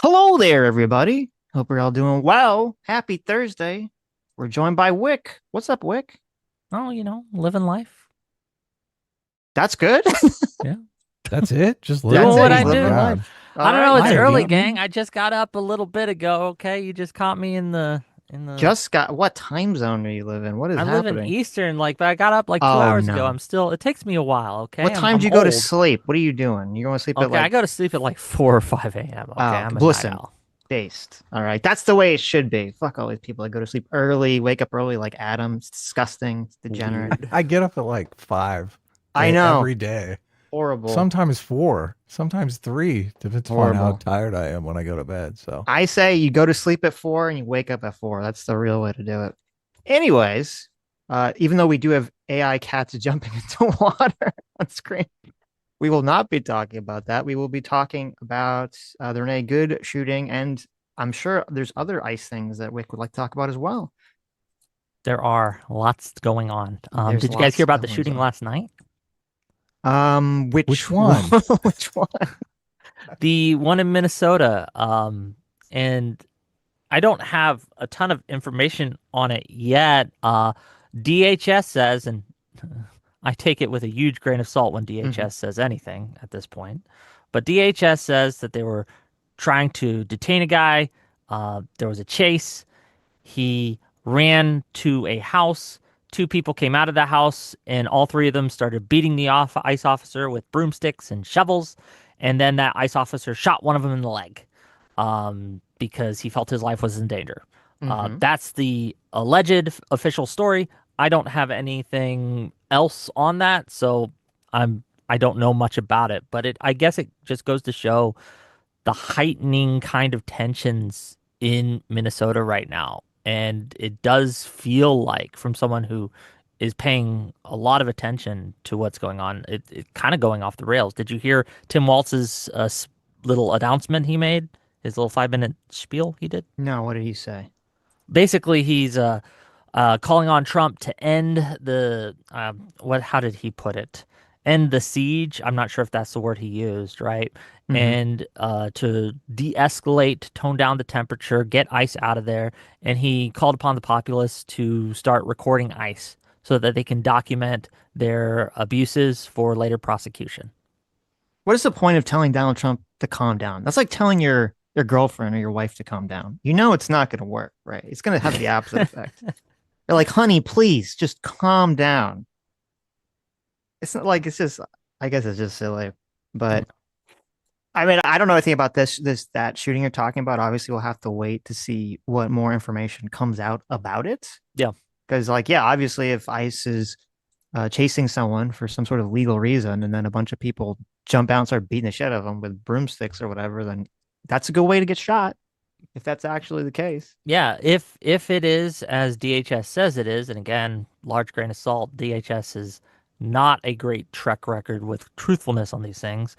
Hello there, everybody. Hope you're all doing well. Happy Thursday. We're joined by Wick. What's up, Wick? Oh, living life. That's good. Yeah. That's it? Just living? That's Doing it. what Oh He's I my living do. God. life. All I don't right. know, it's Hi, Hey, early, Vietnam. gang. I just got up a little bit ago, okay? You just caught me in the just got what time zone do you live in? What is I live in happening? Eastern, but I got up like two Oh hours ago. no. I'm still it takes me a while, okay? What I'm time do I'm you go to old. sleep? What are you doing? You're going to sleep at Okay, I like go to sleep at like 4 or 5 a.m. Okay, I'm a night listen, owl. based. All right. That's the way it should be. Fuck all these people that go to sleep early, wake up early like Adam. It's disgusting. It's degenerate. Weird. I get up at like 5 I know. every day. Horrible. Sometimes 4, sometimes 3. Depends upon how Horrible. tired I am when I go to bed. So, I say you go to sleep at 4 and you wake up at 4. That's the real way to do it. Anyways, even though we do have AI cats jumping into water on screen, we will not be talking about that. We will be talking about the Renee Good shooting, and I'm sure there's other ice things that Wick would like to talk about as well. There are lots going on. There's Did you guys hear lots about the goings shooting on. last night? Which which one? which one? The one in Minnesota. And I don't have a ton of information on it yet. DHS says, and I take it with a huge grain of salt when Mhm. DHS says anything at this point, but DHS says that they were trying to detain a guy. There was a chase. He ran to a house. Two people came out of the house, and all three of them started beating the ICE officer with broomsticks and shovels. And then that ICE officer shot one of them in the leg because he felt his life was in danger. Mhm. That's the alleged official story. I don't have anything else on that, so I don't know much about it. But I guess it just goes to show the heightening kind of tensions in Minnesota right now. And it does feel like, from someone who is paying a lot of attention to what's going on, it kind of going off the rails. Did you hear Tim Walz's little announcement he made? His little 5 minute spiel he did? No, what did he say? Basically, he's calling on Trump to end the what? How did he put it? End the siege. I'm not sure if that's the word he used, right? Mhm. And to de-escalate, tone down the temperature, get ICE out of there. And he called upon the populace to start recording ICE so that they can document their abuses for later prosecution. What is the point of telling Donald Trump to calm down? That's like telling your girlfriend or your wife to calm down. You know it's not going to work, right? It's going to have the opposite effect. They're like, "Honey, please just calm down." It's not like it's just I guess it's just silly. But I mean, I don't know anything about that shooting you're talking about. Obviously, we'll have to wait to see what more information comes out about it. Yeah. Because like, yeah, obviously if ICE is chasing someone for some sort of legal reason, and then a bunch of people jump out and start beating the shit out of them with broomsticks or whatever, then that's a good way to get shot if that's actually the case. Yeah, if it is as DHS says it is, and again, large grain of salt, DHS is not a great track record with truthfulness on these things,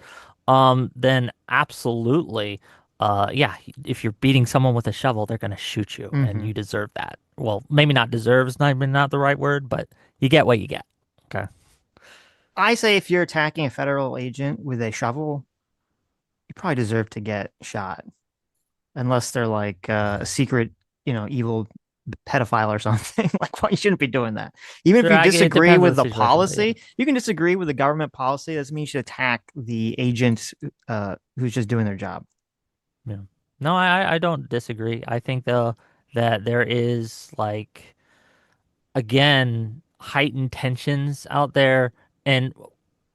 then absolutely, yeah, if you're beating someone with a shovel, they're gonna shoot you, and Mm-hmm. you deserve that. Well, maybe not deserve is not the right word, but you get what you get. Okay. I say if you're attacking a federal agent with a shovel, you probably deserve to get shot, unless they're like a secret, evil pedophile or something. Like, why you shouldn't be doing that. Even if Sure, you it disagree depends on with the the situation, but yeah. policy, you can disagree with the government policy. Doesn't mean you should attack the agent who's just doing their job. Yeah. No, I don't disagree. I think though that there is like again heightened tensions out there, and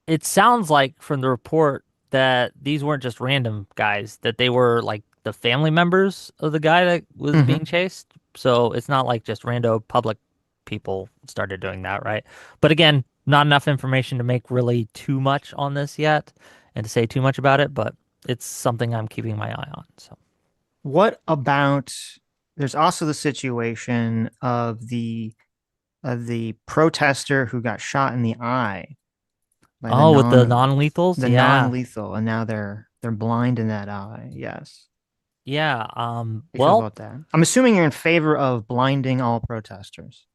it sounds like from the report that these weren't just random guys, that they were like the family members of the guy that was Mm-hmm. being chased. So it's not like just rando public people started doing that, right? But again, not enough information to make really too much on this yet and to say too much about it, but it's something I'm keeping my eye on. So. What about? There's also the situation of the protester who got shot in the eye by the Oh, with the non non-lethals? the Yeah. non-lethal, and now they're blind in that eye. Yes. Yeah. How do you feel Well, about that? I'm assuming you're in favor of blinding all protesters.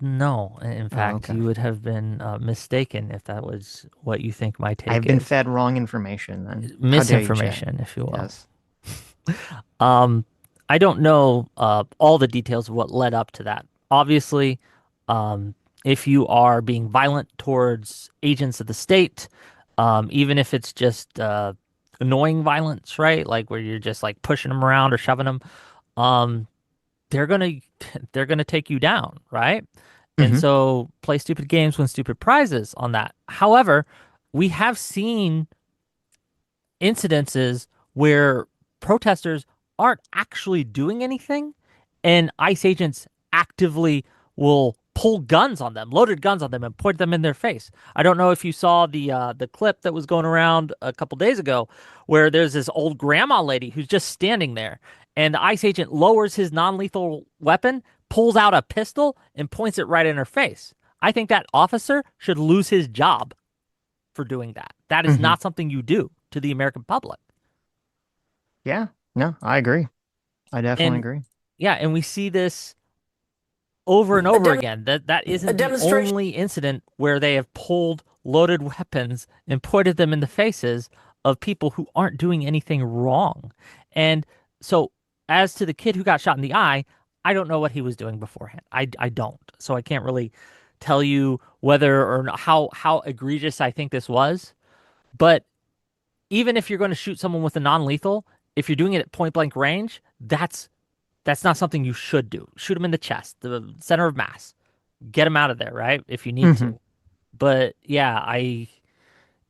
no. In Oh, fact, okay. you would have been mistaken if that was what you think my take I've been is. fed wrong information then. How dare you, Chet? Misinformation, if you will. Yes. Um, I don't know all the details of what led up to that. Obviously, um, if you are being violent towards agents of the state, even if it's just annoying violence, right? Like where you're just like pushing them around or shoving them, um, they're gonna they're gonna take you down, right? And Hmm. so play stupid games, win stupid prizes on that. However, we have seen incidences where protesters aren't actually doing anything and ICE agents actively will pull guns on them, loaded guns on them, and point them in their face. I don't know if you saw the clip that was going around a couple days ago, where there's this old grandma lady who's just standing there, and the ICE agent lowers his non-lethal weapon, pulls out a pistol, and points it right in her face. I think that officer should lose his job for doing that. That is Hmm. not something you do to the American public. Yeah. No, I agree. I definitely And agree. yeah, and we see this over and A, over dem- again. That a isn't the demonstration. only incident where they have pulled loaded weapons and pointed them in the faces of people who aren't doing anything wrong. And so as to the kid who got shot in the eye, I don't know what he was doing beforehand. I don't. So I can't really tell you whether or not, how egregious I think this was. But even if you're going to shoot someone with a non-lethal, if you're doing it at point blank range, that's not something you should do. Shoot them in the chest, the center of mass. Get them out of there, right? If you need Hmm. to. But yeah, I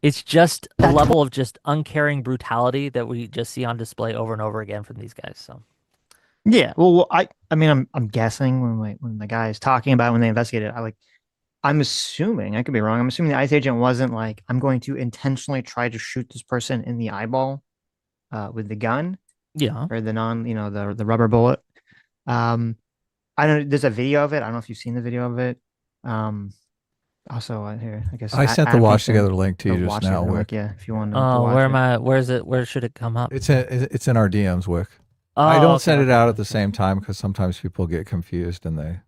it's just a That's level of just uncaring brutality that we just see on display over and over again from these guys. So Yeah. Well, I mean, I'm guessing when the guy is talking about when they investigated, I'm assuming, I could be wrong. I'm assuming the ICE agent wasn't like, I'm going to intentionally try to shoot this person in the eyeball with the gun yeah. or the non, the rubber bullet. Um, I don't, there's a video of it. I don't know if you've seen the video of it. Um, Also, here, I guess I sent the Adam watch can together link to the you just watch now, together link, Wick. yeah, if you want to Where watch am it. I? Where is it? Where should it come up? It's in our DMs, Wick. I Oh, don't okay, send it okay, out okay. at the same time because sometimes people get confused and they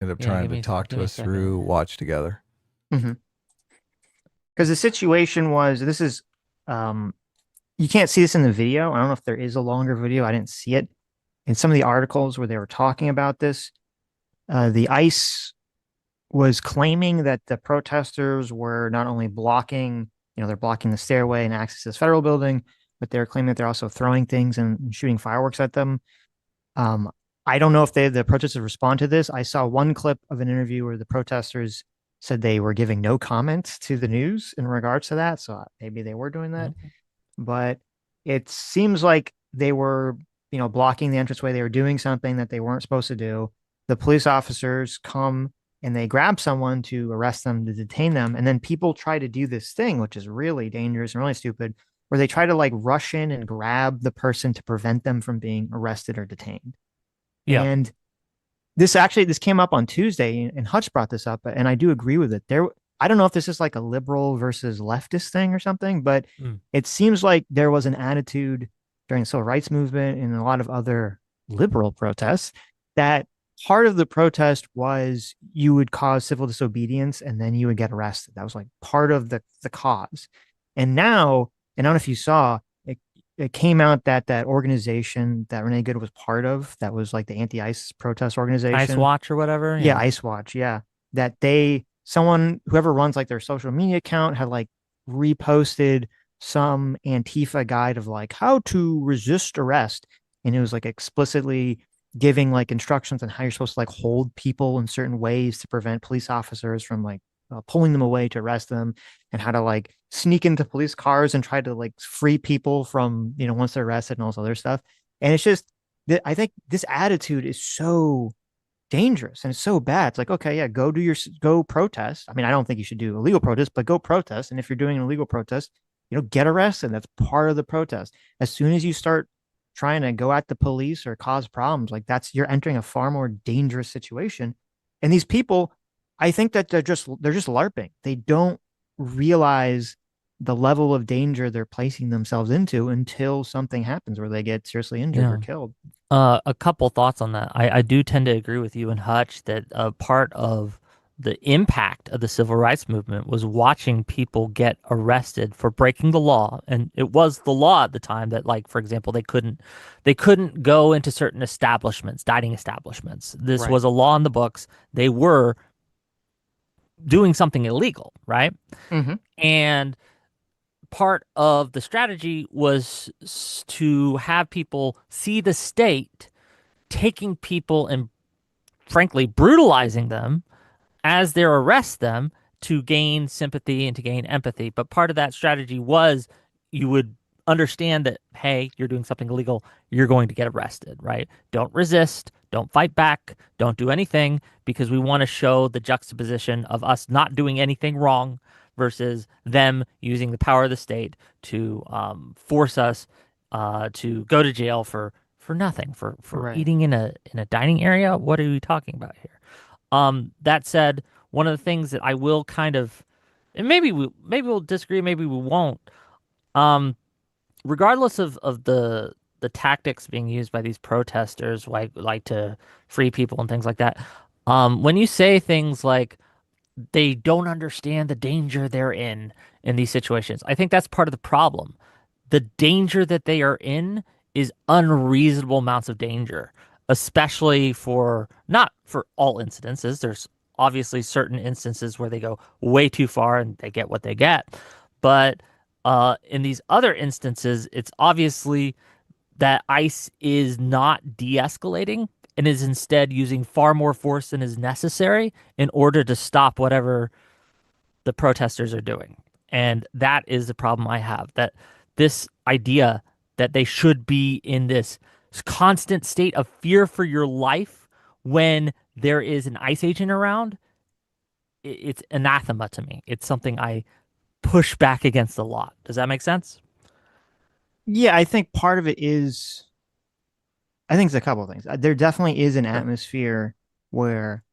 end up Yeah, trying to talk give to me a us second through here. watch together. Hmm. Because the situation was, this is, um, you can't see this in the video. I don't know if there is a longer video. I didn't see it in some of the articles where they were talking about this. The ICE was claiming that the protesters were not only blocking, they're blocking the stairway and access to this federal building, but they're claiming that they're also throwing things and shooting fireworks at them. Um, I don't know if the protesters respond to this. I saw one clip of an interview where the protesters said they were giving no comment to the news in regards to that. So maybe they were doing that, Okay. but it seems like they were, blocking the entranceway. They were doing something that they weren't supposed to do. The police officers come and they grab someone to arrest them, to detain them. And then people try to do this thing, which is really dangerous and really stupid, where they try to like rush in and grab the person to prevent them from being arrested or detained. Yeah. And this came up on Tuesday, and Hutch brought this up, and I do agree with it. I don't know if this is like a liberal versus leftist thing or something, but Mm. it seems like there was an attitude during the civil rights movement and a lot of other liberal protests that part of the protest was you would cause civil disobedience and then you would get arrested. That was like part of the cause. And now, and I don't know if you saw, it came out that that organization that Renee Good was part of, that was like the anti-ICE protest Ice organization. Watch or whatever. Yeah, Yeah. Ice Watch. Yeah, that whoever runs like their social media account had like reposted some Antifa guide of like how to resist arrest, and it was like explicitly giving like instructions on how you're supposed to like hold people in certain ways to prevent police officers from like pulling them away to arrest them, and how to like sneak into police cars and try to like free people from once they're arrested and all this other stuff. And it's just that I think this attitude is so dangerous and it's so bad. It's like, okay, yeah, go protest. I mean, I don't think you should do illegal protest, but go protest. And if you're doing an illegal protest, get arrested. That's part of the protest. As soon as you start trying to go at the police or cause problems, like you're entering a far more dangerous situation. And these people, I think that they're just LARPing. They don't realize the level of danger they're placing themselves into until something happens where they get seriously injured or Yeah. killed. A couple thoughts on that. I do tend to agree with you and Hutch that part of the impact of the civil rights movement was watching people get arrested for breaking the law. And it was the law at the time that, like, for example, they couldn't go into certain establishments, dining establishments. This Right. was a law in the books. They were doing something illegal, right? Hmm. And part of the strategy was to have people see the state taking people and frankly brutalizing them as they arrest them to gain sympathy and to gain empathy. But part of that strategy was you would understand that, hey, you're doing something illegal, you're going to get arrested, right? Don't resist, don't fight back, don't do anything because we want to show the juxtaposition of us not doing anything wrong versus them using the power of the state to force us to go to jail for nothing, for Right. eating in a dining area. What are we talking about here? That said, one of the things that I will kind of, and maybe we'll disagree, maybe we won't. Um, Regardless of the tactics being used by these protesters, like to free people and things like that. When you say things like they don't understand the danger they're in these situations, I think that's part of the problem. The danger that they are in is unreasonable amounts of danger, especially for not for all incidences. There's obviously certain instances where they go way too far and they get what they get. But in these other instances, it's obviously that ICE is not de-escalating and is instead using far more force than is necessary in order to stop whatever the protesters are doing. And that is the problem I have, that this idea that they should be in this constant state of fear for your life when there is an ICE agent around, it's anathema to me. It's something I push back against a lot. Does that make sense? Yeah, I think part of it is, I think it's a couple of things. There definitely is an Sure. atmosphere where,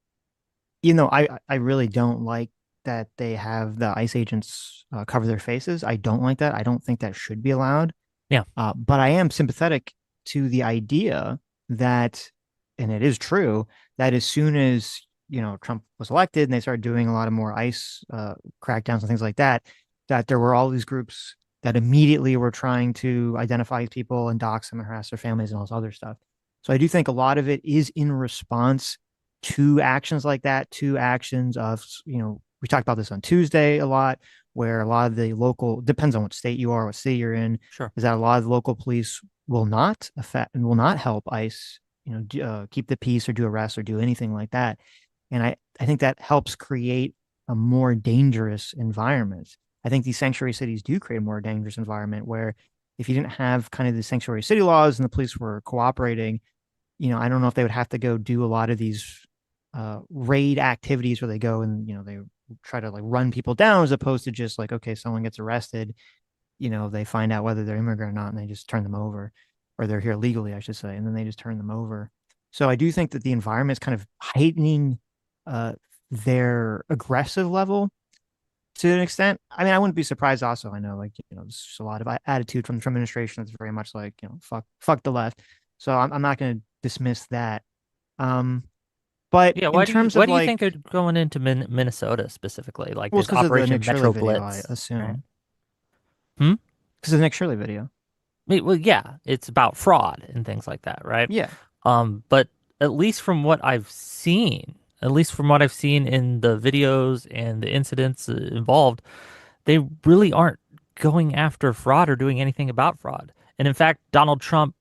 I really don't like that they have the ICE agents cover their faces. I don't like that. I don't think that should be allowed. Yeah, But I am sympathetic to the idea that, and it is true, that as soon as, Trump was elected and they started doing a lot of more ICE crackdowns and things like that, that there were all these groups that immediately were trying to identify these people and dox them and harass their families and all this other stuff. So I do think a lot of it is in response to actions like that, to actions of, we talked about this on Tuesday a lot, where a lot of the local, depends on what state you are, what city you're in, sure. is that a lot of the local police will not affect and will not help ICE, keep the peace or do arrests or do anything like that. And I think that helps create a more dangerous environment. I think these sanctuary cities do create a more dangerous environment where if you didn't have kind of the sanctuary city laws and the police were cooperating, I don't know if they would have to go do a lot of these raid activities where they go and, they try to like run people down as opposed to just like, okay, someone gets arrested, they find out whether they're immigrant or not and they just turn them over, or they're here legally, I should say, and then they just turn them over. So I do think that the environment is kind of heightening uh, their aggressive level to an extent. I mean, I wouldn't be surprised also. I know, like, there's just a lot of attitude from the Trump administration that's very much like, fuck the left. So I'm not going to dismiss that. Um, but Yeah, in why do you terms why of do you like, think they're going into Minnesota specifically? Like well, it's there's because of the Nick Operation Shirley Metro video, I Blitz, right? assume. Hmm? Because of the Nick Shirley video. Well, yeah, it's about fraud and things like that, right? Yeah. But at least from what I've seen, at least from what I've seen in the videos and the incidents involved, they really aren't going after fraud or doing anything about fraud. And in fact, Donald Trump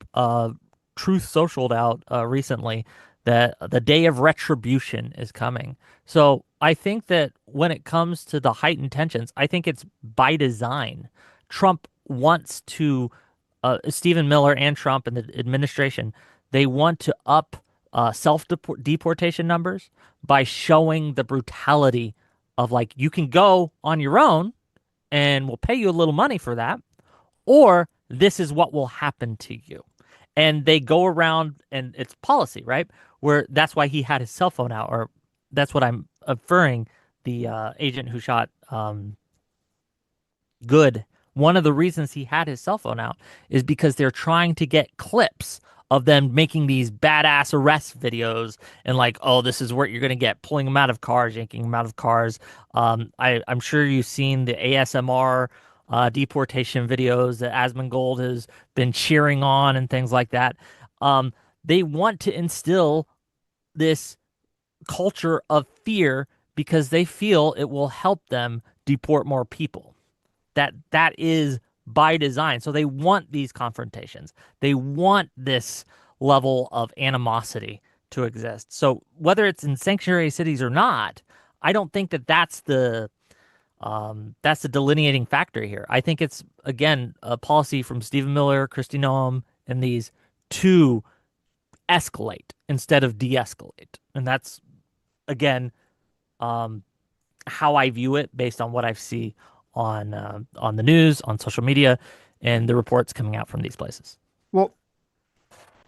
truth socialed out recently that the day of retribution is coming. So I think that when it comes to the heightened tensions, I think it's by design. Trump wants to, Stephen Miller and Trump and the administration, they want to up self deportation numbers by showing the brutality of like you can go on your own and we'll pay you a little money for that, or this is what will happen to you. And they go around and it's policy, right? Where that's why he had his cell phone out, or that's what I'm inferring. The agent who shot Good. One of the reasons he had his cell phone out is because they're trying to get clips of them making these badass arrest videos and like, oh, this is what you're gonna get, pulling them out of cars, yanking them out of cars. I'm sure you've seen the ASMR deportation videos that Asmongold has been cheering on and things like that. Um, they want to instill this culture of fear because they feel it will help them deport more people. That is by design. So they want these confrontations. They want this level of animosity to exist. So whether it's in sanctuary cities or not, I don't think that that's the delineating factor here. I think it's again a policy from Stephen Miller, Kristi Noem, and these to escalate instead of de-escalate, and that's again um, how I view it based on what I see on the news, on social media, and the reports coming out from these places. Well,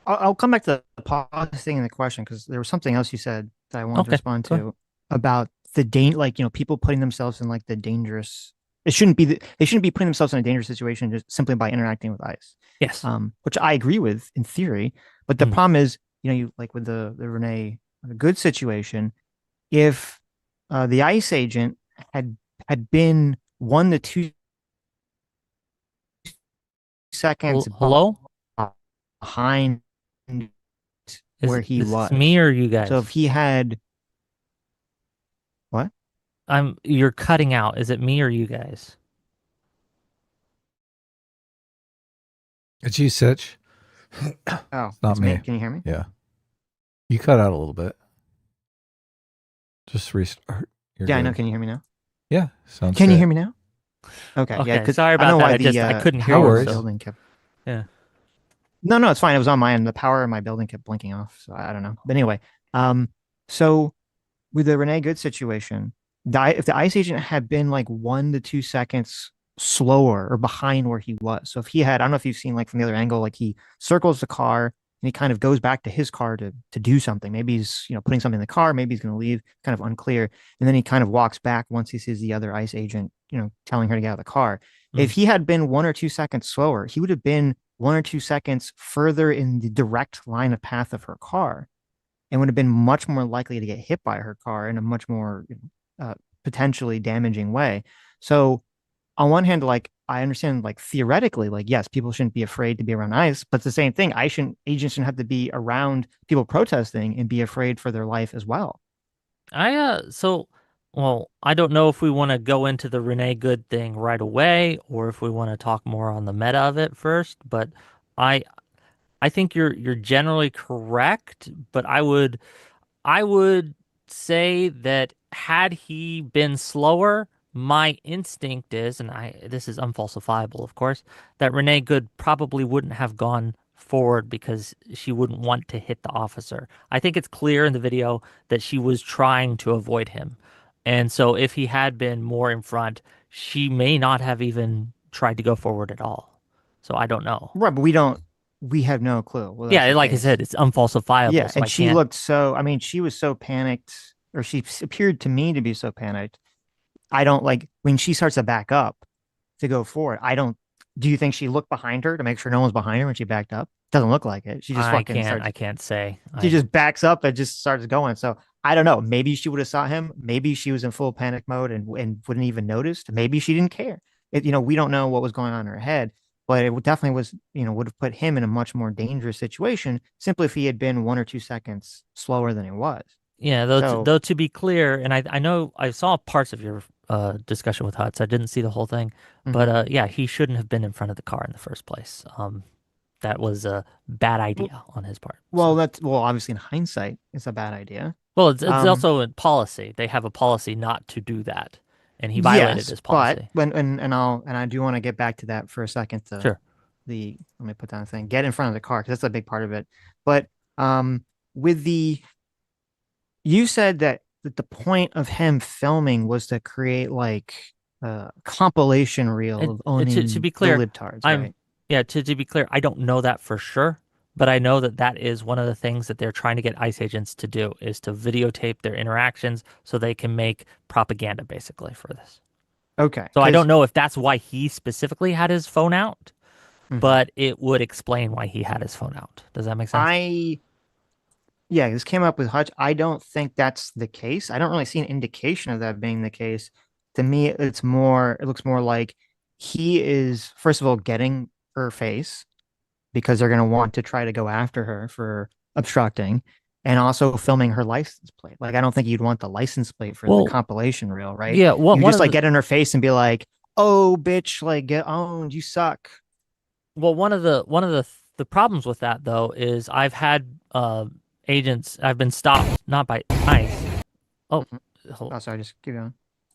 I'll come back to the pause thing in the question because there was something else you said that I wanted to Okay, respond go ahead. to about the like people putting themselves in like the dangerous. They shouldn't be putting themselves in a dangerous situation just simply by interacting with ICE. Yes. Which I agree with in theory, but the Mm. problem is, you like with the Renee Good situation, if the ICE agent had been 1 to 2 seconds Hello? behind Is where he is this me was. or you So if guys? he had what? You're cutting out. Is it me or you guys? It's you, Sitch. Oh, It's not it's me. me. Can you hear me? Yeah. You cut out a little bit. Just restart. You're Yeah, I know. good. Can you hear me now? Yeah. Sounds Can you hear great. me now? Okay, yeah, Okay, because sorry I don't about know that. why I couldn't hear No power you, in my worries. so building kept. yeah. No, it's fine. It was on my end. The power in my building kept blinking off, so I don't know. But anyway, so with the Renee Good situation, if the ICE agent had been like 1 to 2 seconds slower or behind where he was, so if he had, I don't know if you've seen like from the other angle, like he circles the car and he kind of goes back to his car to do something. Maybe he's putting something in the car, maybe he's going to leave, kind of unclear, and then he kind of walks back once he sees the other ICE agent, telling her to get out of the car. If Mm. he had been 1 or 2 seconds slower, he would have been 1 or 2 seconds further in the direct line of path of her car and would have been much more likely to get hit by her car in a much more potentially damaging way. So on one hand, like I understand, like theoretically, like yes, people shouldn't be afraid to be around ICE, but it's the same thing. Agents shouldn't have to be around people protesting and be afraid for their life as well. I so well, I don't know if we want to go into the Renee Good thing right away or if we want to talk more on the meta of it first, but I I think you're generally correct, but I would say that had he been slower, my instinct is, and this is unfalsifiable, of course, that Renee Good probably wouldn't have gone forward because she wouldn't want to hit the officer. I think it's clear in the video that she was trying to avoid him. And so if he had been more in front, she may not have even tried to go forward at all. So I don't know. Right, but we have no clue. Well, that's Yeah, the like I said, case. it's unfalsifiable, Yeah, so and I she can't. looked so, I mean, she was so panicked, or she appeared to me to be so panicked. I don't like when she starts to back up to go forward. I don't. Do you think she looked behind her to make sure no one's behind her when she backed up? Doesn't look like it. She just I fucking can't starts. I can't say. She I just backs up and just starts going. So I don't know. Maybe she would have saw him. Maybe she was in full panic mode and wouldn't even noticed. Maybe she didn't care. We don't know what was going on in her head, but it definitely was. Would have put him in a much more dangerous situation simply if he had been 1 or 2 seconds slower than he was. Yeah, though So though to be clear, and I know I saw parts of your discussion with Huts. I didn't see the whole thing, but mhm. yeah, he shouldn't have been in front of the car in the first place. That was a bad Well, idea on his part. well, So, that's well, obviously in hindsight, it's a bad idea. well, it's Um, also in policy. They have a policy not to do that, and he violated yes, his but policy. I do want to get back to that for a second. Sure. Let me put down a thing. Get in front of the car because that's a big part of it. But with the you said that the point of him filming was to create like a compilation reel of To owning be the clear, libtards, I'm right? yeah, to be clear, I don't know that for sure, but I know that that is one of the things that they're trying to get ICE agents to do is to videotape their interactions so they can make propaganda basically for this. Okay, So I don't because know if that's why he specifically had his phone out, Mhm. but it would explain why he had his phone out. Does that make sense? I Yeah, this came up with Hutch. I don't think that's the case. I don't really see an indication of that being the case. To me, it looks more like he is, first of all, getting her face because they're going to want to try to go after her for obstructing and also filming her license plate. Like, I don't think you'd want the license plate for the Well, compilation reel, right? yeah. You One just of like the get in her face and be like, oh, bitch, like get owned. You suck. one of the problems with that though is I've had agents. I've been stopped not by ICE. Oh, Mhm. hold- Oh, sorry, just keep going.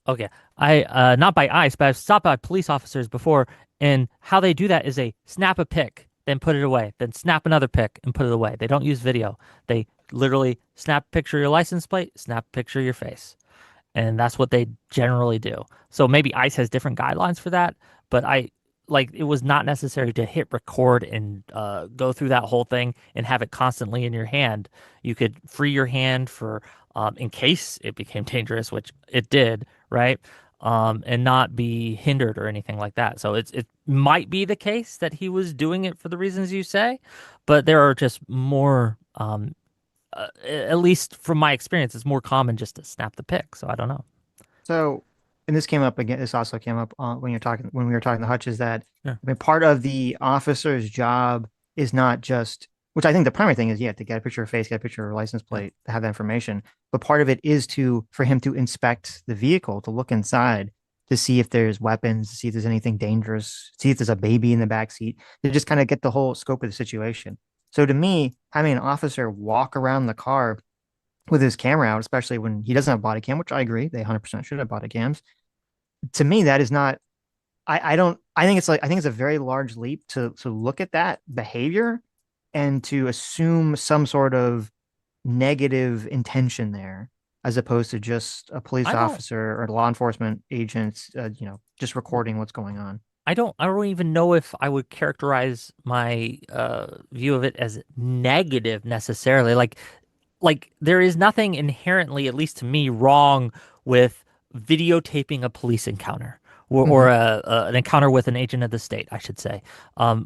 okay. I not by ICE, but I've stopped by police officers before, and how they do that is they snap a pic, then put it away, then snap another pic and put it away. They don't use video. They literally snap a picture of your license plate, snap a picture of your face. And that's what they generally do. So maybe ICE has different guidelines for that, but it was not necessary to hit record and go through that whole thing and have it constantly in your hand. You could free your hand for in case it became dangerous, which it did, right? And not be hindered or anything like that. So it might be the case that he was doing it for the reasons you say, but there are just more at least from my experience, it's more common just to snap the pic. So I don't know. So, and this came up again. This also came up when we were talking to Hutch, is that Yeah. I mean, part of the officer's job is not just, which I think the primary thing is, yeah, to get a picture of face, get a picture of her license Yeah. plate, to have that information. But part of it is for him to inspect the vehicle, to look inside, to see if there's weapons, to see if there's anything dangerous, see if there's a baby in the back seat, to just kind of get the whole scope of the situation. So to me, having an officer walk around the car with his camera out, especially when he doesn't have body cam, which I agree, they 100% should have body cams. To me, that is not. I don't. I think it's a very large leap to look at that behavior and to assume some sort of negative intention there, as opposed to just a police I don't. officer or law enforcement agents, just recording what's going on. I don't even know if I would characterize my view of it as negative necessarily. Like there is nothing inherently, at least to me, wrong with videotaping a police encounter or Hmm. an encounter with an agent of the state, I should say,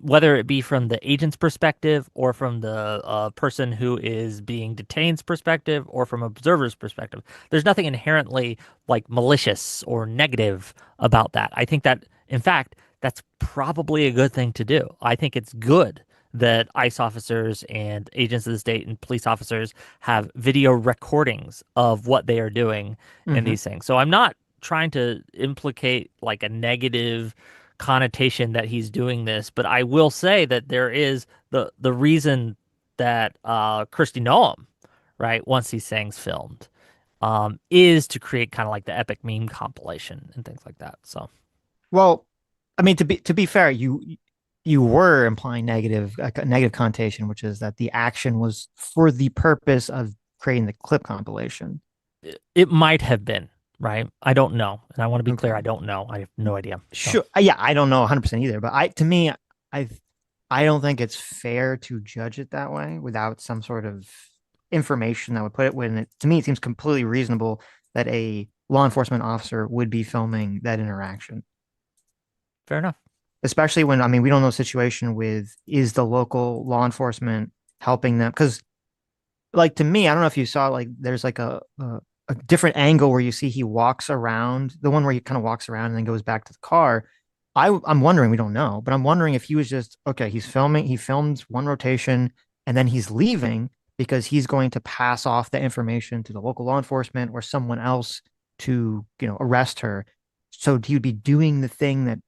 whether it be from the agent's perspective or from the person who is being detained's perspective or from observer's perspective. There's nothing inherently like malicious or negative about that. I think that, in fact, that's probably a good thing to do. I think it's good that ICE officers and agents of the state and police officers have video recordings of what they are doing in Hmm. these things. So I'm not trying to implicate like a negative connotation that he's doing this, but I will say that there is the reason that Kirsty Noam, right, once these things filmed, is to create kind of like the epic meme compilation and things like that. So Well, I mean, to be fair, you were implying a negative connotation, which is that the action was for the purpose of creating the clip compilation. it might have been, right? I don't know. And I want to be clear, Okay. I don't know. I have no idea. So Sure. Yeah, I don't know 100% either, but to me, I I don't think it's fair to judge it that way without some sort of information that would put it when to me it seems completely reasonable that a law enforcement officer would be filming that interaction. fair enough. Especially when I mean we don't know the situation with is the local law enforcement helping them because like to me I don't know if you saw like there's like a different angle where you see he walks around the one where he kind of walks around and then goes back to the car. I'm wondering, we don't know, but I'm wondering if he was just okay, he films one rotation and then he's leaving because he's going to pass off the information to the local law enforcement or someone else to arrest her. So he would be doing the thing that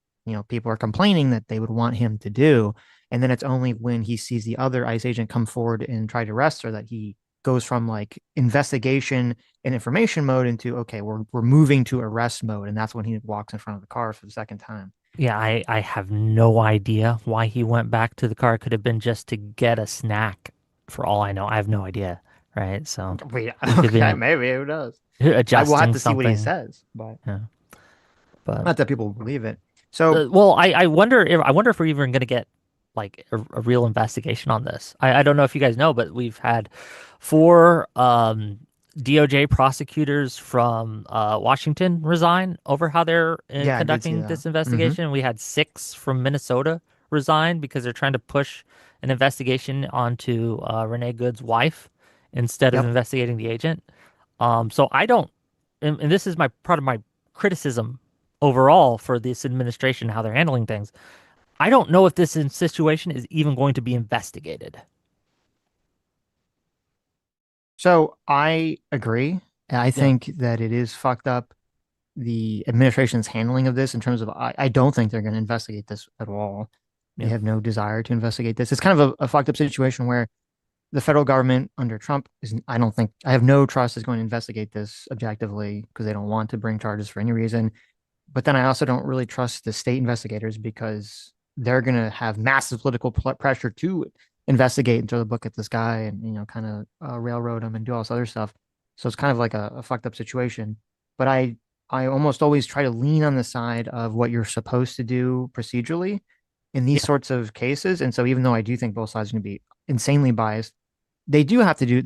people are complaining that they would want him to do. And then it's only when he sees the other ICE agent come forward and try to arrest her that he goes from like investigation and information mode into okay, we're moving to arrest mode, and that's when he walks in front of the car for the second time. Yeah, I have no idea why he went back to the car. It could have been just to get a snack for all I know. I have no idea, right? So Wait, he could be okay, maybe who knows? I will have adjusting to see what he something. says, but Yeah. But not that people believe it. So well, I wonder if we're even going to get like a real investigation on this. I don't know if you guys know, but we've had four DOJ prosecutors from Washington resign over how they're yeah, I did see conducting that. this Hmm. investigation. We had six from Minnesota resigned because they're trying to push an investigation onto Renee Good's wife instead of Yep. investigating the agent. So I don't, and this is my part of my criticism overall for this administration, how they're handling things. I don't know if situation is even going to be investigated. So I agree. I Yeah, think that it is fucked up the administration's handling of this in terms of I don't think they're going to investigate this at all. They yeah. have no desire to investigate this. It's kind of a fucked up situation where the federal government under Trump is, I don't think, I have no trust is going to investigate this objectively because they don't want to bring charges for any reason. But then I also don't really trust the state investigators because they're going to have massive political pressure to investigate and throw the book at this guy and, kind of railroad him and do all this other stuff. So it's kind of like a fucked up situation. But I almost always try to lean on the side of what you're supposed to do procedurally in these Yeah. sorts of cases. And so even though I do think both sides are going to be insanely biased, they should have to do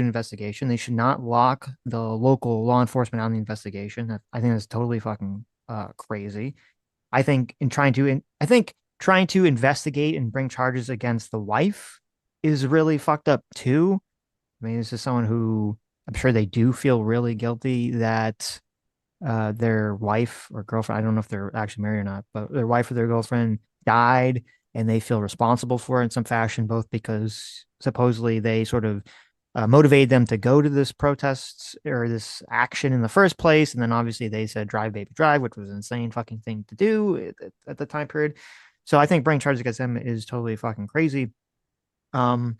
an investigation. They should not lock the local law enforcement on the investigation. I think that's totally fucking crazy. I think trying to investigate and bring charges against the wife is really fucked up too. I mean, this is someone who I'm sure they do feel really guilty that their wife or girlfriend, I don't know if they're actually married or not, but their wife or their girlfriend died and they feel responsible for it in some fashion, both because supposedly they sort of motivated them to go to this protests or this action in the first place. And then obviously they said drive, baby, drive, which was an insane fucking thing to do at the time period. So I think bringing charges against them is totally fucking crazy. Um,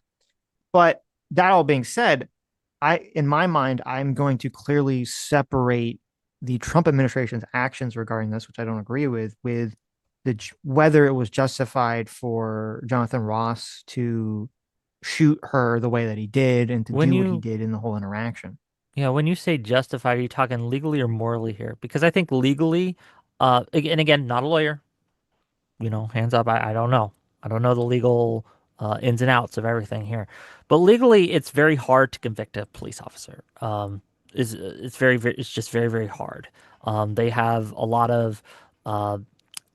but that all being said, in my mind, I'm going to clearly separate the Trump administration's actions regarding this, which I don't agree with whether it was justified for Jonathan Ross to shoot her the way that he did and to When do what he you, did in the whole interaction. yeah, when you say justified, are you talking legally or morally here? Because I think legally, and again, not a lawyer, hands up, I don't know. I don't know the legal ins and outs of everything here. But legally, it's very hard to convict a police officer. It's it's just very, very hard. They have a lot of uh,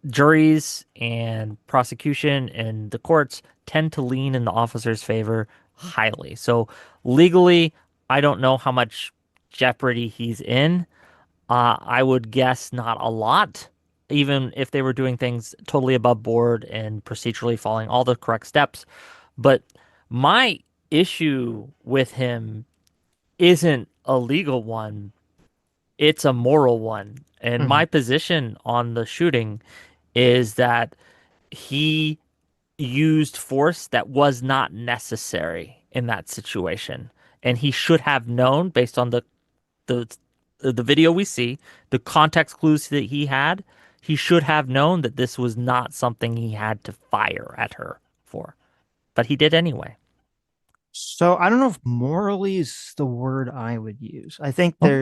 juries and prosecution and the courts tend to lean in the officer's favor highly. So legally, I don't know how much jeopardy he's in. I would guess not a lot, even if they were doing things totally above board and procedurally following all the correct steps. But my issue with him isn't a legal one, it's a moral one. And Mm-hmm. my position on the shooting is that he used force that was not necessary in that situation. And he should have known based on the the video we see, the context clues that he had, he should have known that this was not something he had to fire at her for. But he did anyway. So I don't know if morally is the word I would use. I think Oh,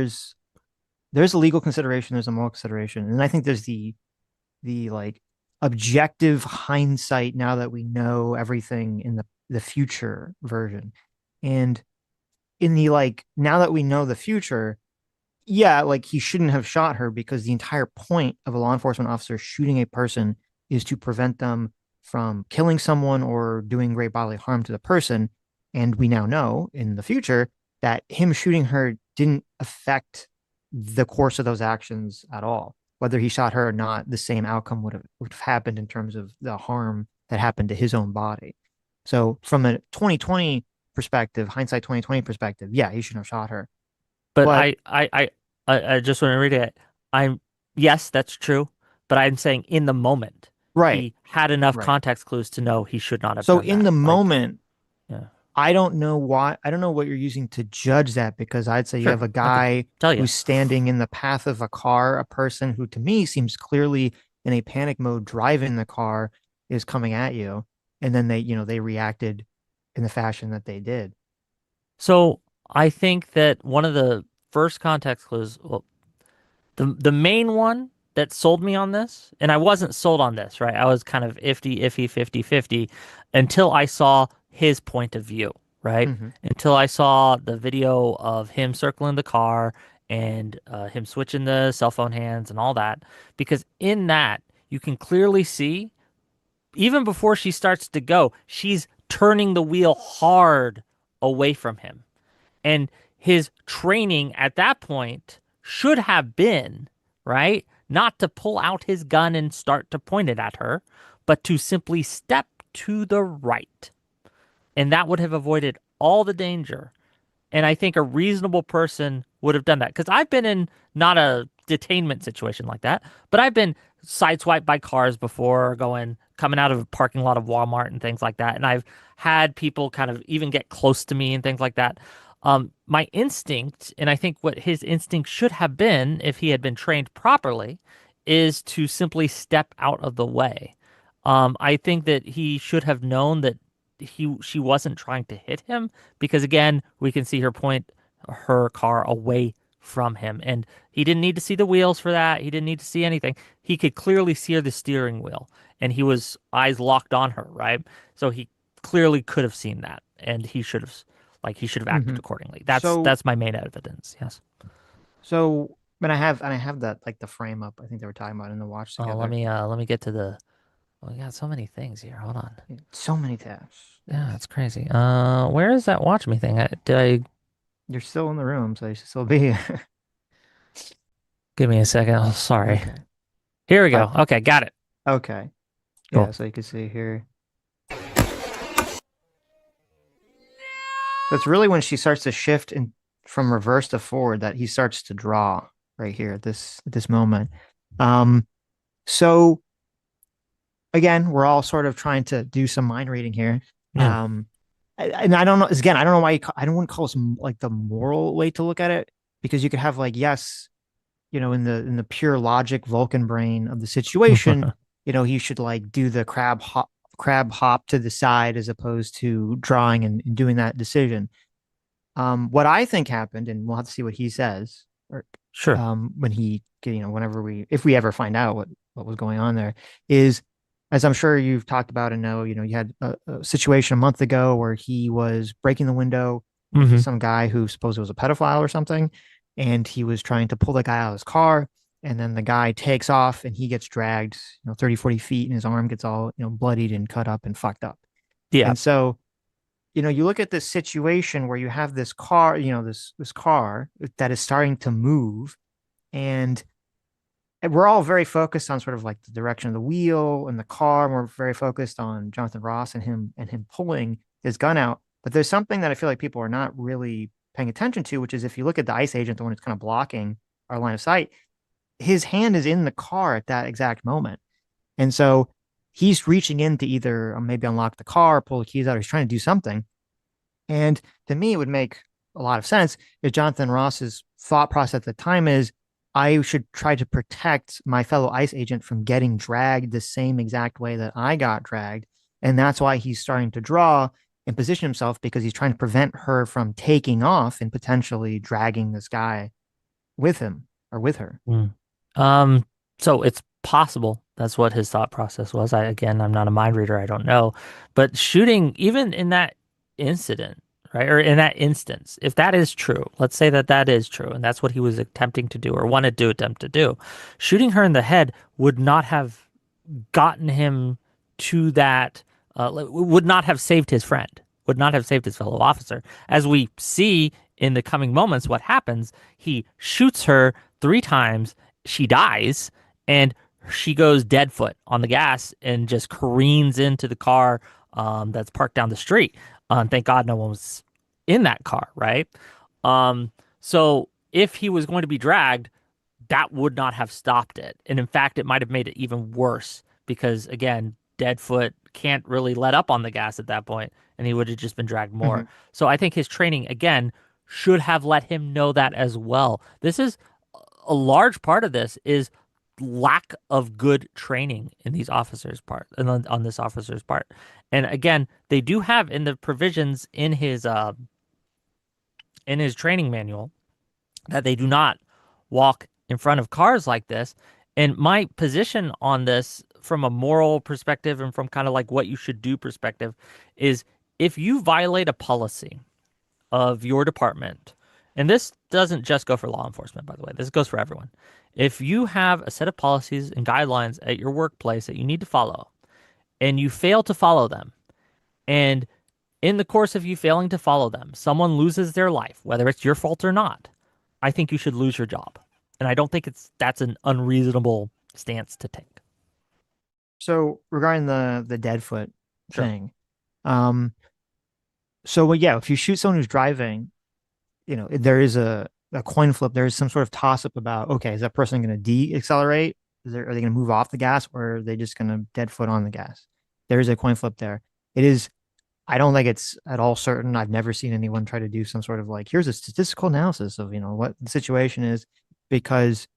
there's a legal consideration, there's a moral consideration, and I think there's the like objective hindsight now that we know everything in the future version. And in the like now that we know the future, yeah, like he shouldn't have shot her because the entire point of a law enforcement officer shooting a person is to prevent them from killing someone or doing great bodily harm to the person. And we now know in the future that him shooting her didn't affect the course of those actions at all. Whether he shot her or not, the same outcome would have happened in terms of the harm that happened to his own body. So from a 2020 perspective, hindsight 2020 perspective, yeah, he shouldn't have shot her. but But I just want to read it. I'm yes, that's true. But I'm saying in the moment, right, he had enough right. context clues to know he should not have So done in that. the Like, moment, yeah, I don't know what you're using to judge that because I'd say you have sure, a I could guy tell you. who's standing in the path of a car, a person who to me seems clearly in a panic mode driving the car is coming at you. And then they reacted in the fashion that they did. So I think that one of the first context clues, well, the main one that sold me on this, and I wasn't sold on this, right? I was kind of iffy, 50-50 until I saw his point of view, right? Hmm. Until I saw the video of him circling the car and him switching the cell phone hands and all that. Because in that, you can clearly see even before she starts to go, she's turning the wheel hard away from him. And his training at that point should have been, right? Not to pull out his gun and start to point it at her, but to simply step to the right. And that would have avoided all the danger. And I think a reasonable person would have done that. Because I've been in not a detainment situation like that, but I've been sideswiped by cars before, coming out of a parking lot of Walmart and things like that. And I've had people kind of even get close to me and things like that. My instinct, and I think what his instinct should have been if he had been trained properly, is to simply step out of the way. I think that he should have known that she wasn't trying to hit him because again, we can see her point her car away from him, and he didn't need to see the wheels for that. He didn't need to see anything. He could clearly see the steering wheel, and he was eyes locked on her, right? So he clearly could have seen that, and he should have acted Hmm. accordingly. That's So, that's my main evidence. Yes. but I have that like the frame up. I think they were talking about in the watch Oh, let together. me let me get to the. Oh, we got so many things here. Hold on. Yeah, so many tabs. Yeah, it's crazy. Where is that watch me thing? Did I You're still in the room, so you should still be here. give me a second? Oh, sorry. Okay. Here we Uh, go. Okay, got it. okay. Yeah, Cool. so you can see here. So it's really when she starts to shift in from reverse to forward that he starts to draw right here at this moment. Um, so again, we're all sort of trying to do some mind reading here. Yeah. Um, and I don't know, again, I don't know why I don't want to call this like the moral way to look at it because you could have like, yes, in the pure logic Vulcan brain of the situation, he should like do the crab hop to the side as opposed to drawing and doing that decision. What I think happened, and we'll have to see what he says, or Sure. when whenever if we ever find out what was going on there, is as I'm sure you've talked about and know, you had a situation a month ago where he was breaking the window with Hmm. some guy who supposed was a pedophile or something, and he was trying to pull the guy out of his car, and then the guy takes off and he gets dragged, 30, 40 feet, and his arm gets all, bloodied and cut up and fucked up. Yeah. And so you look at this situation where you have this car, this car that is starting to move, and we're all very focused on sort of like the direction of the wheel and the car. And we're very focused on Jonathan Ross and him pulling his gun out. But there's something that I feel like people are not really paying attention to, which is if you look at the ICE agent, the one who's kind of blocking our line of sight, his hand is in the car at that exact moment. And so he's reaching in to either maybe unlock the car, pull the keys out, or he's trying to do something. And to me, it would make a lot of sense if Jonathan Ross's thought process at the time is I should try to protect my fellow ICE agent from getting dragged the same exact way that I got dragged. And that's why he's starting to draw and position himself because he's trying to prevent her from taking off and potentially dragging this guy with him or with her. Mm. Um, so it's possible that's what his thought process was. I'm not a mind reader. I don't know. But shooting, even in that incident, right, or in that instance, if that is true, let's say that that is true, and that's what he was attempting to do or wanted to attempt to do, shooting her in the head would not have gotten him to that, would not have saved his friend, would not have saved his fellow officer. As we see in the coming moments, what happens, he shoots her 3 times, she dies, and she goes dead foot on the gas and just careens into the car that's parked down the street. Thank God no one was in that car, right? So if he was going to be dragged, that would not have stopped it. And in fact, it might have made it even worse because, again, Deadfoot can't really let up on the gas at that point, and he would have just been dragged more. Mm-hmm. So I think his training, again, should have let him know that as well. This is a large part of this is lack of good training in these officers' part and on this officer's part. And again, they do have in the provisions in his training manual that they do not walk in front of cars like this. And my position on this from a moral perspective and from kind of like what you should do perspective is if you violate a policy of your department, and this doesn't just go for law enforcement, by the way, this goes for everyone. If you have a set of policies and guidelines at your workplace that you need to follow, and you fail to follow them. And in the course of you failing to follow them, someone loses their life, whether it's your fault or not. I think you should lose your job. And I don't think that's an unreasonable stance to take. So regarding the dead foot Sure. thing, um, so well, yeah, if you shoot someone who's driving, there is a coin flip. There is some sort of toss up about, okay, is that person going to de-accelerate? Are they going to move off the gas, or are they just going to dead foot on the gas? There is a coin flip there. It is. I don't think it's at all certain. I've never seen anyone try to do some sort of like, here's a statistical analysis of, what the situation is, because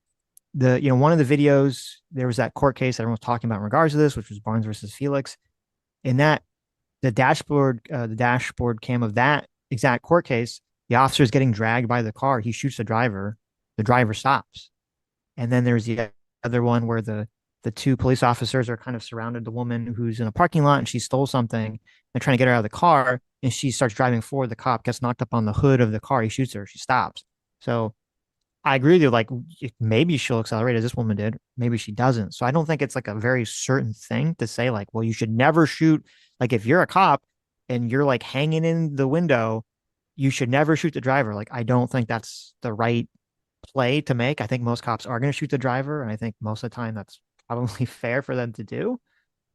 one of the videos, there was that court case that everyone was talking about in regards to this, which was Barnes versus Felix. In that, the dashboard cam of that exact court case, the officer is getting dragged by the car. He shoots the driver stops. And then there's the other one where the two police officers are kind of surrounded the woman who's in a parking lot and she stole something. They're trying to get her out of the car, and she starts driving forward. The cop gets knocked up on the hood of the car. He shoots her. She stops. So I agree with you. Like, maybe she'll accelerate as this woman did. Maybe she doesn't. So I don't think it's like a very certain thing to say, like, well, you should never shoot. Like, if you're a cop and you're like hanging in the window, you should never shoot the driver. Like, I don't think that's the right play to make. I think most cops are going to shoot the driver. And I think most of the time that's probably fair for them to do.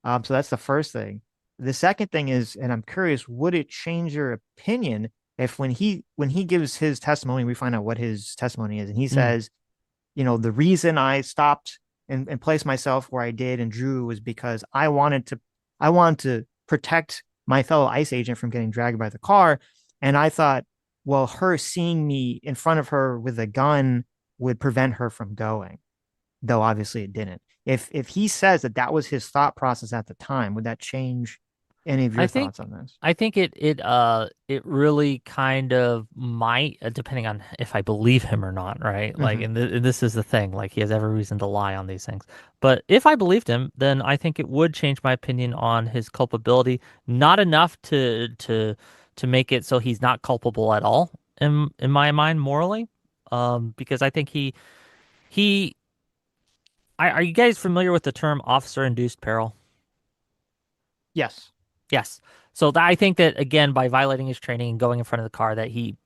So that's the first thing. The second thing is, and I'm curious, would it change your opinion if when he gives his testimony, we find out what his testimony is, and he Mm. says, the reason I stopped and placed myself where I did and drew was because I wanted to protect my fellow ICE agent from getting dragged by the car. And I thought, well, her seeing me in front of her with a gun would prevent her from going, though obviously it didn't. If he says that that was his thought process at the time, would that change any of I your think thoughts on this? I think it really kind of might, depending on if I believe him or not, right? Like, Mm-hmm. and this is the thing, like he has every reason to lie on these things. But if I believed him, then I think it would change my opinion on his culpability. Not enough to make it so he's not culpable at all in my mind morally. Because I think he are you guys familiar with the term officer induced peril? Yes. Yes. So I think that again, by violating his training and going in front of the car, that he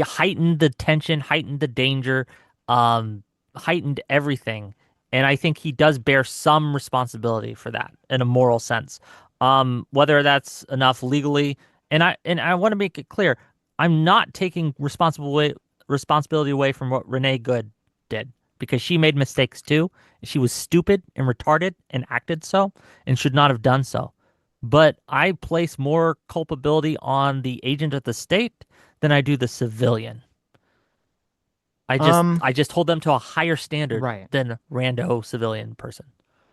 heightened the tension, heightened the danger, um, heightened everything, and I think he does bear some responsibility for that in a moral sense. Whether that's enough legally, and I want to make it clear, I'm not taking responsibility away from what Renee Good did because she made mistakes too. She was stupid and retarded and acted so and should not have done so. But I place more culpability on the agent of the state than I do the civilian. I just Um, I just hold them to a higher standard right. than rando civilian person.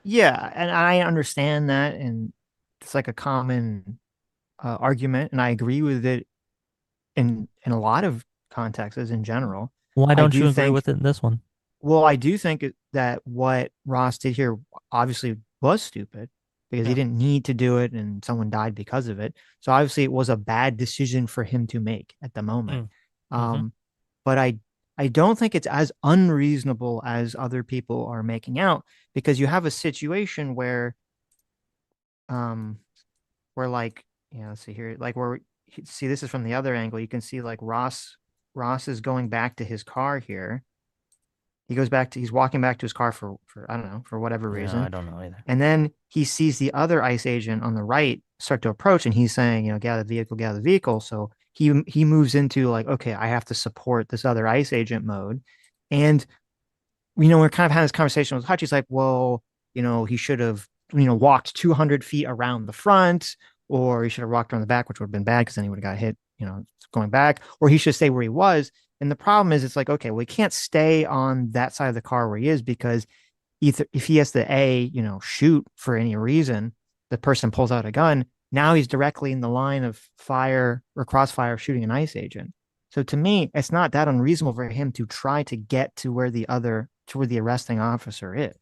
Yeah, and I understand that, and it's like a common argument, and I agree with it in a lot of contexts in general. Why I don't do you agree think, with it in this one? well, I do think that what Ross did here obviously was stupid because he Yeah. didn't need to do it, and someone died because of it. So obviously, it was a bad decision for him to make at the moment. Mm. Hmm. Um, but I don't think it's as unreasonable as other people are making out, because you have a situation um where like, let's see here, like where see, this is from the other angle. You can see like Ross is going back to his car here. He's walking back to his car for I don't know, for whatever Yeah, I reason. don't know either. And then he sees the other ICE agent on the right start to approach, and he's saying, get out of the vehicle, get out of the vehicle. So he moves into like, okay, I have to support this other ICE agent mode. And we're kind of having this conversation with Hutch. He's like, well, he should have, walked 200 feet around the front, or he should have walked around the back, which would have been bad because then he would have got hit, going back, or he should stay where he was. And the problem is, it's like, okay, well, he can't stay on that side of the car where he is, because either if he has to shoot for any reason, the person pulls out a gun. Now he's directly in the line of fire or crossfire shooting an ICE agent. So to me, it's not that unreasonable for him to try to get to where the arresting officer is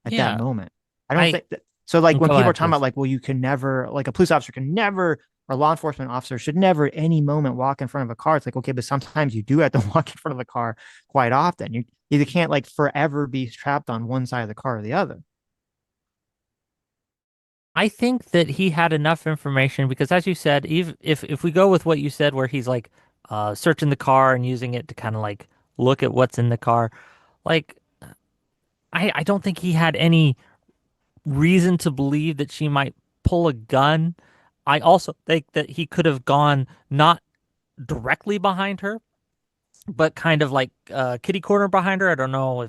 at that Yeah, moment. I don't I think that. So like when go people are ahead, talking about please. like, well, you can never, like a police officer can never, or law enforcement officer should never at any moment walk in front of a car. It's like, okay, but sometimes you do have to walk in front of a car quite often. You either can't like forever be trapped on one side of the car or the other. I think that he had enough information because, as you said, even if we go with what you said, where he's like searching the car and using it to kind of like look at what's in the car, like I don't think he had any reason to believe that she might pull a gun. I also think that he could have gone not directly behind her, but kind of like kitty corner behind her. I don't know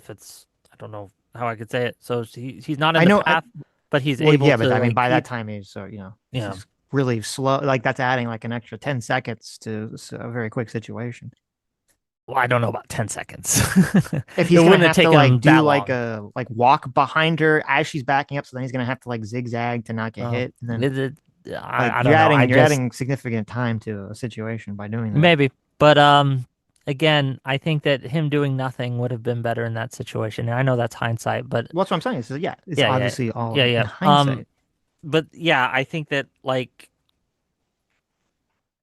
how I could say it. So he's not in I the know. path, but he's Well, able yeah, but to I mean, like by that keep, time, he's this yeah. is really slow. Like that's adding like an extra 10 seconds to a very quick situation. Well, I don't know about 10 seconds. If It he's gonna wouldn't have have to taken like him do that like long. a like walk behind her as she's backing up, so then he's gonna have to like zigzag to not get Uh, hit, and then it, like I don't know. I you're just adding significant time to a situation by doing that. maybe, but again, I think that him doing nothing would have been better in that situation. And I know that's hindsight, but Well, that's what I'm saying. So yeah, it's yeah, yeah, obviously all yeah, in yeah. hindsight. But yeah, I think that like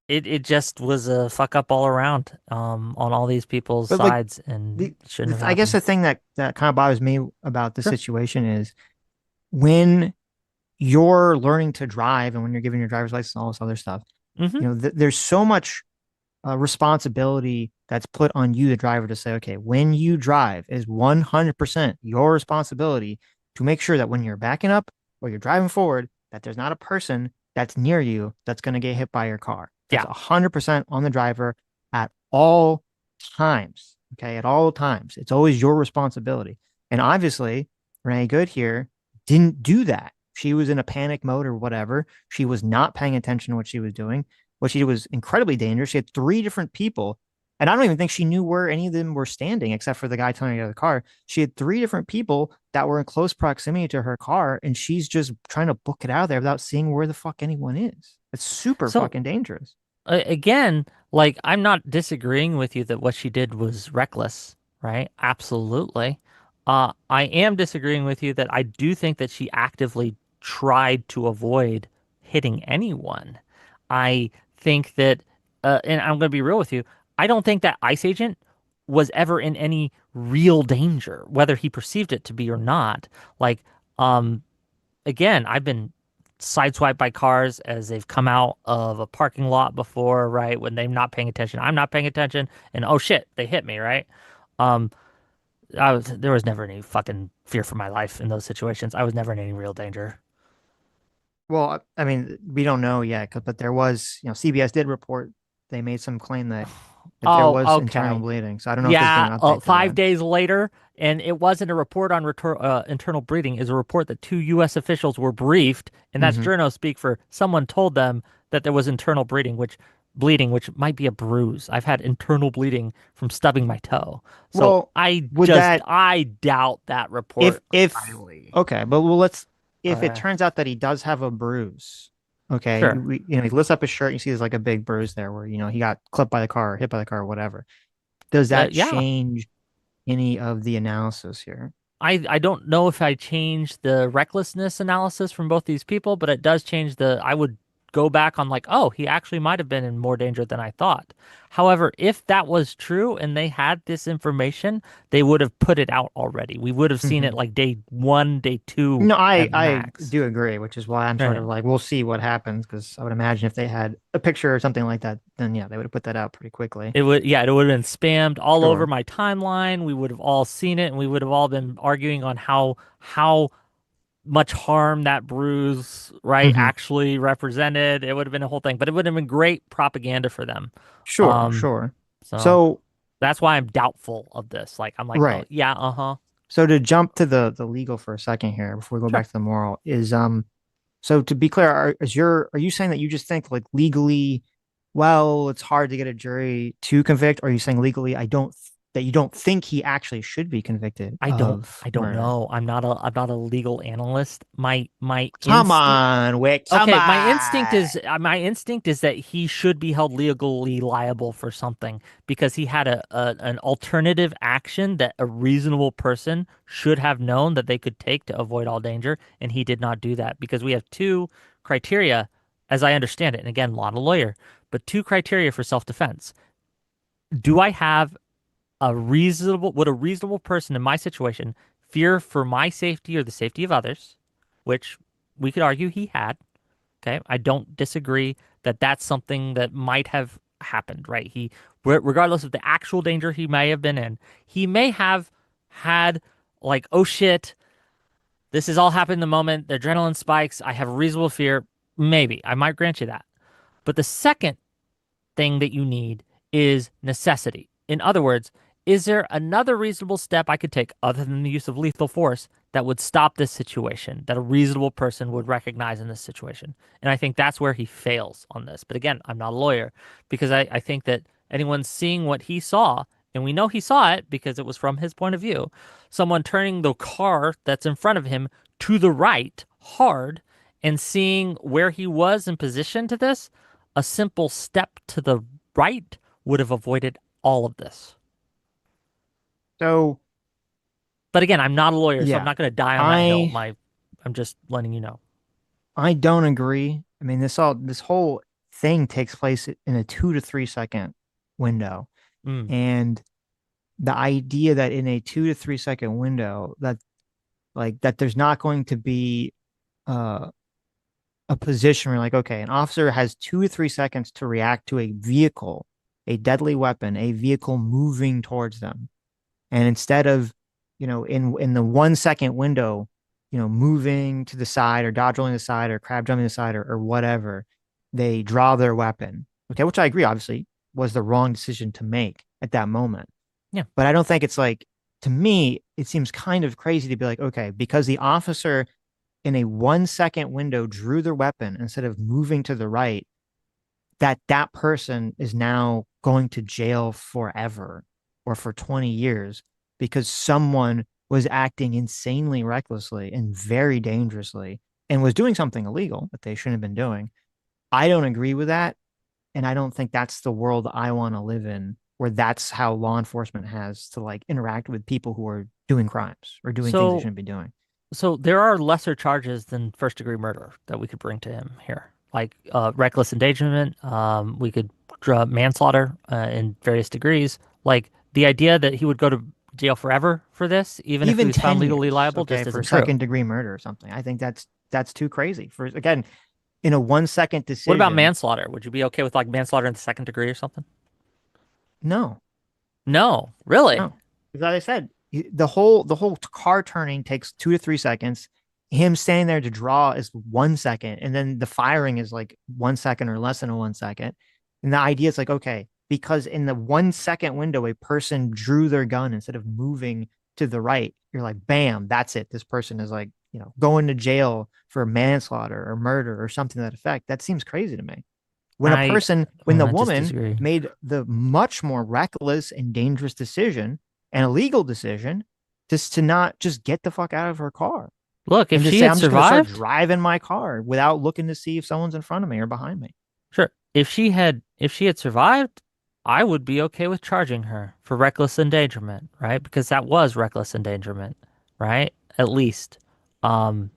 it just was a fuck up all around, on all these people's But like sides, and it shouldn't have I guess happened. the thing that kind of bothers me about the Sure. situation is when you're learning to drive and when you're giving your driver's license and all this other stuff, Mm-hmm. there's so much responsibility that's put on you, the driver, to say, okay, when you drive is 100% your responsibility to make sure that when you're backing up or you're driving forward, that there's not a person that's near you that's going to get hit by your car. That's Yeah. 100% on the driver at all times. Okay. At all times. It's always your responsibility. And obviously, Renee Good here didn't do that. She was in a panic mode or whatever. She was not paying attention to what she was doing, but she was incredibly dangerous. She had three different people, and I don't even think she knew where any of them were standing except for the guy telling her to get out of the car. She had three different people that were in close proximity to her car, and she's just trying to book it out of there without seeing where the fuck anyone is. It's super So fucking dangerous. again, like I'm not disagreeing with you that what she did was reckless, right? Absolutely. I am disagreeing with you that I do think that she actively tried to avoid hitting anyone. I think that, and I'm going to be real with you, I don't think that ICE agent was ever in any real danger, whether he perceived it to be or not. Like, um, again, I've been sideswiped by cars as they've come out of a parking lot before, right? When they're not paying attention, I'm not paying attention, and oh shit, they hit me, right? Um, there was never any fucking fear for my life in those situations. I was never in any real danger. Well, I mean, we don't know yet, but there was, CBS did report they made some claim that there Oh, was internal okay. bleeding. So I don't know if there's been Yeah, an update to 5 days later, and it wasn't a report on internal bleeding. It's a report that two U.S. officials were briefed, and that's that. journo speak for someone told them that there was internal bleeding, which might be a bruise. I've had internal bleeding from stubbing my toe, so Well, would that I doubt that if report if highly. okay, but well, let's if it Uh, turns out that he does have a bruise, okay, sure. he lifts up his shirt, you see there's like a big bruise there where he got clipped by the car, or hit by the car, or whatever. Does that Yeah. change any of the analysis here? I don't know if I change the recklessness analysis from both these people, but it does change I would go back on like, oh, he actually might have been in more danger than I thought. However, if that was true and they had this information, they would have put it out already. We would have seen it Mhm. like day one, day two No, at I max. do agree, which is why I'm sort Right. of like, we'll see what happens, because I would imagine if they had a picture or something like that, then yeah, they would have put that out pretty quickly. Yeah, it would have been spammed all over Sure. my timeline. We would have all seen it and we would have all been arguing on how much harm that bruise, right, Hmm. actually represented. It would have been a whole thing, but it would have been great propaganda for them. Sure, Um, sure. so So, that's why I'm doubtful of this. Like, I'm like, oh right. yeah, uh-huh. So to jump to the legal for a second here before we go Sure. back to the moral is so to be clear, are you saying that you just think like legally, well, it's hard to get a jury to convict, or are you saying legally that you don't think he actually should be convicted of I don't murder? know. I'm not a legal analyst. My Come instinct on, Wick, come Okay, on. my instinct is that he should be held legally liable for something because he had an alternative action that a reasonable person should have known that they could take to avoid all danger, and he did not do that because we have two criteria, as I understand it, and again, not a lawyer, but two criteria for self-defense. Do I have would a reasonable person in my situation fear for my safety or the safety of others? Which we could argue he had. Okay. I don't disagree that that's something that might have happened, right? Regardless of the actual danger he may have been in, he may have had like, oh shit, this is all happened in the moment. The adrenaline spikes. I have reasonable fear. Maybe I might grant you that. But the second thing that you need is necessity. In other words, is there another reasonable step I could take other than the use of lethal force that would stop this situation, that a reasonable person would recognize in this situation? And I think that's where he fails on this. But again, I'm not a lawyer because I think that anyone seeing what he saw, and we know he saw it because it was from his point of view, someone turning the car that's in front of him to the right hard and seeing where he was in position to this, a simple step to the right would have avoided all of this. So But again, I'm not a lawyer, so I'm yeah, not going to die on that hill. I I'm just letting you know. I don't agree. I mean, this whole thing takes place in a 2 to 3 second window, Mm. and the idea that in a 2 to 3 second window that there's not going to be uh, a position where like, okay, an officer has 2 to 3 seconds to react to a vehicle, a deadly weapon, a vehicle moving towards them. And instead of, in the 1 second window, moving to the side or dodge rolling to the side or crab jumping to the side or whatever, they draw their weapon. Okay, which I agree, obviously, was the wrong decision to make at that moment. Yeah. But I don't think it's like, to me, it seems kind of crazy to be like, okay, because the officer in a 1 second window drew their weapon instead of moving to the right, that person is now going to jail forever or for 20 years because someone was acting insanely recklessly and very dangerously and was doing something illegal that they shouldn't have been doing. I don't agree with that. And I don't think that's the world I want to live in, where that's how law enforcement has to like interact with people who are doing crimes or doing things they So, shouldn't be doing. so there are lesser charges than first degree murder that we could bring to him here, like reckless endangerment. We could draw manslaughter in various degrees. Like the idea that he would go to jail forever for this, even if he Even was found 10 legally years, liable, okay, just for isn't true. second degree murder or something. I think that's too crazy. For again, in a 1 second What about decision, manslaughter? Would you be okay with like manslaughter in the second degree or something? no, No, really? no. Because as I said, the whole car turning takes 2 to 3 seconds. Him standing there to draw is 1 second, and then the firing is like 1 second or less than a 1 second. And the idea is like, okay, because in the 1 second window, a person drew their gun instead of moving to the right, you're like, bam, that's it. This person is like, going to jail for manslaughter or murder or something to that effect. That seems crazy to me. When the I just woman disagree. made the much more reckless and dangerous decision and illegal decision just to not just get the fuck out of her car Look, if and to she say, had I'm just going to start survived, driving my car without looking to see if someone's in front of me or behind me. sure. If she had survived, I would be okay with charging her for reckless endangerment, right? Because that was reckless endangerment, right? At least. Um,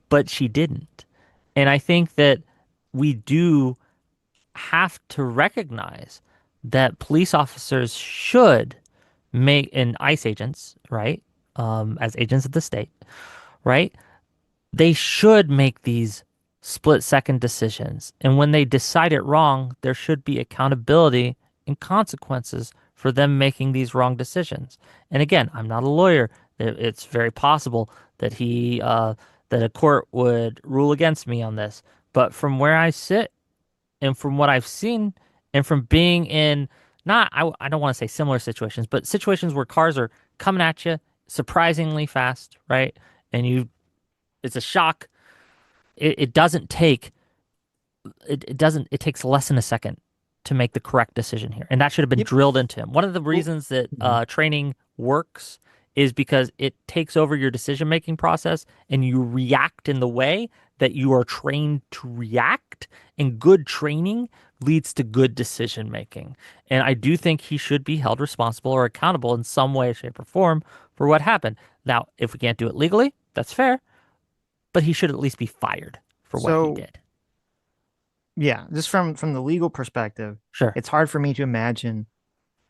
but she didn't. And I think that we do have to recognize that police officers should make, and ICE agents, right? As agents of the state, right? They should make these split-second decisions. And when they decide it wrong, there should be accountability and consequences for them making these wrong decisions. And again, I'm not a lawyer. It's very possible that that a court would rule against me on this. But from where I sit and from what I've seen and from being in I don't want to say similar situations, but situations where cars are coming at you surprisingly fast, right? And it's a shock. It doesn't take it doesn't it takes less than a second to make the correct decision here. And that should have been Yep. drilled into him. One of the Well, reasons that mhm. training works is because it takes over your decision making process and you react in the way that you are trained to react. And good training leads to good decision making. And I do think he should be held responsible or accountable in some way, shape, or form for what happened. Now, if we can't do it legally, that's fair, but he should at least be fired for what he So did. yeah, just from the legal perspective, Sure. it's hard for me to imagine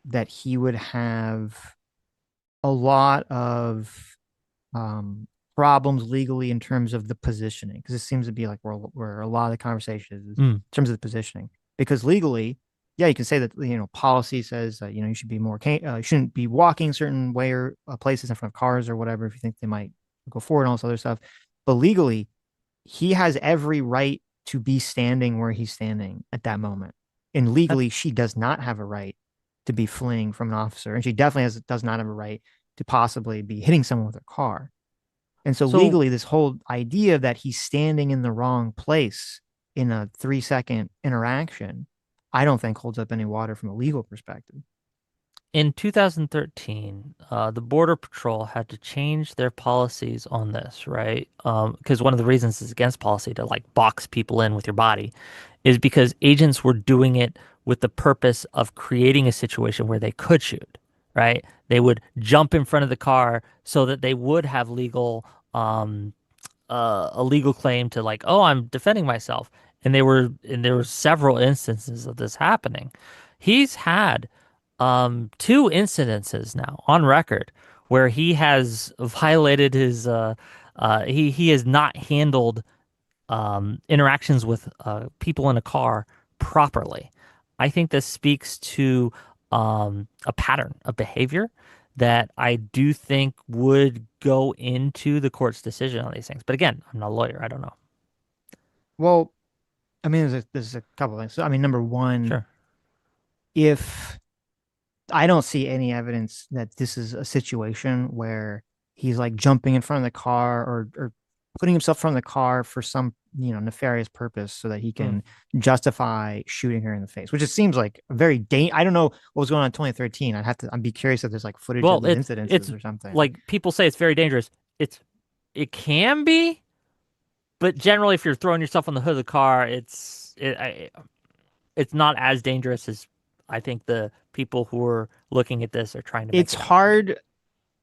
that he would have a lot of problems legally in terms of the positioning, because it seems to be like where a lot of the conversation is in Mm. terms of the positioning. Because legally, yeah, you can say that policy says you should be more you shouldn't be walking certain way or places in front of cars or whatever if you think they might go forward and all this other stuff. But legally, he has every right to be standing where he's standing at that moment. And That, legally, she does not have a right to be fleeing from an officer, and she definitely does not have a right to possibly be hitting someone with her car. And so so legally, this whole idea that he's standing in the wrong place in a 3 second interaction, I don't think holds up any water from a legal perspective. in 2013, the Border Patrol had to change their policies on this, right? Because one of the reasons it's against policy to like box people in with your body is because agents were doing it with the purpose of creating a situation where they could shoot, right? They would jump in front of the car so that they would have a legal claim to like, oh, I'm defending myself. And there were several instances of this happening. He's had two incidences now on record where he has violated his he has not handled interactions with people in a car properly. I think this speaks to a pattern of behavior that I do think would go into the court's decision on these things. But again, I'm not a lawyer. I don't know. Well, I mean, there's a couple of things. So, I mean, number one, Sure. if I don't see any evidence that this is a situation where he's like jumping in front of the car or putting himself in front of the car for some nefarious purpose so that he Mm. can justify shooting her in the face, which it seems like a very I don't know what was going on in 2013. I'd be curious if there's like footage of Well, these it's incidences or something. like people say it's very dangerous. It can be, but generally, if you're throwing yourself on the hood of the car, it's not as dangerous as I think the people who are looking at this are trying to make It's it out to be. hard.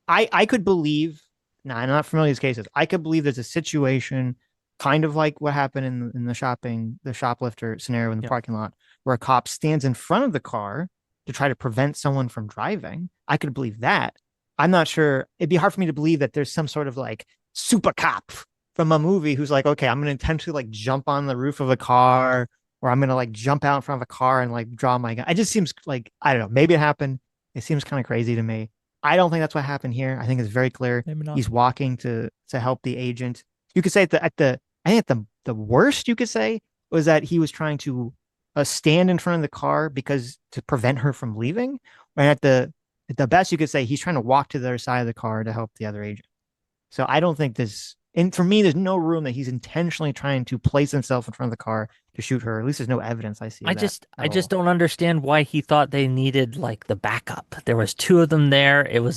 I could believe. Now, I'm not familiar with these cases. I could believe there's a situation, kind of like what happened in the shoplifter scenario in the Yeah. parking lot, where a cop stands in front of the car to try to prevent someone from driving. I could believe that. I'm not sure. It'd be hard for me to believe that there's some sort of like super cop from a movie who's like, okay, I'm gonna intentionally like jump on the roof of a car, or I'm gonna like jump out in front of a car and like draw my gun. It just seems like I don't know. Maybe it happened. It seems kind of crazy to me. I don't think that's what happened here. I think it's very clear. Maybe not. He's walking to help the agent. You could say at the I think at the worst you could say was that he was trying to stand in front of the car because to prevent her from leaving. And at the best you could say he's trying to walk to the other side of the car to help the other agent. So I don't think this. And for me, there's no room that he's intentionally trying to place himself in front of the car to shoot her. At least there's no evidence I see of that I at just all. don't understand why he thought they needed like the backup. There was two of them there. It was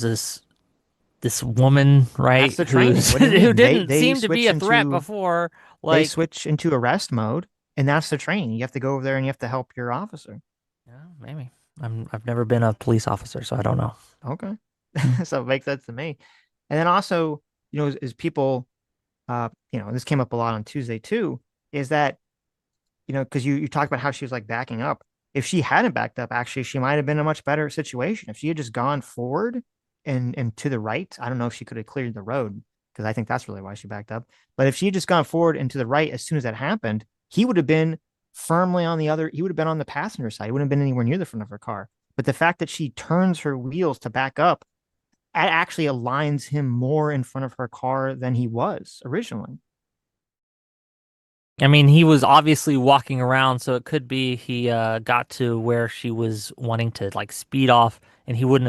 this woman, That's right, the training. who's What do you who mean? didn't seem to be a threat before. They Like, switch into arrest mode, and that's the training. You have to go over there and you have to help your officer. yeah, maybe I've never been a police officer, so I don't know. Okay. Hmm. So it makes sense to me. And then also, as people, this came up a lot on Tuesday too, is that, because you talked about how she was like backing up. If she hadn't backed up, actually, she might have been in a much better situation. If she had just gone forward and to the right, I don't know if she could have cleared the road because I think that's really why she backed up. But if she had just gone forward and to the right as soon as that happened, he would have been firmly on the other, he would have been on the passenger side. He wouldn't have been anywhere near the front of her car. But the fact that she turns her wheels to back up, it actually aligns him more in front of her car than he was originally. I mean, he was obviously walking around, so it could be he got to where she was wanting to like speed off, and she wouldn't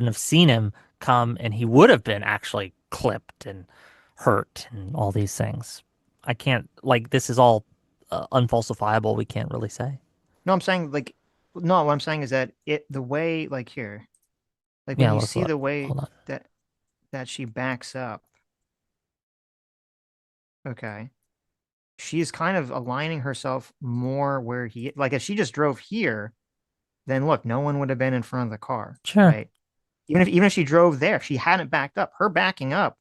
have seen him come, and he would have been actually clipped and hurt and all these things. I can't like this is all unfalsifiable. We can't really say. No, I'm saying like, no, what I'm saying is that the way, like here, like when Yeah, you let's see look. the way Hold on. that she backs up, okay, she's kind of aligning herself more where like if she just drove here, then look, no one would have been in front of the car, Sure. right? Even if she drove there, if she hadn't backed up, her backing up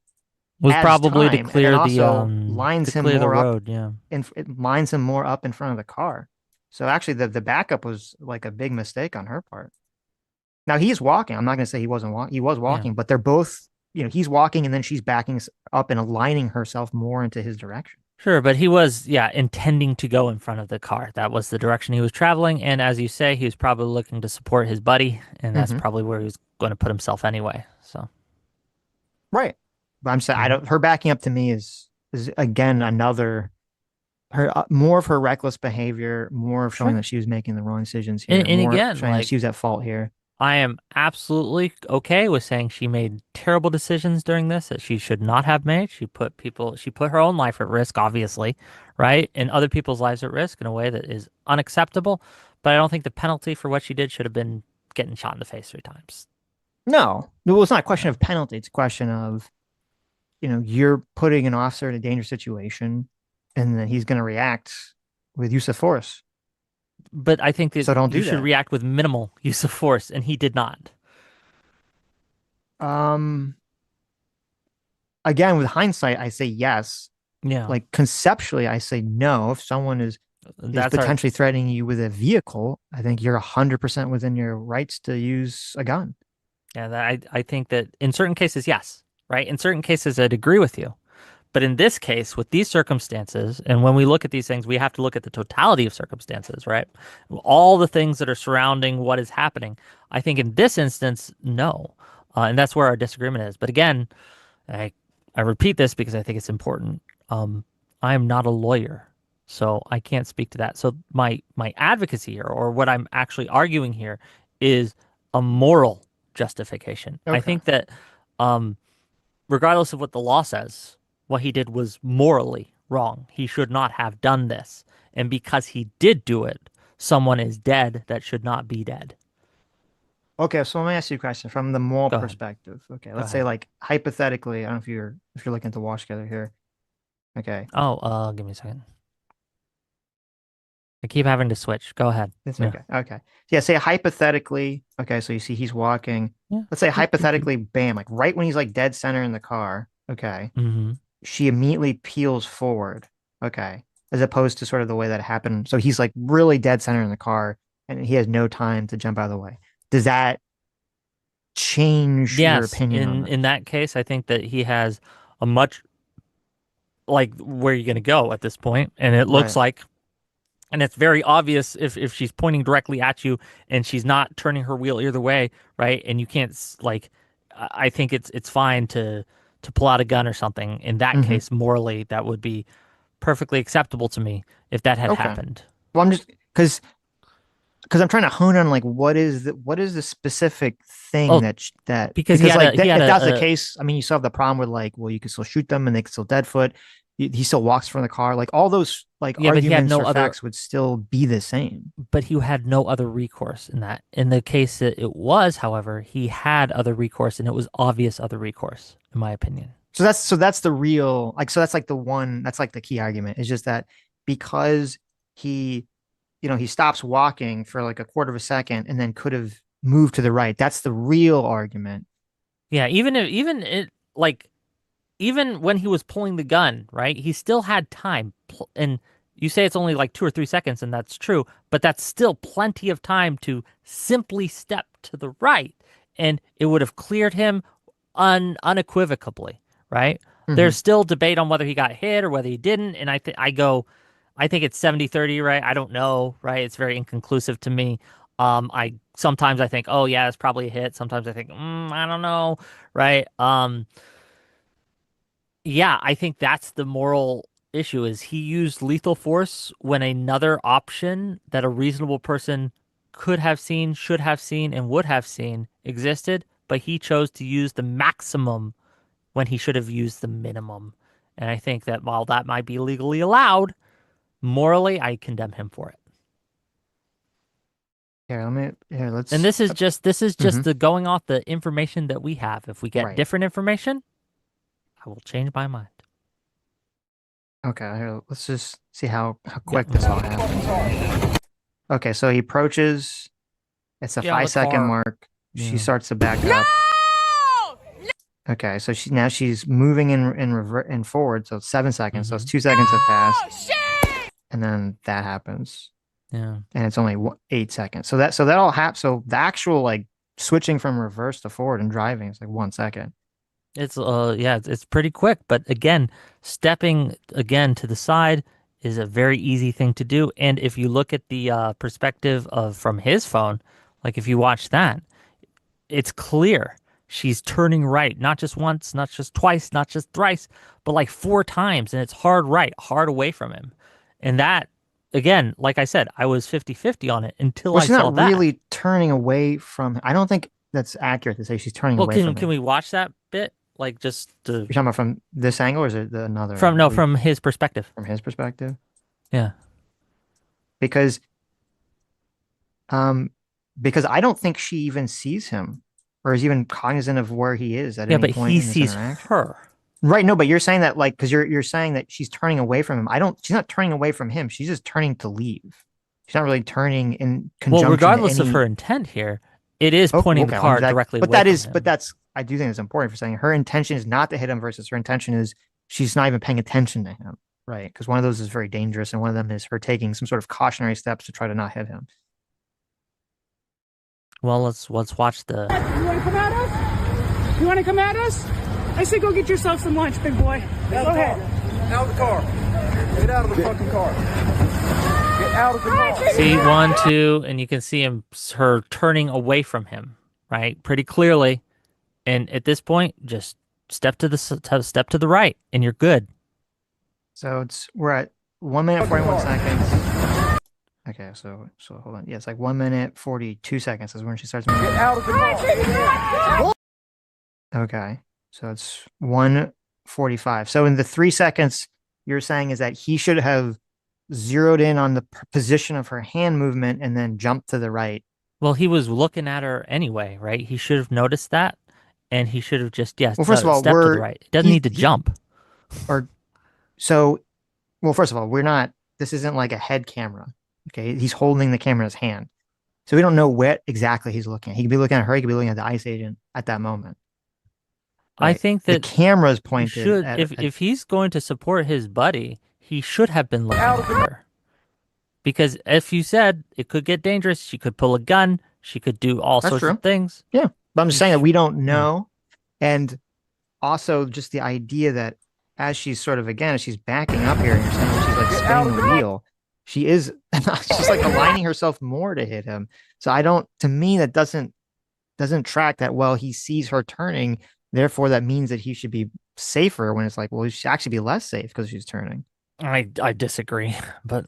Was adds probably time and then also lines to him clear the more up road. Yeah. and it lines him more up in front of the car. So actually the backup was like a big mistake on her part. Now he's walking. I'm not going to say he wasn't walking. He was Yeah. walking, but they're both he's walking and then she's backing up and aligning herself more into his direction. Sure, but he was, yeah, intending to go in front of the car. That was the direction he was traveling. And as you say, he was probably looking to support his buddy, and that's Hmm. probably where he was going to put himself anyway. So, Right. But I'm saying I mhm. don't. Her backing up to me is again another her more of her reckless behavior, more of showing Sure. that she was making the wrong decisions And, here, and more again, showing that like she was at fault here. I am absolutely okay with saying she made terrible decisions during this that she should not have made. She put her own life at risk, obviously, right? And other people's lives at risk in a way that is unacceptable. But I don't think the penalty for what she did should have been getting shot in the face 3 times. No, well, it's not a question Yeah. of penalty. It's a question of you're putting an officer in a dangerous situation, and then he's going to react with use of force. But I think that So don't you do should that. react with minimal use of force, and he did not. Um, Again, with hindsight, I say yes. Yeah. Like conceptually, I say no. If someone is That's our potentially threatening you with a vehicle, I think you're 100% within your rights to use a gun. yeah, I think that in certain cases, yes, right? In certain cases, I'd agree with you. But in this case, with these circumstances, and when we look at these things, we have to look at the totality of circumstances, right? All the things that are surrounding what is happening. I think in this instance, no. And that's where our disagreement is. But again, I I repeat this because I think it's important. Um, I am not a lawyer, so I can't speak to that. So my advocacy here, or what I'm actually arguing here, is a moral justification. I Okay. think that um, regardless of what the law says, what he did was morally wrong. He should not have done this. And because he did do it, someone is dead that should not be dead. Okay, so let me ask you a question from the moral Go ahead. perspective. Okay, Go let's say ahead. like hypothetically, I don't know if you're looking to watch together here. Okay, Oh, give me a second. I keep having to switch. Go ahead. it's Yeah. okay. Okay, yeah. Say hypothetically. Okay, so you see he's walking. Yeah. Let's say Doop, doop, doop. hypothetically, bam, like right when he's like dead center in the car. Okay, Mm-hmm. she immediately peels forward. Okay, as opposed to sort of the way that happened. So he's like really dead center in the car, and he has no time to jump out of the way. Does that change your Yes. opinion on In this? that case, I think that he has a much like where are you going to go at this point? And it looks Right. like, and it's very obvious if she's pointing directly at you and she's not turning her wheel either way, right? And you can't like, I think it's fine to pull out a gun or something. In that Hmm. case, morally, that would be perfectly acceptable to me if that had Okay. happened. Well, I'm just because I'm trying to hone on like what is the specific thing Oh, that because because like he that had if that's the a case, I mean you still have the problem with like, well, you can still shoot them and they can still dead foot. He still walks from the car. Like all those like yeah, but he had arguments no or other facts would still be the same. but he had no other recourse in that. In the case that it was, however, he had other recourse and it was obvious other recourse, in my opinion. So that's the real like so that's like the one that's like the key argument is just that because he he stops walking for like a quarter of a second and then could have moved to the right. That's the real argument. Yeah, even it like even when he was pulling the gun, right? He still had time. And you say it's only like 2 or 3 seconds, and that's true, but that's still plenty of time to simply step to the right, and it would have cleared him unequivocally, right? Hmm. There's still debate on whether he got hit or whether he didn't, and I think it's 70-30, right? I don't know, right? It's very inconclusive to me. I sometimes I think, oh yeah, it's probably a hit. Sometimes I think, I don't know, right? Yeah, I think that's the moral issue is he used lethal force when another option that a reasonable person could have seen, should have seen, and would have seen existed, but he chose to use the maximum when he should have used the minimum. And I think that while that might be legally allowed, morally, I condemn him for it. Here, let me here, And let's this is mhm. just the going off the information that we have. If we get Right. different information, I will change my mind. Okay, here, let's just see how Yeah. quick this all happens here. Okay, so he approaches. It's a Get out of five the second car. mark. She Yeah. starts to back up. Okay, so she's moving in forward, so it's 7 seconds. So it's Hmm. 2 seconds have passed, and then that happens, Yeah. and it's only 8 seconds. So that all happens. So the actual like switching from reverse to forward and driving is like 1 second. It's pretty quick, but again, stepping again to the side is a very easy thing to do. And if you look at the perspective of from his phone, like if you watch that, it's clear she's turning right, not just once, not just twice, not just thrice, but like 4 times, and it's hard right, hard away from him. And that, again, like I said, I was 50-50 on it until Well, I she's saw not that. really turning away from. I don't think that's accurate to say she's turning Well, away can from can him. we watch that bit? Like just You're talking about from this angle, or is it the another from angle? no, from his perspective. From his perspective, Yeah. because um, because I don't think she even sees him or is even cognizant of where he is at Yeah, any but point he in this sees interaction. her. Right? No, but you're saying that like because you're saying that she's turning away from him. I don't. She's not turning away from him. She's just turning to leave. She's not really turning in Well, conjunction to regardless of her any. intent here, it is Oh, pointing the okay. Well, car directly but away that from is, but him. that's. I do think it's important for saying her intention is not to hit him versus her intention is she's not even paying attention to him. Right? Because one of those is very dangerous, and one of them is her taking some sort of cautionary steps to try to not hit him. Well, let's watch the. You want to come at us? You want to come at us? I say go get yourself some lunch, big boy. Go ahead. Out of the car. Get out of the fucking car. Get out of the car. See 1, 2, and you can see her turning away from him, right, pretty clearly. And at this point, just step to the right, and you're good. So we're at 1 minute 41 seconds. Okay, so hold on. Yeah, it's like 1 minute 42 seconds is when she starts moving. Get out of the car. Okay, so it's 1:45. So in the 3 seconds you're saying is that he should have zeroed in on the position of her hand movement and then jumped to the right. Well, he was looking at her anyway, right? He should have noticed that, and he should have just Well, first of all, step to the right. It doesn't need to jump. or so. Well, first of all, we're not. This isn't like a head camera. Okay, he's holding the camera in his hand, so we don't know what exactly he's looking at. He could be looking at her. He could be looking at the ICE agent at that moment. I Right? think The that camera's you pointed should, at. if he's going to support his buddy, he should have been looking at her. Because if you said it could get dangerous, she could pull a gun, she could do all That's sorts true. of things. Yeah, but I'm just saying that we don't Yeah. know, and also just the idea that as she's sort of again, as she's backing up here, and you're saying that she's like spinning the wheel, she is she's like aligning herself more to hit him. So I don't. To me, that doesn't track that well. He sees her turning, therefore that means that he should be safer. When it's like, well, he should actually be less safe because she's turning. I disagree, but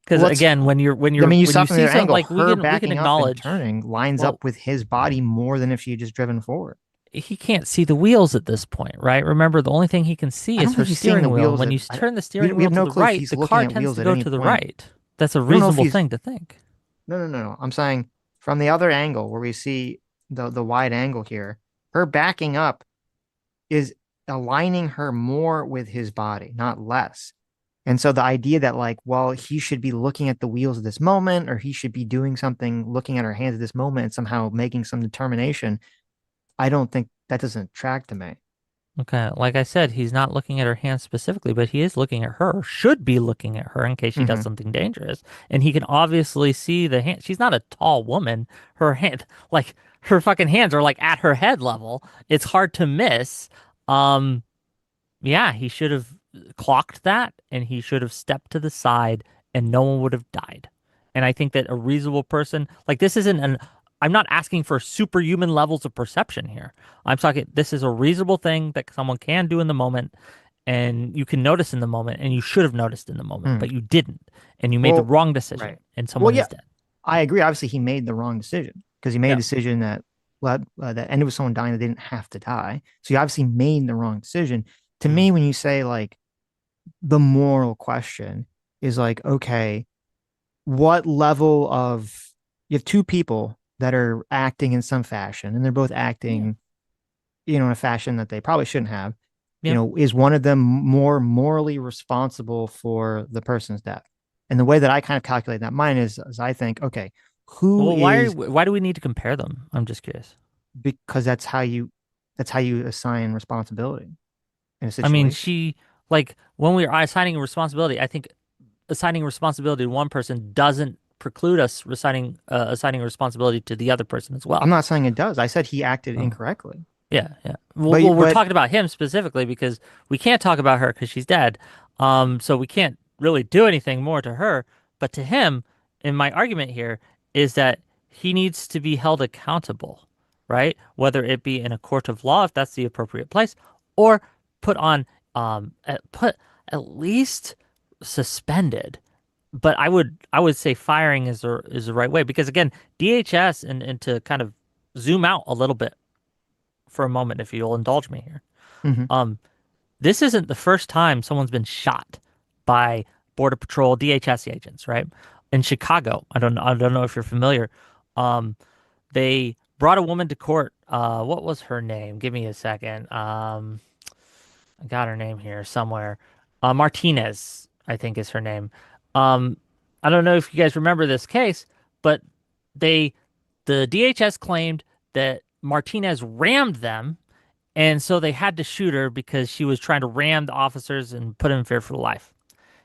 because Well, again, when you're I mean, you when saw you from see their something angle, like her we can backing up and acknowledge, turning lines well, up with his body more than if she had just driven forward. he can't see the wheels at this point, right? Remember, the only thing he can see I is don't her think he's seeing steering the wheel. wheels When at- you turn the steering we wheel have to no the clue if right, he's the looking car at tends wheels to at go any to the point. right. That's a We don't know if reasonable he's thing to think. no. I'm saying from the other angle where we see the wide angle here, her backing up is aligning her more with his body, not less. And so the idea that like, well, he should be looking at the wheels at this moment, or he should be doing something, looking at her hands at this moment, and somehow making some determination. I don't think that doesn't track to me. Okay, like I said, he's not looking at her hands specifically, but he is looking at her, should be looking at her in case she does Mm-hmm. something dangerous. And he can obviously see the hand. She's not a tall woman. Her hand, like her fucking hands are like at her head level. It's hard to miss. Um, yeah, he should have clocked that and he should have stepped to the side and no one would have died. And I think that a reasonable person, like this isn't an, I'm not asking for superhuman levels of perception here. I'm talking, this is a reasonable thing that someone can do in the moment and you can notice in the moment and you should have noticed in the moment, Mm. but you didn't. And you made the Well, wrong decision right. and Well, someone yeah, is dead. I agree. Obviously, he made the wrong decision because he made Yeah. a decision that that ended with someone dying that didn't have to die. So he obviously made the wrong decision. To me, when you say like the moral question is like, okay, what level of you have two people that are acting in some fashion, and they're both acting, in a fashion that they probably shouldn't have. Yeah. Is one of them more morally responsible for the person's death? And the way that I kind of calculate that mine is I think, okay, who Well, is why do we need to compare them? I'm just curious. because that's how you assign responsibility in a I mean, situation. like when we are assigning a responsibility, I think assigning responsibility to one person doesn't preclude us assigning responsibility to the other person as I'm well. not saying it does. I said he acted Oh. incorrectly. Yeah. But Well, we're but talking about him specifically because we can't talk about her because she's dead. So we can't really do anything more to her. But to him, in my argument here, is that he needs to be held accountable, right? Whether it be in a court of law, if that's the appropriate place, or put on, put at least suspended. But I would say firing is the right way because again, DHS and to kind of zoom out a little bit for a moment, if you'll indulge me here. mhm, Um, this isn't the first time someone's been shot by Border Patrol DHS agents, right? In Chicago, I don't know if you're familiar. Um, they brought a woman to court. What was her name? Give me a second. I got her name here somewhere. Martinez, I think is her name. Um, I don't know if you guys remember this case, but they, the DHS claimed that Martinez rammed them, and so they had to shoot her because she was trying to ram the officers and put them in fear for life.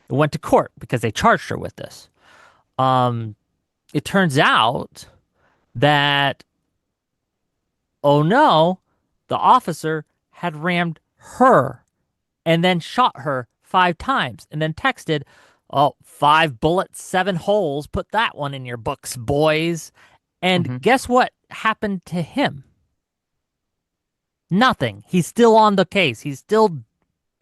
It went to court because they charged her with this. Um, it turns out that, oh no, the officer had rammed her and then shot her 5 times and then texted, "Oh, 5 bullets, 7 holes. Put that one in your books, boys." And mhm. guess what happened to him? Nothing. He's still on the case. He's still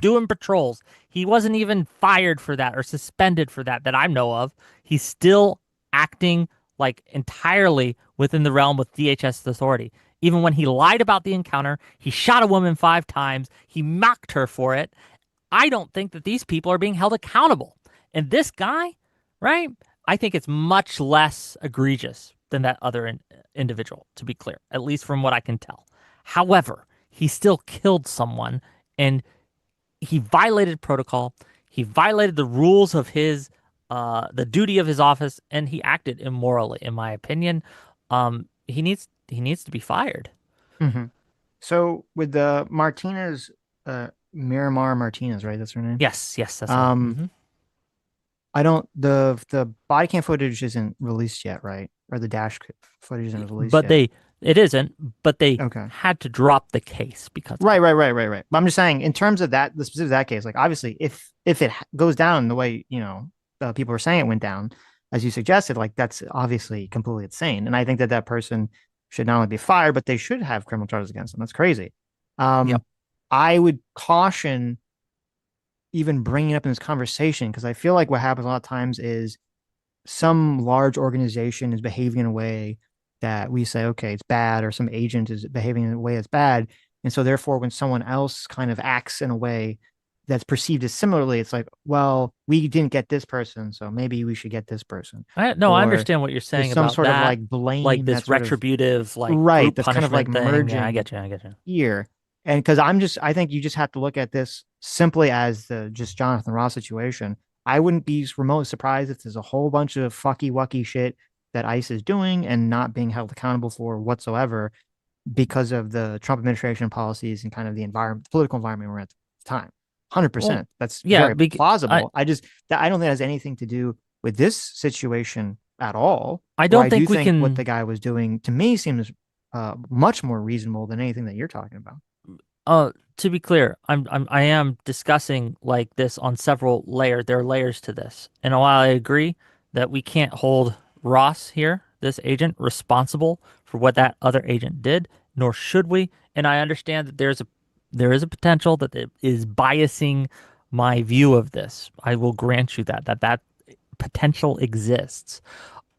doing patrols. He wasn't even fired for that or suspended for that I know of. He's still acting like entirely within the realm with DHS authority. Even when he lied about the encounter, he shot a woman 5 times, he mocked her for it. I don't think that these people are being held accountable. And this guy, right? I think it's much less egregious than that other individual, to be clear, at least from what I can tell. However, he still killed someone and he violated protocol. He violated the rules of the duty of his office, and he acted immorally, in my opinion. He needs to be fired. Mhm. So with the Martinez, Miramar Martinez, right? That's her name. Yes, that's it. Um, I don't the body cam footage isn't released yet, right? Or the footage isn't released But yet. it isn't, but they Okay. had to drop the case because of Right, it. right. But I'm just saying, in terms of that, the specific that case, like obviously, if it goes down the way people are saying it went down, as you suggested, like that's obviously completely insane. And I think that that person should not only be fired, but they should have criminal charges against them. That's crazy. Yep. I would caution even bringing it up in this conversation because I feel like what happens a lot of times is some large organization is behaving in a way that we say, okay, it's bad, or some agent is behaving in a way that's bad. And so therefore, when someone else kind of acts in a way that's perceived as similarly, it's like, well, we didn't get this person, so maybe we should get this person. No, I Or understand what you're there's saying some about sort of that, like like blame that this sort of retributive, like right, group that's kind of like punishment thing. Yeah, I merging get you. I get you. here. And because I think you just have to look at this simply as the just Jonathan Ross situation. I wouldn't be remotely surprised if there's a whole bunch of fucky wucky shit that ICE is doing and not being held accountable for whatsoever because of the Trump administration policies and kind of the environment, political environment we're at the time. Well, 100%. That's yeah, very plausible. I don't think it has anything to do with this situation at all. I Where don't I do think we think what the can. guy was doing to me seems much more reasonable than anything that you're talking about. To be clear, I am discussing like this on several layers. There are layers to this, and while I agree that we can't hold Ross here, this agent, responsible for what that other agent did, nor should we. And I understand that there is a potential that it is biasing my view of this. I will grant you that potential exists.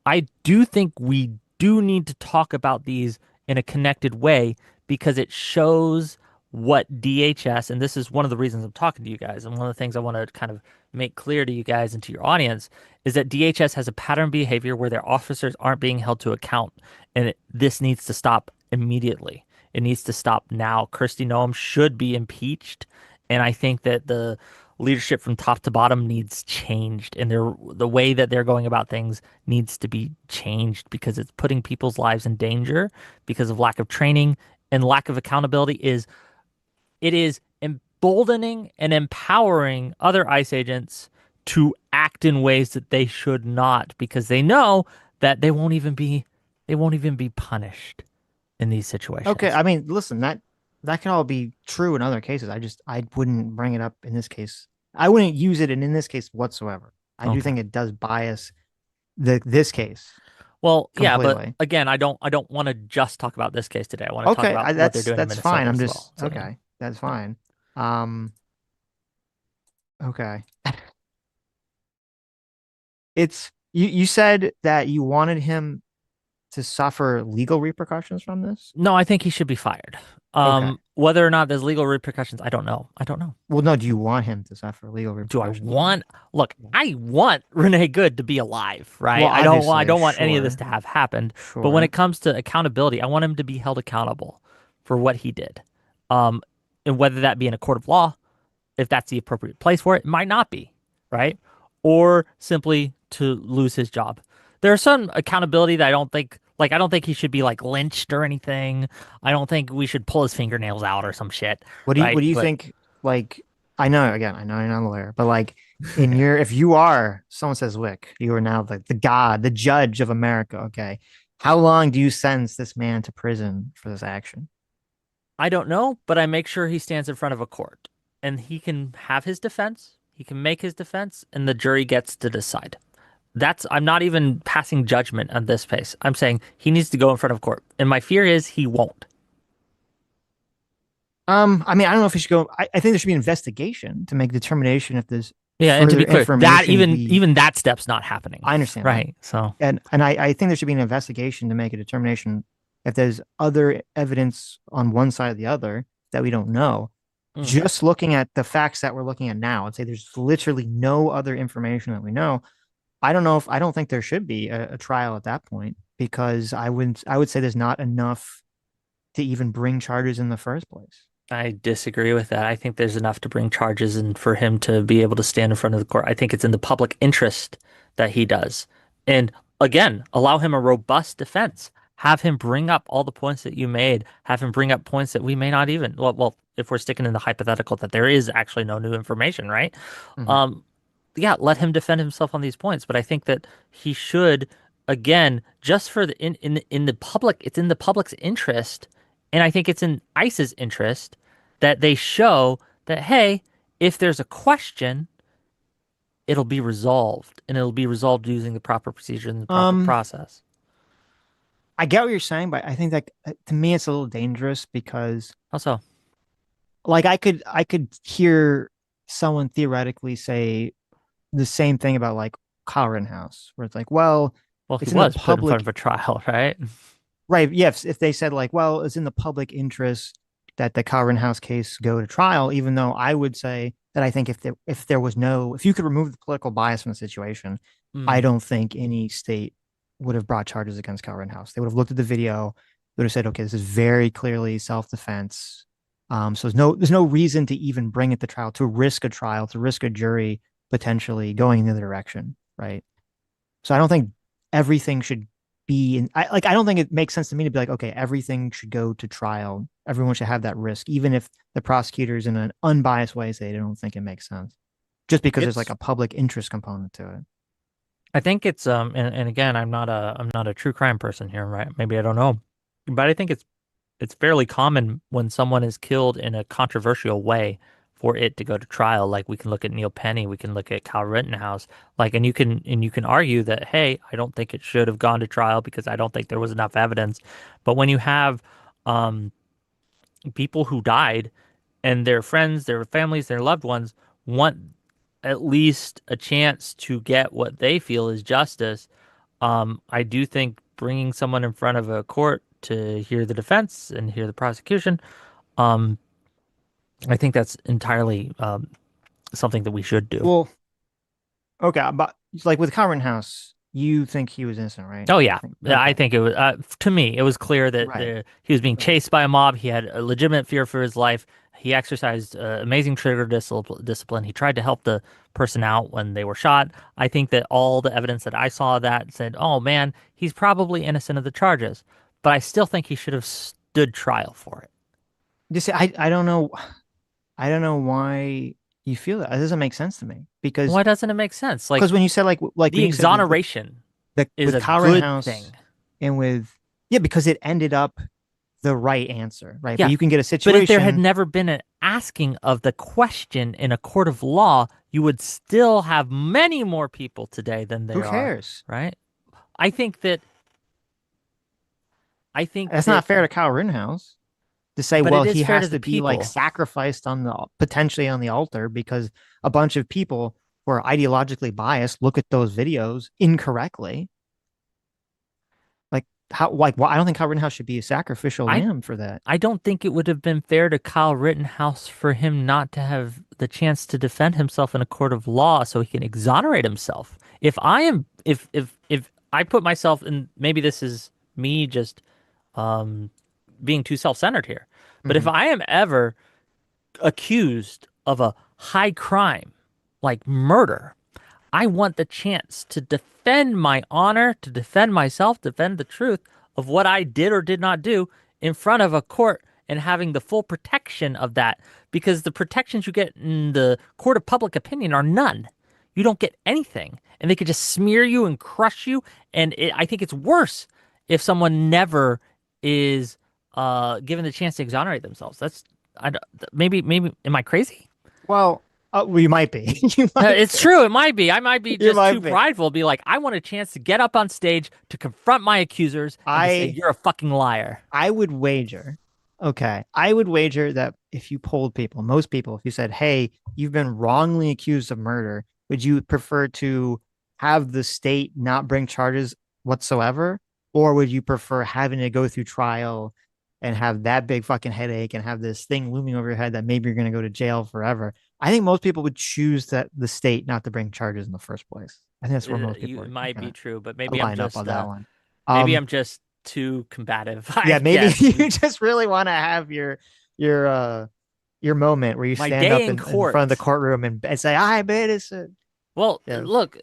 I do think we do need to talk about these in a connected way because it shows what DHS, and this is one of the reasons I'm talking to you guys, and one of the things I want to kind of make clear to you guys and to your audience is that DHS has a pattern of behavior where their officers aren't being held to account, and this needs to stop immediately. It needs to stop now. Kristi Noem should be impeached, and I think that the leadership from top to bottom needs changed, and the way that they're going about things needs to be changed because it's putting people's lives in danger because of lack of training and lack of accountability. It is emboldening and empowering other ICE agents to act in ways that they should not because they know that they won't even be punished in these Okay, situations. I mean, listen, that can all be true in other cases. I wouldn't bring it up in this case. I wouldn't use it in this case whatsoever. I do Okay. think it does bias this case Well, yeah, but completely. again, I don't want to just talk about this case today. I want to talk Okay, about what they're doing in that's fine. Minnesota I'm as just well. So, yeah. okay. That's fine. Um, okay. It's you said that you wanted him to suffer legal repercussions from this? No, I think he should be fired. Okay. Whether or not there's legal repercussions, I don't know. I don't know. Well, no, do you want him to suffer legal Do I repercussions? want look, I want Renee Good to be alive, right? Well, I obviously, don't want any of this sure. to have happened. But when Sure. it comes to accountability, I want him to be held accountable for what he did. Um, and whether that be in a court of law, if that's the appropriate place for it, it might not be, right? Or simply to lose his job. There's some accountability that I don't think he should be like lynched or anything. I don't think we should pull his fingernails out or some shit, What right? do you But think? Like, I know again, I know you're not a lawyer, but like if you are, someone says, Wick, you are now the god, the judge of America. Okay. How long do you sentence this man to prison for this action? I don't know, but I make sure he stands in front of a court and he can have his defense. He can make his defense and the jury gets to decide. I'm not even passing judgment on this case. I'm saying he needs to go in front of court. And my fear is he won't. I mean, I don't know if he should go. I think there should be an investigation to make a determination if there's Yeah, and to further be clear, that information even that step's not happening. I understand that. Right. So And I think there should be an investigation to make a determination if there's other evidence on one side or the other that we don't know. Just looking at the facts that we're looking at now and say there's literally no other information that we know. I don't think there should be a trial at that point because I would say there's not enough to even bring charges in the first place. I disagree with that. I think there's enough to bring charges and for him to be able to stand in front of the court. I think it's in the public interest that he does. And again, allow him a robust defense. Have him bring up all the points that you made. Have him bring up points that we may not even. Well, if we're sticking in the hypothetical that there is actually no new information, right? Mhm. Yeah, let him defend himself on these points. But I think that he should, again, just for the in the public, it's in the public's interest, and I think it's in ICE's interest that they show that hey, if there's a question, it'll be resolved, and it'll be resolved using the proper procedure and the proper Um, process. I get what you're saying, but I think that to me it's a little dangerous because Also, like I could hear someone theoretically say the same thing about like Kyle Rittenhouse, where it's like, well, well, he it's in the was put in front public, of a trial, right? right? Yes, if they said like, well, it's in the public interest that the Kyle Rittenhouse case go to trial, even though I would say that I think if there was no if you could remove the political bias from the situation, I Mm. don't think any state would have brought charges against Kyle Rittenhouse. They would have looked at the video, they would have said, okay, this is very clearly self-defense. So there's no reason to even bring it to trial, to risk a trial, to risk a jury potentially going in the other direction, right? So I don't think everything should be in. I don't think it makes sense to me to be like, okay, everything should go to trial. Everyone should have that risk, even if the prosecutors, in an unbiased way, say they don't think it makes sense, just because there's like It's a public interest component to it. I think it's and again I'm not a true crime person here, right? Maybe I don't know. But I think it's fairly common when someone is killed in a controversial way for it to go to trial. Like we can look at Neil Penny, we can look at Kyle Rittenhouse, like and you can argue that hey, I don't think it should have gone to trial because I don't think there was enough evidence. But when you have um people who died and their friends, their families, their loved ones want at least a chance to get what they feel is justice. I do think bringing someone in front of a court to hear the defense and hear the prosecution, um, I think that's entirely something that we should do. Well, okay, but like with Cameron House, you think he was innocent, right? Oh yeah, I Okay. think it was to me it was clear that Right. he was being chased by a mob. He had a legitimate fear for his life. He exercised amazing trigger discipline. He tried to help the person out when they were shot. I think that all the evidence that I saw of that said, "Oh man, he's probably innocent of the charges." But I still think he should have stood trial for it. Just I don't know why you feel that. It doesn't make sense to me Why doesn't it make sense? Like when you said like the when you said exoneration is with a Kyle good House thing. and with yeah, because it ended up the right answer, right? Yeah, But you can get a but if there had situation. never been an asking of the question in a court of law, you would still have many more people today than Who there are, cares? right? I think that I think That's that not fair to Kyle Rittenhouse to say, but well, it is he fair to has the to be like people. sacrificed on the potentially on the altar because a bunch of people who are ideologically biased look at those videos incorrectly. Like how like why I don't think Kyle Rittenhouse should be a sacrificial I lamb for that. I don't think it would have been fair to Kyle Rittenhouse for him not to have the chance to defend himself in a court of law so he can exonerate himself. If I put myself in, maybe this is me just um being too self-centered here, but if Mm-hmm. I am ever accused of a high crime like murder, I want the chance to defend my honor, to defend myself, defend the truth of what I did or did not do in front of a court and having the full protection of that, because the protections you get in the court of public opinion are none. You don't get anything, and they could just smear you and crush you. And I think it's worse if someone never is given the chance to exonerate themselves. That's I don't- maybe am I crazy? Well, you might be. You might It's be. true. It might be. I might be You just might too be. prideful. Be like, I want a chance to get up on stage to confront my accusers and to say I you're a fucking liar. I would wager, okay, I would wager that if you polled people, most people, if you said, hey, you've been wrongly accused of murder, would you prefer to have the state not bring charges whatsoever? Or would you prefer having to go through trial and have that big fucking headache and have this thing looming over your head that maybe you're going to go to jail forever? I think most people would choose that the state not to bring charges in the first place. I think that's where most people It are might going be true, but to line up on that one. maybe Um, I'm just too combative. yeah, I maybe guess you just really want to have your your moment where you my stand day up in in front of the court. courtroom and say, I bet it's a Well, yeah. look,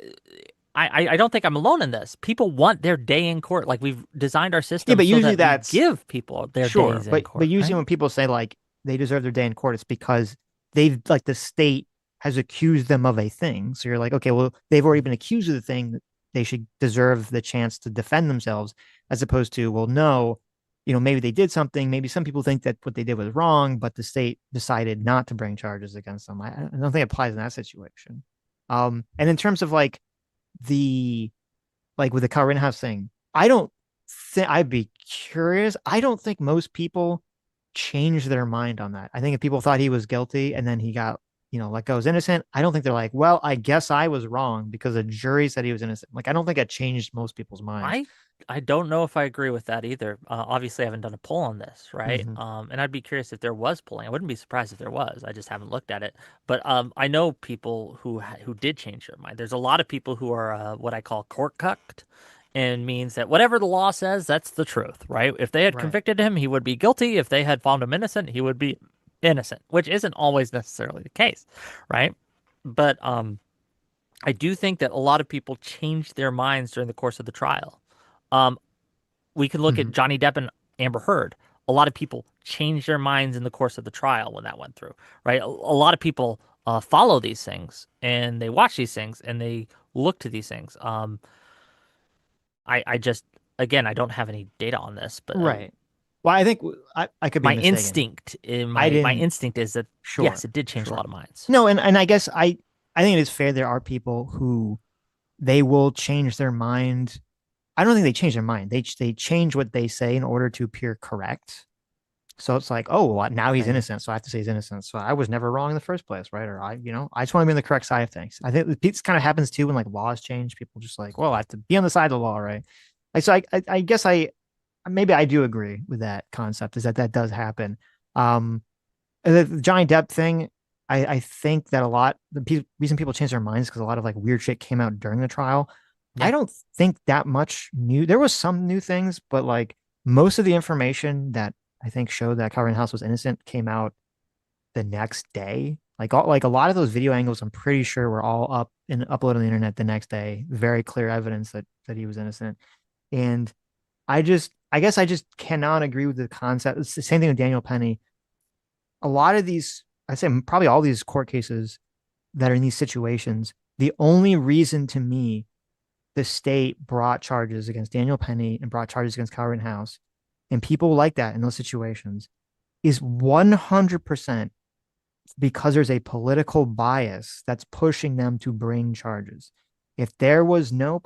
I don't think I'm alone in this. People want their day in court. Like we've designed our Yeah, system but so usually that we that's give people their sure. days in But court, usually right? when people say like they deserve their day in court, it's because they've like the state has accused them of a thing. So you're like, okay, well, they've already been accused of the thing that they should deserve the chance to defend themselves, as opposed to, well, no, maybe they did something. Maybe some people think that what they did was wrong, but the state decided not to bring charges against them. I don't think it applies in that situation. And in terms of the like with the Kyle Rittenhouse thing, I don't think I'd be curious. I don't think most people change their mind on that. I think if people thought he was guilty and then he got, let go as innocent, I don't think they're like, well, I guess I was wrong because the jury said he was innocent. Like, I don't think it changed most people's minds. I don't know if I agree with that either. Obviously, I haven't done a poll on this, right? Mm-hmm. And I'd be curious if there was polling. I wouldn't be surprised if there was. I just haven't looked at it. But I know people who did change their mind. There's a lot of people who are what I call court cucked, and means that whatever the law says, that's the truth, right? If they had Right. convicted him, he would be guilty. If they had found him innocent, he would be innocent, which isn't always necessarily the case, right? But I do think that a lot of people changed their minds during the course of the trial. Um, we can look Mm-hmm. at Johnny Depp and Amber Heard. A lot of people changed their minds in the course of the trial when that went through, right? A lot of people follow these things and they watch these things and they look to these things. I just, again, I don't have any data on this, but Right. Well, I think I could be my mistaken. instinct, I my didn't. instinct is that Sure. yes, it did change a Sure. lot of minds. No, and I guess I think it is fair. There are people who they will change their mind. I don't think they change their mind. They change what they say in order to appear correct. So it's like, oh, well, now he's Maybe. innocent, so I have to say he's innocent. So I was never wrong in the first place, right? Or I just want to be on the correct side of things. I think this kind of happens too when like laws change. People just like, well, I have to be on the side of the law, right? Like, so I guess maybe I do agree with that concept is that does happen. The Johnny Depp thing, I think that a lot the reason people change their minds because a lot of like weird shit came out during the trial. I Yeah. don't think that much new. There was some new things, but like most of the information that I think showed that Kyle Rittenhouse was innocent came out the next day. Like a lot of those video angles, I'm pretty sure were all up and uploaded on the internet the next day. Very clear evidence that he was innocent. And I guess I just cannot agree with the concept. It's the same thing with Daniel Penny. A lot of these, I say probably all these court cases that are in these situations, the only reason to me the state brought charges against Daniel Penny and brought charges against Kyle Rittenhouse and people like that in those situations is 100% because there's a political bias that's pushing them to bring charges. If there was no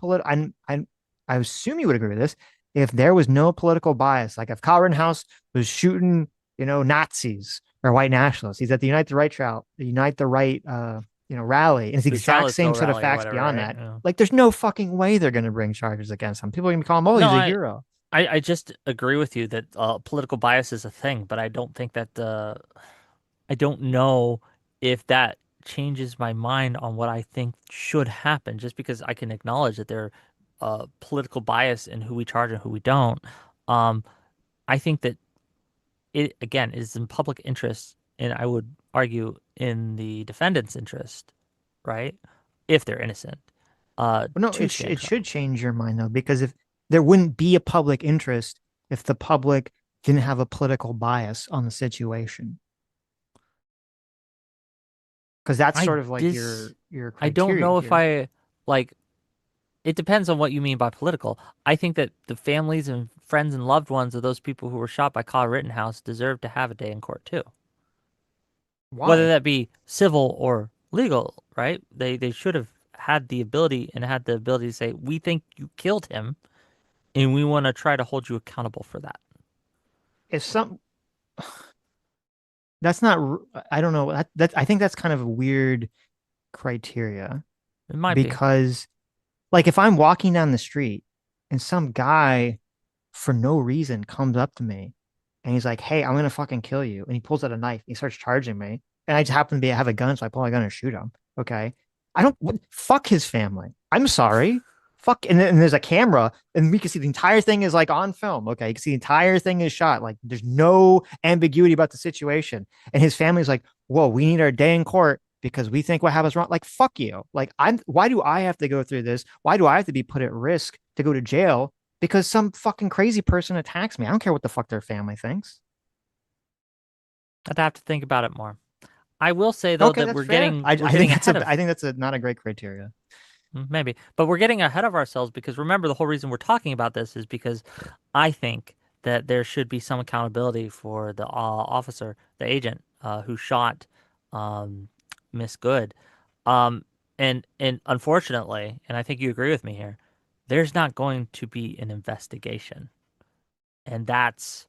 I assume you would agree with this. If there was no political bias, like if Kyle Rittenhouse was shooting, Nazis or white nationalists, he's at the Unite the Right trial, the Unite the Right, rally, and it's the The exact same Charlottesville set of rally or facts whatever, beyond right? that. Yeah. Like, there's no fucking way they're going to bring charges against him. People are going to be calling him, oh, No, he's a I hero. I just agree with you that political bias is a thing, but I don't think that I don't know if that changes my mind on what I think should happen. Just because I can acknowledge that there political bias in who we charge and who we don't. Um, I think that it again is in public interest, and I would argue in the defendant's interest, right? If they're innocent, Well, no, to stand it trial. should change your mind though, because if there wouldn't be a public interest if the public didn't have a political bias on the situation, because that's I sort of like dis your I don't criteria know if here. I like it depends on what you mean by political. I think that the families and friends and loved ones of those people who were shot by Kyle Rittenhouse deserve to have a day in court too. Whether Why? that be civil or legal, right? They should have had the ability and had the ability to say, "We think you killed him and we want to try to hold you accountable for that." If some that's not I don't know that I think that's kind of a weird criteria It might be. because like if I'm walking down the street and some guy for no reason comes up to me and he's like, "Hey, I'm gonna fucking kill you," and he pulls out a knife, he starts charging me, and I just happen to be have a gun, so I pull my gun and shoot him. Okay, I don't fuck his family. I'm sorry. Fuck, and there's a camera, and we can see the entire thing is like on film. Okay, you can see the entire thing is shot. Like there's no ambiguity about the situation, and his family's like, "Whoa, we need our day in court." Because we think what happened wrong. Like, fuck you. Like, why do I have to go through this? Why do I have to be put at risk to go to jail because some fucking crazy person attacks me? I don't care what the fuck their family thinks. I'd have to think about it more. I will say though Okay, that that's fair. we're I think getting that's ahead of I think that's a not a great criteria. maybe, but we're getting ahead of ourselves because remember the whole reason we're talking about this is because I think that there should be some accountability for the officer, the agent who shot um, Miss Good. Um, and unfortunately, and I think you agree with me here, there's not going to be an investigation, and that's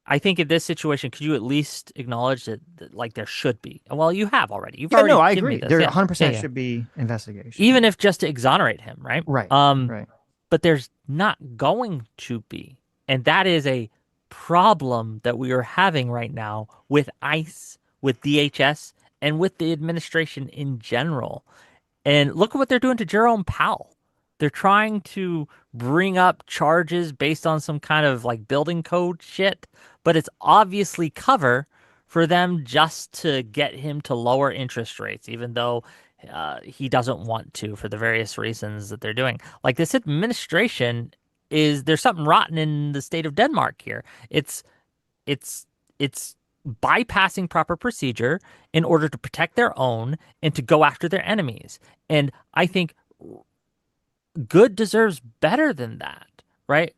I think in this situation, could you at least acknowledge that like there should be? Well, you have already. You've Yeah, no, already I given me agree. this. There Yeah, yeah, 100% yeah. should be investigation. Even if just to exonerate him, right? Right, right. But there's not going to be. And that is a problem that we are having right now with ICE, with DHS, and with the administration in general. And look at what they're doing to Jerome Powell. They're trying to bring up charges based on some kind of like building code shit, but it's obviously cover for them just to get him to lower interest rates, even though he doesn't want to for the various reasons that they're doing. Like this administration there's something rotten in the state of Denmark here. It's it's bypassing proper procedure in order to protect their own and to go after their enemies. And I think good deserves better than that, right?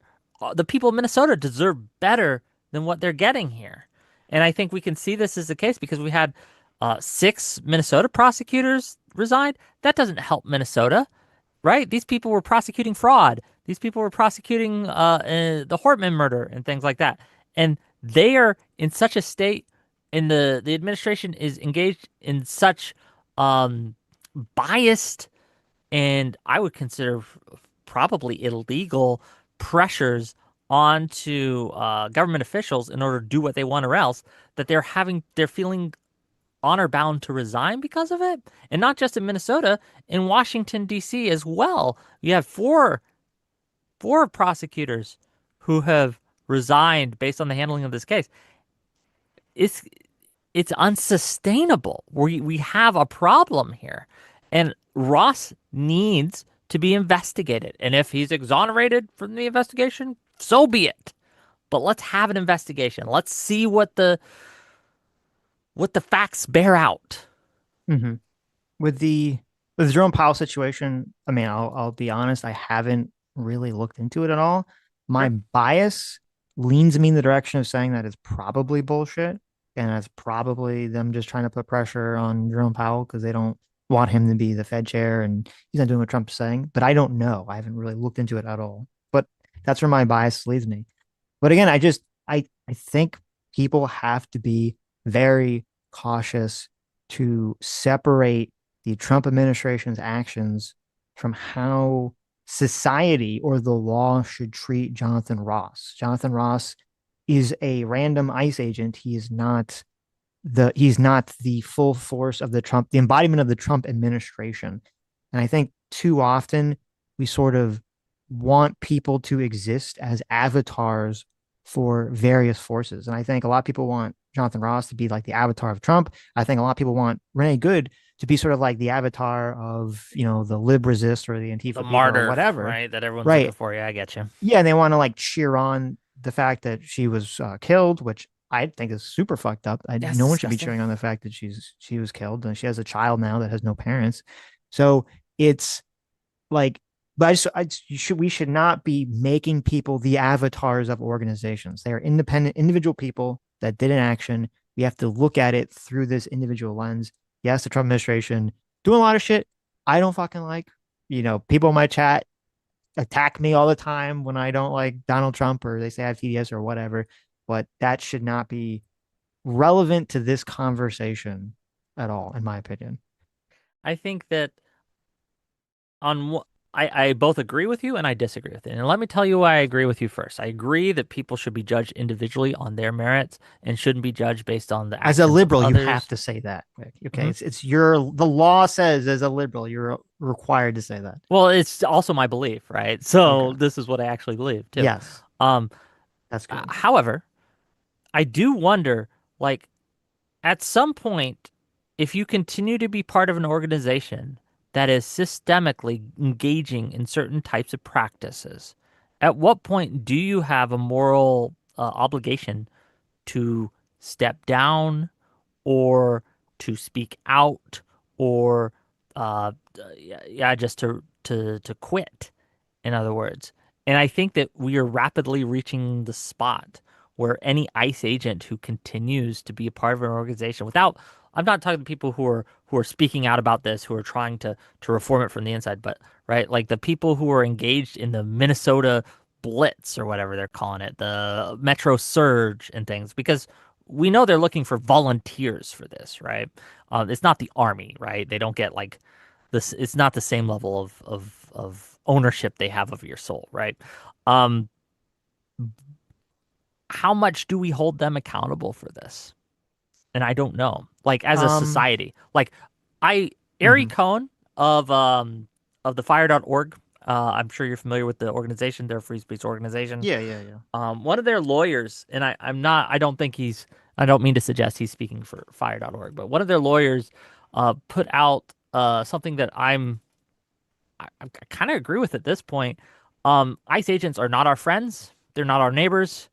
The people of Minnesota deserve better than what they're getting here. And I think we can see this as the case because we had 6 Minnesota prosecutors resign. That doesn't help Minnesota, right? These people were prosecuting fraud. These people were prosecuting the Hortman murder and things like that. And they are in such a state, and the administration is engaged in such um, biased and I would consider probably illegal pressures onto government officials in order to do what they want or else that they're feeling honor bound to resign because of it. And not just in Minnesota, in Washington, D.C. as well. You have four prosecutors who have resigned based on the handling of this case. It's it's unsustainable. We have a problem here. And Ross needs to be investigated. And if he's exonerated from the investigation, so be it. But let's have an investigation. Let's see what the facts bear out. Mm-hmm. With the Jerome Powell situation, I mean, I'll be honest, I haven't really looked into it at all. My Sure. bias leans me in the direction of saying that it's probably bullshit. And it's probably them just trying to put pressure on Jerome Powell because they don't want him to be the Fed chair and he's not doing what Trump's saying. But I don't know. I haven't really looked into it at all. But that's where my bias leads me. But again, I think people have to be very cautious to separate the Trump administration's actions from how society or the law should treat Jonathan Ross. Jonathan Ross is a random ICE agent. He's not the full force of the embodiment of the Trump administration. And I think too often we sort of want people to exist as avatars for various forces. And I think a lot of people want Jonathan Ross to be like the avatar of Trump. I think a lot of people want Renee Good to be sort of like the avatar of, the lib resist or the Antifa The people martyr, or whatever. right? That everyone's Right. looking for. Yeah, I get you. Yeah, and they want to like cheer on the fact that she was killed, which I think is super fucked up. That's No one should be disgusting. cheering on the fact that she was killed, and she has a child now that has no parents. So it's like, but we should not be making people the avatars of organizations. They are independent, individual people that did an action. We have to look at it through this individual lens. Yes, the Trump administration doing a lot of shit I don't fucking like. People in my chat attack me all the time when I don't like Donald Trump or they say I have TDS or whatever, but that should not be relevant to this conversation at all, in my opinion. I think that I both agree with you and I disagree with it. And let me tell you why I agree with you first. I agree that people should be judged individually on their merits and shouldn't be judged based on the As a actions of liberal, you others. have to say that. Okay, Mhm. it's the law says as a liberal you're required to say that. Well, it's also my belief, right? So Okay. this is what I actually believe too. Yes, Um, that's good. however, I do wonder, like, at some point, if you continue to be part of an organization that is systemically engaging in certain types of practices, at what point do you have a moral obligation to step down or to speak out or yeah, just to quit, in other words. And I think that we are rapidly reaching the spot where any ICE agent who continues to be a part of an organization without, I'm not talking to people who are speaking out about this, who are trying to reform it from the inside, but right, like the people who are engaged in the Minnesota Blitz or whatever they're calling it, the Metro Surge and things, because we know they're looking for volunteers for this, right? It's not the army, right? They don't get like this. It's not the same level of ownership they have of your soul, right? Um, how much do we hold them accountable for this? And I don't know. Like as a society, like I Ari Mhm. Cohn of the fire.org. I'm sure you're familiar with the organization. They're a free speech organization. Yeah. One of their lawyers, and I don't think I don't mean to suggest he's speaking for fire.org, but one of their lawyers put out something that I kind of agree with at this point. ICE agents are not our friends. They're not our neighbors.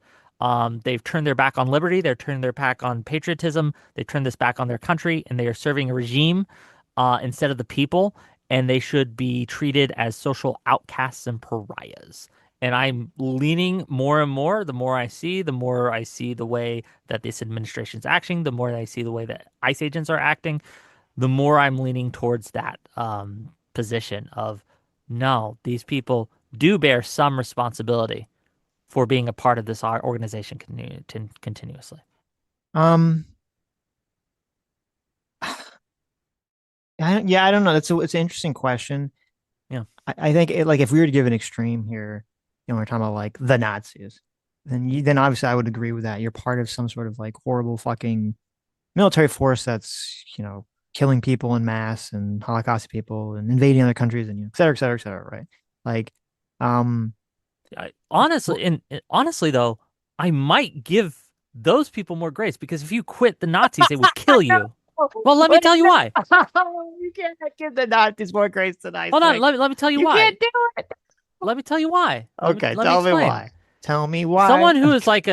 They've turned their back on liberty. They're turned their back on patriotism. They turned this back on their country, and they are serving a regime instead of the people. And they should be treated as social outcasts and pariahs. And I'm leaning more and more. The more I see the way that this administration's acting, the more I see the way that ICE agents are acting, the more I'm leaning towards that position of no, these people do bear some responsibility for being a part of this organization continuously. Um, I don't know. It's an interesting question. Yeah. I think like if we were to give an extreme here, we're talking about like the Nazis, then obviously I would agree with that. You're part of some sort of like horrible fucking military force that's killing people in mass and Holocaust people and invading other countries and et cetera, et cetera, et cetera, right? Like, Honestly though, I might give those people more grace because if you quit the Nazis, they would kill you. Well, let me tell you why. You can't give the Nazis more grace than I. Hold on, let me tell you why. Can't do it. Let me tell you why. Okay, let tell me me why. Tell me why. Someone who is like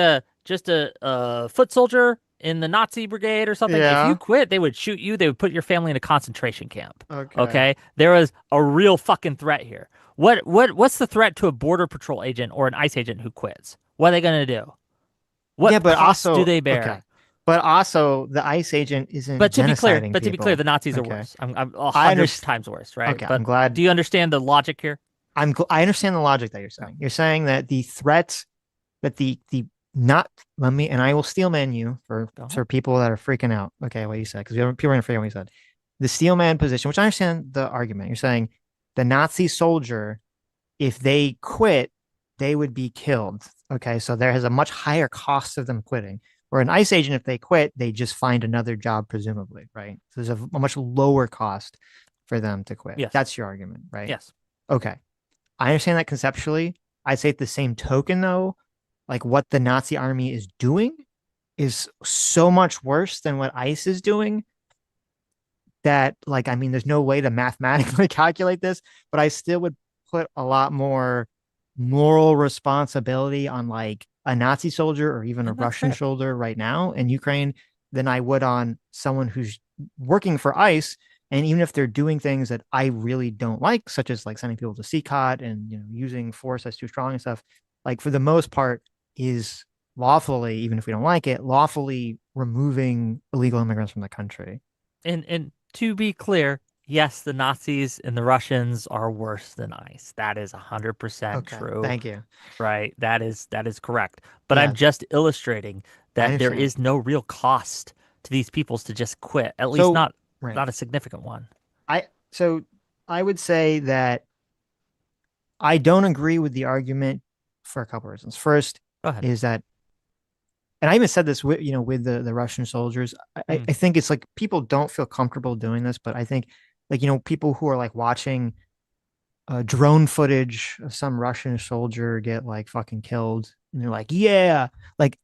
just a foot soldier in the Nazi brigade or something, if you quit, they would shoot you. They would put your family in a concentration camp. Okay? There was a real fucking threat here. What's the threat to a border patrol agent or an ICE agent who quits? What are they gonna do? What Yeah, but costs do also they bear? okay. But also the ICE agent isn't But to be clear, genociding the people. Nazis are Okay. worse. I'm a I hundred understand. times worse, right? Okay, I'm But glad do you understand the logic here? I understand the logic that you're Yeah. saying. You're saying that the threat that the not let me and I will steel man you Go ahead. for people that are freaking out. Okay, what you said because people are gonna forget what you said. The steel man position, which I understand the argument. You're saying the Nazi soldier, if they quit, they would be killed. Okay, so there has a much higher cost of them quitting. Or an ICE agent, if they quit, they just find another job, presumably, right? So there's a much lower cost for them to quit. Yes. That's your argument, right? Yes. Okay. I understand that conceptually. I'd say at the same token, though, like what the Nazi army is doing is so much worse than what ICE is doing that, like, I mean, there's no way to mathematically calculate this, but I still would put a lot more moral responsibility on like a Nazi soldier or even a And that's Russian fair. soldier right now in Ukraine than I would on someone who's working for ICE. And even if they're doing things that I really don't like, such as like sending people to CCOT and using force that's too strong and stuff, like for the most part, is lawfully, even if we don't like it, lawfully removing illegal immigrants from the country. And to be clear, yes, the Nazis and the Russians are worse than ICE. That is 100% Okay, true, thank you. right? That is correct. But I'm Yeah, just illustrating I that there understand. is no real cost to these peoples to just quit. At least So, not right. not a significant one. So I would say that I don't agree with the argument for a couple of reasons. First Go ahead. is that, and I even said this with with the Russian soldiers. Mm. I think it's like people don't feel comfortable doing this, but I think like people who are like watching drone footage of some Russian soldier get like fucking killed, and they're like, yeah, like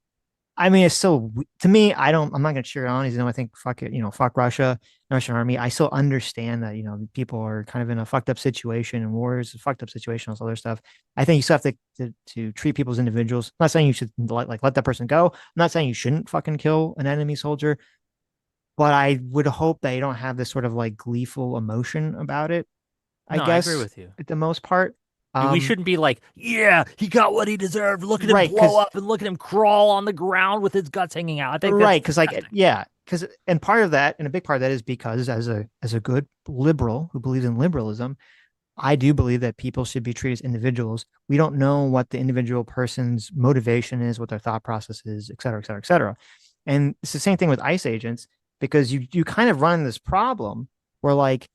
I mean, it's still to me. I'm not gonna cheer on. I think fuck it. Fuck Russia, Russian army. I still understand that people are kind of in a fucked up situation, and war is a fucked up situation, all this other stuff. I think you still have to treat people as individuals. I'm not saying you should let that person go. I'm not saying you shouldn't fucking kill an enemy soldier, but I would hope that you don't have this sort of like gleeful emotion about it. I No, I agree guess with you. at the most part. We Um, shouldn't be like, yeah, he got what he deserved. Look at him right, blow because up and look at him crawl on the ground with his guts hanging out. I think that's Right, because like disgusting. yeah, because and part of that, and a big part of that is because as a good liberal who believes in liberalism, I do believe that people should be treated as individuals. We don't know what the individual person's motivation is, what their thought process is, et cetera, et cetera, et cetera. And it's the same thing with ICE agents because you kind of run this problem where like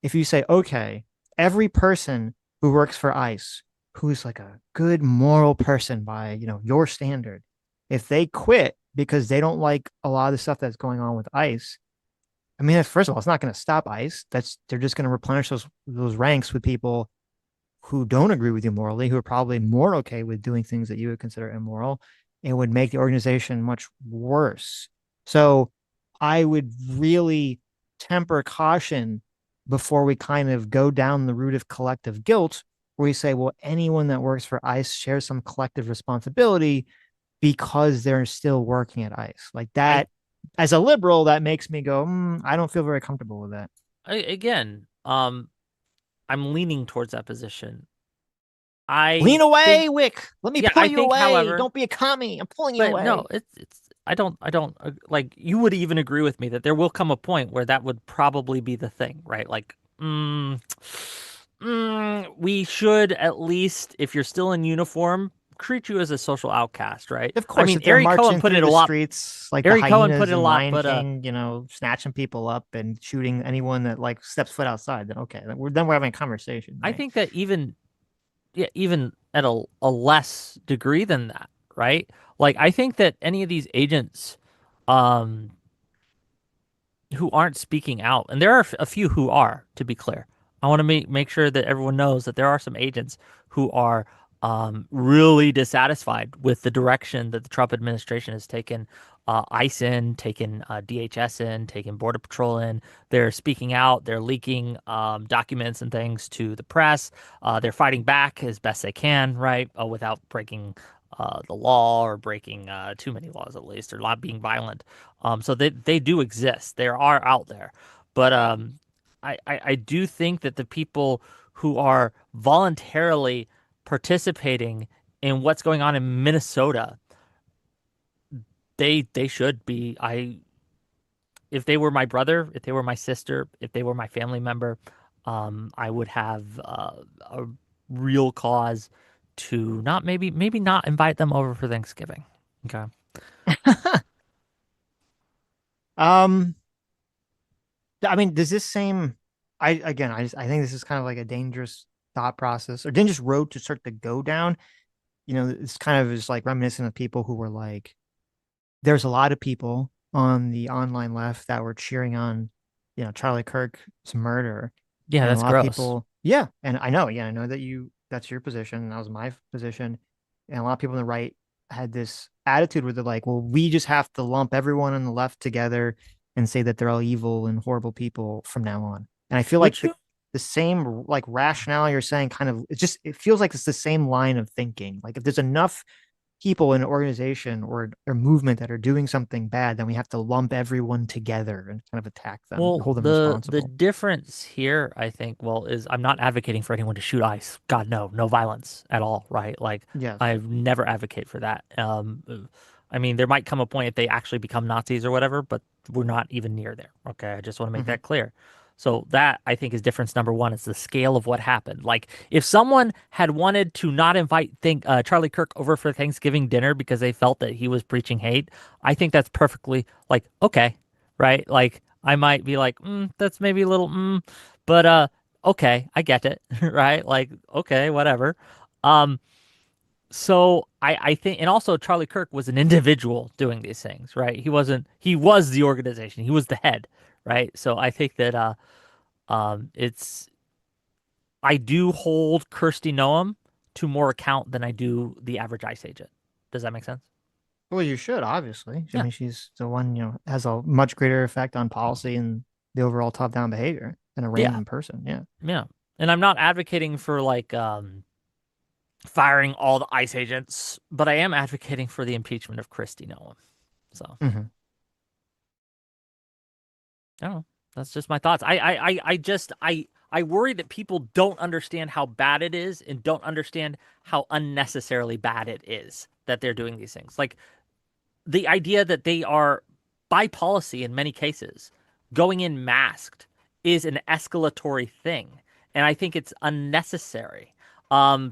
if you say, okay, every person who works for ICE who's like a good moral person by your standard, if they quit because they don't like a lot of the stuff that's going on with ICE, I mean, first of all, it's not going to stop ICE. They're just going to replenish those ranks with people who don't agree with you morally, who are probably more okay with doing things that you would consider immoral, and would make the organization much worse. So I would really temper caution before we kind of go down the route of collective guilt, where we say, well, anyone that works for ICE shares some collective responsibility because they're still working at ICE. Like I, that, as a liberal, that makes me go, I don't feel very comfortable with that. again, I'm leaning towards that position. Lean I think, away, Wick. Let me yeah, pull I you think, away. however, Don't be a commie. I'm pulling you but no, away. it's I don't like you would even agree with me that there will come a point where that would probably be the thing, right? Like, we should at least, if you're still in uniform, treat you as a social outcast, right? Of I course, mean, if they're marching through the streets like the Eric Cohen put hyenas it a in lot, Lion but King, snatching people up and shooting anyone that like steps foot outside, then okay, then we're having a conversation, I right? think that even at a less degree than that, right? Like I think that any of these agents um who aren't speaking out, and there are a few who are, to be clear. I want to make sure that everyone knows that there are some agents who are really dissatisfied with the direction that the Trump administration has taken ICE in, taken DHS in, taken Border Patrol in. They're speaking out. They're leaking documents and things to the press. They're fighting back as best they can, right, without breaking the law or breaking too many laws, at least, or not being violent. So they do exist. They are out there. But I do think that the people who are voluntarily participating in what's going on in Minnesota, They should be. If they were my brother, if they were my sister, if they were my family member, I would have a real cause to not maybe not invite them over for Thanksgiving. Okay. Um, I mean, does this same? I think this is kind of like a dangerous thought process or dangerous road to start to go down. You know, it's kind of is like reminiscent of people who were like, there's a lot of people on the online left that were cheering on, Charlie Kirk's murder, Yeah, and a that's lot of gross. people, and I know that that's your position, and that was my position, and a lot of people on the right had this attitude where they're like, well, we just have to lump everyone on the left together and say that they're all evil and horrible people from now on. And I feel like Which the same like rationale you're saying kind of it feels like it's the same line of thinking. Like if there's enough people in an organization or movement that are doing something bad, then we have to lump everyone together and kind of attack them, Well, hold them the responsible. difference here, I think, well, is I'm not advocating for anyone to shoot ICE. God, no, no violence at all, right? Like Yes. I've never advocate for that. I mean, there might come a point if they actually become Nazis or whatever, but we're not even near there. Okay, I just want to make Hmm. that clear. So that I think is difference number one. Is the scale of what happened. Like if someone had wanted to not invite Charlie Kirk over for Thanksgiving dinner because they felt that he was preaching hate, I think that's perfectly like okay, right? Like I might be like, that's maybe a little, but okay, I get it, right? Like, okay, whatever. Um, so I think, and also Charlie Kirk was an individual doing these things, right? He was the organization, he was the head, right? So I think that it's I do hold Kirsty Noam to more account than I do the average ICE agent. Does that make sense? Well, you should obviously. I Yeah, mean, she's the one has a much greater effect on policy and the overall top-down behavior than a yeah, random person. Yeah. yeah. And I'm not advocating for like firing all the ICE agents, but I am advocating for the impeachment of Christie Nolan. So Hmm. I don't know. That's just my thoughts. I worry that people don't understand how bad it is and don't understand how unnecessarily bad it is that they're doing these things. Like the idea that they are by policy in many cases going in masked is an escalatory thing. And I think it's unnecessary.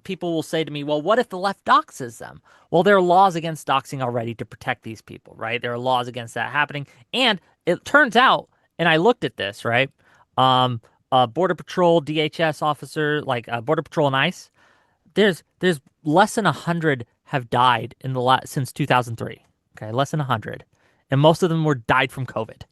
People will say to me, well, what if the left doxes them? Well, there are laws against doxing already to protect these people, right? There are laws against that happening. And it turns out, and I looked at this, right? Um, Border Patrol, DHS officer, like Border Patrol and ICE, there's less than 100 have died in the since 2003. Okay, less than 100, and most of them were died from COVID.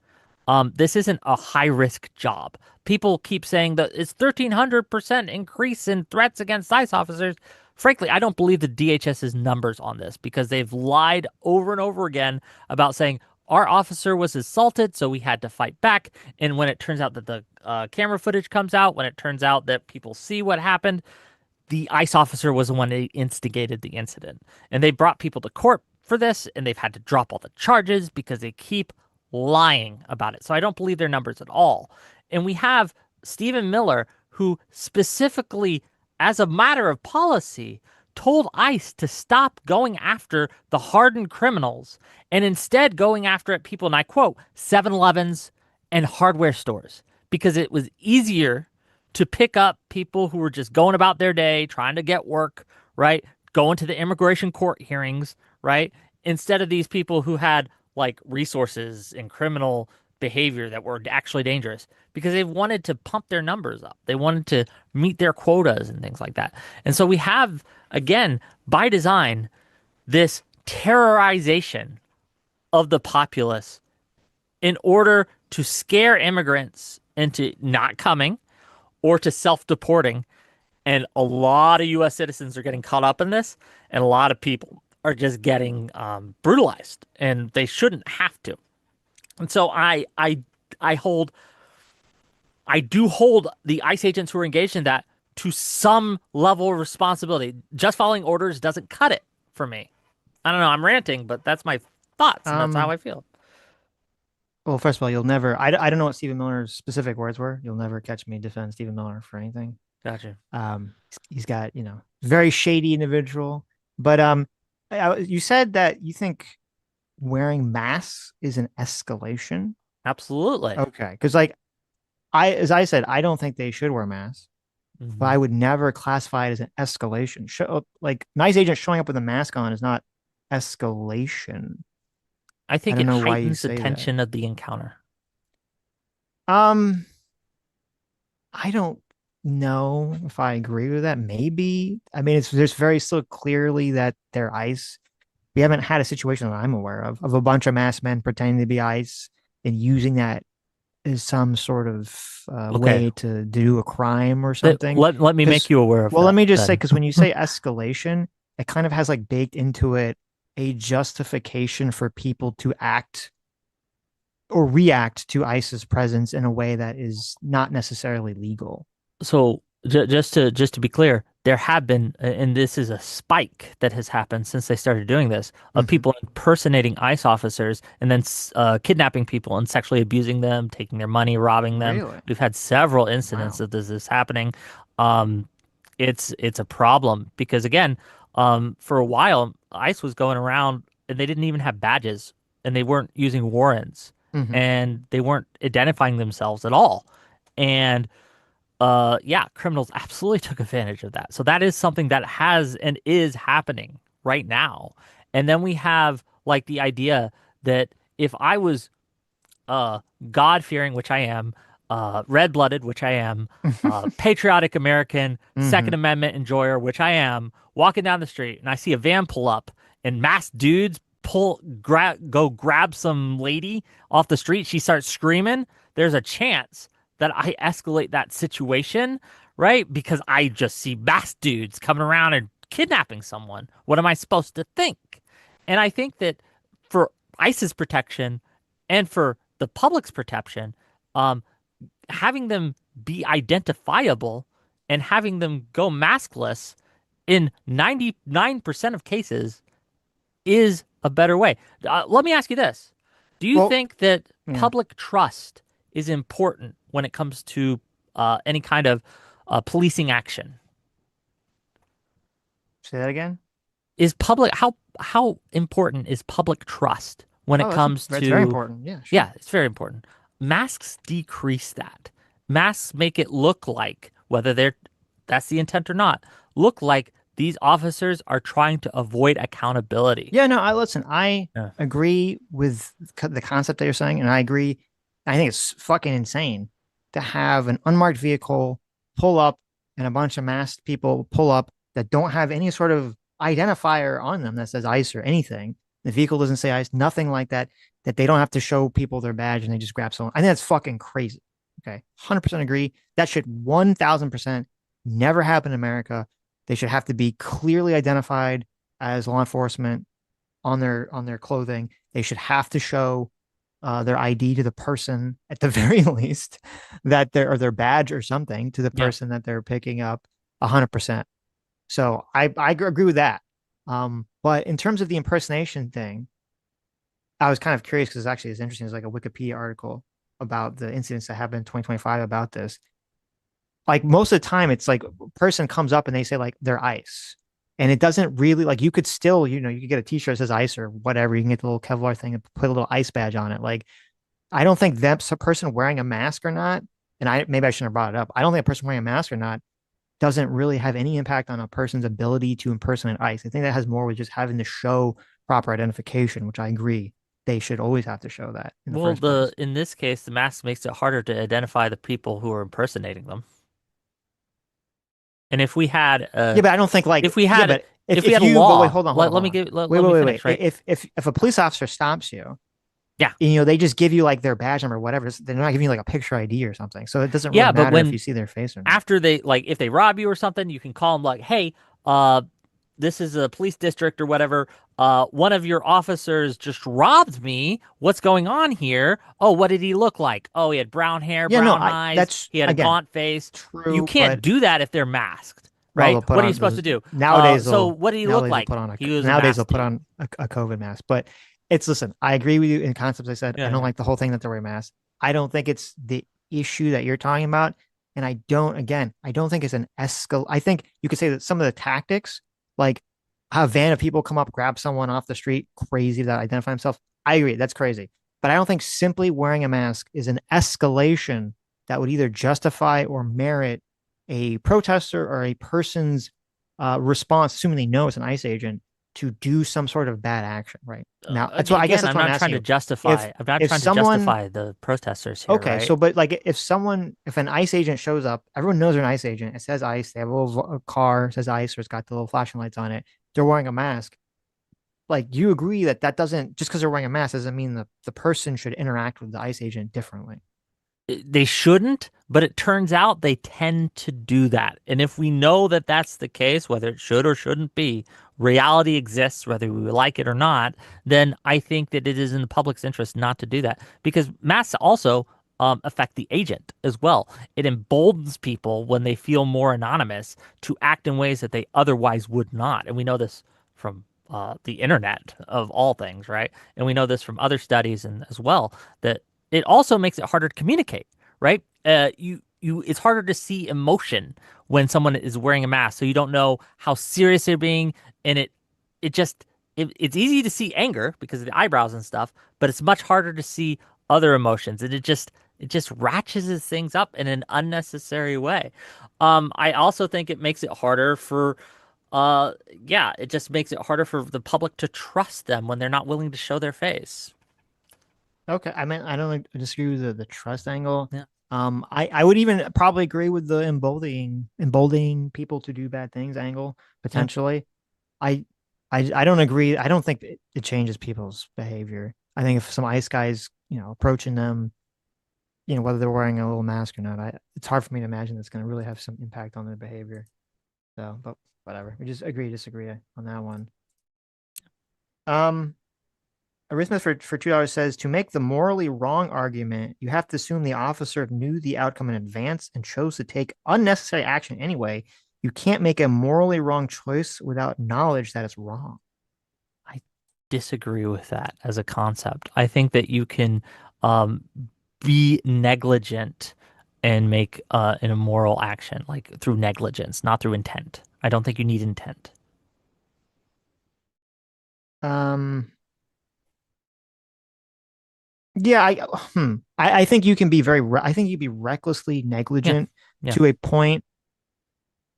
This isn't a high risk job. People keep saying that it's 1,300% increase in threats against ICE officers. Frankly, I don't believe the DHS's numbers on this because they've lied over and over again about saying our officer was assaulted, so we had to fight back. And when it turns out that the camera footage comes out, when it turns out that people see what happened, the ICE officer was the one that instigated the incident. And they brought people to court for this, and they've had to drop all the charges because they keep lying about it. So I don't believe their numbers at all. And we have Stephen Miller, who specifically, as a matter of policy, told ICE to stop going after the hardened criminals and instead going after it people, and I quote, 7-Elevens and hardware stores because it was easier to pick up people who were just going about their day, trying to get work, right? Going to the immigration court hearings, right? Instead of these people who had like resources and criminal behavior that were actually dangerous because they wanted to pump their numbers up. They wanted to meet their quotas and things like that. And so we have, again, by design, this terrorization of the populace in order to scare immigrants into not coming or to self-deporting. And a lot of U.S. citizens are getting caught up in this, and a lot of people are just getting brutalized, and they shouldn't have to. And so I hold I do hold the ICE agents who are engaged in that to some level of responsibility. Just following orders doesn't cut it for me. I don't know. I'm ranting, but that's my thoughts, and that's how Um. I feel. Well, first of all, you'll never. I don't know what Stephen Miller's specific words were. You'll never catch me defend Stephen Miller for anything. Gotcha. He's got very shady individual. But you said that you think wearing masks is an escalation? Absolutely. Okay, because like as I said, I don't think they should wear masks, but I Mhm. would never classify it as an escalation. Like nice agent showing up with a mask on is not escalation. I I think don't it know why you heightens the say that. tension of the encounter. Um, I don't know if I agree with that. Maybe. I mean, it's there's very still clearly that they're ICE. We haven't had a situation that I'm aware of a bunch of masked men pretending to be ICE and using that as some sort of Okay. way to do a crime or something. Let me make Because, you aware of well, let that me just say, then. because when you say escalation, it kind of has like baked into it a justification for people to act or react to ICE's presence in a way that is not necessarily legal. So just to be clear, there have been, and this is a spike that has happened since they started doing this, of Hmm. people impersonating ICE officers and then kidnapping people and sexually abusing them, taking their money, robbing them. Really? We've had several incidents Wow. of this happening. Um, it's a problem because again, for a while, ICE was going around and they didn't even have badges and they weren't using warrants Hmm. and they weren't identifying themselves at all. And yeah, criminals absolutely took advantage of that. So that is something that has and is happening right now. And then we have like the idea that if I was uh God-fearing, which I am, red-blooded, which I am, patriotic American, Hmm. Second Amendment enjoyer, which I am, walking down the street and I see a van pull up and masked dudes go grab some lady off the street, she starts screaming, there's a chance that I escalate that situation, right? Because I just see masked dudes coming around and kidnapping someone. What am I supposed to think? And I think that for ISIS protection and for the public's protection, um, having them be identifiable and having them go maskless in 99% of cases is a better way. Let me ask you this. Do you Well, think that yeah. public trust is important when it comes to any kind of policing action? Say that again. Is public how important is public trust when it Oh, that's comes that's very to important. Yeah, sure. yeah, it's very important. Masks decrease that. Masks make it look like whether that's the intent or not, look like these officers are trying to avoid accountability. Yeah, no, I listen. I Yeah. agree with the concept that you're saying, and I agree. I think it's fucking insane to have an unmarked vehicle pull up and a bunch of masked people pull up that don't have any sort of identifier on them that says ICE or anything. The vehicle doesn't say ICE, nothing like that. That they don't have to show people their badge and they just grab someone. I think that's fucking crazy. Okay, 100% agree. That should 1000% never happen in America. They should have to be clearly identified as law enforcement on their clothing. They should have to show their ID to the person at the very least that they're or their badge or something to the Yeah. person that they're picking up 100%. So I agree with that. But in terms of the impersonation thing, I was kind of curious because actually it's interesting. It's like a Wikipedia article about the incidents that happened in 2025 about this. Like most of the time it's like a person comes up and they say like they're ICE. And it doesn't really like you could still, you could get a t-shirt that says ICE or whatever. You can get the little Kevlar thing and put a little ICE badge on it. Like I don't think that person wearing a mask or not, and I maybe I shouldn't have brought it up. I don't think a person wearing a mask or not doesn't really have any impact on a person's ability to impersonate ICE. I think that has more with just having to show proper identification, which I agree. They should always have to show that in the Well, first place. in this case, the mask makes it harder to identify the people who are impersonating them. And Yeah, but I don't think like yeah, but if we if had a you but wait, law, hold on, hold on, hold on. Wait, let wait, me wait, finish, wait. right? If a police officer stops you, Yeah. and, they just give you like their badge number or whatever, they're not giving you like a picture ID or something. So it doesn't really Yeah, but matter if when you see their face or not. after they like if they rob you or something, you can call them like, "Hey, uh this is a police district or whatever. One of your officers just robbed me. What's going on here? Oh, what did he look like? Oh, he had brown hair, Yeah, no, brown I eyes. that's He had a again gaunt face. You true, can't but do that if they're masked, well, right? they'll put What are you on supposed to do? So what did he look nowadays they'll like? put on He was a nowadays they'll masked put dude. on a COVID mask. But it's listen, I agree with you in concepts. I said I Yeah, don't yeah. like the whole thing that they're wearing masks. I don't think it's the issue that you're talking about, and I don't think it's an escal. I think you could say that some of the tactics, like a van of people come up, grab someone off the street, crazy that identify himself. I agree, that's crazy. But I don't think simply wearing a mask is an escalation that would either justify or merit a protester or a person's response, assuming they know it's an ICE agent, to do some sort of bad action. Right now, that's what I guess Again, that's I'm what I'm not asking trying to you. justify. If I'm not if trying to someone justify the protesters here, Okay, right? so but like if an ICE agent shows up, everyone knows they're an ICE agent. It says ICE. They have a little car, says ICE, or it's got the little flashing lights on it. They're wearing a mask. Like, you agree that that doesn't just because they're wearing a mask doesn't mean the person should interact with the ICE agent differently. They shouldn't, but it turns out they tend to do that. And if we know that that's the case, whether it should or shouldn't be, reality exists, whether we like it or not, then I think that it is in the public's interest not to do that because masks also affect the agent as well. It emboldens people when they feel more anonymous to act in ways that they otherwise would not. And we know this from the internet of all things, right? And we know this from other studies and as well that it also makes it harder to communicate, right? It's harder to see emotion when someone is wearing a mask, so you don't know how serious they're being, and it's easy to see anger because of the eyebrows and stuff, but it's much harder to see other emotions, and it just ratchets things up in an unnecessary way. I also think it makes it harder for yeah, it just makes it harder for the public to trust them when they're not willing to show their face. Okay, I mean I don't disagree with the trust angle. Yeah. I would even probably agree with the emboldening people to do bad things angle Yeah. potentially. I I don't agree. I don't think it changes people's behavior. I think if some ICE guys, approaching them, whether they're wearing a little mask or not, it's hard for me to imagine that's going to really have some impact on their behavior. So, but whatever. We just disagree on that one. Um, Arithmetic for $2 says to make the morally wrong argument, you have to assume the officer knew the outcome in advance and chose to take unnecessary action anyway. You can't make a morally wrong choice without knowledge that it's wrong. I disagree with that as a concept. I think that you can um, be negligent and make an immoral action, like through negligence, not through intent. I don't think you need intent. Um, yeah, I think you can be I think you'd be recklessly Yeah, negligent yeah. to a point.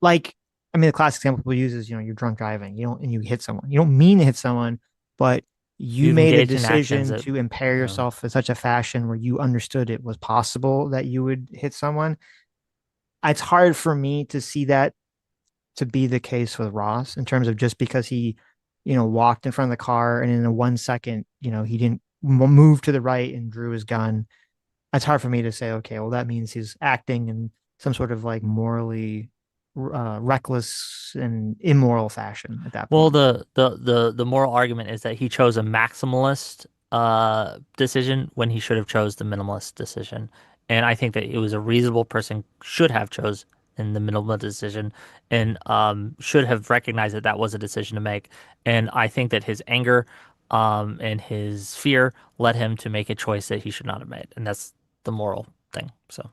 Like, I mean, the classic example people use is, you're drunk driving, and you hit someone. You don't mean to hit someone, but you You've made a engaged in actions decision that, to impair you know, yourself in such a fashion where you understood it was possible that you would hit someone. It's hard for me to see that to be the case with Ross in terms of just because he, walked in front of the car and in a 1 second, he didn't move to the right and drew his gun. It's hard for me to say, okay, well, that means he's acting in some sort of like morally reckless and immoral fashion at that well, point. the moral argument is that he chose a maximalist decision when he should have chose the minimalist decision. And I think that it was a reasonable person should have chose in the minimalist decision and should have recognized that that was a decision to make. And I think that his anger and his fear led him to make a choice that he should not have made. And that's the moral thing. So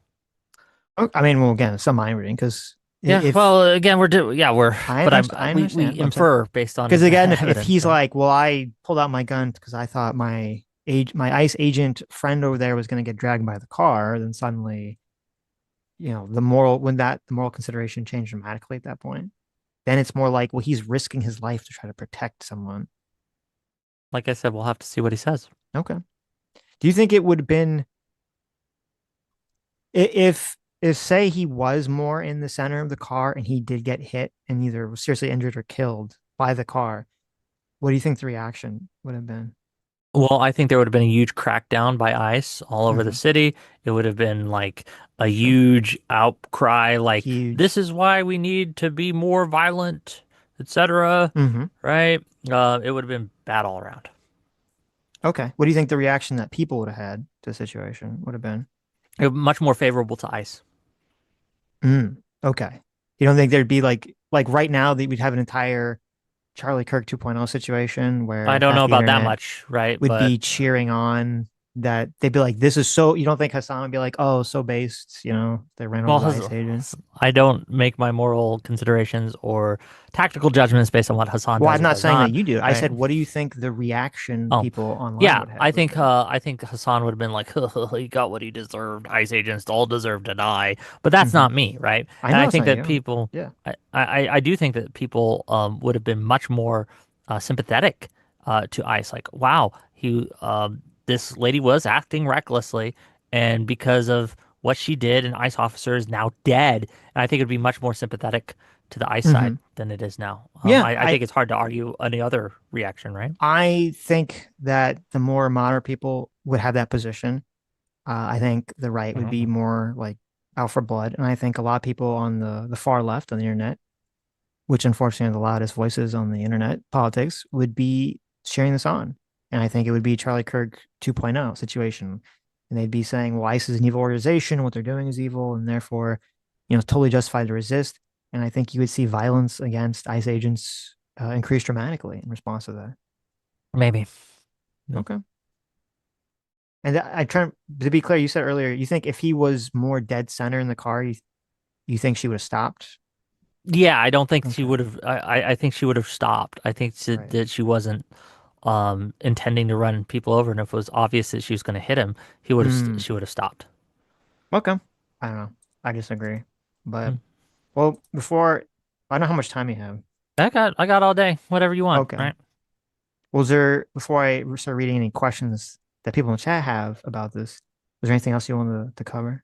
I mean, well, again, some mind reading because yeah, if well, again, but I we understand, but I'm saying infer based on because again, if evidence, he's right? like, well, I pulled out my gun because I thought my ICE agent friend over there was going to get dragged by the car, then suddenly, the moral consideration changed dramatically at that point. Then it's more like, well, he's risking his life to try to protect someone. Like I said, we'll have to see what he says. Okay. Do you think it would have been if say he was more in the center of the car and he did get hit and either was seriously injured or killed by the car, what do you think the reaction would have been? Well, I think there would have been a huge crackdown by ICE all over the Hmm. city. It would have been like a Sure. huge outcry, like this Huge. is why we need to be more violent, etc. Hmm. Right? It would have been bad all around. Okay. What do you think the reaction that people would have had to the situation would have been? Much more favorable to ICE. Okay. You don't think there'd be like right now that we'd have an entire Charlie Kirk 2.0 situation I where don't know half the about that internet much, right? would But be cheering on that they'd be like, this is so, you don't think Hassan would be like, oh, so based, they ran over Well, the ice agent. I don't make my moral considerations or tactical judgments based on what Hassan Well, does I'm or not does saying that not, you do. I right? said, what do you think the reaction Oh, people online yeah, would have would be? I think Hassan would have been like, he got what he deserved. ICE agents all deserve to die. But that's Hmm. not me, right? I And know I it's think not that you. people, Yeah. I do think that people would have been much more sympathetic to ICE. Like, wow, this lady was acting recklessly, and because of what she did, an ICE officer is now dead. And I think it'd be much more sympathetic to the ICE Hmm. side than it is now. Yeah. I think it's hard to argue any other reaction, right? I think that the more moderate people would have that position. I think the right would be Mhm. more like out for blood. And I think a lot of people on the far left on the internet, which unfortunately are the loudest voices on the internet politics, would be sharing this on. And I think it would be Charlie Kirk 2.0 situation. And they'd be saying, well, ICE is an evil organization. What they're doing is evil. And therefore, it's totally justified to resist. And I think you would see violence against ICE agents increase dramatically in response to that. Maybe. Yeah. Okay. And I try to be clear, you said earlier, you think if he was more dead center in the car, you think she would have stopped? Yeah, I don't think she Okay. would have. I think she would have stopped. I think Right. that she wasn't intending to run people over, and if it was obvious that she was going to hit him, Hmm. she would have stopped. Okay. I don't know. I disagree. But Hmm. well, before I don't know how much time you have. I got all day. Whatever you want, Okay. right? Was there before I start reading any questions that people in the chat have about this? Was there anything else you wanted to cover?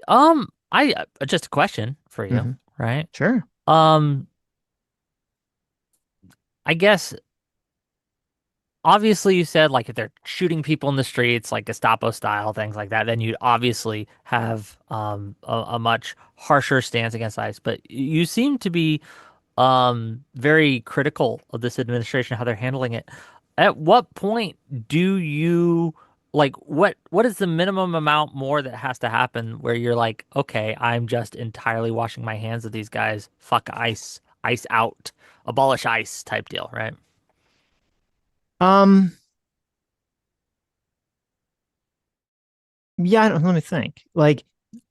I just a question for you, Hmm. right? Sure. Um, I guess obviously you said like if they're shooting people in the streets, like Gestapo style things like that, then you'd obviously have a much harsher stance against ICE. But you seem to be very critical of this administration, how they're handling it. At what point do you like what is the minimum amount more that has to happen where you're like, okay, I'm just entirely washing my hands of these guys. Fuck ICE, ICE out, abolish ICE type deal, right? Um, yeah, let me think. Like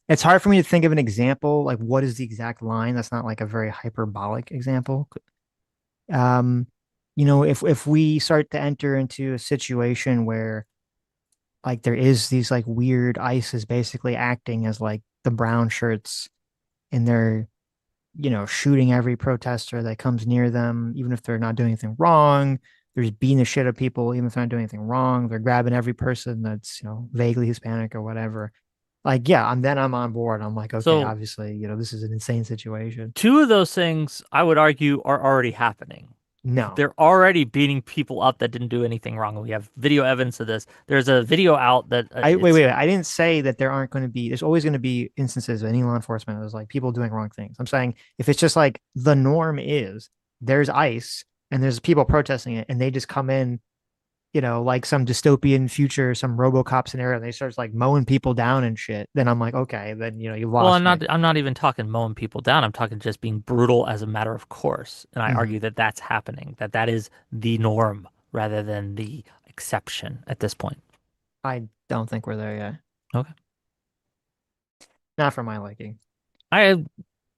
it's hard for me to think of an example. Like what is the exact line? That's not like a very hyperbolic example. Um, if we start to enter into a situation where like there is these like weird ICE is basically acting as like the brown shirts and they're shooting every protester that comes near them, even if they're not doing anything wrong. They're just beating the shit out of people, even if they're not doing anything wrong. They're grabbing every person that's, vaguely Hispanic or whatever. Like, yeah, I'm on board. I'm like, okay, So obviously, this is an insane situation. two of those things I would argue are already happening. No, They're already beating people up that didn't do anything wrong. We have video evidence of this. There's a video out that I wait, it's wait, wait. I didn't say that there aren't going to be. There's always going to be instances of any law enforcement there's like people doing wrong things. I'm saying if it's just like the norm is there's ICE and there's people protesting it, and they just come in, like some dystopian future, some RoboCop scenario, and they start like mowing people down and shit. Then I'm like, okay, then you well, lost me. I'm not even talking mowing people down. I'm talking just being brutal as a matter of course. And I Hmm. argue that that's happening, that that is the norm rather than the exception at this point. I don't think we're there yet. Okay. Not for my liking. I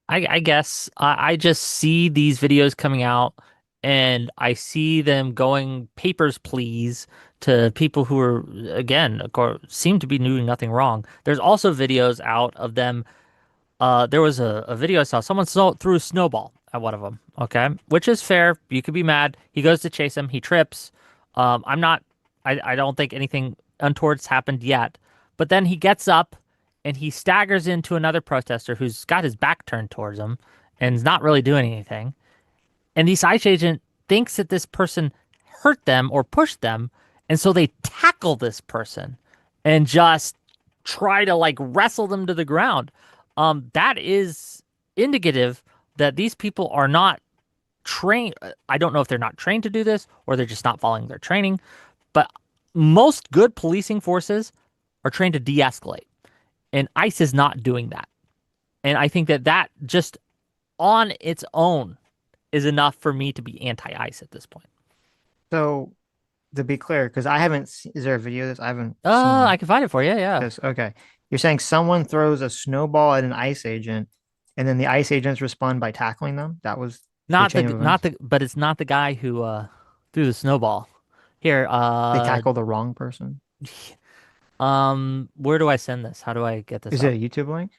I guess I just see these videos coming out and I see them going papers, please, to people who are, again, of course, seem to be doing nothing wrong. There's also videos out of them. There was a video I saw. Someone threw a snowball at one of them. Okay, which is fair. You could be mad. He goes to chase him. He trips. I'm not. I don't think anything untoward's happened yet. But then he gets up and he staggers into another protester who's got his back turned towards him and is not really doing anything. And the ICE agent thinks that this person hurt them or pushed them, and so they tackle this person and just try to like wrestle them to the ground. That is indicative that these people are not trained. I don't know if they're not trained to do this or they're just not following their training, but most good policing forces are trained to de-escalate, and ICE is not doing that. And I think that that just on its own is enough for me to be anti-ICE at this point. So to be clear, because I haven't. Is there a video of this? I haven't I seen can find it for you. Yeah. this. Okay, you're saying someone throws a snowball at an ice agent, and then the ice agents respond by tackling them. That was Not chain the of not events? the but it's not the guy who threw the snowball. Here, They tackle the wrong person. where do I send this? How do I get this Is it up? a YouTube link?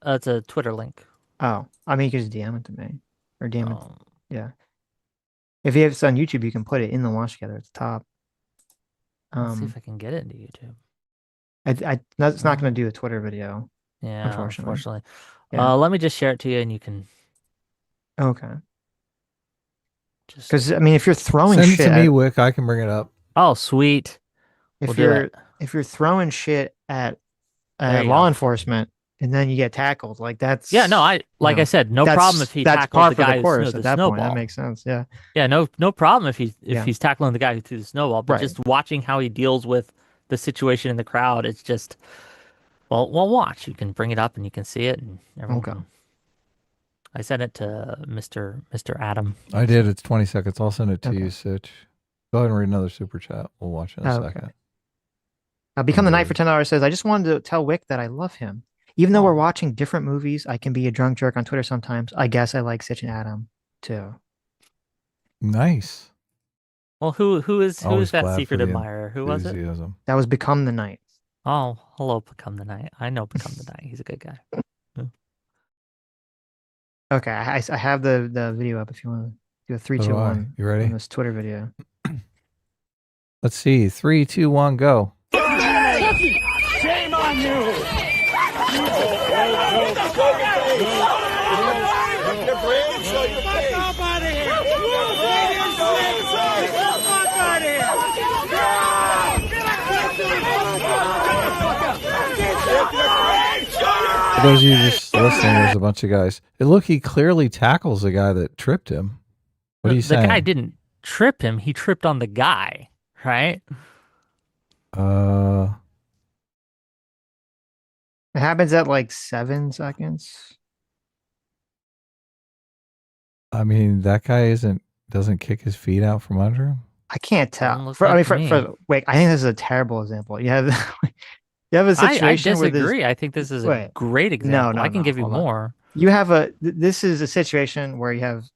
It's a Twitter link. Oh, I mean, you can just DM it to me or DM it. Um, Yeah, if you have it's on YouTube, you can put it in the launch together at the top. let's see if I can get it into YouTube. It's not going to do a Twitter video, Yeah, unfortunately. unfortunately. Let me just share it to you, and you can Okay, just. because I mean, if you're throwing Send it shit, to me, Wick. I can bring it up. Oh, sweet. if We'll do you're it. if you're throwing shit at There you law go. enforcement and then you get tackled, like that's Yeah, no, I like I said, no problem if he that's tackled par the for guy the who course threw at the that point. That snowball. makes sense. Yeah, Yeah, no problem if Yeah. he's tackling the guy who threw the snowball, but Right. just watching how he deals with the situation in the crowd, it's just well, watch. You can bring it up and you can see it, and everyone Okay. can. I sent it to Mr. Adam. I did. It's 20 seconds. I'll send it to Okay. you, Sitch. Go ahead and read another super chat. We'll watch it in a Okay. second. Become the Knight Indeed. for $10 says, I just wanted to tell Wick that I love him. Even though Oh. we're watching different movies, I can be a drunk jerk on Twitter sometimes. I guess I like Sitch and Adam too. Nice. Well, who is Always that glad secret for the admirer? Who was it? Enthusiasm. That was Become the Knight. Oh, hello, Become the Knight. I know Become the Knight. He's a good guy. Okay, I have the video up if you want to do a 3, So 2, do I. 1 You ready? on this Twitter video. Let's see. 3, 2, 1, go. Shame on you! Fuck off out of here! Fuck out of here! For those of you just listening, there's a bunch of guys. Hey, look, he clearly tackles the guy that tripped him. What are you The saying? guy didn't trip him. He tripped on the guy, right? Uh, It happens at like 7 seconds. I mean, that guy doesn't kick his feet out from under him. I can't Doesn't tell. look I like mean, me. for wait, I think this is a terrible example. You have you have a I situation where there's disagree. I think this is a Wait. great example. I can no, give you hold on. more. you have this is a situation where you have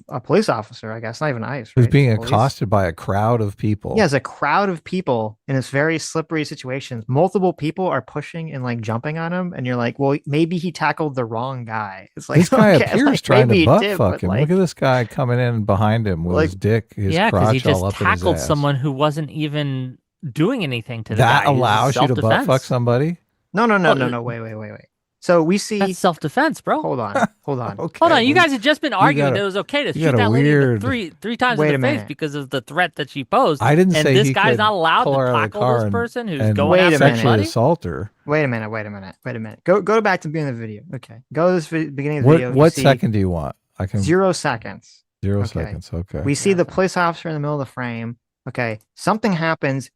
a police officer, I guess, not even ICE, Who's right? being Police. accosted by a crowd of people. He has a crowd of people in this very slippery situation. Multiple people are pushing and like jumping on him, and you're like, well, maybe he tackled the wrong guy. It's like This guy okay, appears like, trying maybe to he butt did, fuck but, him. like, Look at this guy coming in behind him with his dick, his Yeah, because crotch he just all up in his tackled ass. someone who wasn't even doing anything to the That guy. It was allows you to butt fuck self-defense. somebody? No, Well, wait. So we see. That's self-defense, bro. Hold on. Okay. Hold on, you well, guys had just been arguing got that a- it was okay to you shoot got a that lady weird- three times Wait in the a face minute. because of the threat that she posed. I didn't and say this he guy's could not allowed pull to her out of the tackle car this and- person who's and going Wait a after minute. sexually money. assault her. Wait a minute. Go back to the beginning of the video. Okay. Go to this beginning of the What video. what You see second do you want? I can 0 seconds. 0 Okay. seconds. Okay. We see Yeah, the fine. police officer in the middle of the frame. Okay. Something happens.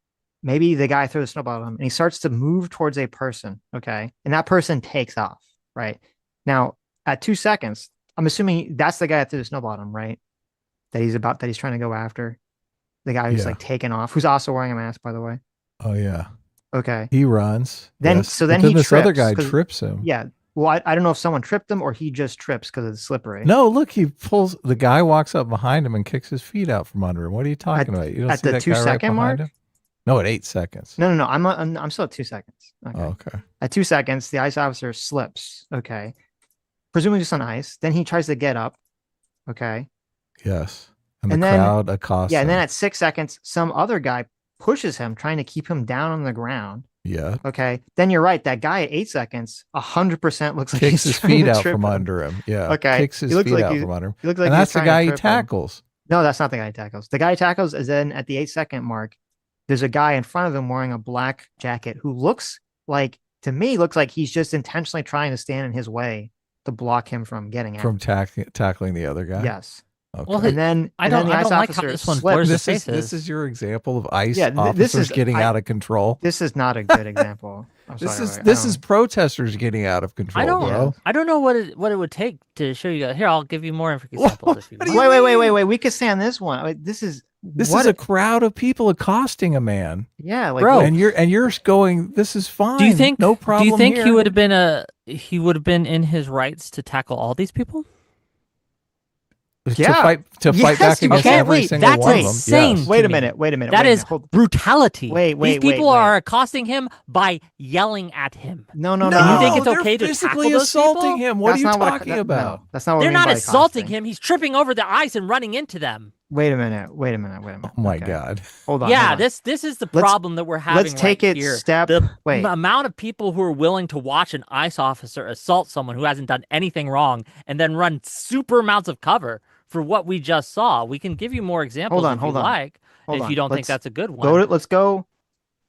Maybe the guy throws a snowball at him and he starts to move towards a person. Okay. And that person takes off. Right. Now, at 2 seconds, I'm assuming that's the guy that threw the snowball at him, right? That he's trying to go after. The guy who's Yeah. like taken off, who's also wearing a mask, by the way. Oh yeah. Okay. He runs. Then- yes. so But then he this other trips, guy 'cause- trips him. Yeah. Well, I don't know if someone tripped him or he just trips because it's slippery. No, look, the guy walks up behind him and kicks his feet out from under him. What are you talking about? You don't at see the that 2 guy right second behind mark? him? No, at 8 seconds. No. I'm still at 2 seconds. Okay. Oh, okay. At 2 seconds, the ICE officer slips. Okay. Presumably just on ice. Then he tries to get up. Okay. Yes. And And the then- crowd accosts Yeah. And then him. at 6 seconds, some other guy pushes him, trying to keep him down on the ground. Yeah. Okay. Then you're right. That guy at 8 seconds, 100% looks like Kicks he's his trying feet to out trip from him. under him. Yeah. Okay. Kicks He his looks feet like out he- from under him. He looks like And he's that's the trying to guy he trip him. tackles. No, that's not the guy he tackles. The guy he tackles is then at the 8-second mark. There's a guy in front of him wearing a black jacket who looks like he's just intentionally trying to stand in his way to block him from getting out. From tackling the other guy. Yes. Okay. Well, And then I and then don't- the I ICE don't like how officer this one slips. blurs the this is faces. your example of ICE Yeah, this officers is- getting out of control. This is not a good example. I'm This sorry, is Ray. I this don't- is protesters getting out of control, bro. I don't know what it would take to show you guys. Here, I'll give you more examples if you What do want. you Wait. We could say on this one. This is This what is a crowd of people accosting a man, yeah, like Bro. what- and you're going. This is fine. Do you think? no problem? Do you think here. he would have been in his rights to tackle all these people? to fight Yes, back you against can't. every Wait, single that's one of them? insane. Yes. Wait to a me. minute. Wait a minute. That wait a is minute, hold- brutality. Wait, These people wait. are accosting him by yelling at him. No, No, And you think it's they're okay to physically tackle those assaulting people? him. What That's are you not what talking no, about? that's not what They're we mean not by assaulting accosting. him. He's tripping over the ice and running into them. Wait a minute. Oh my Okay. God. Hold on. Yeah, hold on. this is the Let's- problem that we're having. Let's take right it here. step. The Wait. amount of people who are willing to watch an ICE officer assault someone who hasn't done anything wrong and then run super amounts of cover for what we just saw. We can give you more examples if you like. Hold if on. you don't think Let's that's a good one. Let's go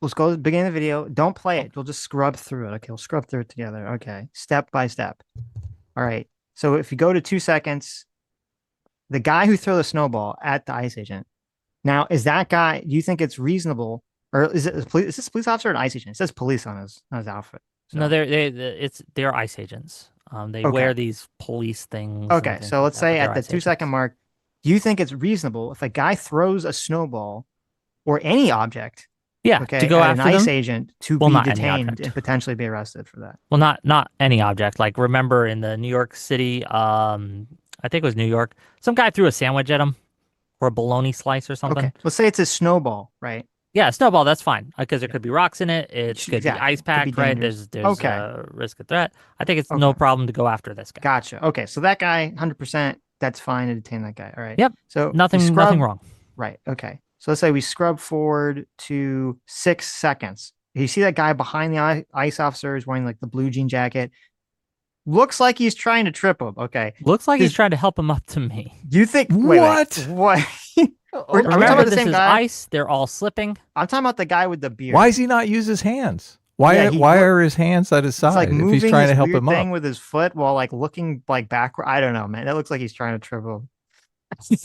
to the beginning of the video. Don't play it. We'll just scrub through it. Okay, we'll scrub through it together. Okay, step by step. All right. So if you go to 2 seconds, the guy who threw the snowball at the ICE agent. Now, is that guy? Do you think it's reasonable, or is it is this a police officer or an ICE agent? It says police on his outfit. So. No, they're ICE agents. They Okay. wear these police things. and Okay, things so like let's that, but say they're at the ICE 2 second agents. mark, do you think it's reasonable if a guy throws a snowball or any object, Yeah, okay, to go at an after ICE them. agent to Well, be not any detained object. and potentially be arrested for that? Well, not any object. Like remember in the New York City, I think it was New York, some guy threw a sandwich at him or a bologna slice or something. Okay, let's say it's a snowball, right? Yeah, a snowball, that's fine because there could be rocks in it. It could Exactly. be ice Could be packed, right? dangerous. There's Okay. a risk of threat. I think it's no Okay. problem to go after this guy. Gotcha. Okay, so that guy, 100%, that's fine to detain that guy. All right. Yep. So we Nothing scrub- wrong. Right. Okay. So let's say we scrub forward to 6 seconds. You see that guy behind the ICE officer is wearing like the blue jean jacket. Looks like he's trying to trip him. Okay. Looks like he's Is- trying to help him up to me. Do you think what? What? Are we talking Remember, about the this same is guy? ice. They're all slipping. I'm talking about the guy with the beard. Why does he not use his hands? Why Yeah, he- why are his hands at his It's like side if moving he's trying this to help weird him thing up? with his foot while like looking like backward. I don't know, man. That looks like he's trying to trip him.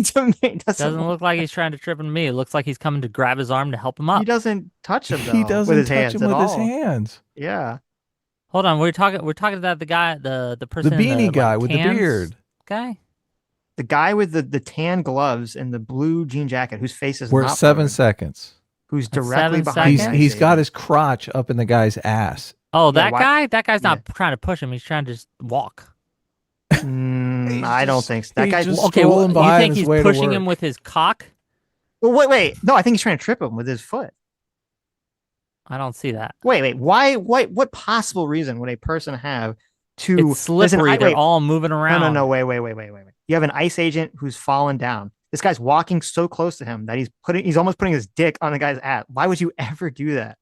To me, it Doesn't look like he's trying to trip me. It looks like he's coming to grab his arm to help him He up. doesn't touch him though. He doesn't with his touch hands him at with all. his hands. Yeah. Hold on, we're talking about the guy, the person, The in beanie like, guy with the tans beard. guy. The guy with the tan gloves and the blue jean jacket, whose face is We're not at 7 blurred, seconds. who's At directly 7 behind. He's the seconds? ICE he's got agent. his crotch up in the guy's ass. Oh, Yeah, that why- guy. That guy's not Yeah. trying to push him. He's trying to just walk. He's I don't just- think so. That he's guy's just Okay, strolling well, you by on think his he's way to pushing him work. with his cock? Well, wait. No, I think he's trying to trip him with his foot. I don't see that. Wait. Why? What possible reason would a person have to? It's slippery. They're wait, all moving around. No. Wait. You have an ICE agent who's fallen down. This guy's walking so close to him that he's almost putting his dick on the guy's ass. Why would you ever do that?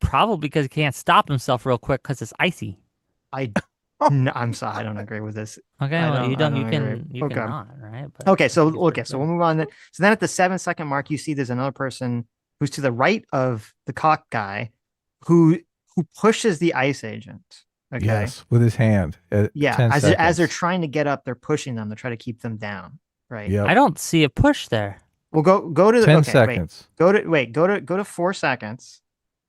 Probably because he can't stop himself real quick because it's icy. No, I'm sorry. I don't agree with this. Okay, I well, don't- you I don't. You don't can. agree. You Okay. cannot. Right. But Okay, I so think it's pretty so we'll clear. move on. So then at the 7 second mark, you see there's another person who's to the right of the cock guy, who pushes the ICE agent. Okay. Yes, with his hand. At Yeah. 10 As they're seconds. trying to get up, they're pushing them to try to keep them down. Right. Yep. I don't see a push there. Well, go to the 10 okay, seconds. Wait, go to 4 seconds.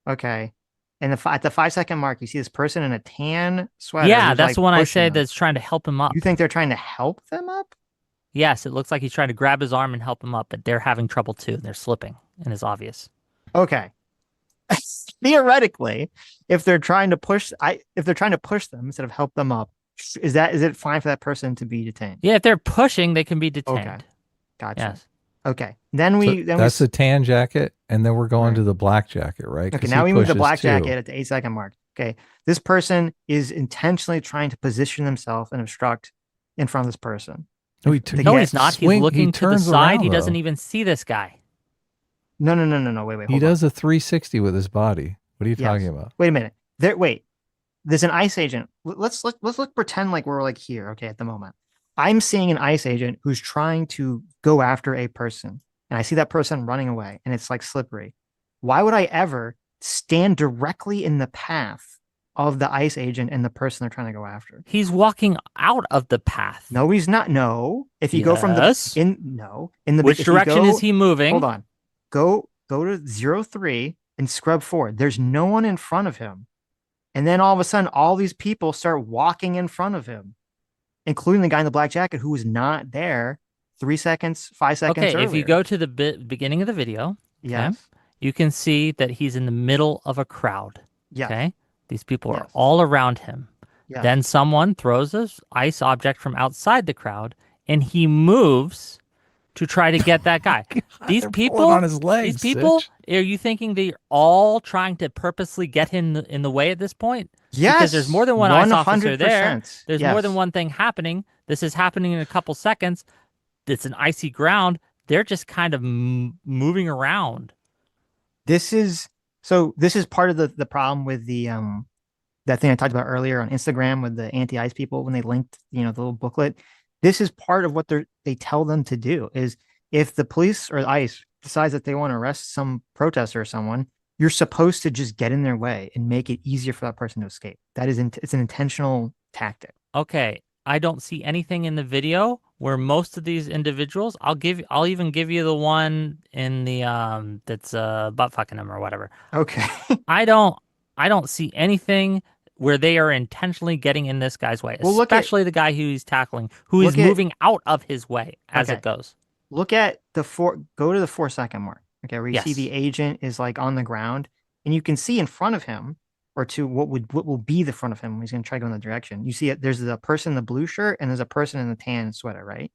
Okay. And at the 5 second mark, you see this person in a tan sweater. Yeah, who's, that's like, the one I pushing say them. that's trying to help him up. You think they're trying to help them up? Yes, it looks like he's trying to grab his arm and help him up, but they're having trouble too. They're slipping, and it's obvious. Okay. Theoretically, if they're trying to push them instead of help them up, is it fine for that person to be detained? Yeah, if they're pushing, they can be detained. Gotcha. Yes. Okay. Then That's the tan jacket, and then we're going Right. to the black jacket, right? 'Cause okay. he Now we move the pushes black too. jacket at the 8 second mark. Okay. This person is intentionally trying to position themselves and obstruct in front of this person. No, he No, Yeah, he's not. He's swing- he looking to the turns side. around, He doesn't though. even see this guy. No. Wait. He Hold on. does a 360 with his body. What are you Yes. talking about? Wait a minute. There's an ICE agent. Let's pretend like we're like here, okay, at the moment. I'm seeing an ICE agent who's trying to go after a person, and I see that person running away, and it's like slippery. Why would I ever stand directly in the path of the ICE agent and the person they're trying to go after? He's walking out of the path. No, he's not. No. If you go from Yes. in the Which if you direction go- is he moving? Hold on. Go to 03 and scrub forward. There's no one in front of him. And then all of a sudden, all these people start walking in front of him, including the guy in the black jacket who was not there 3 seconds, 5 seconds Okay, earlier. if you go to the beginning of the video, Yes. you can see that he's in the middle of a crowd. Yes. Okay, these people are Yes. all around him. Yes. Then someone throws an ice object from outside the crowd, and he moves to try to get that guy. These They're pulling people on his legs, These people, Sitch. are you thinking they're all trying to purposely get him in the way at this point? Yes. Because there's more than one ice officer there. 100%. There's Yes. more than one thing happening. This is happening in a couple seconds. It's an icy ground. They're just kind of moving around. This is part of the problem with the that thing I talked about earlier on Instagram with the anti-ice people when they linked, the little booklet. This is part of what they tell them to do is if the police or the ICE decides that they want to arrest some protester or someone, you're supposed to just get in their way and make it easier for that person to escape. That is it's an intentional tactic. Okay, I don't see anything in the video where most of these individuals, I'll even give you the one in the that's butt fucking him or whatever. Okay. I don't see anything where they are intentionally getting in this guy's way, Well, especially the guy who he's tackling, who is moving out of his way as it goes. Look at go to the 4-second mark. Okay, where you see the agent is like on the ground, and you can see in front of him, or to what will be the front of him when he's going to try to go in the direction. You see it. There's a person in the blue shirt, and there's a person in the tan sweater, right?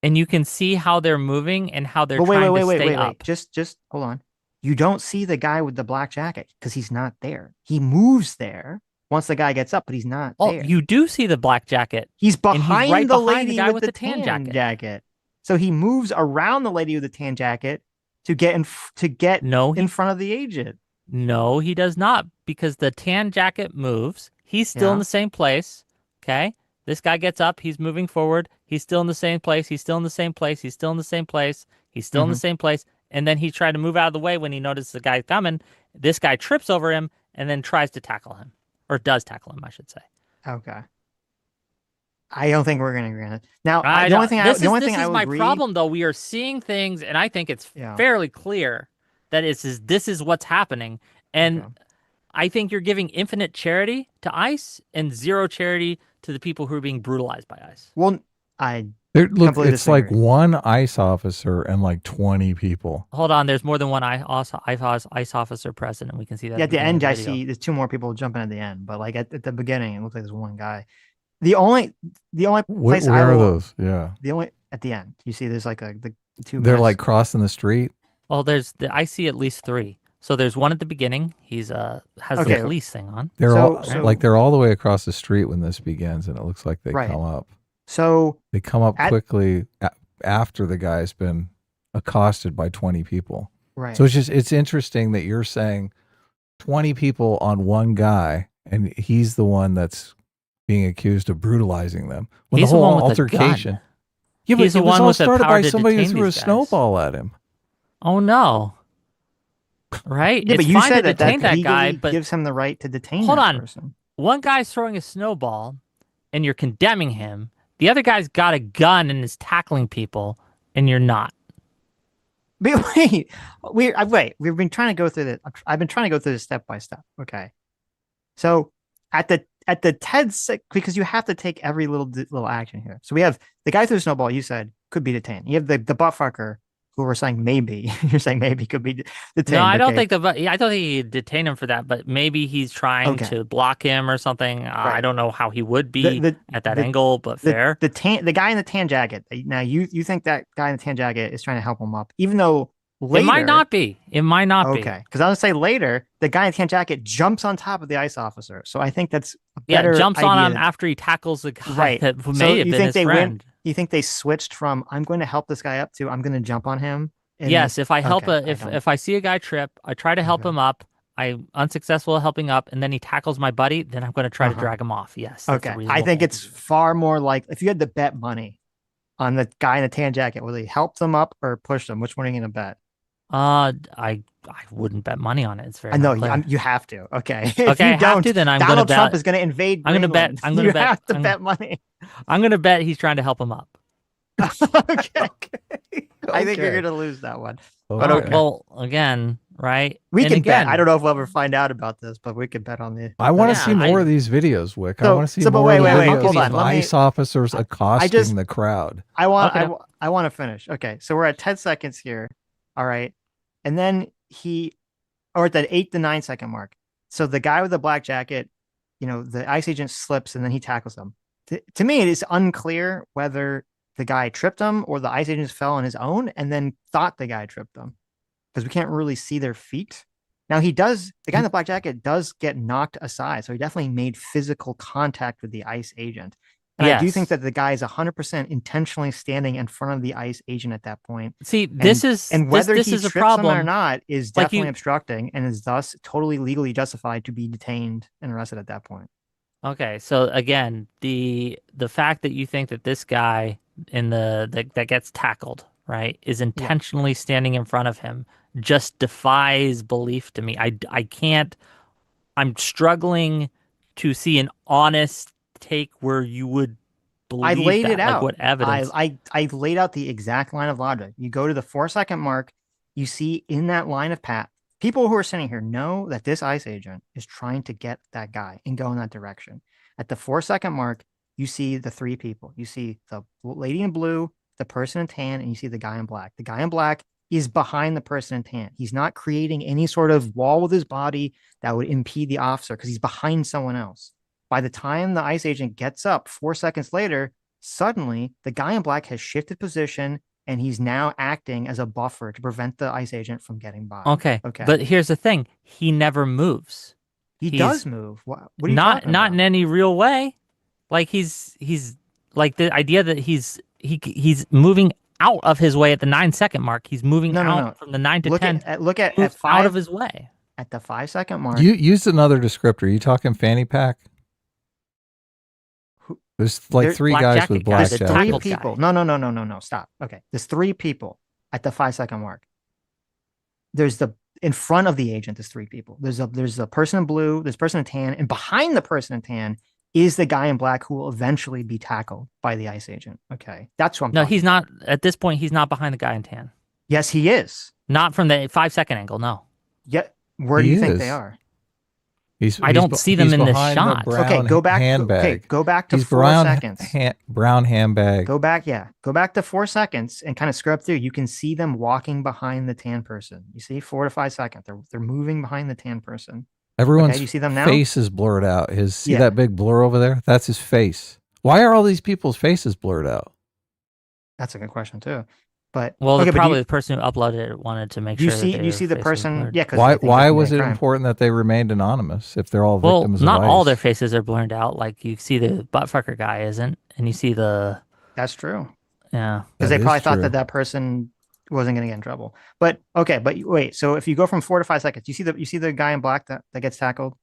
And you can see how they're moving and how they're trying to stay up. Just hold on. You don't see the guy with the black jacket because he's not there. He moves there once the guy gets up, but he's not there. You do see the black jacket. He's behind right the behind lady the guy with the tan jacket. So he moves around the lady with the tan jacket to get in front of the agent. No, he does not, because the tan jacket moves. He's still in the same place. Okay. This guy gets up. He's moving forward. He's still in the same place. He's still in the same place. He's still in the same place. He's still in the same place. And then he tried to move out of the way when he noticed the guy coming. This guy trips over him and then tries to tackle him, or does tackle him, I should say. Okay. I don't think we're going to agree on it. Now, this is my problem, though. We are seeing things, and I think it's fairly clear that this is what's happening. And I think you're giving infinite charity to ICE and zero charity to the people who are being brutalized by ICE. Well, look, it's like one ICE officer and like 20 people. Hold on, there's more than one ICE officer present, and we can see that. Yeah, at the end, I see there's 2 more people jumping at the end, but like at the beginning, it looks like there's one guy. The only place where are those? Yeah. The only at the end, you see there's like the 2. They're like crossing the street. Well, I see at least 3. So there's one at the beginning. He's has the police thing on. They're they're all the way across the street when this begins, and it looks like they come up. So they come up quickly after the guy's been accosted by 20 people. Right. So it's interesting that you're saying 20 people on one guy, and he's the one that's being accused of brutalizing them. When He's the whole one with altercation. Yeah, but it was all started by somebody who threw a snowball at him. Oh no. Right? Yeah, it's but you fine said to detain that guy, but gives him the right to detain hold that on. person. One guy's throwing a snowball, and you're condemning him. The other guy's got a gun and is tackling people, and you're not. But wait. We've been trying to go through this. I've been trying to go through this step by step. Okay. So at the TED, because you have to take every little action here. So we have the guy through the snowball. You said could be detained. You have the buttfucker who we're saying maybe you're saying maybe could be detained. No, I don't think I don't think he detain him for that, but maybe he's trying to block him or something. Right. I don't know how he would be at that angle, but fair. The guy in the tan jacket. Now you think that guy in the tan jacket is trying to help him up, even though later, it might not be. It might not be. Okay, because I was gonna say later the guy in the tan jacket jumps on top of the ICE officer. So I think that's a better jumps idea. on him after he tackles the guy that may have been his friend. You think they switched from I'm going to help this guy up to I'm going to jump on him? Yes, if I help if I see a guy trip, I try to help him up. I'm unsuccessful at helping up, and then he tackles my buddy. Then I'm going to try to drag him off. Yes. Okay. I think it's far more like if you had to bet money on the guy in the tan jacket, whether he helped them up or pushed them, which one are you going to bet? I wouldn't bet money on it. It's very. I know you have to. Okay. If you don't, then I'm Donald gonna bet, Trump is going to invade. I'm going to bet. You have to bet money. I'm going to bet he's trying to help him up. Okay. I think you're going to lose that one. Okay. Well, again, right? We And can bet. I again, don't know if we'll ever find out about this, but we could bet on the. I want to Yeah, see more of these videos, Wick. I So- want to see so, but more wait, of the wait, wait, videos hold on, of let me- ICE officers accosting just- the crowd. I want. Okay. I want to finish. Okay, so we're at 10 seconds here. All right, and then or at that 8 to 9 second mark. So the guy with the black jacket, the ICE agent slips and then he tackles him. To me, it is unclear whether the guy tripped him or the ICE agent fell on his own and then thought the guy tripped them, because we can't really see their feet. Now the guy in the black jacket does get knocked aside. So he definitely made physical contact with the ICE agent. And I do think Yes. that the guy is 100% intentionally standing in front of the ICE agent at that point. see, this is And whether this he is a trips him or problem. not is Like definitely you- obstructing and is thus totally legally justified to be detained and arrested at that point. Okay, so again, the fact that you think that this guy that gets tackled, right, is intentionally standing in front of him just defies belief to me. I can't. I'm struggling to see an honest take where you would I believe laid that. it Like out. what evidence? I laid out the exact line of logic. You go to the 4 second mark, you see in that line of path, people who are sitting here know that this ICE agent is trying to get that guy and go in that direction. At the 4 second mark, you see the three people. You see the lady in blue, the person in tan, and you see the guy in black. The guy in black is behind the person in tan. He's not creating any sort of wall with his body that would impede the officer because he's behind someone else. By the time the ICE agent gets up 4 seconds later, suddenly the guy in black has shifted position and he's now acting as a buffer to prevent the ICE agent from getting by. Okay, Okay. but here's the thing: he never moves. He he's does move. What are you not talking not about? in any real way. Like he's like the idea that he's moving out of his way at the 9 second mark. He's moving No, out from the 9 to Look 10. at moves five out of his way. at the 5 second mark. You used another descriptor. You talking fanny pack? Who- There's like There- three black guys jacket with guy, black the There's tackle three jackets. guy. people. No. Stop. Okay. There's three people at the 5 second mark. There's in front of the agent, there's three people. There's a person in blue, there's a person in tan, and behind the person in tan is the guy in black who will eventually be tackled by the ICE agent. Okay. That's what I'm No, talking he's about. not. At this point, he's not behind the guy in tan. Yes, he is. Not from the 5 second angle. No. Yeah. Where do He you think is. they are? I don't see them he's in this behind the shot. brown Okay, go back. handbag. Okay, go back to He's 4 seconds. brown handbag. Go back, yeah. Go back to 4 seconds and kind of scrub through. You can see them walking behind the tan person. You see 4 to 5 seconds. They're moving behind the tan person. Everyone's Okay, you see them now? face is blurred out. See Yeah. that big blur over there? That's his face. Why are all these people's faces blurred out? That's a good question too. But Well, okay, but probably the person who uploaded it wanted to make you sure. see that you their see the face was person. blurred. Yeah, because Why was it important that they remained anonymous if they're all Well, victims not of all ICE? their faces are blurred out. Like you see the buttfucker guy isn't, and you see the That's true. yeah. Because That they probably is thought true. that person wasn't going to get in trouble. But okay, but wait. So if you go from 4 to 5 seconds, you see the guy in black that gets tackled.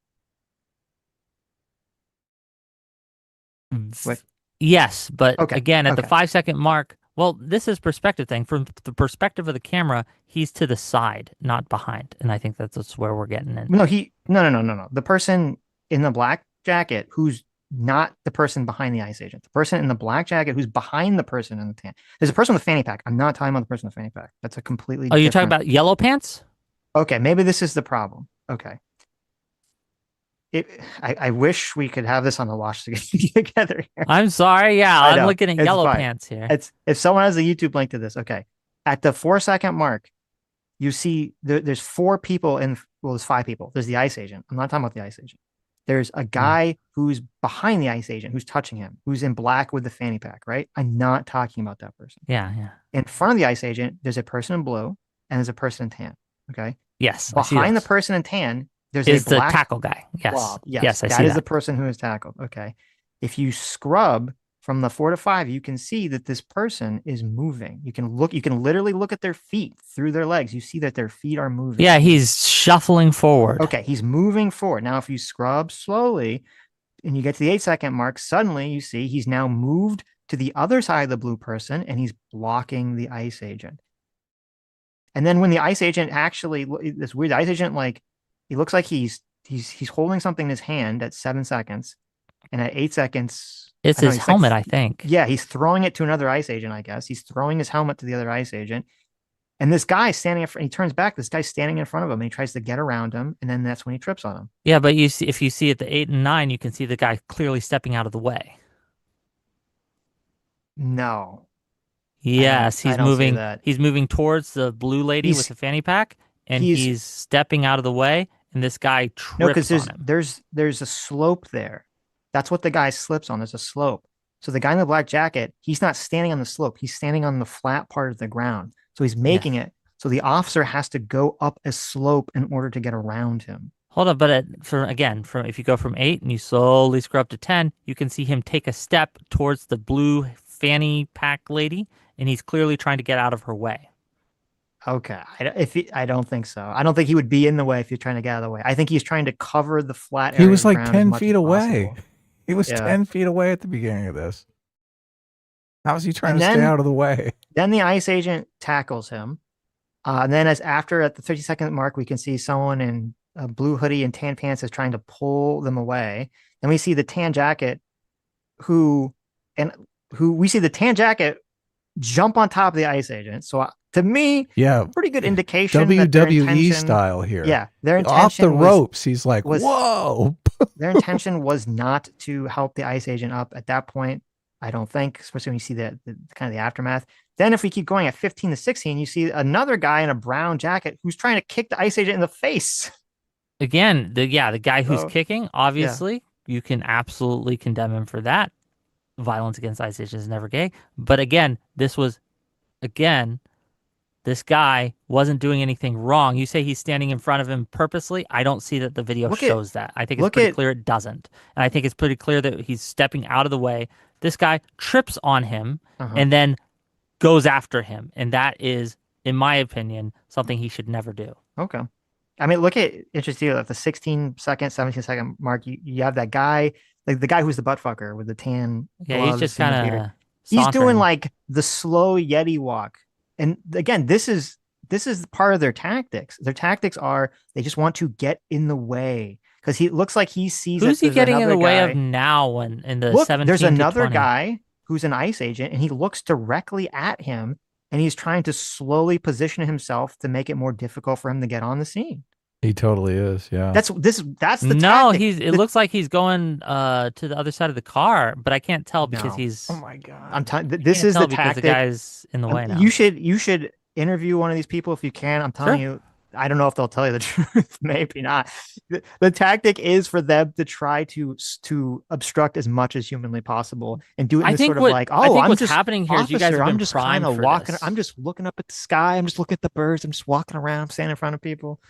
What? Yes, but Okay, again, at the okay. 5 second mark, well, this is perspective thing. From the perspective of the camera, he's to the side, not behind, and I think that's where we're getting in. No. The person in the black jacket who's not the person behind the ICE agent. The person in the black jacket who's behind the person in the tan. There's a person with a fanny pack. I'm not talking about the person with a fanny pack. That's a completely Oh, you're talking different- about yellow pants? Okay, maybe this is the problem. Okay. I wish we could have this on the watch together here. I'm sorry. Yeah, I I'm know, looking at it's yellow fine. pants here. It's if someone has a YouTube link to this, okay. At the 4 second mark, you see there's four people there's five people. There's the ICE agent. I'm not talking about the ICE agent. There's a guy who's behind the ICE agent, who's touching him, who's in black with the fanny pack, right? I'm not talking about that person. Yeah. In front of the ICE agent, there's a person in blue and there's a person in tan. Okay. Yes. I see Behind the those. person in tan, there's is a the black tackle guy. Yes. blob. Yes, I that see is that. the person who is tackled. Okay. If you scrub from the 4 to 5, you can see that this person is moving. You can literally look at their feet through their legs. You see that their feet are moving. Yeah, he's shuffling forward. Okay, he's moving forward. Now, if you scrub slowly and you get to the 8 second mark, suddenly you see he's now moved to the other side of the blue person and he's blocking the ICE agent. And then when the ICE agent this weird ICE agent, like, he looks like he's holding something in his hand at 7 seconds. And at 8 seconds, It's I don't know, his he's helmet, like, I think. yeah, he's throwing it to another ICE agent, I guess. He's throwing his helmet to the other ICE agent. And this guy standing in front, he turns back. This guy's standing in front of him, and he tries to get around him, and then that's when he trips on him. Yeah, but if you see at the 8 and 9, you can see the guy clearly stepping out of the way. No. Yes, I he's don't see moving. that. He's moving towards the blue lady He's- with the fanny pack, and he's- he's stepping out of the way. And this guy No, trips because on him. there's a slope there. That's what the guy slips on. There's a slope. So the guy in the black jacket, he's not standing on the slope. He's standing on the flat part of the ground. So he's making it. So the officer has to go up a slope in order to get around him. Hold on, but if you go from 8 and you slowly scroll up to 10, you can see him take a step towards the blue fanny pack lady, and he's clearly trying to get out of her way. Okay. I don't think so. I don't think he would be in the way if you're trying to get out of the way. I think he's trying to cover the flat area. He was of the like ground 10 as much feet as away. possible. He was Yeah. 10 feet away at the beginning of this. How is he trying And to stay then- out of the way? Then the ICE agent tackles him. And then at the 30-second mark, we can see someone in a blue hoodie and tan pants is trying to pull them away. Then we see the tan jacket who we see the tan jacket jump on top of the ICE agent. So to me, Yeah, pretty good indication that their WWE intention, style here. Yeah, their intention Off the was- ropes. He's like, was- whoa. their intention was not to help the ICE agent up at that point. I don't think, especially when you see the kind of the aftermath. Then if we keep going at 15 to 16, you see another guy in a brown jacket who's trying to kick the ICE agent in the face. Again, the guy who's So, kicking, obviously, you can absolutely condemn him for that. Violence against ICE agents is never gay. But again, this guy wasn't doing anything wrong. You say he's standing in front of him purposely. I don't see that the video shows that. I think it's pretty clear it doesn't. And I think it's pretty clear that he's stepping out of the way. This guy trips on him and then goes after him. And that is, in my opinion, something he should never do. Okay. I mean, look at interesting at the 16-second, 17-second mark. You have that guy, like the guy who's the butt fucker with the tan. Yeah, he's gloves just and the kind beard. of He's doing like the slow Yeti walk. And again, this is part of their tactics. Their tactics are they just want to get in the way because he looks like he sees. Who's he there's getting in the another way guy. of now when in the Look, 17 there's to another 20? guy who's an ICE agent and he looks directly at him and he's trying to slowly position himself to make it more difficult for him to get on the scene. He totally is. Yeah. That's the No, tactic. it looks like he's going to the other side of the car, but I can't tell because No. he's. Oh my god! I'm I this can't is tell the because tactic. the guy's in the way now. You should interview one of these people if you can. I'm telling you, I don't know if they'll tell you the truth. Maybe not. The tactic is for them to try to obstruct as much as humanly possible and do it in I this think sort of what- like, I think I'm what's just happening here is you guys officer, have been I'm just primed kind of for walking. this. I'm just looking up at the sky. I'm just looking at the birds. I'm just walking around, standing in front of people.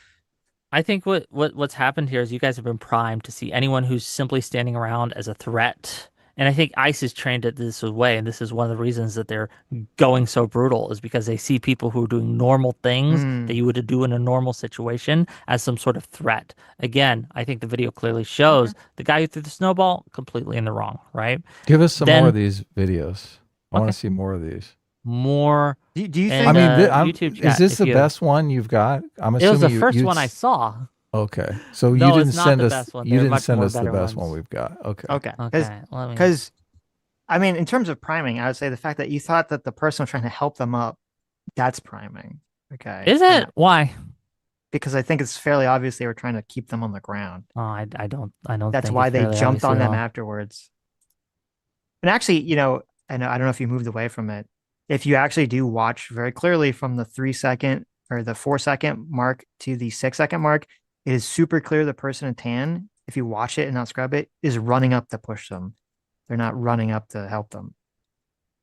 I think what's happened here is you guys have been primed to see anyone who's simply standing around as a threat. And I think ICE is trained it this way, and this is one of the reasons that they're going so brutal is because they see people who are doing normal things that you would do in a normal situation as some sort of threat. Again, I think the video clearly shows the guy who threw the snowball completely in the wrong, right? Give us some Then- more of these videos. I want Okay. to see more of these. More. Do you And, think? I mean, YouTube is chat, this if the you- best one you've got? I'm It assuming was the you- first you'd one I s- saw. Okay, so No, you didn't it's not send the us. best one. You There are didn't much send more us the better best ones. one we've got. Okay. Okay. Okay, let me. Because, I mean, in terms of priming, I would say the fact that you thought that the person was trying to help them up, that's priming. Okay. Is it? Why? Because I think it's fairly obvious they were trying to keep them on the ground. Oh, I don't. That's think why it's they fairly jumped obvious on at them all. afterwards. And actually, I don't know if you moved away from it. If you actually do watch very clearly from the 3-second or the 4-second mark to the 6-second mark, it is super clear the person in tan, if you watch it and not scrub it, is running up to push them. They're not running up to help them.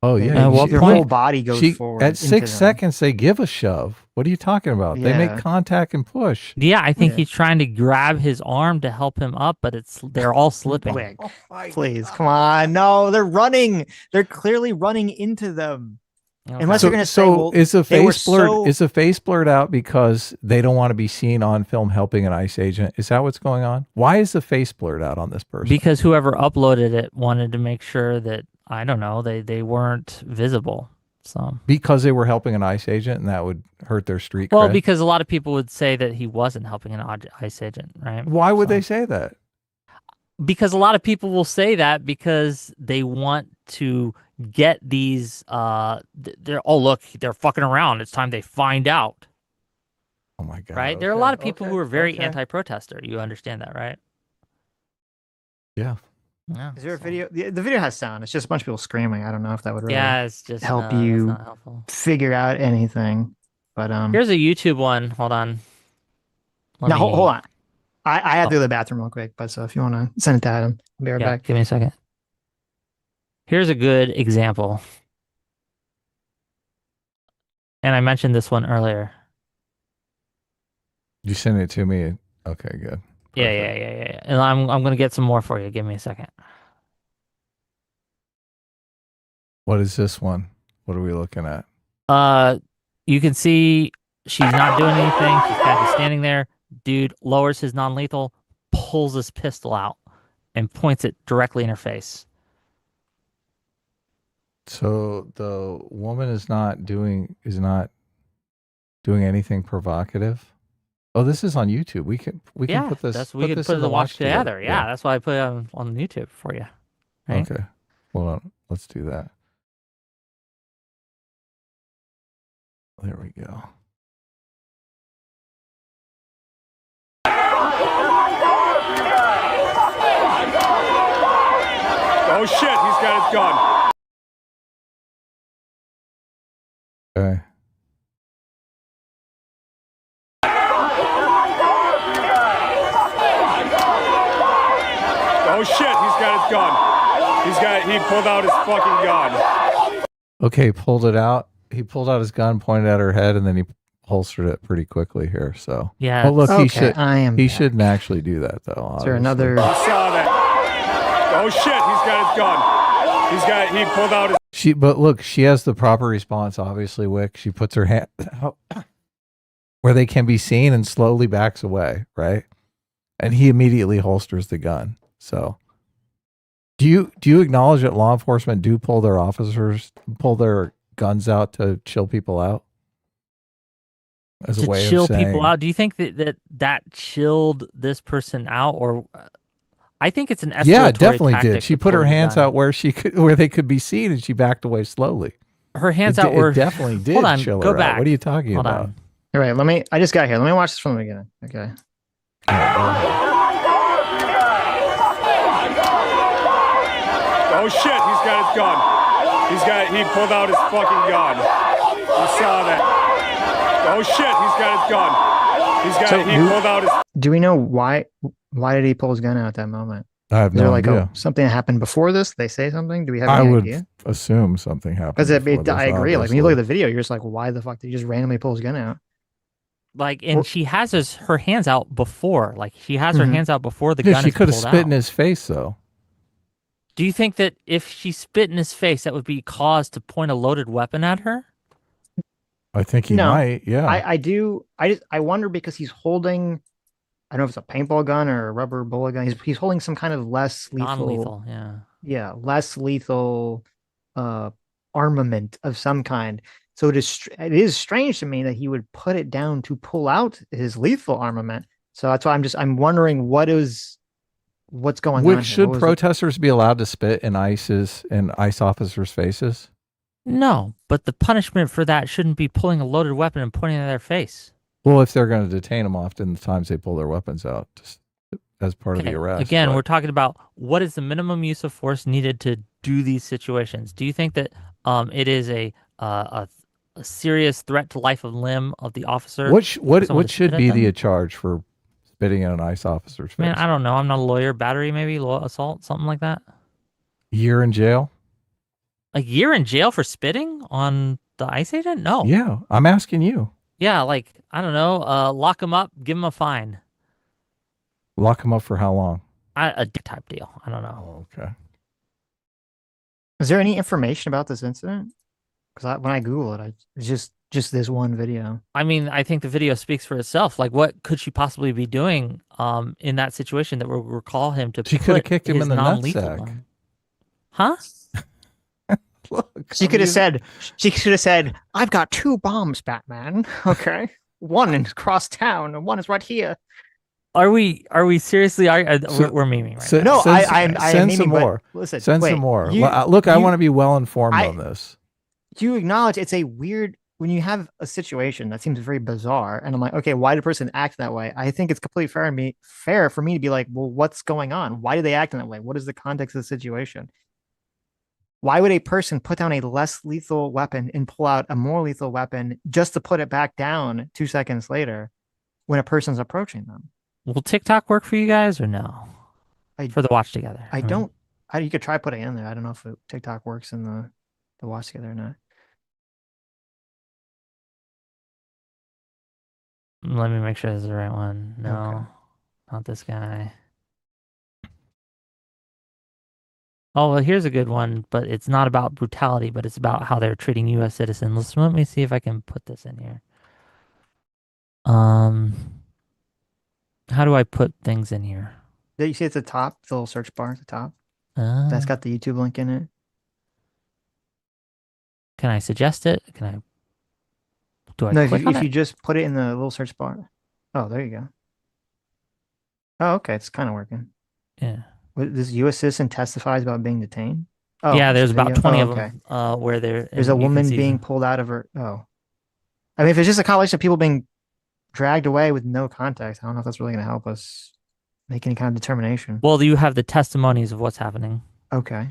Oh yeah. what Their point? whole body goes forward. At into 6 them. seconds, they give a shove. What are you talking about? They make Yeah. contact and push. Yeah, I think Yeah. he's trying to grab his arm to help him up, but they're all slipping. Quick, please, come on. No, they're running. They're clearly running into them. Okay. Unless you're going to say, well, is the they were face blurred? so- Is the face blurred out because they don't want to be seen on film helping an ICE agent? Is that what's going on? Why is the face blurred out on this person? Because whoever uploaded it wanted to make sure that I don't know they weren't visible. So Because they were helping an ICE agent, and that would hurt their street well, cred? because a lot of people would say that he wasn't helping an ICE agent, right? Why would So- they say that? because a lot of people will say that because they want to get these they're oh look, they're fucking around. It's time they find out. Oh my God. Right? There are a okay, lot of people okay, who are very okay. anti-protester. You understand that, right? Yeah. Yeah. Is there a so- video? The video has sound. It's just a bunch of people screaming. I don't know if that would really Yeah, it's just help no, that's you not helpful. figure out anything. But Here's a YouTube one. Hold on. Let now me hold on. I have to Oh, go to the bathroom real quick. But so if you want to send it to Adam, I'll be right yeah, back. give me a second. Here's a good example. And I mentioned this one earlier. You sent it to me. Okay, good. Yeah, yeah, Perfect. yeah, yeah, yeah. And I'm gonna get some more for you. Give me a second. What is this one? What are we looking at? You can see she's not doing anything. She's kind of standing there. Dude lowers his non-lethal, pulls his pistol out, and points it directly in her face. So the woman is not doing anything provocative. Oh, this is on YouTube. We can Yeah, put this that's we could this put in it the to watch watch together. Yeah, that's why I put it on YouTube for you. Right? Okay. Hold on. Let's do that. There we go. Oh shit, he's got his gun. Okay. Oh shit, he's got his gun. He pulled out his fucking gun. Okay, pulled it out. He pulled out his gun, pointed at her head, and then he holstered it pretty quickly here. So Yeah. Oh, look, Okay, he should. I am. He back. shouldn't actually do that though. Is there obviously. another? You saw that. Oh shit, he's got his gun. He pulled out his But look, she has the proper response. Obviously, Wick. She puts her hand out where they can be seen and slowly backs away. Right, and he immediately holsters the gun. So, do you acknowledge that law enforcement do pull their guns out to chill people out as a To way chill of saying, people out. Do you think that chilled this person out, or I think it's an escalatory yeah, it definitely tactic did. She to put her pull the hands gun. out where they could be seen, and she backed away slowly. Her hands It, out were it definitely did Hold on, chill go her back. out. What are you talking Hold about? on. All right, I just got here. Let me watch this from the beginning. Okay. All right, go ahead. Oh shit, he's got his gun. He pulled out his fucking gun. You saw that. Oh shit, he's got his gun. He pulled out his. Do we know why? Why did he pull his gun out at that moment? I have Is there no like idea. something that happened before this? They say something? Do we have I any would idea? assume something happened. Because before this, I agree. Like when you look at obviously. the video, you're just like, why the fuck did he just randomly pull his gun out? Like, and she has her hands out before. Like, she has her Mhm. hands out before the Yeah, gun she is could have pulled spit in out. his face, though. Do you think that if she spit in his face, that would be cause to point a loaded weapon at her? I think he No. might. Yeah. I do. I wonder because he's holding. I don't know if it's a paintball gun or a rubber bullet gun. He's holding some kind of less lethal. Non-lethal, yeah. Yeah, less lethal armament of some kind. So it is strange to me that he would put it down to pull out his lethal armament. So that's why I'm wondering what's going on Which here. should What was protesters be allowed to spit in ICE officers' faces? No, but the punishment for that shouldn't be pulling a loaded weapon and pointing it at their face. Well, if they're going to detain them, oftentimes they pull their weapons out just as part of the Okay, arrest. again, but- we're talking about what is the minimum use of force needed to do these situations. Do you think that it is a serious threat to life of limb of the officer? what someone to should spit at be the them? charge for spitting in an ICE officer's face? Man, I don't know. I'm not a lawyer. Battery, maybe assault, something like that. Year in jail? A year in jail for spitting on the ICE agent? No. Yeah, I'm asking you. Yeah, like I don't know. Lock him up, give him a fine. Lock him up for how long? A dick type deal. I don't know. Oh, okay. Is there any information about this incident? Because when I Google it, it's just this one video. I mean, I think the video speaks for itself. Like, what could she possibly be doing in that situation that will recall him to She could have put kicked him his in the non-lethal nutsack. gun? Huh? Look, She could have said, "I've got 2 bombs, Batman. Okay, one is across town, and one is right here." Are we seriously? So- We're memeing right So- now. No, send, I send am some memeing, but more. listen, Send wait, some more. you- Look, I you- want to be well informed I- on this. you acknowledge it's a weird when you have a situation that seems very bizarre, and I'm like, okay, why did a person act that way? I think it's completely fair for me to be like, well, what's going on? Why do they act in that way? What is the context of the situation? Why would a person put down a less lethal weapon and pull out a more lethal weapon just to put it back down 2 seconds later when a person's approaching them? Will TikTok work for you guys or no? For the watch together. I don't. You could try putting it in there. I don't know if TikTok works in the watch together or not. Let me make sure this is the right one. No, Okay. not this guy. Oh, well, here's a good one, but it's not about brutality, but it's about how they're treating U.S. citizens. Let me see if I can put this in here. How do I put things in here? There you see at the top, the little search bar at the top. That's got the YouTube link in it. Can I suggest it? Do I No, click on if it? you just put it in the little search bar. Oh, there you go. Oh, okay, it's kind of working. Yeah. This U.S. citizen testifies about being detained. Oh, Yeah, it's a there's about video? 20 Oh, of okay. them where they're There's a and you can woman see being them. pulled out of her. Oh, I mean, if it's just a compilation of people being dragged away with no context, I don't know if that's really going to help us make any kind of determination. Well, you have the testimonies of what's happening. Okay.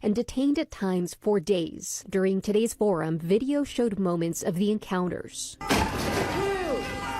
And detained at times for days. During today's forum, video showed moments of the encounters,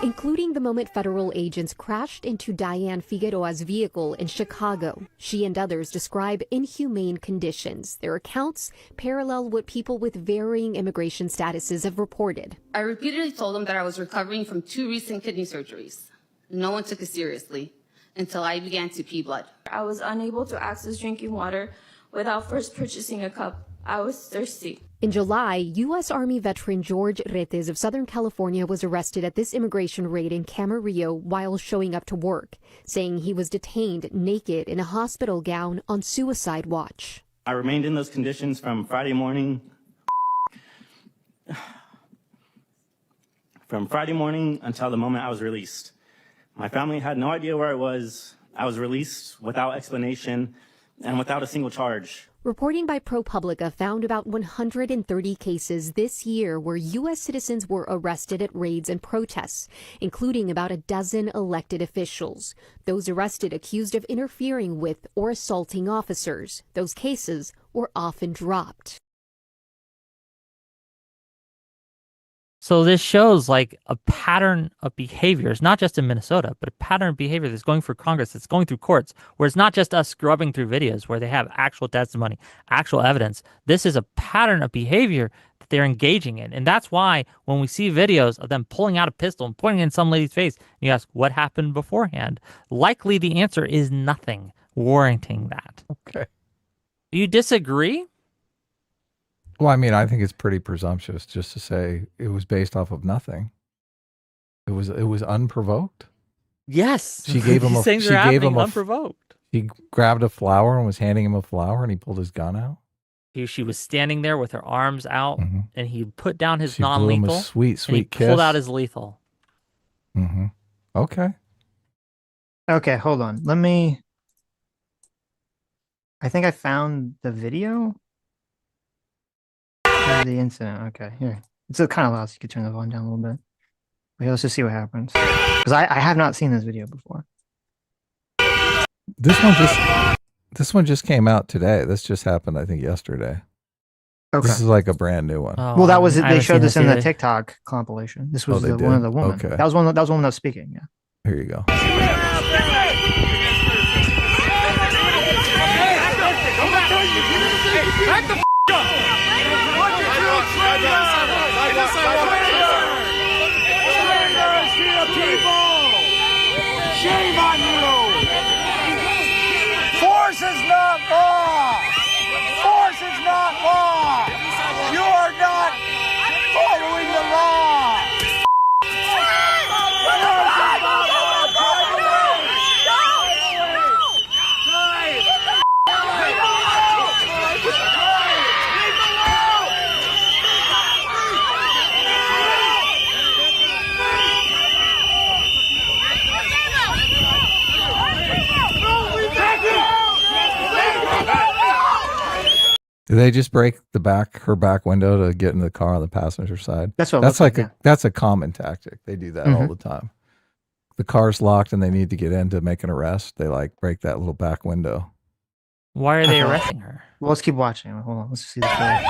including the moment federal agents crashed into Diane Figueroa's vehicle in Chicago. She and others describe inhumane conditions. Their accounts parallel what people with varying immigration statuses have reported. I repeatedly told them that I was recovering from 2 recent kidney surgeries. No one took it seriously until I began to pee blood. I was unable to access drinking water without first purchasing a cup. I was thirsty. In July, U.S. Army veteran George Retes of Southern California was arrested at this immigration raid in Camarillo while showing up to work, saying he was detained naked in a hospital gown on suicide watch. I remained in those conditions from Friday morning until the moment I was released. My family had no idea where I was. I was released without explanation and without a single charge. Reporting by ProPublica found about 130 cases this year where U.S. citizens were arrested at raids and protests, including about a dozen elected officials. Those arrested accused of interfering with or assaulting officers. Those cases were often dropped. So this shows like a pattern of behaviors, not just in Minnesota, but a pattern of behavior that's going through Congress, that's going through courts, where it's not just us scrubbing through videos where they have actual testimony, actual evidence. This is a pattern of behavior that they're engaging in. And that's why when we see videos of them pulling out a pistol and pointing it in some lady's face, and you ask what happened beforehand, likely the answer is nothing warranting that. Okay. Do you disagree? Well, I mean, I think it's pretty presumptuous just to say it was based off of nothing. It was unprovoked. Yes. She gave him These things are happening unprovoked. He grabbed a flower and was handing him a flower, and he pulled his gun out. She was standing there with her arms out, and he put down his She blew him non-lethal. a sweet and he kiss. pulled out his lethal. Okay. Okay, hold on. I think I found the video of the incident. Okay, here. It's kind of loud, so you could turn the volume down a little bit. Okay, let's just see what happens. Because I have not seen this video before. This one just came out today. This just happened, I think, yesterday. Okay. This is like a brand new one. Oh, Well, that was it. I They haven't showed seen this in the either. TikTok compilation. This was they one of did? the women. Okay. That was one that was speaking. Yeah. Here you go. Shame on you! Force is not law! Force is not law! You are not following the law! Do they just break her back window to get in the car on the passenger side? That's what it That's looks like that's a common tactic. They do that all the time. The car's locked and they need to get in to make an arrest. They like break that little back window. Why are they arresting her? Well, let's keep watching. Hold on. Let's see the footage.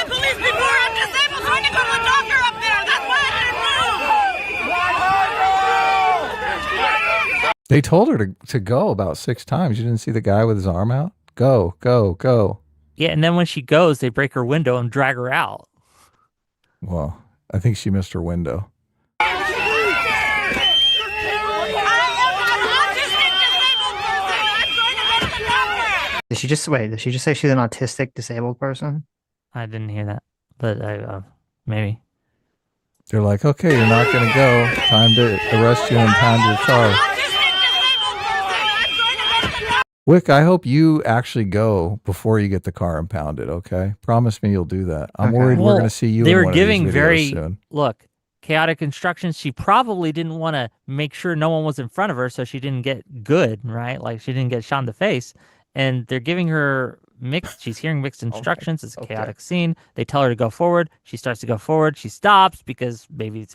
Police before I'm disabled, so I can go to the doctor up there. That's why I didn't move. They told her to go about 6 times. You didn't see the guy with his arm out? Go, go, go. Yeah, and then when she goes, they break her window and drag her out. Well, I think she missed her window. Did she just say she's an autistic disabled person? I didn't hear that, but maybe. They're like, okay, you're not going to go. Time to arrest you and impound your car. Wick, I hope you actually go before you get the car impounded, okay? Promise me you'll do that. I'm worried we're going to see you They in were one giving of these videos soon. look, chaotic instructions. She probably didn't want to make sure no one was in front of her so she didn't get good, right? Like she didn't get shot in the face. And they're giving her she's hearing mixed instructions. It's a chaotic scene. They tell her to go forward. She starts to go forward. She stops because maybe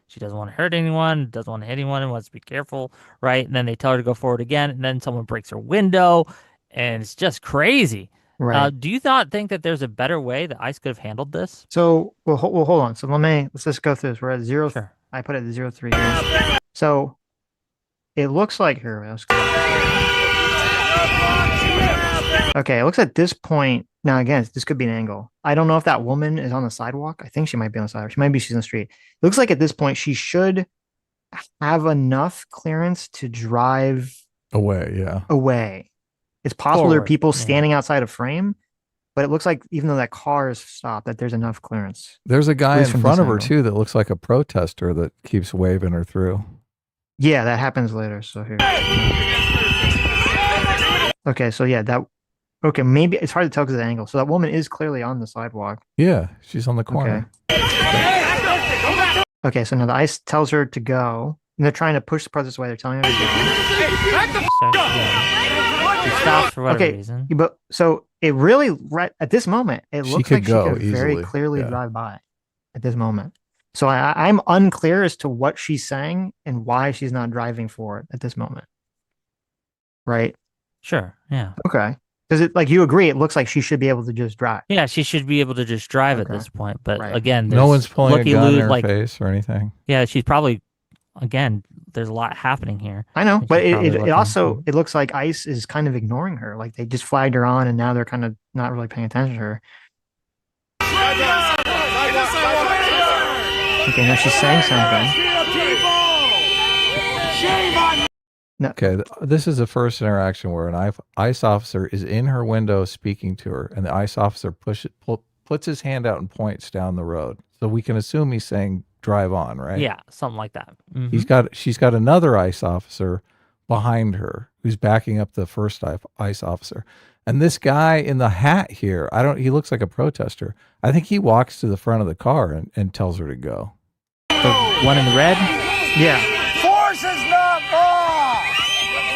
she doesn't want to hurt anyone, doesn't want to hit anyone, and wants to be careful, right? And then they tell her to go forward again, and then someone breaks her window, and it's just crazy. Right. Do you think that there's a better way that ICE could have handled this? So, hold on. So let's just go through this. We're at 0. Sure. I put it at 0.3 here. So it looks like here. Okay, it looks at this point. Now, again, this could be an angle. I don't know if that woman is on the sidewalk. I think she might be on the sidewalk. She's in the street. It looks like at this point, she should have enough clearance to drive away. Yeah. Away. It's possible Forward, there are people standing outside a frame, but it looks like even though that car is stopped, that there's enough clearance. There's a guy in from front this of her, angle. too, that looks like a protester that keeps waving her through. Yeah, that happens later. So here. Okay, so yeah, okay, maybe it's hard to tell because of the angle. So that woman is clearly on the sidewalk. Yeah, she's on the corner. Okay, so now the ICE tells her to go, and they're trying to push the protest away. They're telling her to go. She stops for whatever Okay, reason. but so it really, right at this moment, it She looks could like she go could very easily, clearly yeah. drive by at this moment. So I'm unclear as to what she's saying and why she's not driving forward at this moment. Right? Sure. Yeah. Okay. Because it, like you agree, it looks like she should be able to just drive. Yeah, she should be able to just drive at Okay. this point. But Right. again, No there's one's pulling a looky gun loo, in her like, face or anything. yeah, she's probably, again, there's a lot happening here. I know, And but she's probably it looking- also it looks like ICE is kind of ignoring her. Like they just flagged her on, and now they're kind of not really paying attention to her. Okay, now she's saying something. Okay, this is the first interaction where an ICE officer is in her window speaking to her, and the ICE officer puts his hand out and points down the road. So we can assume he's saying drive on, right? Yeah, something like that. Mhm. She's got another ICE officer behind her who's backing up the first ICE officer. And this guy in the hat here, he looks like a protester. I think he walks to the front of the car and tells her to go. The one in the red? Yeah, Force is not law.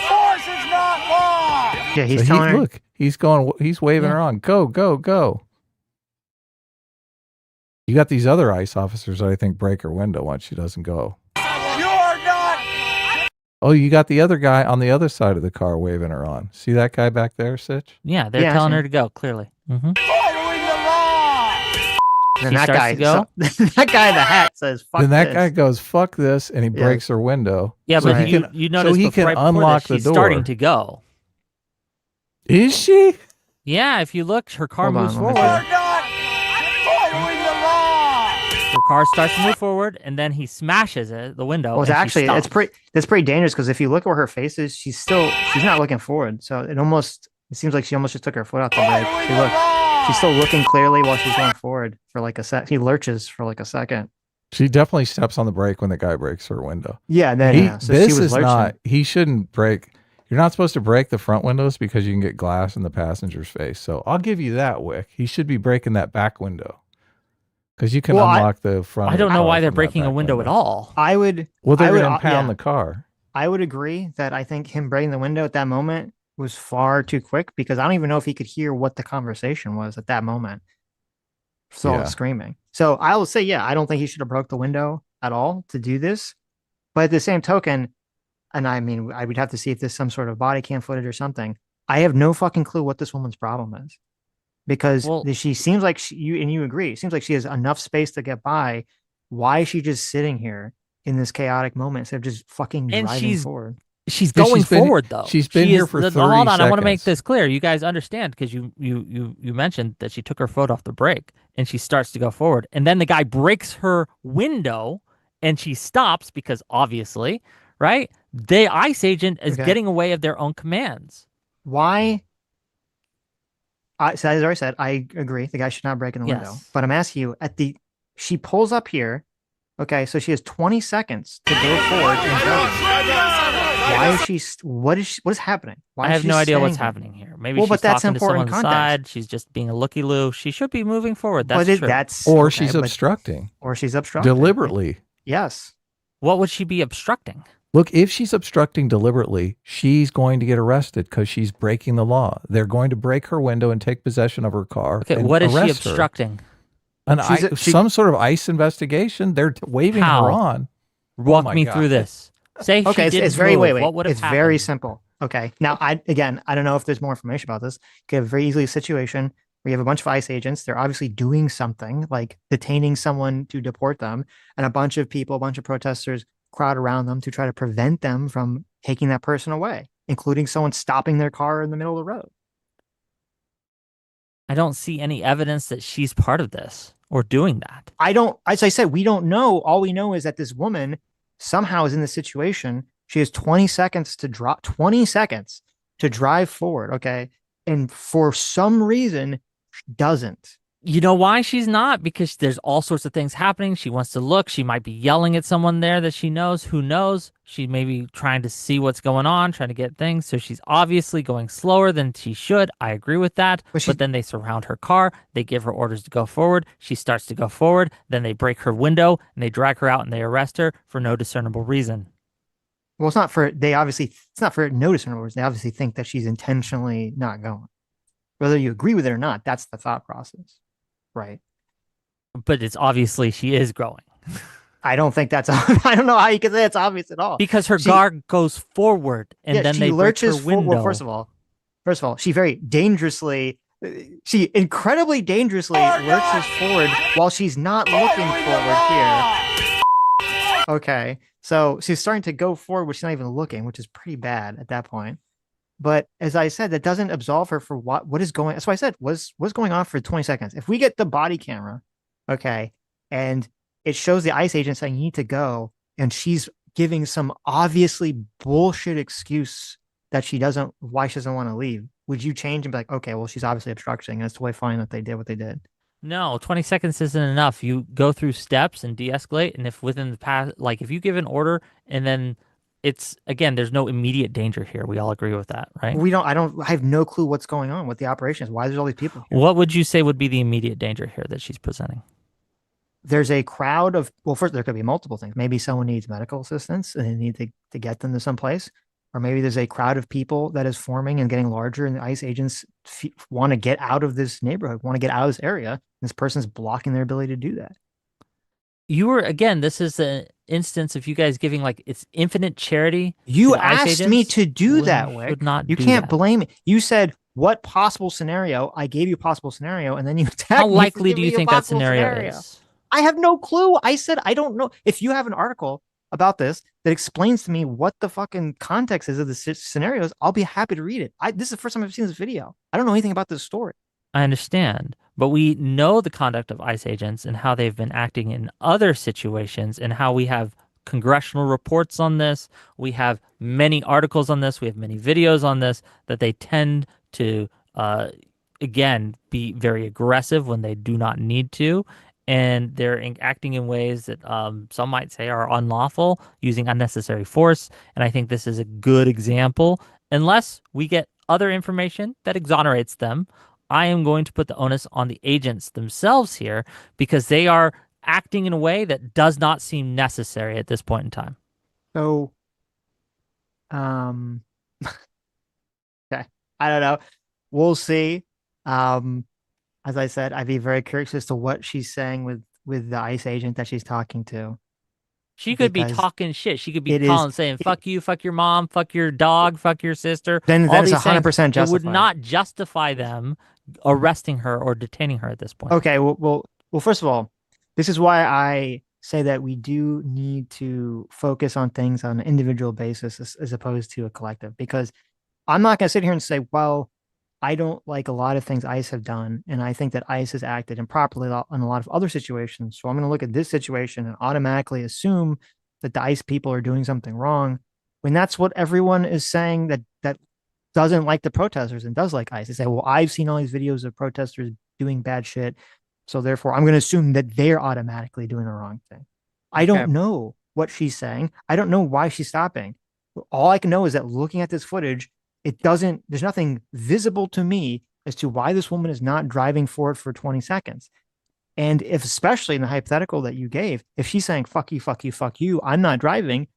Force is not law. yeah, he's So telling her. look, he's waving her on. Go, go, go. You got these other ICE officers that I think break her window once she doesn't go. You are not Oh, you got the other guy on the other side of the car waving her on. See that guy back there, Sitch? Yeah, they're Yeah, I telling see. her to go, clearly. Mm-hmm. following the law. And She that starts guy, to go? that guy in the hat says, "Fuck Then that this." guy goes, fuck this, and he Yeah. breaks her window. Yeah, so but he can, you notice he before, can right before unlock this, the she's door. starting to go. Is she? Yeah, if you look, her car Hold on, moves let me You forward. are not following the law. Her car starts to move forward, and then he smashes the window. Well, it's and she actually stops. that's pretty dangerous because if you look where her face is, she's not looking forward. So it seems like she almost just took her foot off the brake. Following See, the look, law. she's still looking clearly while she's going forward for like a sec. He lurches for like a second. She definitely steps on the brake when the guy breaks her window. Yeah, and then so this she was is lurching. not, he shouldn't break. You're not supposed to break the front windows because you can get glass in the passenger's face. So I'll give you that, Wick. He should be breaking that back window because you can Well, unlock the front. I of the don't know car why they're from that breaking a back window at all. I would. Well, they're I would, going to impound yeah. the car. I would agree that I think him breaking the window at that moment was far too quick because I don't even know if he could hear what the conversation was at that moment. So all the Yeah. screaming. So I will say, yeah, I don't think he should have broke the window at all to do this. But at the same token, and I mean, I would have to see if there's some sort of body cam footage or something. I have no fucking clue what this woman's problem is because Well, she seems like you agree, it seems like she has enough space to get by. Why is she just sitting here in this chaotic moment instead of just fucking and driving forward? she's Because going forward though. she's been She here is for 30 hold on, I want to make seconds. this clear. You guys understand because you mentioned that she took her foot off the brake and she starts to go forward. And then the guy breaks her window and she stops because obviously, right? The ICE agent is Okay. getting away of their own commands. Why? So as I already said, I agree. The guy should not break in the window. Yes. But I'm asking you, she pulls up here. Okay, so she has 20 seconds to go forward and drive. Why is what is happening? Why I is have she no idea what's staying here? happening here. Maybe Well, she's but that's talking to someone on important the context. side. She's just being a looky-loo. She should be moving forward. That's But true. that's Or okay, she's obstructing or she's obstructing deliberately. Yes. What would she be obstructing? Look, if she's obstructing deliberately, she's going to get arrested because she's breaking the law. They're going to break her window and take possession of her car. Okay, and what is she arrest her. obstructing? Some sort of ICE investigation. They're waving How? her on. Walk my me God. through this. Say Okay, she didn't it's very move. wait. What would have It's very happened? simple. Okay. Now I don't know if there's more information about this. You could have very easily a situation where you have a bunch of ICE agents. They're obviously doing something like detaining someone to deport them, and a bunch of people, a bunch of protesters crowd around them to try to prevent them from taking that person away, including someone stopping their car in the middle of the road. I don't see any evidence that she's part of this or doing that. As I said, we don't know. All we know is that this woman somehow is in this situation. She has 20 seconds to drop 20 seconds to drive forward. Okay. And for some reason, she doesn't. You know why she's not? Because there's all sorts of things happening. She wants to look. She might be yelling at someone there that she knows. Who knows? She may be trying to see what's going on, trying to get things. So she's obviously going slower than she should. I agree with that. But then they surround her car. They give her orders to go forward. She starts to go forward. Then they break her window and they drag her out and they arrest her for no discernible reason. Well, it's not for no discernible reason. They obviously think that she's intentionally not going. Whether you agree with it or not, that's the thought process. Right. But it's obviously she is growing. I don't think that's I don't know how you can say it's obvious at all. Because her car goes forward and then she they break her lurches window. Well, first of all, she very dangerously, she incredibly dangerously lurches forward while she's not looking forward here. Okay. So she's starting to go forward, but she's not even looking, which is pretty bad at that point. But as I said, that doesn't absolve her for what is going. That's why I said what's going on for 20 seconds. If we get the body camera, okay, and it shows the ICE agent saying you need to go, and she's giving some obviously bullshit excuse that why she doesn't want to leave, would you change and be like, okay, well, she's obviously obstructing, and it's totally fine that they did what they did? No, 20 seconds isn't enough. You go through steps and de-escalate, and if within the past, like if you give an order and then there's no immediate danger here. We all agree with that, right? I have no clue what's going on, what the operation is, why there's all these people here. What would you say would be the immediate danger here that she's presenting? There's a crowd of, well, first, there could be multiple things. Maybe someone needs medical assistance and they need to get them to someplace. Or maybe there's a crowd of people that is forming and getting larger, and the ICE agents want to get out of this neighborhood, want to get out of this area. And this person's blocking their ability to do that. This is an instance of you guys giving it's infinite charity. You asked me to do that, Wick. You can't blame me. You said, what possible scenario? I gave you a possible scenario, and then you attacked me. How likely do you think that scenario is? I have no clue. I said, I don't know. If you have an article about this that explains to me what the fucking context is of the scenarios, I'll be happy to read it. This is the first time I've seen this video. I don't know anything about this story. I understand, but we know the conduct of ICE agents and how they've been acting in other situations and how we have congressional reports on this. We have many articles on this. We have many videos on this, that they tend to, be very aggressive when they do not need to. And they're acting in ways that some might say are unlawful, using unnecessary force. And I think this is a good example. Unless we get other information that exonerates them, I am going to put the onus on the agents themselves here because they are acting in a way that does not seem necessary at this point in time. So, okay. I don't know. We'll see. As I said, I'd be very curious as to what she's saying with the ICE agent that she's talking to, She could be because talking shit. She could be it is calling, saying, fuck you, fuck your mom, fuck your dog, fuck your sister. then All it's these things. 100% It would justified. not justify them arresting her or detaining her at this point. Okay, well, first of all, this is why I say that we do need to focus on things on an individual basis as opposed to a collective, because I'm not going to sit here and say, well, I don't like a lot of things ICE have done, and I think that ICE has acted improperly in a lot of other situations. So I'm going to look at this situation and automatically assume that the ICE people are doing something wrong, when that's what everyone is saying that doesn't like the protesters and does like ICE. They say, well, I've seen all these videos of protesters doing bad shit, so therefore I'm going to assume that they're automatically doing the wrong thing. I Okay. don't know what she's saying. I don't know why she's stopping. All I can know is that looking at this footage, there's nothing visible to me as to why this woman is not driving forward for 20 seconds. And if, especially in the hypothetical that you gave, if she's saying, fuck you, fuck you, fuck you, I'm not driving,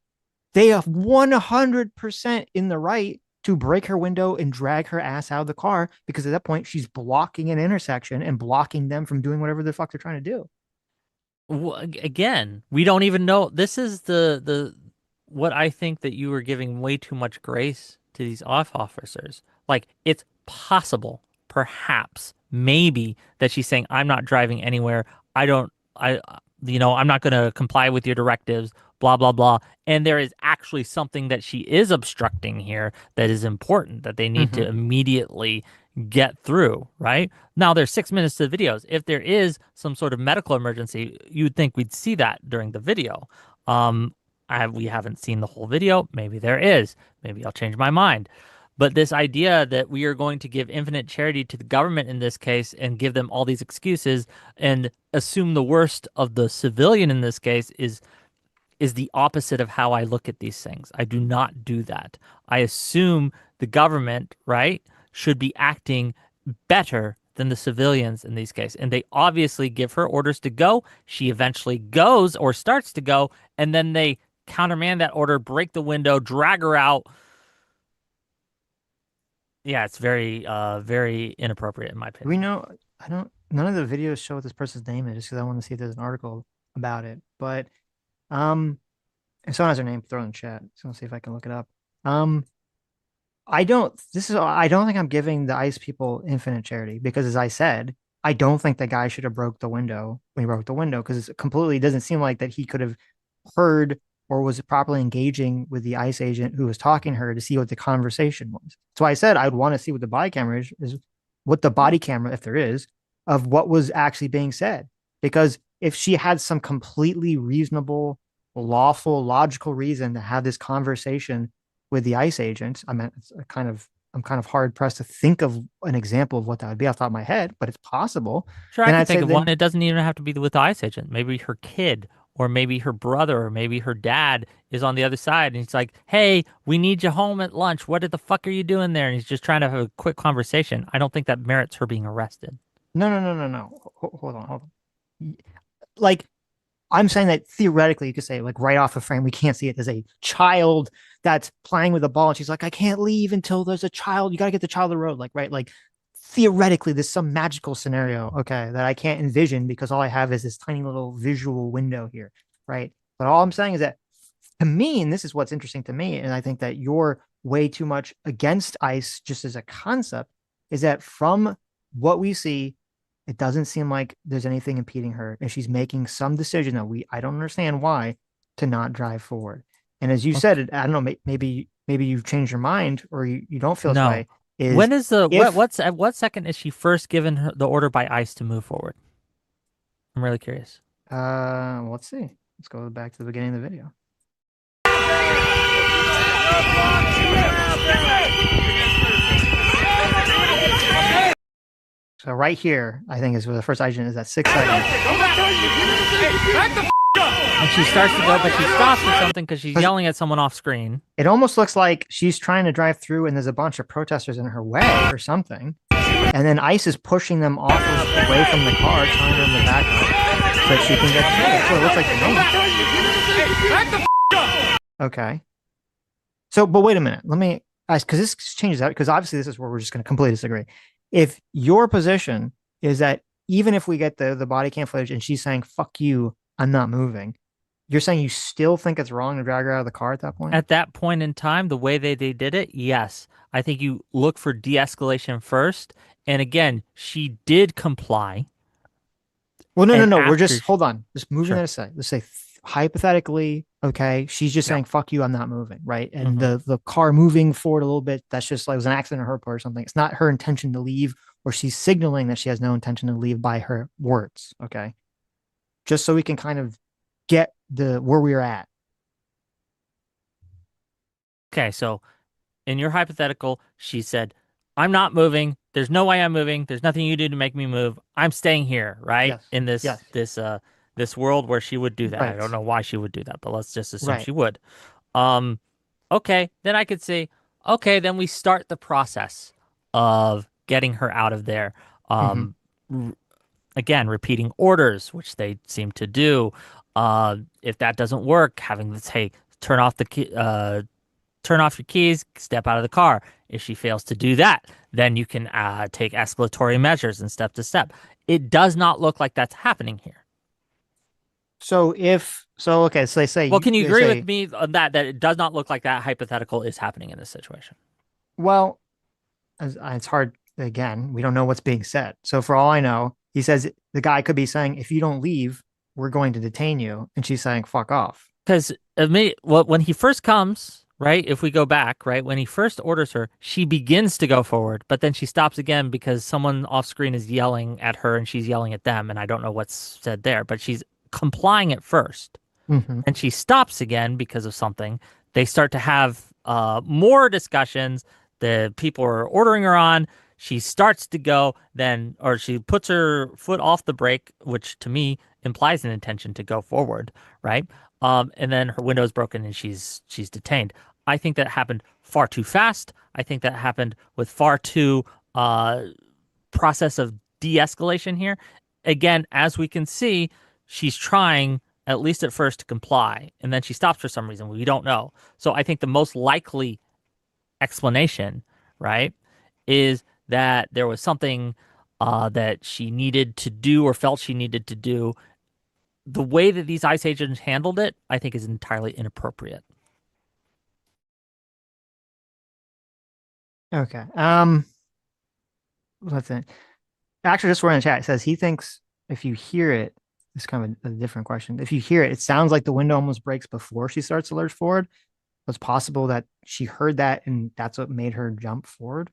they are 100% in the right to break her window and drag her ass out of the car, because at that point she's blocking an intersection and blocking them from doing whatever the fuck they're trying to do. Well, again, we don't even know. This is the what I think that you were giving way too much grace to these officers. Like, it's possible, perhaps, maybe, that she's saying, I'm not driving anywhere. I'm not going to comply with your directives, blah, blah, blah. And there is actually something that she is obstructing here that is important that they need to immediately get through, right? Now, there's 6 minutes to the videos. If there is some sort of medical emergency, you'd think we'd see that during the video. We haven't seen the whole video. Maybe there is. Maybe I'll change my mind. But this idea that we are going to give infinite charity to the government in this case and give them all these excuses and assume the worst of the civilian in this case is the opposite of how I look at these things. I do not do that. I assume the government, right, should be acting better than the civilians in these cases. And they obviously give her orders to go. She eventually goes or starts to go, and then they countermand that order, break the window, drag her out. Yeah, it's very, very inappropriate in my opinion. We know, none of the videos show what this person's name is, because I want to see if there's an article about it. But if someone has her name, throw it in the chat. So I'll see if I can look it up. I don't think I'm giving the ICE people infinite charity, because, as I said, I don't think the guy should have broke the window when he broke the window, because it completely doesn't seem like that he could have heard or was properly engaging with the ICE agent who was talking to her to see what the conversation was. So I said I'd want to see what the body camera is, what the body camera, if there is, of what was actually being said. Because if she had some completely reasonable, lawful, logical reason to have this conversation with the ICE agent, I'm kind of hard pressed to think of an example of what that would be off the top of my head, but it's possible. Sure, I Then can I'd say think of then- one. It doesn't even have to be with the ICE agent. Maybe her kid, or maybe her brother, or maybe her dad is on the other side, and he's like, "Hey, we need you home at lunch. What the fuck are you doing there?" And he's just trying to have a quick conversation. I don't think that merits her being arrested. No. Hold on. Like, I'm saying that theoretically, you could say, like, right off the frame, we can't see it. There's a child that's playing with a ball, and she's like, I can't leave until there's a child. You got to get the child on the road. Like, right? Like, theoretically, there's some magical scenario, okay, that I can't envision because all I have is this tiny little visual window here, right? But all I'm saying is that, to me, and this is what's interesting to me, and I think that you're way too much against ICE just as a concept, is that from what we see, it doesn't seem like there's anything impeding her, and she's making some decision that I don't understand why, to not drive forward. And as you said, I don't know, maybe you've changed your mind, or you don't feel this No. way. When is at what second is she first given the order by ICE to move forward? I'm really curious. Let's see. Let's go back to the beginning of the video. So right here, I think is where the first agent is at 6 seconds. And she starts to go, but she stops or something because she's yelling at someone off screen. It almost looks like she's trying to drive through and there's a bunch of protesters in her way or something. And then ICE is pushing them away from the car, telling them to back up so that she can get through. That's what it looks like to me. Okay. So, but wait a minute. because this changes out, because obviously this is where we're just going to completely disagree. If your position is that even if we get the body cam footage and she's saying "fuck you," I'm not moving, you're saying you still think it's wrong to drag her out of the car at that point? At that point in time, the way they did it, yes. I think you look for de-escalation first. And again, she did comply. Well, no, no, And no. We're after just hold on, just moving Sure. that aside. Let's say hypothetically, okay, she's just Yeah. saying "fuck you," I'm not moving, right? And Mhm. the car moving forward a little bit, that's just like it was an accident on her part or something. It's not her intention to leave, or she's signaling that she has no intention to leave by her words. Okay, just so we can kind of get the where we're at. Okay, so in your hypothetical, she said, "I'm not moving. There's no way I'm moving. There's nothing you do to make me move. I'm staying here," right? Yes, In yes, this world where she would do that. I right, don't know why she would do that, but let's just assume right. she would. Um, okay, then I could say, okay, then we start the process of getting her out of there. Hmm. Um, r- Again, repeating orders, which they seem to do. If that doesn't work, having this, hey, turn off the key, turn off your keys, step out of the car. If she fails to do that, then you can take escalatory measures and step to step. It does not look like that's happening here. Okay, so Well, can you they agree with say, me on that it does not look like that hypothetical is happening in this situation? well, it's hard. Again, we don't know what's being said. So for all I know, he says the guy could be saying, "If you don't leave, we're going to detain you," and she's saying, "Fuck off." Because when he first comes, right? If we go back, right, when he first orders her, she begins to go forward, but then she stops again because someone off screen is yelling at her and she's yelling at them, and I don't know what's said there, but she's complying at first. Hmm. And she stops again because of something. They start to have more discussions. The people are ordering her on. She starts to go, then, or she puts her foot off the brake, which to me implies an intention to go forward, right? And then her window is broken and she's detained. I think that happened far too fast. I think that happened with far too process of de-escalation here. Again, as we can see, she's trying at least at first to comply, and then she stops for some reason. We don't know. So I think the most likely explanation, right, is that there was something that she needed to do or felt she needed to do. The way that these ICE agents handled it, I think, is entirely inappropriate. Okay. Let's see. Actually, just we're in the chat. It says he thinks if you hear it, it's kind of a different question. If you hear it, it sounds like the window almost breaks before she starts to lurch forward. It's possible that she heard that and that's what made her jump forward.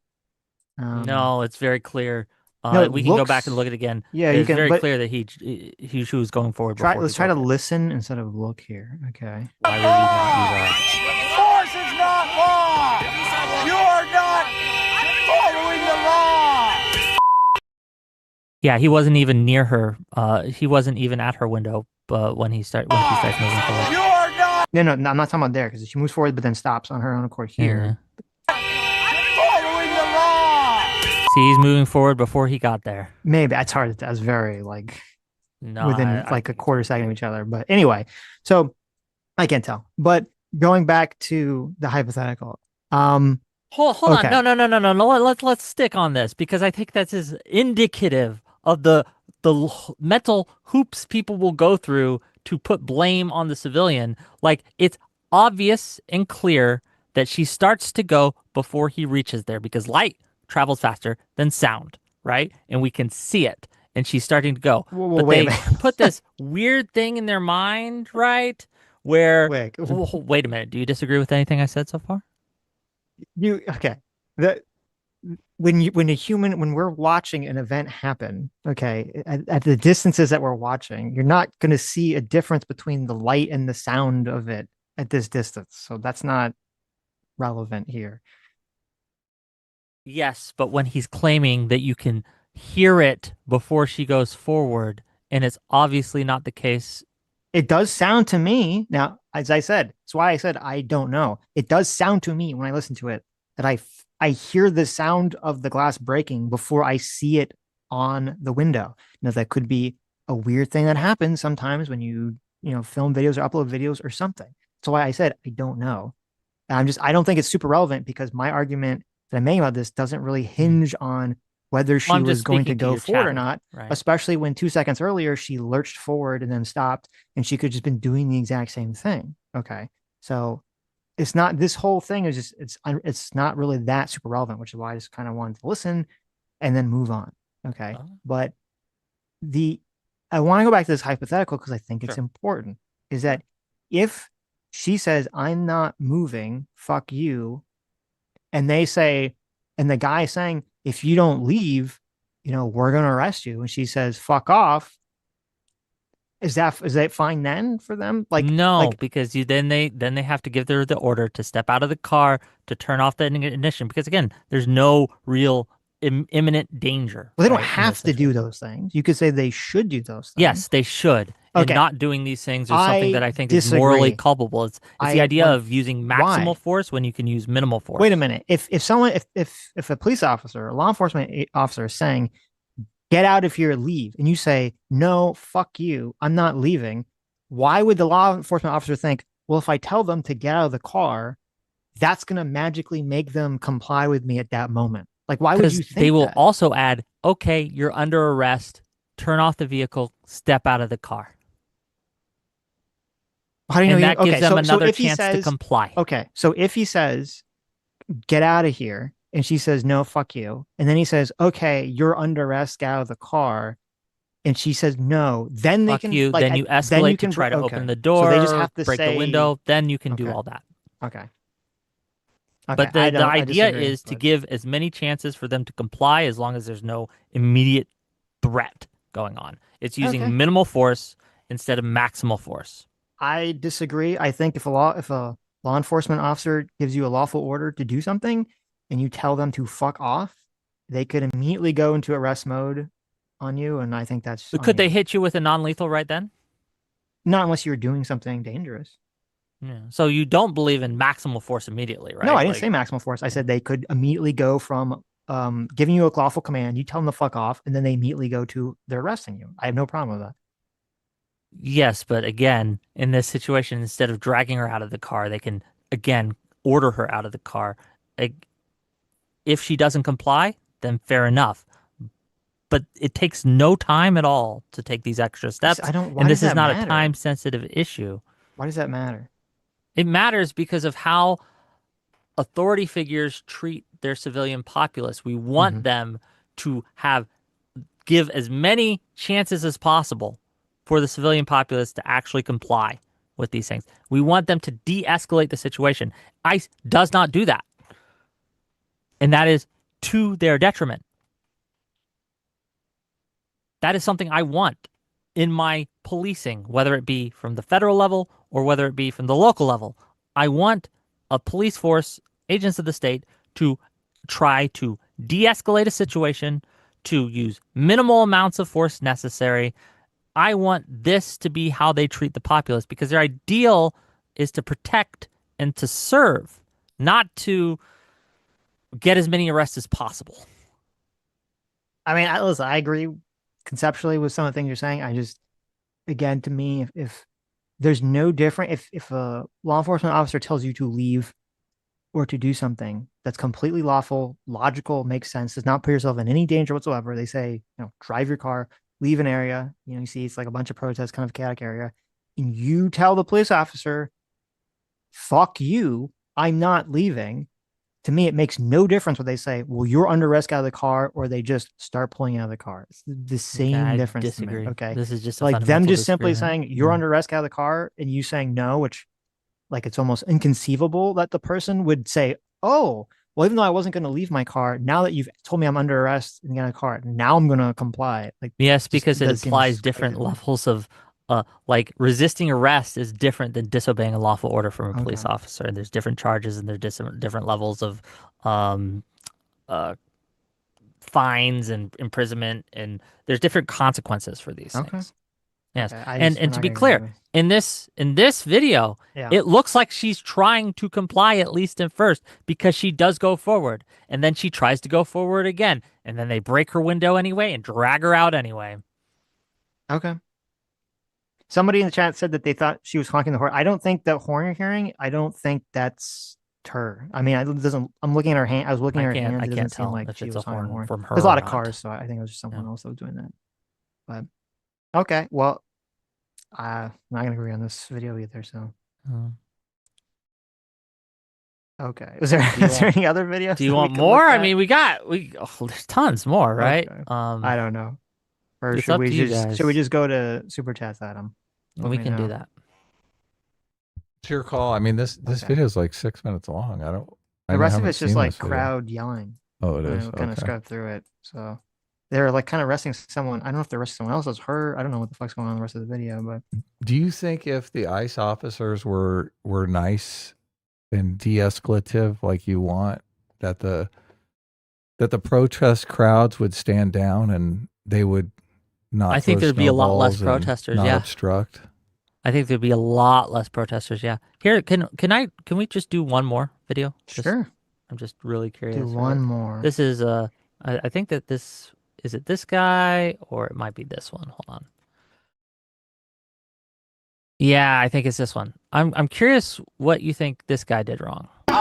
No, it's very clear. No, it We can go back and looks. look at it again. Yeah, you It's can, very but clear that she was going forward try. before he Let's try to broke it. listen instead of look here. Okay. Why would we not use our eyes? Force is not law. You are not following the law. Yeah, he wasn't even near her. He wasn't even at her window. But when she starts moving forward, You are not No, I'm not talking about there because she moves forward but then stops on her own accord here. following the law. see, he's moving forward before he got there. Maybe that's hard. That's very like No, within like a quarter second of each other. But anyway, so I can't tell. But going back to the hypothetical, hold okay. on. No. Let's stick on this because I think that's is indicative of the mental hoops people will go through to put blame on the civilian. Like it's obvious and clear that she starts to go before he reaches there because light travels faster than sound, right? And we can see it. And she's starting to go. Whoa, But wait a they minute. put this weird thing in their mind, right? Where, Wait, wait a minute. Do you disagree with anything I said so far? okay. The when we're watching an event happen, okay, at the distances that we're watching, you're not going to see a difference between the light and the sound of it at this distance. So that's not relevant here. Yes, but when he's claiming that you can hear it before she goes forward, and it's obviously not the case. It does sound to me now, as I said, that's why I said I don't know. It does sound to me when I listen to it that I hear the sound of the glass breaking before I see it on the window. Now that could be a weird thing that happens sometimes when you film videos or upload videos or something. That's why I said I don't know. I don't think it's super relevant because my argument that I'm making about this doesn't really hinge on whether Well, she I'm was just going to speaking to go your forward or chatter, not, right? especially when 2 seconds earlier she lurched forward and then stopped and she could just been doing the exact same thing. Okay. So it's not, this whole thing is just, it's not really that super relevant, which is why I just kind of wanted to listen and then move on. Okay. Oh. But the, I want to go back to this hypothetical because I think it's Sure. important is that if she says, I'm not moving, fuck you, and they say, and the guy saying, if you don't leave, we're going to arrest you. And she says, fuck off. Is that fine then for them? No, because then they have to give her the order to step out of the car to turn off the ignition because again, there's no real imminent danger. Well, they don't right, in this have to do situation. those things. You could say they should do those things. Yes, they should. And Okay. not doing these things is something that I I think is morally disagree. culpable. It's the I idea want, of using maximal why? force when you can use minimal force. Wait a minute. If someone, if a police officer, a law enforcement officer is saying, get out of here, leave, and you say, no, fuck you, I'm not leaving, why would the law enforcement officer think, well, if I tell them to get out of the car, that's going to magically make them comply with me at that moment? Like, why would Because you they think will that? also add, okay, you're under arrest. Turn off the vehicle, step out of the car. How do you know? And that gives Okay, them so another if he chance to says, comply. okay, so if he says, get out of here, and she says, no, fuck you, and then he says, okay, you're under arrest, get out of the car, and she says no, then they Fuck can you. like Then you then you escalate to can try to open okay. the So they just door, have to break the say window. Then you can do okay, all that. okay, okay. But the I idea disagree. is to But give as many chances for them to comply as long as there's no immediate threat going on. It's okay, using minimal force instead of maximal force. I disagree. I think if a law enforcement officer gives you a lawful order to do something and you tell them to fuck off, they could immediately go into arrest mode on you, and I think that's But on could they you. hit you with a non-lethal right then? Not unless you're doing something dangerous. Yeah. So you don't believe in maximal force immediately, No, I right? didn't say maximal force. I said they could immediately go from giving you a lawful command, you tell them to fuck off, and then they immediately go to they're arresting you. I have no problem with that. Yes, but again, in this situation, instead of dragging her out of the car, they can again order her out of the car. If she doesn't comply, then fair enough. But it takes no time at all to take these extra steps, I don't. Why and does this is that not a matter? time-sensitive issue. Why does that matter? It matters because of how authority figures treat their civilian populace. We want them to give as many chances as possible for the civilian populace to actually comply with these things. We want them to de-escalate the situation. ICE does not do that. And that is to their detriment. That is something I want in my policing, whether it be from the federal level or whether it be from the local level. I want a police force, agents of the state, to try to de-escalate a situation, to use minimal amounts of force necessary. I want this to be how they treat the populace because their ideal is to protect and to serve, not to get as many arrests as possible. I mean, listen, I agree conceptually with some of the things you're saying. I just, again, to me, if there's no different, if a law enforcement officer tells you to leave or to do something that's completely lawful, logical, makes sense, does not put yourself in any danger whatsoever. They say, drive your car, leave an area. You see it's like a bunch of protests, kind of chaotic area. And you tell the police officer, fuck you, I'm not leaving. To me, it makes no difference what they say. Well, you're under arrest out of the car, or they just start pulling out of the car. It's the same I difference disagree. to me. Okay. This is just a Like them fundamental just simply disagreement. saying you're under arrest out of the car and you saying no, which like it's almost inconceivable that the person would say, oh, well, even though I wasn't going to leave my car, now that you've told me I'm under arrest and get a car, now I'm going to comply. Like, Yes, because it that applies seems different crazy. levels of like resisting arrest is different than disobeying a lawful order from a police Okay. officer. And there's different charges and there's different levels of um uh fines and imprisonment and there's different consequences for these Okay. things. Yes. Okay. We're And to not be gonna get clear, into this. in this video, Yeah. it looks like she's trying to comply at least at first because she does go forward and then she tries to go forward again and then they break her window anyway and drag her out anyway. Okay. Somebody in the chat said that they thought she was honking the horn. I don't think that horn you're hearing, I don't think that's her. I mean, it doesn't. I'm looking at her hand. I was looking at her hands. I It doesn't can't seem tell like if she it's was a on her horn horn. from her. There's a lot or of not. cars, so I think it was just someone Yeah. else that was doing that. But okay, well, I'm not gonna agree on this video either. So okay, is there you is there want- any other videos? Do you that we want could more? look I at? mean, there's tons more, right? Okay. I don't know. Or It's should up we to you just guys. go to super chats, Adam? Let We me can do know. that. It's your call. I mean, this Okay. video is like 6 minutes long. I The rest of haven't it's just seen like this video. crowd yelling. Oh, it I is. kind of Okay. scrubbed through it. So they're like kind of arresting someone. I don't know if they're arresting someone else. It's her. I don't know what the fuck's going on in the rest of the video, but Do you think if the ICE officers were nice and de-escalative like you want, that the protest crowds would stand down and they would not I think throw there'd be a lot less snowballs and protesters. not Yeah. obstruct? I think there'd be a lot less protesters. Yeah. Here, can we just do one more video? sure. I'm just really curious. Do one more. This is I think that is it this guy or it might be this one. Hold on. Yeah, I think it's this one. I'm curious what you think this guy did wrong. Okay,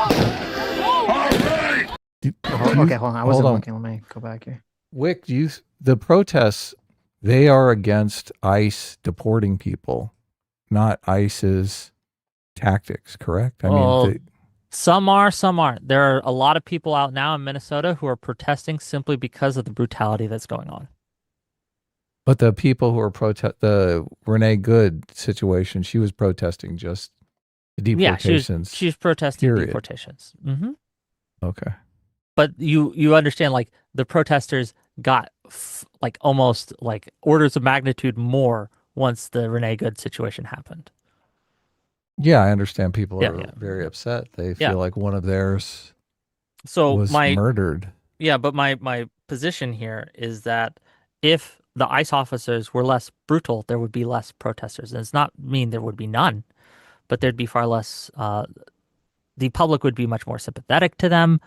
hold on. I wasn't looking. Let me go back here. Wick, the protests, they are against ICE deporting people, not ICE's tactics, correct? I mean, some are, some aren't. There are a lot of people out now in Minnesota who are protesting simply because of the brutality that's going on. but the people who are the Renee Good situation, she was protesting just the deportations. Yeah, she was protesting period. deportations. Mm-hmm. Okay. But you understand, like, the protesters got like almost like orders of magnitude more once the Renee Good situation happened. Yeah, I understand people Yeah, are yeah. very upset. They Yeah. feel like one of theirs So was murdered. Yeah, but my position here is that if the ICE officers were less brutal, there would be less protesters. And it's not mean there would be none, but there'd be far less. The public would be much more sympathetic to them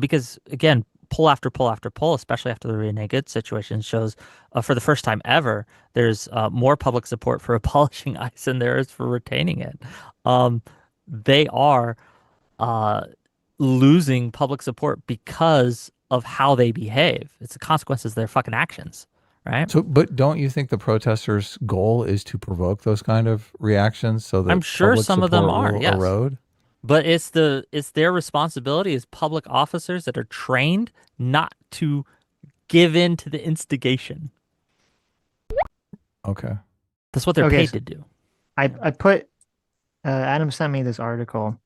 because, again, poll after poll after poll, especially after the Renee Good situation, shows for the first time ever, there's more public support for abolishing ICE than there is for retaining it. They are losing public support because of how they behave. It's the consequences of their fucking actions, right? So, but don't you think the protesters' goal is to provoke those kind of reactions so that I'm sure public some of them support are, will yes. erode? But it's their responsibility as public officers that are trained not to give in to the instigation. Okay. That's what they're paid to do. I put Adam sent me this article.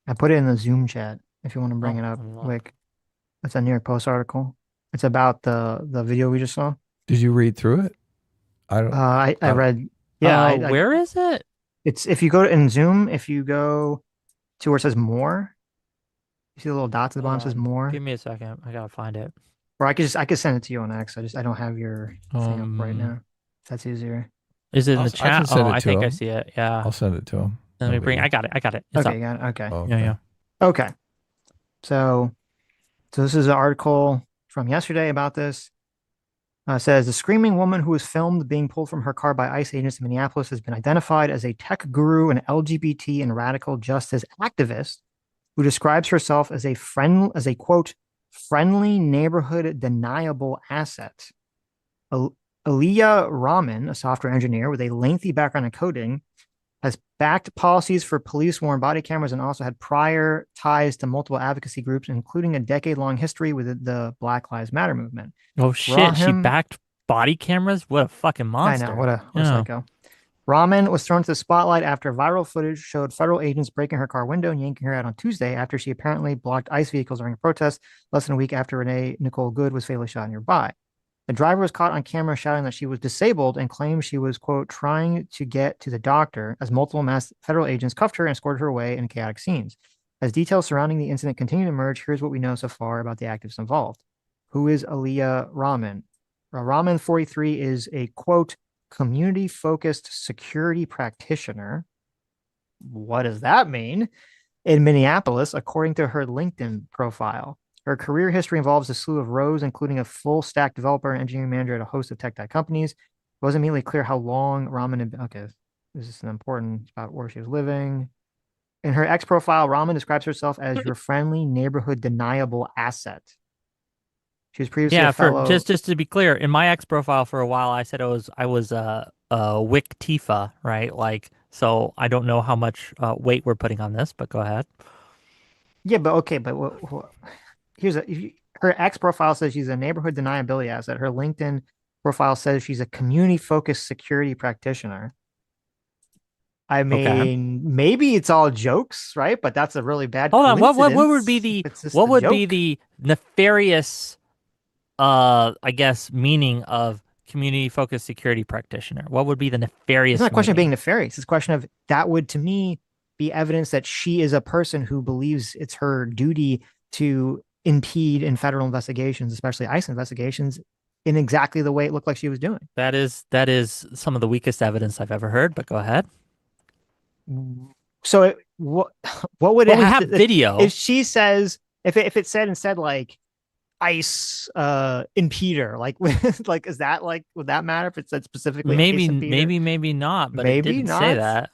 I put it in the Zoom chat if you want to bring it up. Like, it's a New York Post article. It's about the video we just saw. Did you read through it? I don't. I read. Yeah. Where is it? It's if you go in Zoom, if you go to where it says more, you see the little dots at the bottom says more. Give me a second. I gotta find it. Or I could send it to you on X. I don't have your thing up right now. If that's easier. Is it in the I can chat? send Oh, it I to think I him. see it. Yeah. I'll send it to him. Let me bring. I got it. It's okay, up. you got it. Okay. Oh, Yeah. Okay. So this is an article from yesterday about this. Says the screaming woman who was filmed being pulled from her car by ICE agents in Minneapolis has been identified as a tech guru and LGBT and radical justice activist who describes herself as a quote friendly neighborhood deniable asset. Aliyah Rahman, a software engineer with a lengthy background in coding, has backed policies for police-worn body cameras and also had prior ties to multiple advocacy groups, including a decade-long history with the Black Lives Matter movement. Oh shit! She backed body cameras. What a fucking monster! I know. What a psycho. Rahman was thrown to the spotlight after viral footage showed federal agents breaking her car window and yanking her out on Tuesday after she apparently blocked ICE vehicles during a protest less than a week after Renee Nicole Good was fatally shot nearby. The driver was caught on camera shouting that she was disabled and claimed she was, quote, trying to get to the doctor as multiple masked federal agents cuffed her and escorted her away in chaotic scenes. As details surrounding the incident continue to emerge, here's what we know so far about the activists involved. Who is Aliyah Rahman? Rahman, 43, is a, quote, community-focused security practitioner. What does that mean? In Minneapolis, according to her LinkedIn profile. Her career history involves a slew of roles, including a full-stack developer and engineering manager at a host of tech companies. It wasn't immediately clear how long Rahman had been. Okay, this is an important about where she was living. In her X profile, Rahman describes herself as your friendly neighborhood deniable asset. She was previously a Yeah, for fellow. just to be clear, in my X profile for a while, I said I was Wick Tifa, right? Like, so I don't know how much weight we're putting on this, but go ahead. Yeah, but okay, but here's her X profile says she's a neighborhood deniability asset. Her LinkedIn profile says she's a community focused security practitioner. I Okay. mean, maybe it's all jokes, right? But that's a really bad Hold on. What would be coincidence if the it's just what a would be joke. the nefarious I guess meaning of community focused security practitioner? What would be the It's not nefarious a question of being meaning? nefarious. It's a question of that would, to me, be evidence that she is a person who believes it's her duty to impede in federal investigations, especially ICE investigations, in exactly the way it looked like she was doing. That is some of the weakest evidence I've ever heard, but go ahead. So what would it Well, we have have to if video. she says if it said instead like ICE impeder like like is that like would that matter if it said specifically Maybe ICE impeder? maybe not, but it Maybe didn't say not. that.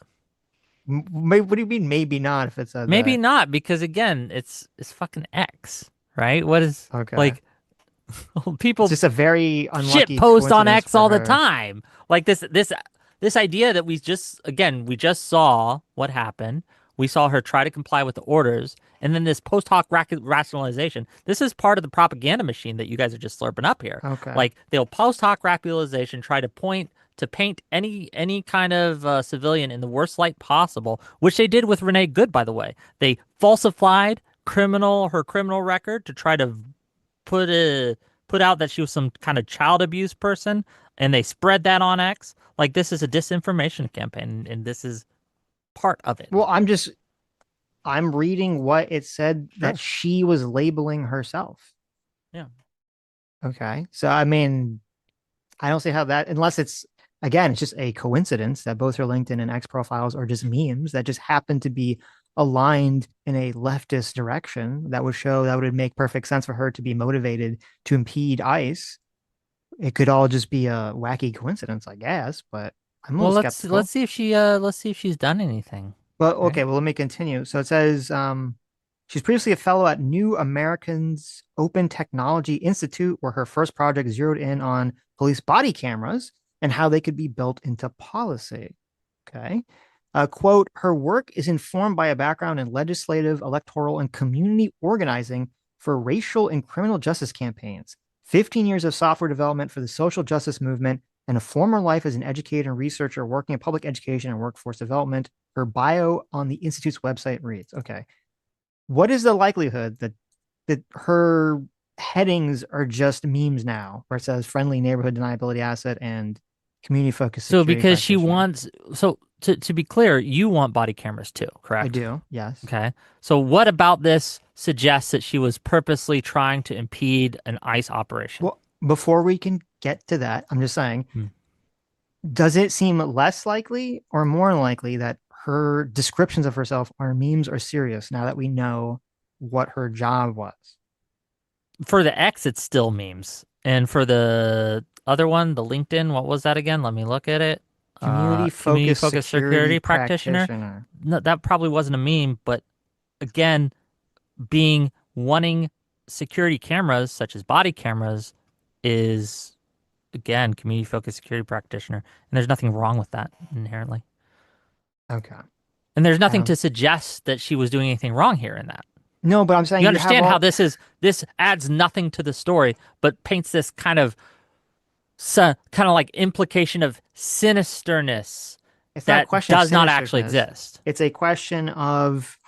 Maybe, what do you mean maybe not if it said Maybe that? not because again, it's fucking X, right? What is Okay. like It's people just a very shit unlucky post on coincidence X for all the her. time. Like this idea that we just saw what happened. We saw her try to comply with the orders, and then this post hoc rationalization. This is part of the propaganda machine that you guys are just slurping up here. Okay. Like they'll post hoc rationalization, try to paint any kind of civilian in the worst light possible, which they did with Renee Good, by the way. They falsified her criminal record to try to put a put out that she was some kind of child abuse person, and they spread that on X. Like this is a disinformation campaign, and this is part of it. Well, I'm reading what it said that Sure. she was labeling herself. Yeah. Okay. So I mean, I don't see how that unless it's again, it's just a coincidence that both her LinkedIn and X profiles are just memes that just happen to be aligned in a leftist direction that would show that would make perfect sense for her to be motivated to impede ICE. It could all just be a wacky coincidence, I guess, but I'm a Well, little let's skeptical. see if she's done anything. But Right. okay, well, let me continue. So it says she's previously a fellow at New Americans Open Technology Institute, where her first project zeroed in on police body cameras and how they could be built into policy. Okay. Quote, her work is informed by a background in legislative, electoral, and community organizing for racial and criminal justice campaigns, 15 years of software development for the social justice movement, and a former life as an educator and researcher working in public education and workforce development. Her bio on the Institute's website reads, okay, what is the likelihood that her headings are just memes now, where it says friendly neighborhood deniability asset and community focused So security because she practitioner? wants so to be clear, you want body cameras too, I correct? do, yes. Okay. So what about this suggests that she was purposely trying to impede an ICE operation? Well, before we can get to that, I'm just saying, Hmm. does it seem less likely or more likely that her descriptions of herself are memes or serious now that we know what her job was? For the X, it's still memes. And for the other one, the LinkedIn, what was that again? Let me look at it. Community Community focused focused security security practitioner. practitioner. No, that probably wasn't a meme, but again, being wanting security cameras such as body cameras is again community focused security practitioner, and there's nothing wrong with that inherently. Okay. And there's nothing Um, to suggest that she was doing anything wrong here in that. no, but I'm You saying you have understand how all. this adds nothing to the story, but paints this kind of like implication of sinisterness It's not a that question of does not actually sinister. exist. It's a question of.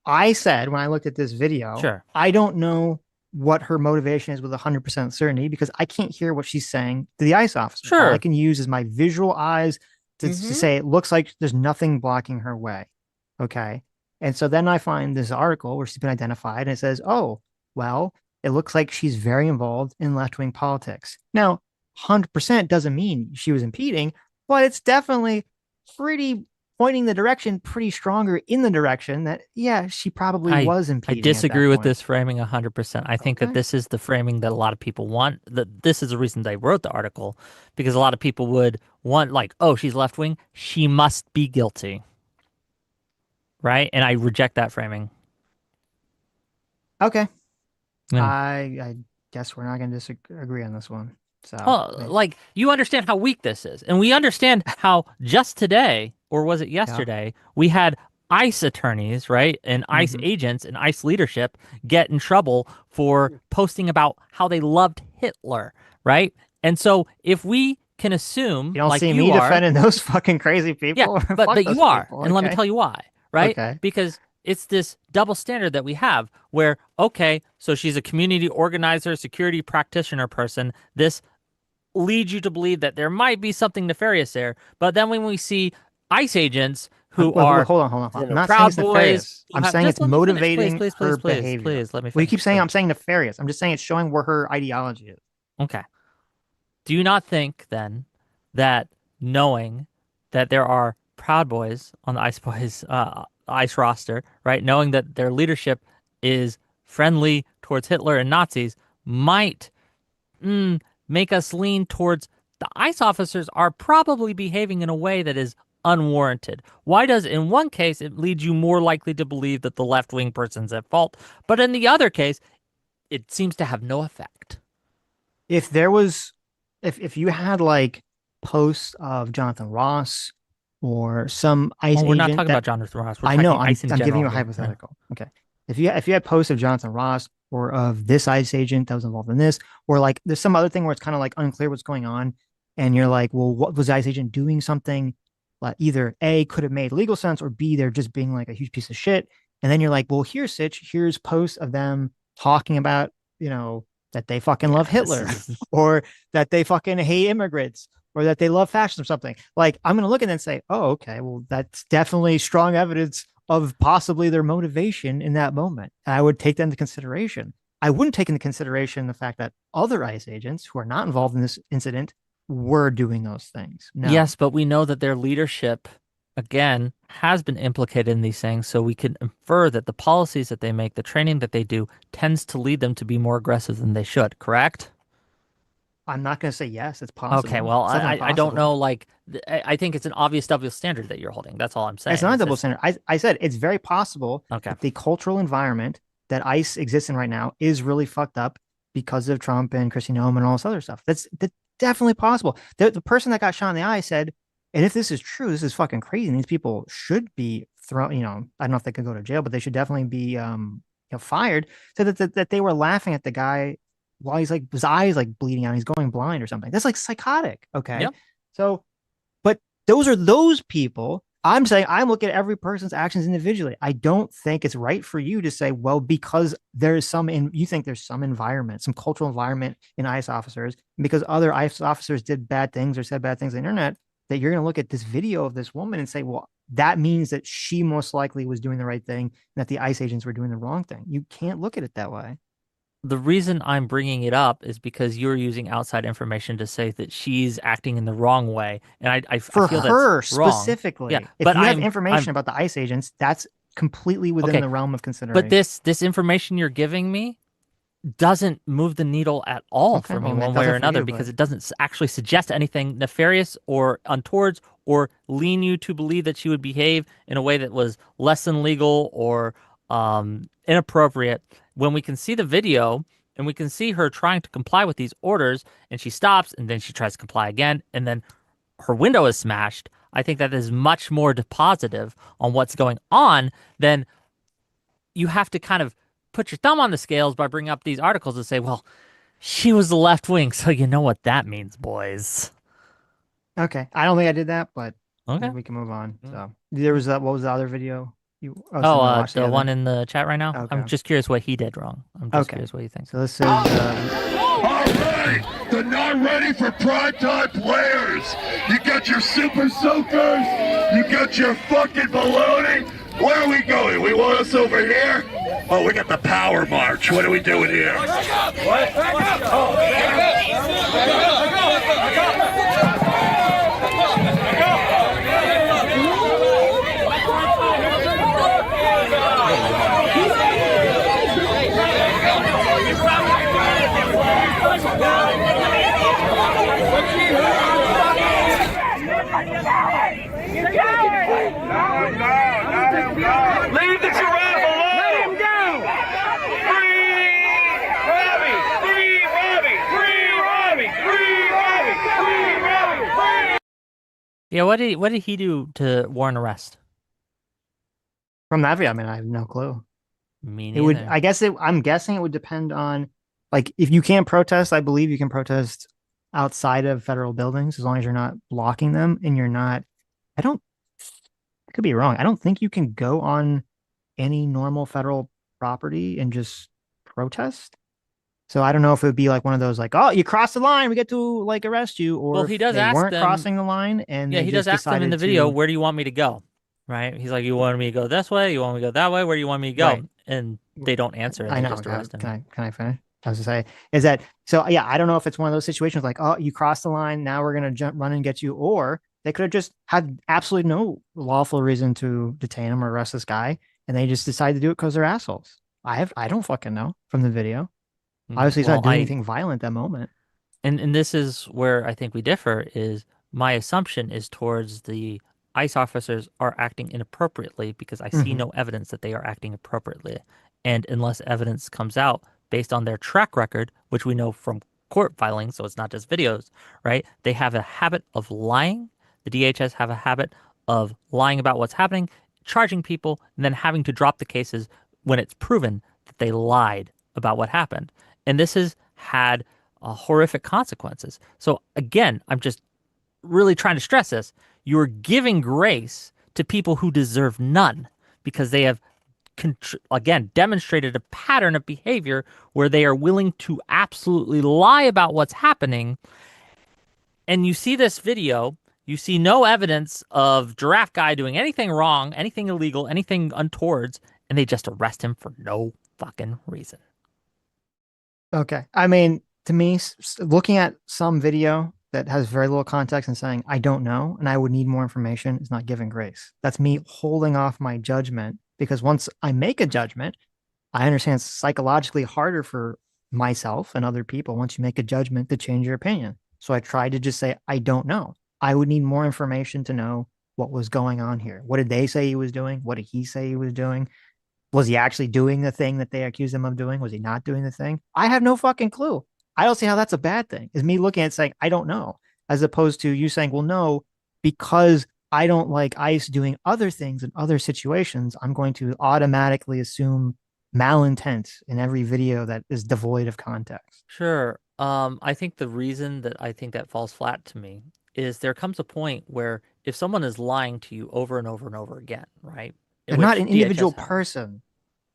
I said when I looked at this video, Sure. I don't know what her motivation is with 100% certainty because I can't hear what she's saying to the ICE officer. All I Sure. can use is my visual eyes to say it looks like there's nothing blocking her way. Okay. And so then I find this article where she's been identified and it says, oh, well, it looks like she's very involved in left wing politics. Now, 100% doesn't mean she was impeding, but it's definitely pretty pointing the direction pretty stronger in the direction that, yeah, she probably I was I impeding at disagree that with point. this framing 100%. I think that Okay. this is the framing that a lot of people want. That this is the reason they wrote the article, because a lot of people would want like, oh, she's left wing, she must be guilty. right? And I reject that framing. Okay. Yeah. I guess we're not going to disagree on this one. So, Oh, like you understand how weak this is, and we understand how just today, or was it yesterday, we had ICE attorneys, right, and ICE agents and ICE leadership get in trouble for posting about how they loved Hitler, right? And so if we can assume, you don't like see you me are, defending those fucking crazy yeah, people. but Fuck you those are, people, and let me okay? tell you why, right? Okay. Because it's this double standard that we have where, okay, so she's a community organizer, security practitioner person. This leads you to believe that there might be something nefarious there. But then when we see ICE agents who are hold on. I'm not saying Proud it's Boys, nefarious. who I'm have, saying just it's let me finish, motivating her behavior. please, let me Well, you finish. keep saying I'm saying nefarious. I'm just saying it's showing where her ideology is. Okay. Do you not think then that knowing that there are Proud Boys on the ICE Boys ICE roster, right? Knowing that their leadership is friendly towards Hitler and Nazis might make us lean towards the ICE officers are probably behaving in a way that is unwarranted. Why does in one case it leads you more likely to believe that the left-wing person's at fault, but in the other case it seems to have no effect? If there was, if you had like posts of Jonathan Ross or some ICE Well, we're not agent talking that about Jonathan Ross. We're I know, talking ICE in I'm giving general you a here. hypothetical. Okay. If you had posts of Jonathan Ross or of this ICE agent that was involved in this, or like there's some other thing where it's kind of like unclear what's going on, and you're like, well, what was the ICE agent doing something like either A could have made legal sense or B they're just being like a huge piece of shit. And then you're like, well, here's Sitch, here's posts of them talking about, that they fucking love Hitler or that they fucking hate immigrants or that they love fascism or something. Like, I'm going to look at it and say, oh, okay, well, that's definitely strong evidence of possibly their motivation in that moment. And I would take that into consideration. I wouldn't take into consideration the fact that other ICE agents who are not involved in this incident were doing those things. No. Yes, but we know that their leadership, again, has been implicated in these things, so we can infer that the policies that they make, the training that they do, tends to lead them to be more aggressive than they should, correct? I'm not going to say yes, it's possible. Okay, well, I don't know, like, I think it's an obvious double standard that you're holding. That's all I'm saying. It's not a double standard. I said it's very possible that the cultural environment that ICE exists in right now is really fucked up because of Trump and Kristi Noem and all this other stuff. That's definitely possible. The person that got shot in the eye said, and if this is true, this is fucking crazy. And these people should be thrown, I don't know if they could go to jail, but they should definitely be fired. So that they were laughing at the guy while he's like his eyes like bleeding out, he's going blind or something. That's like psychotic. Okay. Yep. So, but those are those people. I'm saying I'm looking at every person's actions individually. I don't think it's right for you to say, well, because there's you think there's some environment, some cultural environment in ICE officers, and because other ICE officers did bad things or said bad things on the internet, that you're going to look at this video of this woman and say, well, that means that she most likely was doing the right thing and that the ICE agents were doing the wrong thing. You can't look at it that way. The reason I'm bringing it up is because you're using outside information to say that she's acting in the wrong way, and I for feel her that's wrong. specifically. Yeah, if but you have information about the ICE agents, that's completely within the realm of consideration. But this information you're giving me doesn't move the needle at all for me one way or another, because it doesn't actually suggest anything nefarious or untowards or lean you to believe that she would behave in a way that was less than legal or inappropriate. When we can see the video and we can see her trying to comply with these orders, and she stops and then she tries to comply again, and then her window is smashed, I think that is much more positive on what's going on than you have to kind of put your thumb on the scales by bringing up these articles and say, well, she was the left wing, so you know what that means, boys. Okay. I don't think I did that, but okay, we can move on. So there was what was the other video? The one in the chat right now? Okay. I'm just curious what he did wrong. I'm just curious what you think. So this is... All right, the not ready for primetime players. You got your super soakers. You got your fucking baloney. Where are we going? We want us over here? Oh, we got the power march. What are we doing here? Back up! What? Back up! Oh, back up! Back up! You're coward! You're coward! No, let him go! Yeah, what did he do to warrant arrest? From that video, I mean, I have no clue. Me It would, neither. I'm guessing it would depend on, like, if you can't protest, I believe you can protest outside of federal buildings as long as you're not blocking them and you're not, I don't, I could be wrong. I don't think you can go on any normal federal property and just protest. So I don't know if it would be like one of those like, oh, you crossed the line, we get to like arrest you, or Well, he if does they ask weren't them. crossing the line and Yeah, they he does just ask them in the decided video, to, where do you want me to go? Right? He's like, you want me to go this way? You want me to go that way? Where do you want me to go? right. And they don't answer and I they know. just arrest him. Can I finish? I was to say is that so yeah, I don't know if it's one of those situations like, oh, you crossed the line, now we're gonna run and get you, or they could have just had absolutely no lawful reason to detain him or arrest this guy, and they just decided to do it because they're assholes. I don't fucking know from the video. Obviously, he's Well, not doing anything violent that moment. and this is where I think we differ is my assumption is towards the ICE officers are acting inappropriately because I see Mhm. no evidence that they are acting appropriately. And unless evidence comes out based on their track record, which we know from court filings, so it's not just videos, right? They have a habit of lying. The DHS have a habit of lying about what's happening, charging people, and then having to drop the cases when it's proven that they lied about what happened. And this has had horrific consequences. So again, I'm just really trying to stress this. You're giving grace to people who deserve none because they have, again, demonstrated a pattern of behavior where they are willing to absolutely lie about what's happening. And you see this video, you see no evidence of Giraffe Guy doing anything wrong, anything illegal, anything untowards, and they just arrest him for no fucking reason. Okay. I mean, to me, looking at some video that has very little context and saying, I don't know, and I would need more information is not giving grace. That's me holding off my judgment because once I make a judgment, I understand it's psychologically harder for myself and other people once you make a judgment to change your opinion. So I tried to just say, I don't know. I would need more information to know what was going on here. What did they say he was doing? What did he say he was doing? Was he actually doing the thing that they accused him of doing? Was he not doing the thing? I have no fucking clue. I don't see how that's a bad thing. Is me looking at saying, I don't know, as opposed to you saying, well, no, because I don't like ICE doing other things in other situations, I'm going to automatically assume malintent in every video that is devoid of context. Sure. I think the reason that I think that falls flat to me is there comes a point where if someone is lying to you over and over and over again, right? They're not Which an individual DHS have. person.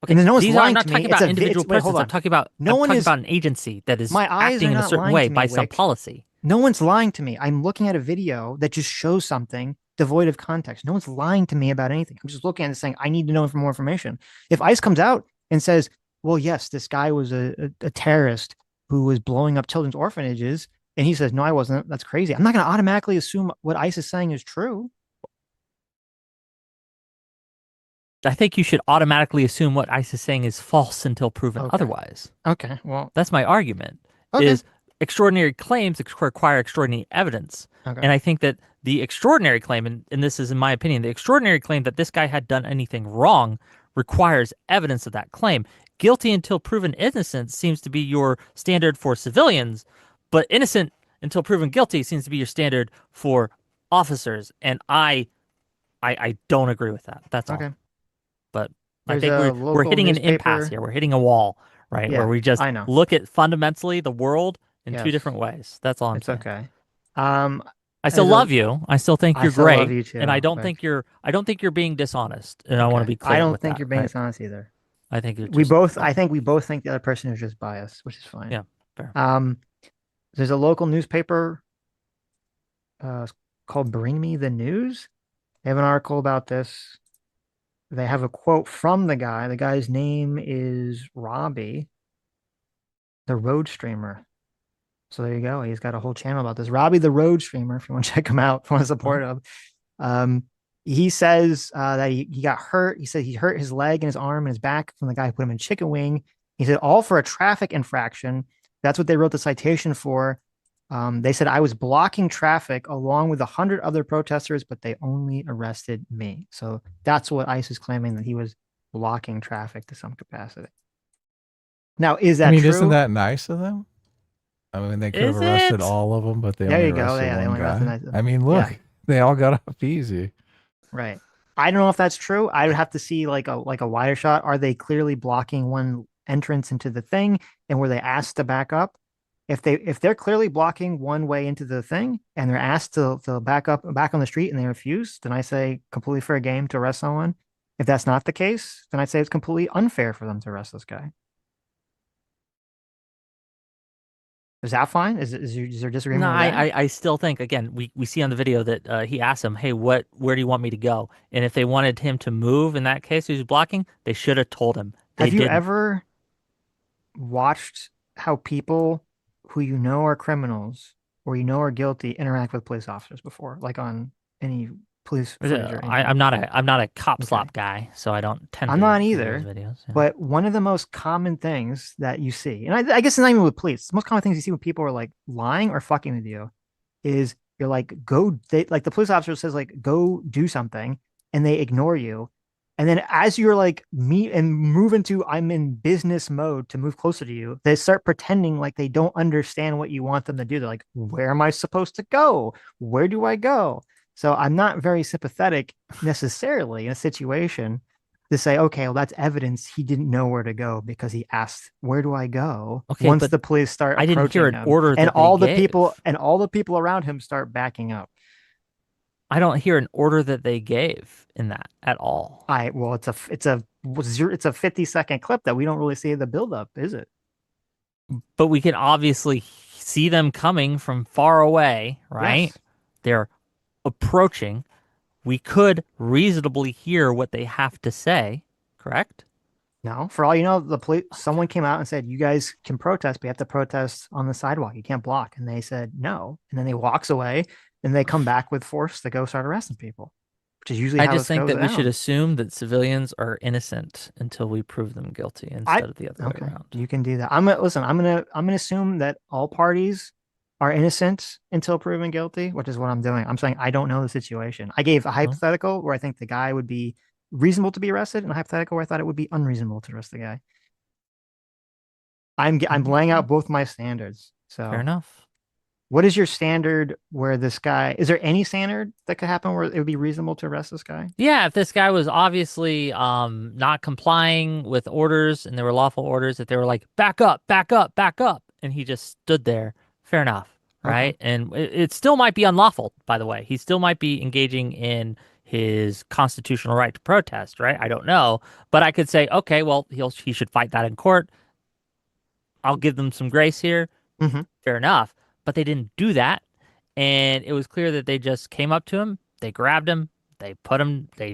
Okay, And no one's these are I'm lying not to me. talking about individual Wait, persons. hold on. No I'm one talking is, about an agency that is my eyes acting are in a not certain lying way to me, by some Wick. policy. No one's lying to me. I'm looking at a video that just shows something devoid of context. No one's lying to me about anything. I'm just looking at it saying, I need to know more information. If ICE comes out and says, well, yes, this guy was a terrorist who was blowing up children's orphanages, and he says, no, I wasn't. That's crazy. I'm not going to automatically assume what ICE is saying is true. I think you should automatically assume what ICE is saying is false until proven Okay. otherwise. Okay. Well, that's my argument. Okay. Is extraordinary claims require extraordinary evidence. Okay. And I think that the extraordinary claim, and this is in my opinion, the extraordinary claim that this guy had done anything wrong requires evidence of that claim. Guilty until proven innocent seems to be your standard for civilians, but innocent until proven guilty seems to be your standard for officers. And I don't agree with that. That's all. Okay. But There's I think a we're local hitting an newspaper. impasse here. We're hitting a wall, right? Yeah, Where we just I know. look at fundamentally the world in two Yes. different ways. That's all I'm It's saying. okay. I still there's a- love you. I still think I you're still great. love you too, And I don't but- think you're being dishonest. And I want to Okay. be clear I don't with think that, you're being right? dishonest either. I think you're We just both, I think we both think the other person is just biased, which is fine. Yeah, fair. There's a local newspaper called Bring Me the News. They have an article about this. They have a quote from the guy. The guy's name is Robbie, the road streamer. So there you go. He's got a whole channel about this. Robbie the road streamer, if you want to check him out, if you want to support him. He says that he got hurt. He said he hurt his leg and his arm and his back from the guy who put him in chicken wing. He said all for a traffic infraction. That's what they wrote the citation for. They said I was blocking traffic along with 100 other protesters, but they only arrested me. So that's what ICE is claiming, that he was blocking traffic to some capacity. Now, is that true? Isn't that nice of them? I mean, they could have Is arrested it? all of them, but they There only you go. arrested Yeah, they one only guy. arrested. I mean, look, Yeah. They all got off easy. Right. I don't know if that's true. I would have to see like a wider shot. Are they clearly blocking one entrance into the thing, and were they asked to back up? If they're clearly blocking one way into the thing and they're asked to back up back on the street and they refuse, then I say completely fair game to arrest someone. If that's not the case, then I'd say it's completely unfair for them to arrest this guy. Is that fine? Is there disagreement No, with that? I still think, again, we see on the video that he asked him, hey, where do you want me to go? And if they wanted him to move in that case, who's blocking, they should have told him. They Have you didn't. ever watched how people who you know are criminals or you know are guilty interact with police officers before, like on any police footage or anything? I'm not a cop Okay. slop guy, so I don't tend I'm to not do either, those videos. Yeah. but one of the most common things that you see, and I guess it's not even with police, the most common things you see when people are like lying or fucking with you is you're like, like the police officer says, like, go do something, and they ignore you. And then as you're like meet and move into I'm in business mode to move closer to you, they start pretending like they don't understand what you want them to do. They're like, where am I supposed to go? Where do I go? So I'm not very sympathetic necessarily in a situation to say, okay, well, that's evidence he didn't know where to go because he asked, where do I go? Okay, Once but the police start I didn't hear approaching an him order and that they gave. all the people around him start backing up. I don't hear an order that they gave in that at all. Well, it's a 50-second clip that we don't really see the buildup, is it? But we can obviously see them coming from far away, right? Yes. They're approaching. We could reasonably hear what they have to say, correct? No, for all you know, someone came out and said, you guys can protest, but you have to protest on the sidewalk. You can't block. And they said no. And then they walks away and they come back with force to go start arresting people, which is usually I how just this think goes that we should down. assume that civilians are innocent until we prove them guilty instead of the other way Okay, around. you can do that. I'm gonna assume that all parties are innocent until proven guilty, which is what I'm doing. I'm saying I don't know the situation. I gave a hypothetical where I think the guy would be reasonable to be arrested, and a hypothetical where I thought it would be unreasonable to arrest the guy. I'm laying out both my standards. So Fair enough. what is your standard where this guy, is there any standard that could happen where it would be reasonable to arrest this guy? Yeah, if this guy was obviously not complying with orders and there were lawful orders, if they were like, back up, back up, back up, and he just stood there, fair enough, right? Okay. And it still might be unlawful, by the way. He still might be engaging in his constitutional right to protest, right? I don't know. But I could say, okay, well, he should fight that in court. I'll give them some grace here. Mm-hmm. Fair enough. But they didn't do that. And it was clear that they just came up to him, they grabbed him, they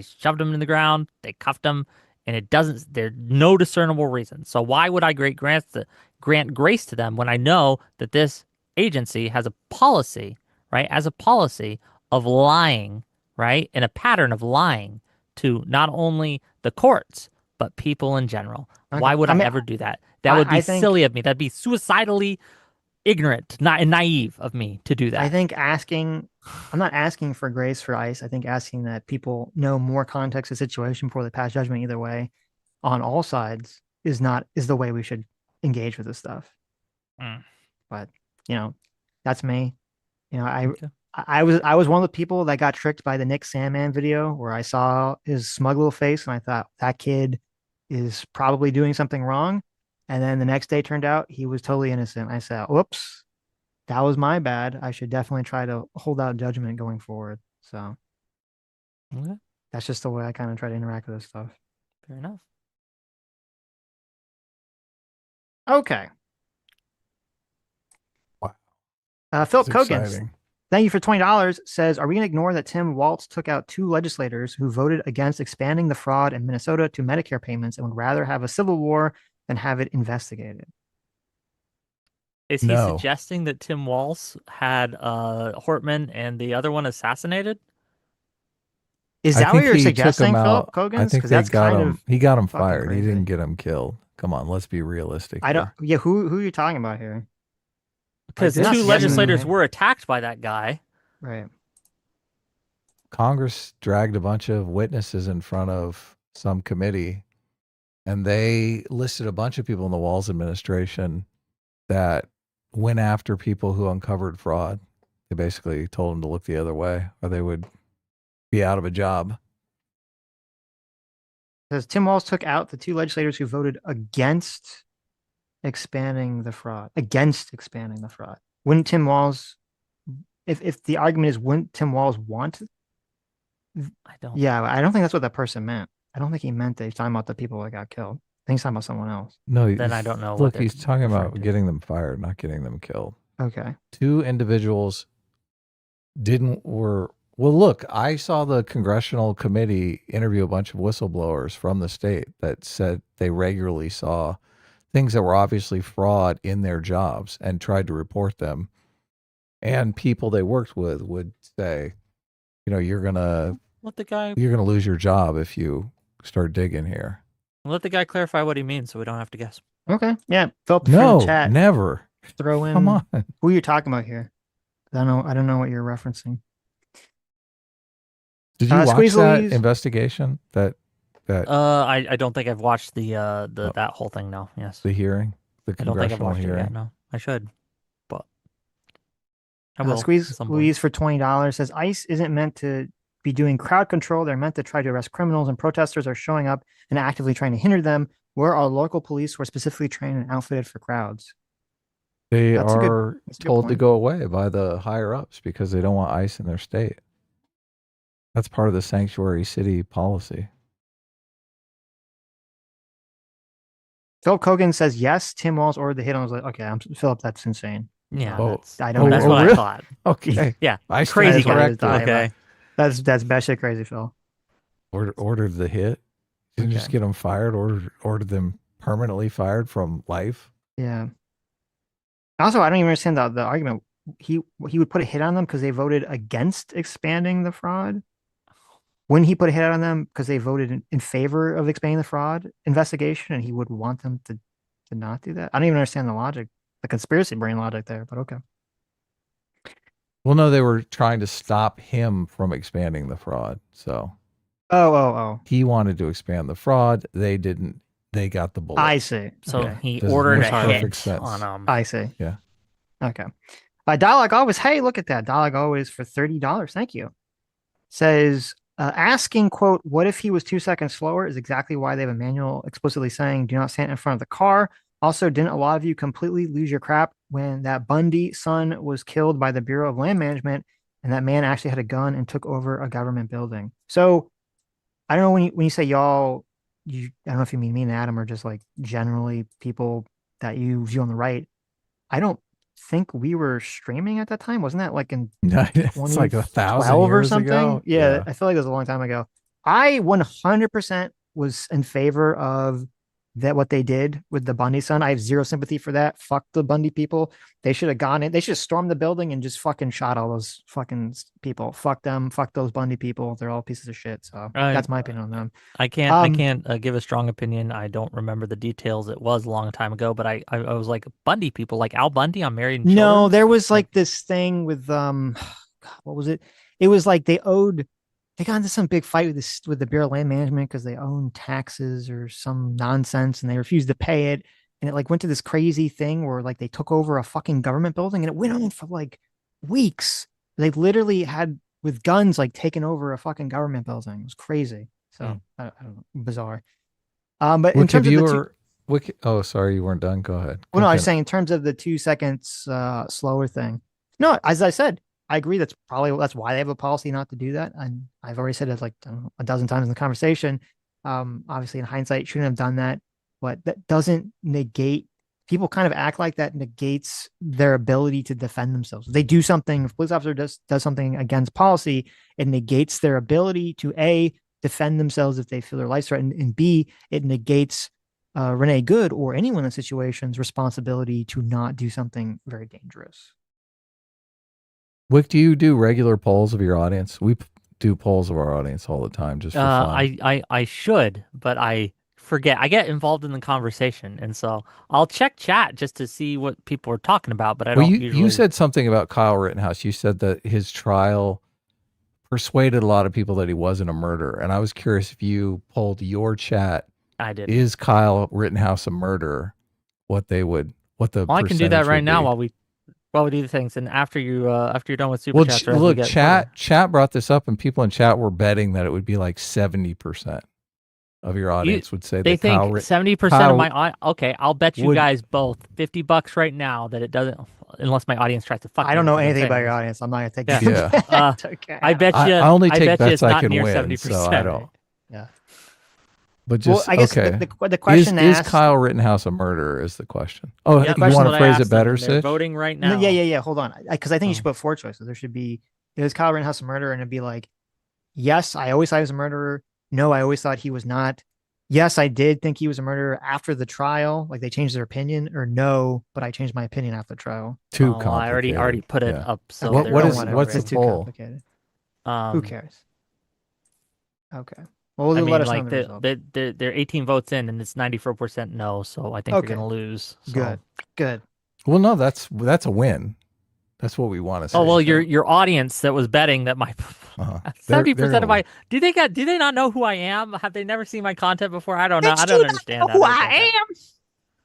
shoved him in the ground, they cuffed him, and there's no discernible reason. So why would I grant grace to them when I know that this agency has a policy, right? As a policy of lying, right? And a pattern of lying to not only the courts, but people in general. Okay. Why would I mean, ever do that? That would be silly of me. That'd be suicidally ignorant, not naive of me to do that. I think I'm not asking for grace for ICE. I think asking that people know more context of the situation before they pass judgment either way on all sides is the way we should engage with this stuff. But, that's me. I was one of the people that got tricked by the Nick Sandman video where I saw his smug little face and I thought that kid is probably doing something wrong. And then the next day turned out he was totally innocent. I said, whoops, that was my bad. I should definitely try to hold out judgment going forward. So that's just the way I kind of try to interact with this stuff. Fair enough. Okay. Wow. Philip That's Kogans, exciting. thank you for $20, says, are we going to ignore that Tim Walz took out 2 legislators who voted against expanding the fraud in Minnesota to Medicare payments and would rather have a civil war than have it investigated? Is he suggesting that Tim Walz had Hortman and the other one assassinated? Is that what you're suggesting, Philip Kogans? I think that's got him. He got him fired. crazy. He didn't get him killed. Come on, let's be realistic. Yeah, who are you talking about here? Because 2 legislators were attacked by that guy. Right. Congress dragged a bunch of witnesses in front of some committee, and they listed a bunch of people in the Walz administration that went after people who uncovered fraud. They basically told them to look the other way or they would be out of a job. It says Tim Walz took out the 2 legislators who voted against expanding the fraud. Against expanding the fraud. Wouldn't Tim Walz, if the argument is, wouldn't Tim Walz want? I don't. Yeah, I don't think that's what that person meant. I don't think he meant that he's talking about the people that got killed. I think he's talking about someone else. No, Then I don't know. Look, what he's talking referring about to. getting them fired, not getting them killed. Okay. 2 individuals well, look, I saw the congressional committee interview a bunch of whistleblowers from the state that said they regularly saw things that were obviously fraud in their jobs and tried to report them. And people they worked with would say, you're going to lose your job if you start digging here. Let the guy clarify what he means so we don't have to guess. Okay. Yeah. Philip, No, in the chat, never. throw in Come on. who you're talking about here. I don't know what you're referencing. Did you watch Squeeze that Louise? investigation? That I don't think I've watched that whole thing. No. Yes. the hearing, the I don't think I've congressional watched it hearing. yet. No, I should, but I will. Squeeze at some point. Louise for $20 says ICE isn't meant to be doing crowd control. They're meant to try to arrest criminals, and protesters are showing up and actively trying to hinder them. Where are local police who are specifically trained and outfitted for crowds? They That's a are good told to point. go away by the higher ups because they don't want ICE in their state. That's part of the sanctuary city policy. Philip Kogan says yes. Tim Walz ordered the hit. I was like, okay, Philip, that's insane. Yeah, I don't. That's know. what really? I thought. Okay. Yeah, ICE crazy stands guy. corrected. Okay, That's batshit crazy, Phil. Ordered the hit. Didn't just get them fired. Ordered them permanently fired from life. Yeah. Also, I don't even understand the argument. He would put a hit on them because they voted against expanding the fraud. Wouldn't he put a hit on them because they voted in favor of expanding the fraud investigation, and he would want them to not do that? I don't even understand the logic, the conspiracy brain logic there, but okay. Well, no, they were trying to stop him from expanding the fraud. So, Oh. he wanted to expand the fraud. They didn't. They got the bullet. I see. so Okay. he Does ordered make a hit perfect sense. on I see. Yeah. Okay. Dialogue Always. Hey, look at that. Dialogue Always for $30. Thank you. Says, asking, quote, what if he was 2 seconds slower is exactly why they have a manual explicitly saying do not stand in front of the car. Also, didn't a lot of you completely lose your crap when that Bundy son was killed by the Bureau of Land Management and that man actually had a gun and took over a government building? So I don't know when you say y'all, I don't know if you mean me and Adam or just like generally people that you view on the right. I don't think we were streaming at that time. Wasn't that like in It's like 1,000 or years something? ago. Yeah, I feel like it was a long time ago. I 100% was in favor of that what they did with the Bundy son. I have zero sympathy for that. Fuck the Bundy people. They should have gone in. They should have stormed the building and just fucking shot all those fucking people. Fuck them. Fuck those Bundy people. They're all pieces of shit. So that's my opinion on them. I can't give a strong opinion. I don't remember the details. It was a long time ago, but I was like Bundy people, like Al Bundy on Married and Children. No, there was like this thing with God, what was it? It was like they got into some big fight with the Bureau of Land Management because they owned taxes or some nonsense and they refused to pay it. And it like went to this crazy thing where like they took over a fucking government building and it went on for like weeks. They literally had with guns like taken over a fucking government building. It was crazy. So I don't know, bizarre. But in terms of oh, sorry, you weren't done. Go ahead. Well, no, I was saying in terms of the 2 seconds slower thing. No, as I said, I agree. That's why they have a policy not to do that. And I've already said it like a dozen times in the conversation. Obviously, in hindsight, shouldn't have done that, but that doesn't negate. People kind of act like that negates their ability to defend themselves. If they do something, if a police officer does something against policy, it negates their ability to A, defend themselves if they feel their life's threatened, and B, it negates Renee Good or anyone in situations responsibility to not do something very dangerous. Wick, do you do regular polls of your audience? We do polls of our audience all the time, just for fun. I should, but I forget. I get involved in the conversation, and so I'll check chat just to see what people are talking about. But I don't usually. You said something about Kyle Rittenhouse. You said that his trial persuaded a lot of people that he wasn't a murderer, and I was curious if you polled your chat. I did. Is Kyle Rittenhouse a murderer? What the I can do that right now while we Well, we do things, and after you're done with super Well, chats, Rev, we look, get chat brought this up, and people in chat were betting that it would be like 70% of your audience would say They that Kyle think 70% of Kyle my okay. I'll bet you would- guys both $50 right now that it doesn't, unless my audience tries to fuck. I me don't know because I'm anything saying about your this. audience. I'm not gonna take Yeah. this. Yeah. Okay. I bet you. I only I take bet you bets it's I not can near win, 70%. so I don't. Yeah. But just well, I guess okay. the question is asked, Kyle Rittenhouse a murderer? Is the question. Oh, Yeah, you question want that to I phrase it asked them, better, and they're Sitch? voting right No, now. yeah. Hold on, because I think you Oh. should put 4 choices. There should be, is Kyle Rittenhouse a murderer, and it'd be like, yes, I always thought he was a murderer. No, I always thought he was not. Yes, I did think he was a murderer after the trial, like they changed their opinion, or no, but I changed my opinion after the trial. Too Well, I already complicated. put it Yeah. up. So Okay, what don't is want it. what's It's the too poll? complicated. Who cares? Okay. Well, I let mean, us know like the result. they're 18 votes in, and it's 94% no. So I think Okay. you're gonna lose. So. Good. Well, no, that's a win. That's what we want to see. Oh well, your audience that was betting that my Uh-huh. 70% of gonna my do they not know who I am? Have they never seen my content before? I don't know. Bitch, I do don't not understand know how who they think I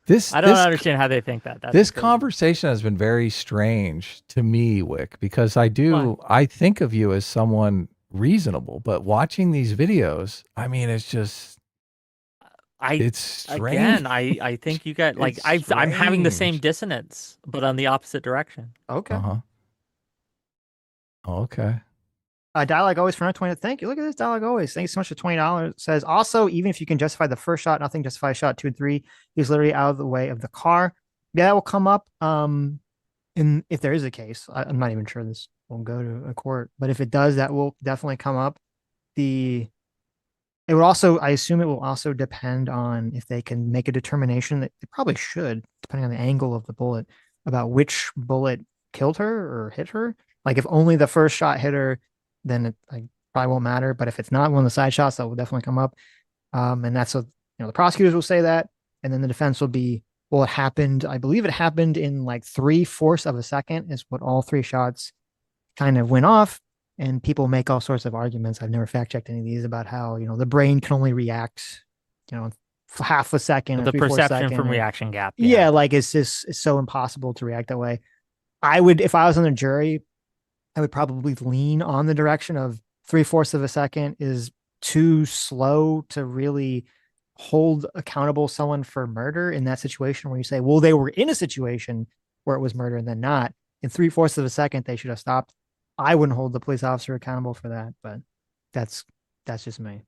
that. am. I don't understand how they think that. That's This crazy. conversation has been very strange to me, Wick, because I think of you as someone reasonable, but watching these videos, I mean, it's just it's strange. Again, I think you got like I'm having the same dissonance, but on the opposite direction. Okay. Uh-huh. Okay. Dialogue always for 20. Thank you. Look at this dialogue always. Thanks so much for $20. Says also, even if you can justify the first shot, nothing justifies shot 2 and 3. He's literally out of the way of the car. Yeah, that will come up. In if there is a case, I'm not even sure this will go to a court, but if it does, that will definitely come up. It will also, I assume it will also depend on if they can make a determination that they probably should, depending on the angle of the bullet, about which bullet killed her or hit her. Like if only the first shot hit her, then it probably won't matter. But if it's not one of the side shots, that will definitely come up. And that's what, the prosecutors will say that. And then the defense will be, well, it happened. I believe it happened in like 3/4 of a second is what all 3 shots kind of went off. And people make all sorts of arguments. I've never fact checked any of these about how, the brain can only react, half a second. The 3/4 perception second, from reaction gap. Yeah, like it's just so impossible to react that way. I would, if I was on the jury, I would probably lean on the direction of 3/4 of a second is too slow to really hold accountable someone for murder in that situation where you say, well, they were in a situation where it was murder and then not. In 3/4 of a second, they should have stopped. I wouldn't hold the police officer accountable for that, but that's just me.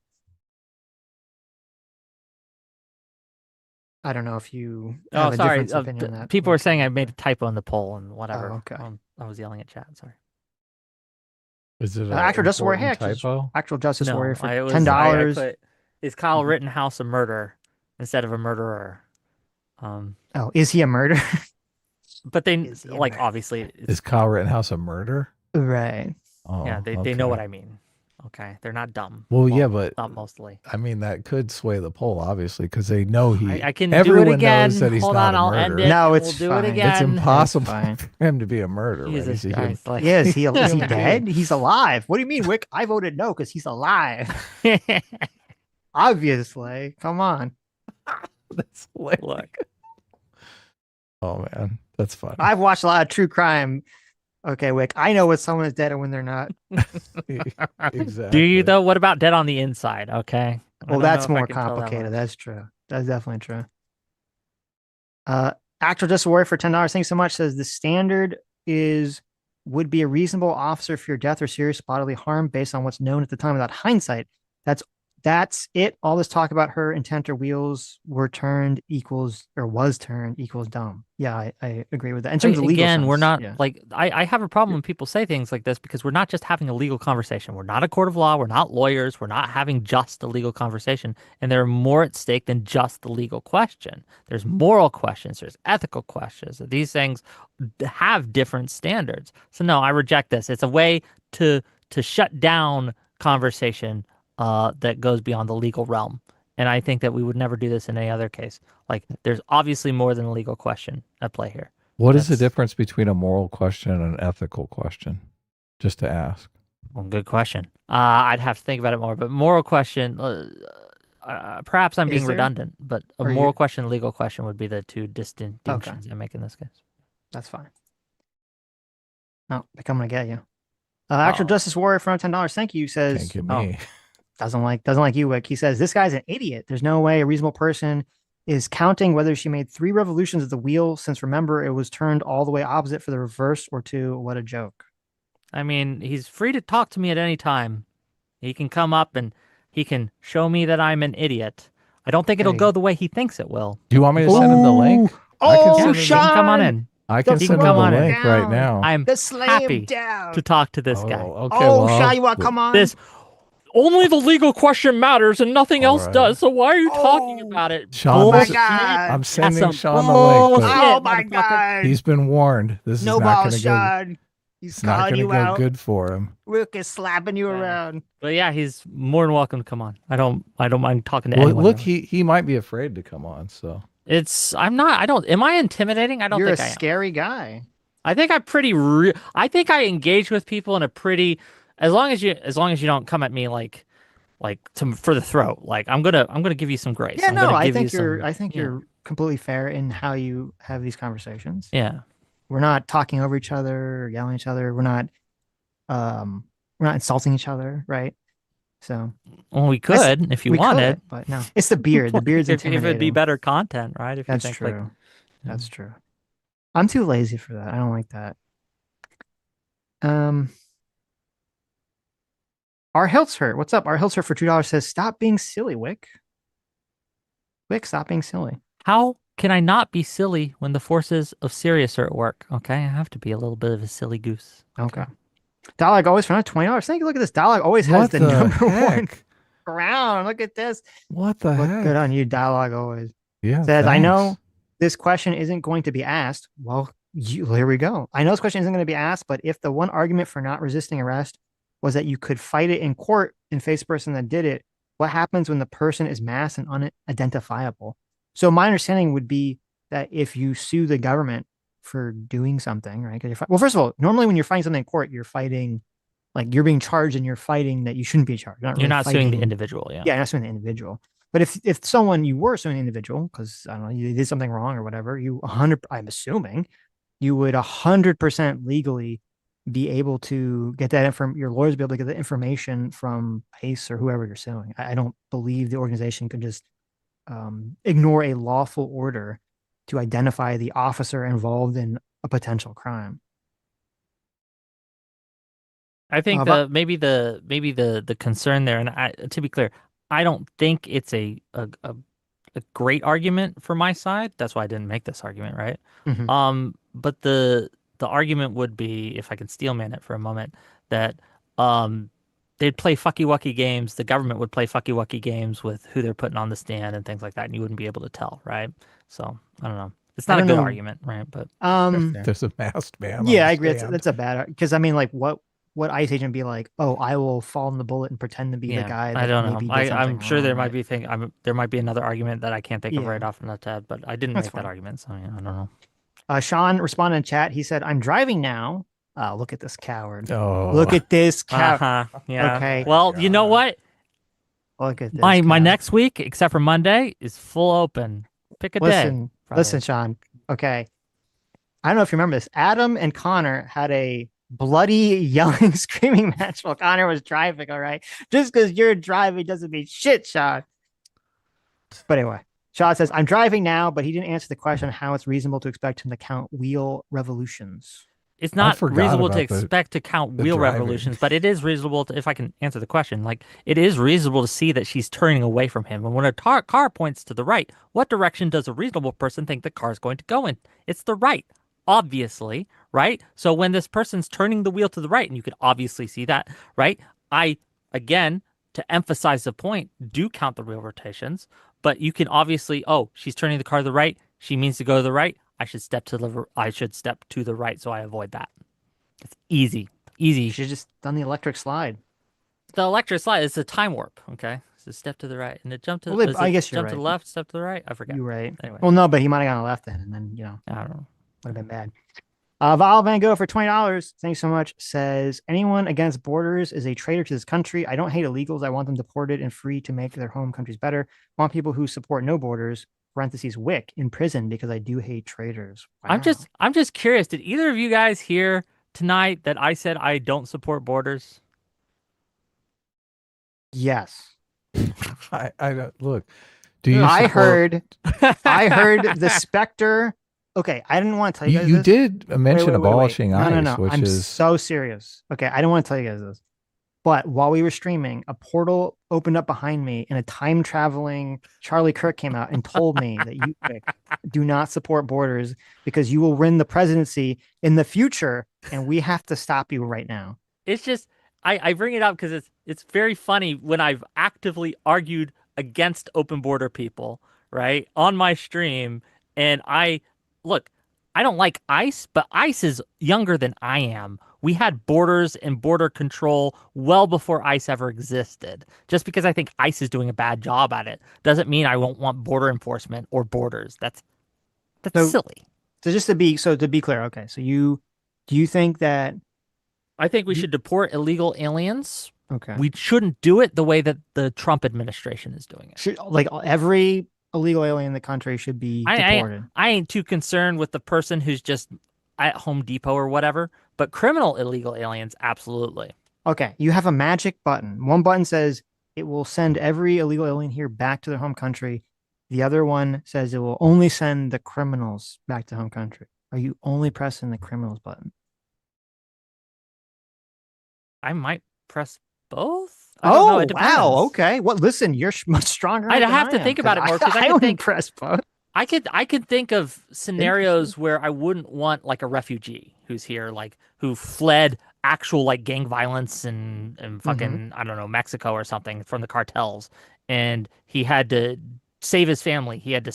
I don't know if you have a different opinion on that. People are saying I made a typo in the poll and whatever. Oh, okay. I was yelling at chat. Sorry. Is it actual justice warrior? Hey, typo? actual justice No, warrior for I was- $10. I put, is Kyle Rittenhouse a murderer instead of a murderer? Oh, is he a murderer? But they Is he a like murderer? obviously Is Kyle Rittenhouse a murder? Right. Oh, yeah, they okay. know what I mean. Okay, they're not dumb. Well, yeah, but not mostly. I mean, that could sway the poll, obviously, because they know I can do everyone it again. knows that he's Hold not on, a I'll murderer. end it. No, and it's we'll do it fine. again. It's impossible fine. for him to be a murderer. Right? Jesus He's a Christ! Like, Yeah, is he human dead? being. He's alive. What do you mean, Wick? I voted no because he's alive. Obviously. Come on. That's hilarious. Look, Oh man, that's fun. I've watched a lot of true crime. Okay, Wick. I know when someone is dead and when they're not. Exactly. do you though? What about dead on the inside? Okay. I Well, don't that's know if I more can tell that complicated. much. That's true. That's definitely true. Actual Justice Warrior for $10. Thanks so much. Says the standard would be a reasonable officer for your death or serious bodily harm based on what's known at the time without hindsight. That's it. All this talk about her intent or wheels were turned equals dumb. Yeah, I agree with that. In terms of legal Again, sense, we're not yeah. like I have a problem when people say things like this because we're not just having a legal conversation. We're not a court of law. We're not lawyers. We're not having just a legal conversation. And there are more at stake than just the legal question. There's moral questions. There's ethical questions. These things have different standards. So no, I reject this. It's a way to shut down conversation that goes beyond the legal realm. And I think that we would never do this in any other case. Like, there's obviously more than a legal question at play here. What is the difference between a moral question and an ethical question? Just to ask. Well, good question. I'd have to think about it more. But moral question, perhaps I'm being there? redundant, but a Or you- moral question, legal question would be the two distinctions I make in this case. That's fine. Oh, they're coming to get you. Actual Justice Warrior for $10. Thank you. Can't Says, get oh, me. doesn't like you, Wick. He says this guy's an idiot. There's no way a reasonable person is counting whether she made 3 revolutions of the wheel, since remember it was turned all the way opposite for the reverse or 2. What a joke. I mean, he's free to talk to me at any time. He can come up and he can show me that I'm an idiot. I don't think it'll Hey. go the way he thinks it will. Do you want me to send him the link? I can Oh, send him He can come on Sean! in. I can The send him come the on in. link right now. I'm The slam happy down. to talk to this guy. Okay, Oh, well, Sean, you want to come on? This only the legal question matters and nothing All else right. does. So why are you talking Oh. about it? Sean, Oh my Bullshit. God. I'm sending some Sean the link. bullshit. But Oh my motherfucker. God. he's been warned. This No is not balls, going to go. Sean. He's It's not calling going to you go out. good for him. Wick is slapping you Yeah. around. But yeah, he's more than welcome to come on. I don't mind talking to Well, anyone. look, really. he might be afraid to come on. So I'm not. I don't. Am I intimidating? I don't You're think a I am. scary guy. I think I'm pretty. I think I engage with people in a pretty. As long as you don't come at me like for the throat. Like I'm gonna give you some grace. Yeah, I'm no, gonna I give think you you're some, I think yeah. you're completely fair in how you have these conversations. Yeah. We're not talking over each other or yelling at each other. We're not insulting each other, right? So Well, we could if you we wanted. could, but no. It's the beard. The beard's if it'd be intimidating. better content, right? If That's you think true. like That's true. I'm too lazy for that. I don't like that. Our Hilts hurt. What's up? Our Hilts hurt for $2 says, stop being silly, Wick. Wick, stop being silly. how can I not be silly when the forces of Sirius are at work? Okay, I have to be a little bit of a silly goose. Okay. Dialogue always for $20. Thank you. Look at this. Dialogue always has what the the number one heck? crown. Look at this. What the Look heck? good on you, Dialogue always. Yeah. Says, I thanks. know this question isn't going to be asked. Well, here we go. I know this question isn't going to be asked, but if the one argument for not resisting arrest was that you could fight it in court and face the person that did it, what happens when the person is masked and unidentifiable? So my understanding would be that if you sue the government for doing something, right? Well, first of all, normally when you're fighting something in court, you're fighting, like you're being charged and you're fighting that you shouldn't be charged. You're not suing the individual, yeah. Yeah, you're not suing the individual. But if someone you were suing the individual because I don't know you did something wrong or whatever, I'm assuming you would 100% legally be able to get that your lawyers be able to get the information from ICE or whoever you're suing. I don't believe the organization could just ignore a lawful order to identify the officer involved in a potential crime. I think maybe the concern there, and to be clear, I don't think it's a great argument for my side. That's why I didn't make this argument, right? Mm-hmm. But the argument would be, if I can steelman it for a moment, that they'd play fucky wucky games. The government would play fucky wucky games with who they're putting on the stand and things like that, and you wouldn't be able to tell, right? So I don't know. It's not a good argument, right? But there's a masked man. Yeah, I agree. That's a bad, because I mean, like what ICE agent be like? Oh, I will fall in the bullet and pretend to be the guy. That I don't know. I'm sure wrong, there right? might be another argument that I can't think of right off the top, but I didn't make that argument, so yeah, I don't know. Sean responded in chat. He said, "I'm driving now." Oh, look at this coward! Oh, look at this coward! Yeah. Okay. Well, you know what? Look at this. My next week, except for Monday, is full open. Pick a day. Listen, Sean. Okay. I don't know if you remember this. Adam and Connor had a bloody, yelling, screaming match while Connor was driving. All right. Just because you're driving doesn't mean shit, Sean. But anyway, Sean says, I'm driving now, but he didn't answer the question how it's reasonable to expect him to count wheel revolutions. It's not reasonable to expect to count wheel revolutions, but it is reasonable to, if I can answer the question, like it is reasonable to see that she's turning away from him. And when a car points to the right, what direction does a reasonable person think the car is going to go in? It's the right, obviously, right? So when this person's turning the wheel to the right, and you can obviously see that, right? I, again, to emphasize the point, do count the wheel rotations, but you can obviously, she's turning the car to the right. She means to go to the right. I should step to the right, so I avoid that. It's easy. You should have just done the electric slide. The electric slide is a time warp. Okay, so step to the right, and it jump to. Well, I guess jump right. to the left, step to the right. I forget. You're right. Anyway. Well, no, but he might have gone left then, and then I don't know. Would have been bad. Val Van Gogh for $20. Thanks so much. Says anyone against borders is a traitor to this country. I don't hate illegals. I want them deported and free to make their home countries better. I want people who support no borders. Parentheses Wick in prison because I do hate traitors. Wow. I'm just curious. Did either of you guys hear tonight that I said I don't support borders? Yes. I don't look. Do you I support? heard the specter. Okay, I didn't want to tell you guys You this. did mention Wait. abolishing ICE, No. which I'm is so serious. Okay, I don't want to tell you guys this. But while we were streaming, a portal opened up behind me and a time traveling Charlie Kirk came out and told me that you Vic, do not support borders because you will win the presidency in the future and we have to stop you right now. It's just I bring it up because it's very funny when I've actively argued against open border people, right, on my stream, and look, I don't like ICE, but ICE is younger than I am. We had borders and border control well before ICE ever existed. Just because I think ICE is doing a bad job at it doesn't mean I won't want border enforcement or borders. That's So- silly. So just to be clear, okay. So do you think that I think we should deport illegal aliens. okay. We shouldn't do it the way that the Trump administration is doing it. should like every illegal alien in the country should be deported? I ain't too concerned with the person who's just at Home Depot or whatever, but criminal illegal aliens, absolutely. Okay, you have a magic button. One button says it will send every illegal alien here back to their home country. The other one says it will only send the criminals back to home country. Are you only pressing the criminals button? I might press both. I don't know. It wow. depends. Okay. Well, listen, you're much stronger. I'd than have I to am, think about it more because I I could only think press both. I could think of scenarios where I wouldn't want like a refugee who's here, like who fled actual like gang violence and fucking I don't know, Mexico or something from the cartels, and he had to save his family. He had to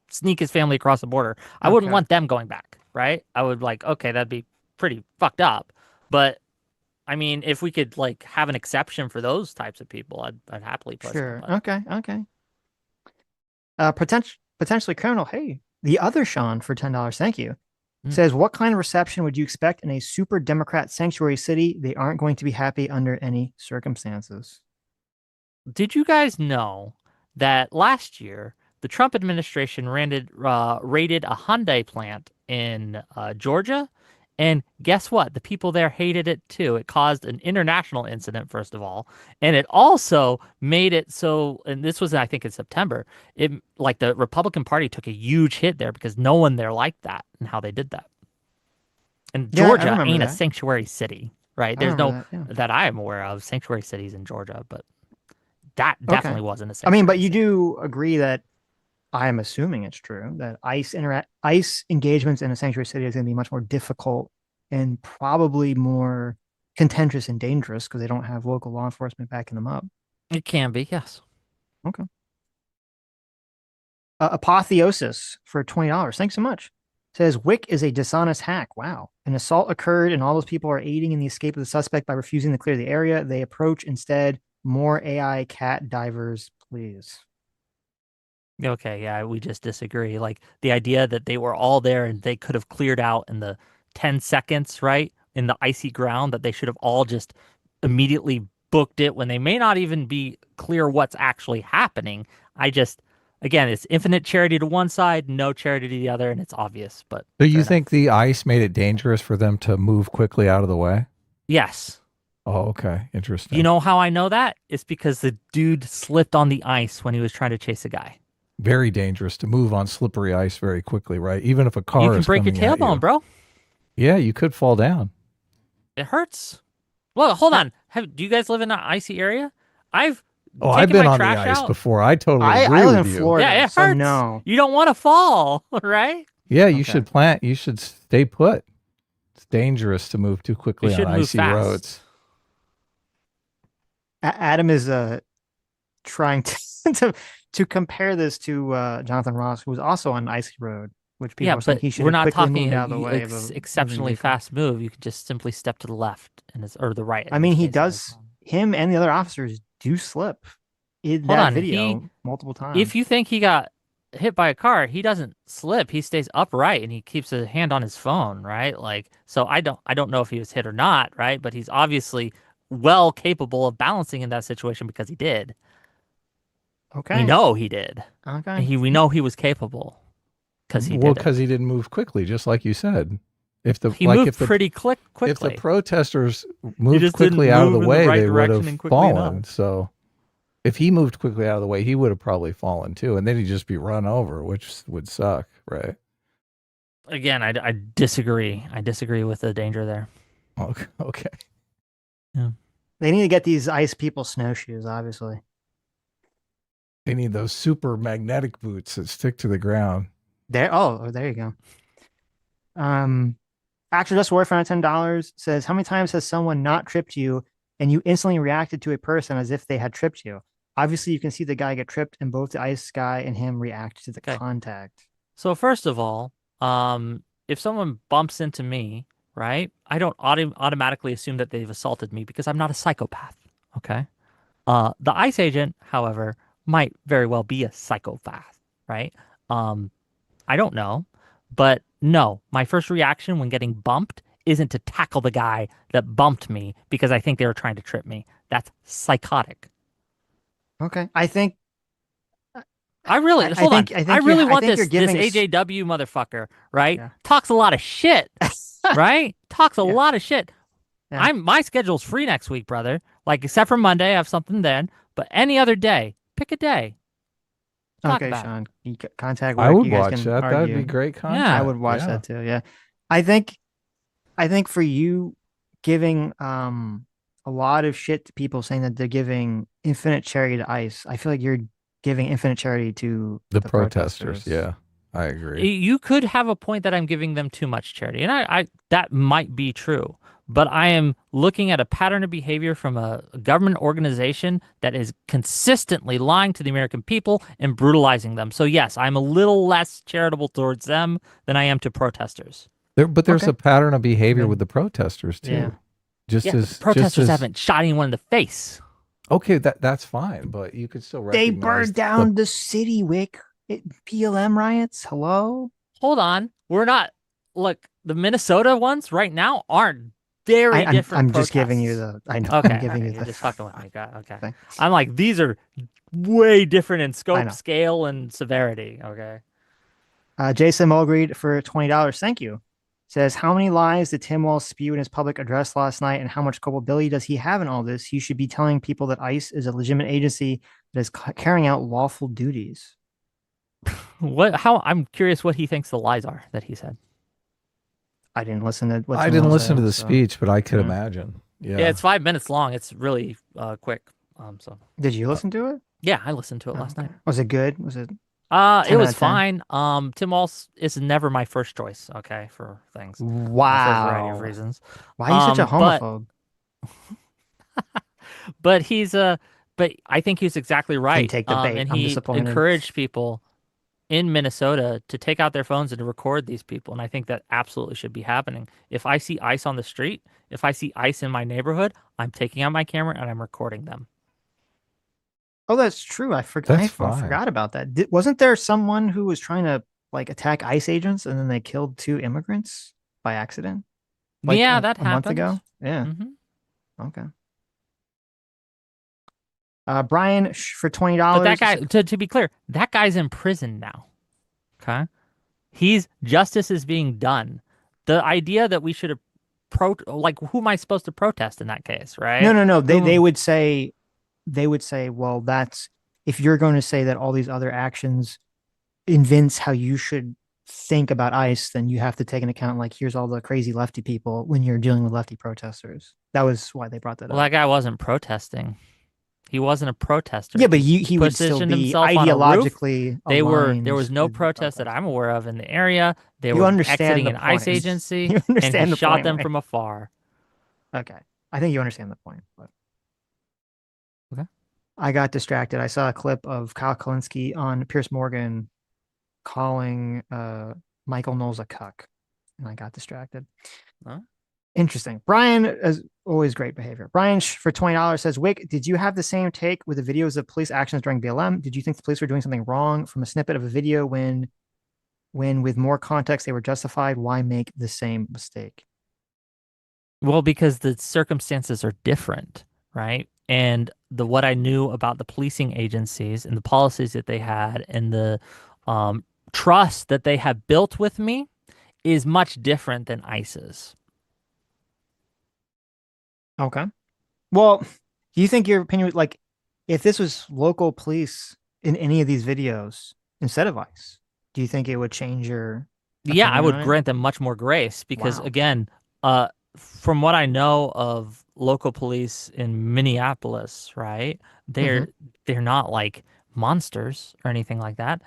sneak his family across the border. I wouldn't Okay. want them going back, right? I would like, okay, that'd be pretty fucked up. But I mean, if we could like have an exception for those types of people, I'd happily press Sure. that button. Okay. Potentially criminal. Hey, the other Sean for $10. Thank you. Says, what kind of reception would you expect in a super Democrat sanctuary city? They aren't going to be happy under any circumstances. Did you guys know that last year the Trump administration raided a Hyundai plant in Georgia? And guess what? The people there hated it too. It caused an international incident, first of all, and it also made it so. And this was, I think, in September. It like the Republican Party took a huge hit there because no one there liked that and how they did that. And Yeah, I Georgia remember ain't a that. sanctuary city, right? I There's no remember that, yeah. that I am aware of sanctuary cities in Georgia, but that definitely Okay. wasn't a I sanctuary mean, but you city. do agree that I'm assuming it's true that ICE engagements in a sanctuary city is going to be much more difficult and probably more contentious and dangerous because they don't have local law enforcement backing them up. It can be, yes. Okay. Apotheosis for $20. Thanks so much. Says Wick is a dishonest hack. Wow. An assault occurred and all those people are aiding in the escape of the suspect by refusing to clear the area. They approach instead. More AI cat divers, please. Okay, yeah, we just disagree. Like the idea that they were all there and they could have cleared out in the 10 seconds, right? In the icy ground, that they should have all just immediately booked it when they may not even be clear what's actually happening. Again, it's infinite charity to one side, no charity to the other, and it's obvious. But So you think the ice made it dangerous for them to move quickly out of the way? yes. Oh, okay. Interesting. You know how I know that? It's because the dude slipped on the ice when he was trying to chase a guy. Very dangerous to move on slippery ice very quickly, right? Even if a car You can is break your coming at tailbone, you. bro. Yeah, you could fall down. It hurts. Well, hold on. Do you guys live in an icy area? I've I've taken been my on the trash ice out. before. I totally I agree live with in you. Florida. Yeah, it so hurts. no. You don't want to fall, right? Yeah, you Okay. should plant. You should stay put. It's dangerous to move too quickly on should move icy fast. roads. Adam is trying to compare this to Jonathan Ross, who was also on an icy road, which people Yeah, are saying but he should we're have not quickly talking moved out of the way of a exceptionally moving vehicle. fast move. You could just simply step to the left or the right. I in mean, this he case, does. Him and the other officers do slip in Hold that on, video multiple times. If you think he got hit by a car, he doesn't slip. He stays upright and he keeps a hand on his phone, right? Like, so I don't know if he was hit or not, right? But he's obviously well capable of balancing in that situation because he did. Okay. We know he did. Okay. And we know he was capable because he Well, did it. because he didn't move quickly, just like you said. If the He like moved if the pretty if the quickly. protesters He moved just didn't quickly out of the move in the way, right they would direction have and quickly fallen. enough. So if he moved quickly out of the way, he would have probably fallen too, and then he'd just be run over, which would suck, right? Again, I disagree. I disagree with the danger there. Okay. Yeah. They need to get these ice people snowshoes, obviously. They need those super magnetic boots that stick to the ground. There you go. Actor Just War for $10 says, how many times has someone not tripped you and you instantly reacted to a person as if they had tripped you? Obviously, you can see the guy get tripped and both the ice guy and him react to the contact. So first of all, if someone bumps into me, right, I don't automatically assume that they've assaulted me because I'm not a psychopath. Okay. The ICE agent, however, might very well be a psychopath, right? I don't know, but no, my first reaction when getting bumped isn't to tackle the guy that bumped me because I think they were trying to trip me. That's psychotic. Okay. I think I really I hold on. think I really want you're this giving AJW motherfucker, right? Yeah. Talks a lot of shit, right? Talks a Yeah. lot of shit. Yeah. My schedule's free next week, brother. Like except for Monday, I have something then. But any other day, pick a day. Talk Okay, about Sean. You contact I work. would You guys watch can that. argue. That'd be great content. Yeah. I would watch Yeah. that too. Yeah. I think for you giving a lot of shit to people saying that they're giving infinite charity to ICE, I feel like you're giving infinite charity to The protesters. Yeah, I agree. You could have a point that I'm giving them too much charity, and I that might be true. But I am looking at a pattern of behavior from a government organization that is consistently lying to the American people and brutalizing them. So yes, I'm a little less charitable towards them than I am to protesters. But there's Okay. a pattern of behavior Then- with the protesters too. Yeah. Just Yeah, but as the protesters just as, haven't shot anyone in the face. Okay, that's fine, but you could still They recognize burned down the city, Wick. PLM riots. Hello. Hold on, we're not. Look, the Minnesota ones right now aren't very different. I'm just giving you protests. the. I know. Okay, I'm giving you you're the. just fucking with me. Okay. Thanks. I'm like, these are way different in I know. scope, scale, and severity. Okay. Jason Mulgreed for $20. Thank you. Says, how many lies did Tim Walz spew in his public address last night, and how much culpability does he have in all this? He should be telling people that ICE is a legitimate agency that is carrying out lawful duties. I'm curious what he thinks the lies are that he said. I didn't listen to what I Tim didn't Walz listen to said, the so- speech, but I could Yeah. imagine. Yeah. Yeah, it's 5 minutes long. It's really quick. So Did you listen to it? yeah, I listened to it last night. Was it good? Was it? It 10 out was of 10? fine. Tim Walz is never my first choice. Okay, for things. For a variety Wow. of reasons. Why are you such a but- homophobe? But but I think he's exactly right. take the bait. And I'm he disappointed. encouraged people in Minnesota to take out their phones and to record these people. And I think that absolutely should be happening. If I see ICE on the street, if I see ICE in my neighborhood, I'm taking out my camera and I'm recording them. Oh, that's true. I That's fine. forgot about that. Wasn't there someone who was trying to like attack ICE agents and then they killed 2 immigrants by accident? Like, yeah, that a month happened. ago. Yeah. Mhm. Okay. Brian for $20. But that guy, to be clear, that guy's in prison now. Okay, justice is being done. The idea that we should have who am I supposed to protest in that case, right? No. They would say, well, that's if you're going to say that all these other actions evince how you should think about ICE, then you have to take into account like here's all the crazy lefty people when you're dealing with lefty protesters. That was why they brought that Well, up. that guy wasn't protesting. He wasn't a protester. Yeah, but he would still positioned be himself on a roof. ideologically. There aligned was no with the protest that I'm aware of in the area. They You were understand exiting the an ICE point. agency, You and understand he the shot point, them right? from afar. Okay, I think you understand the point. But... Okay. I got distracted. I saw a clip of Kyle Kalinske on Pierce Morgan calling Michael Knowles a cuck, and I got distracted. Huh? Interesting. Brian, as always, great behavior. Brian for $20 says, Wick, did you have the same take with the videos of police actions during BLM? Did you think the police were doing something wrong from a snippet of a video when with more context they were justified? Why make the same mistake? Well, because the circumstances are different, right? And what I knew about the policing agencies and the policies that they had and the trust that they have built with me is much different than ICE's. Okay. Well, do you think your opinion would like if this was local police in any of these videos instead of ICE, do you think it would change your Yeah, I opinion would on it? grant them much more grace because Wow. again, uh from what I know of local police in Minneapolis, right? Hmm. They're not like monsters or anything like that.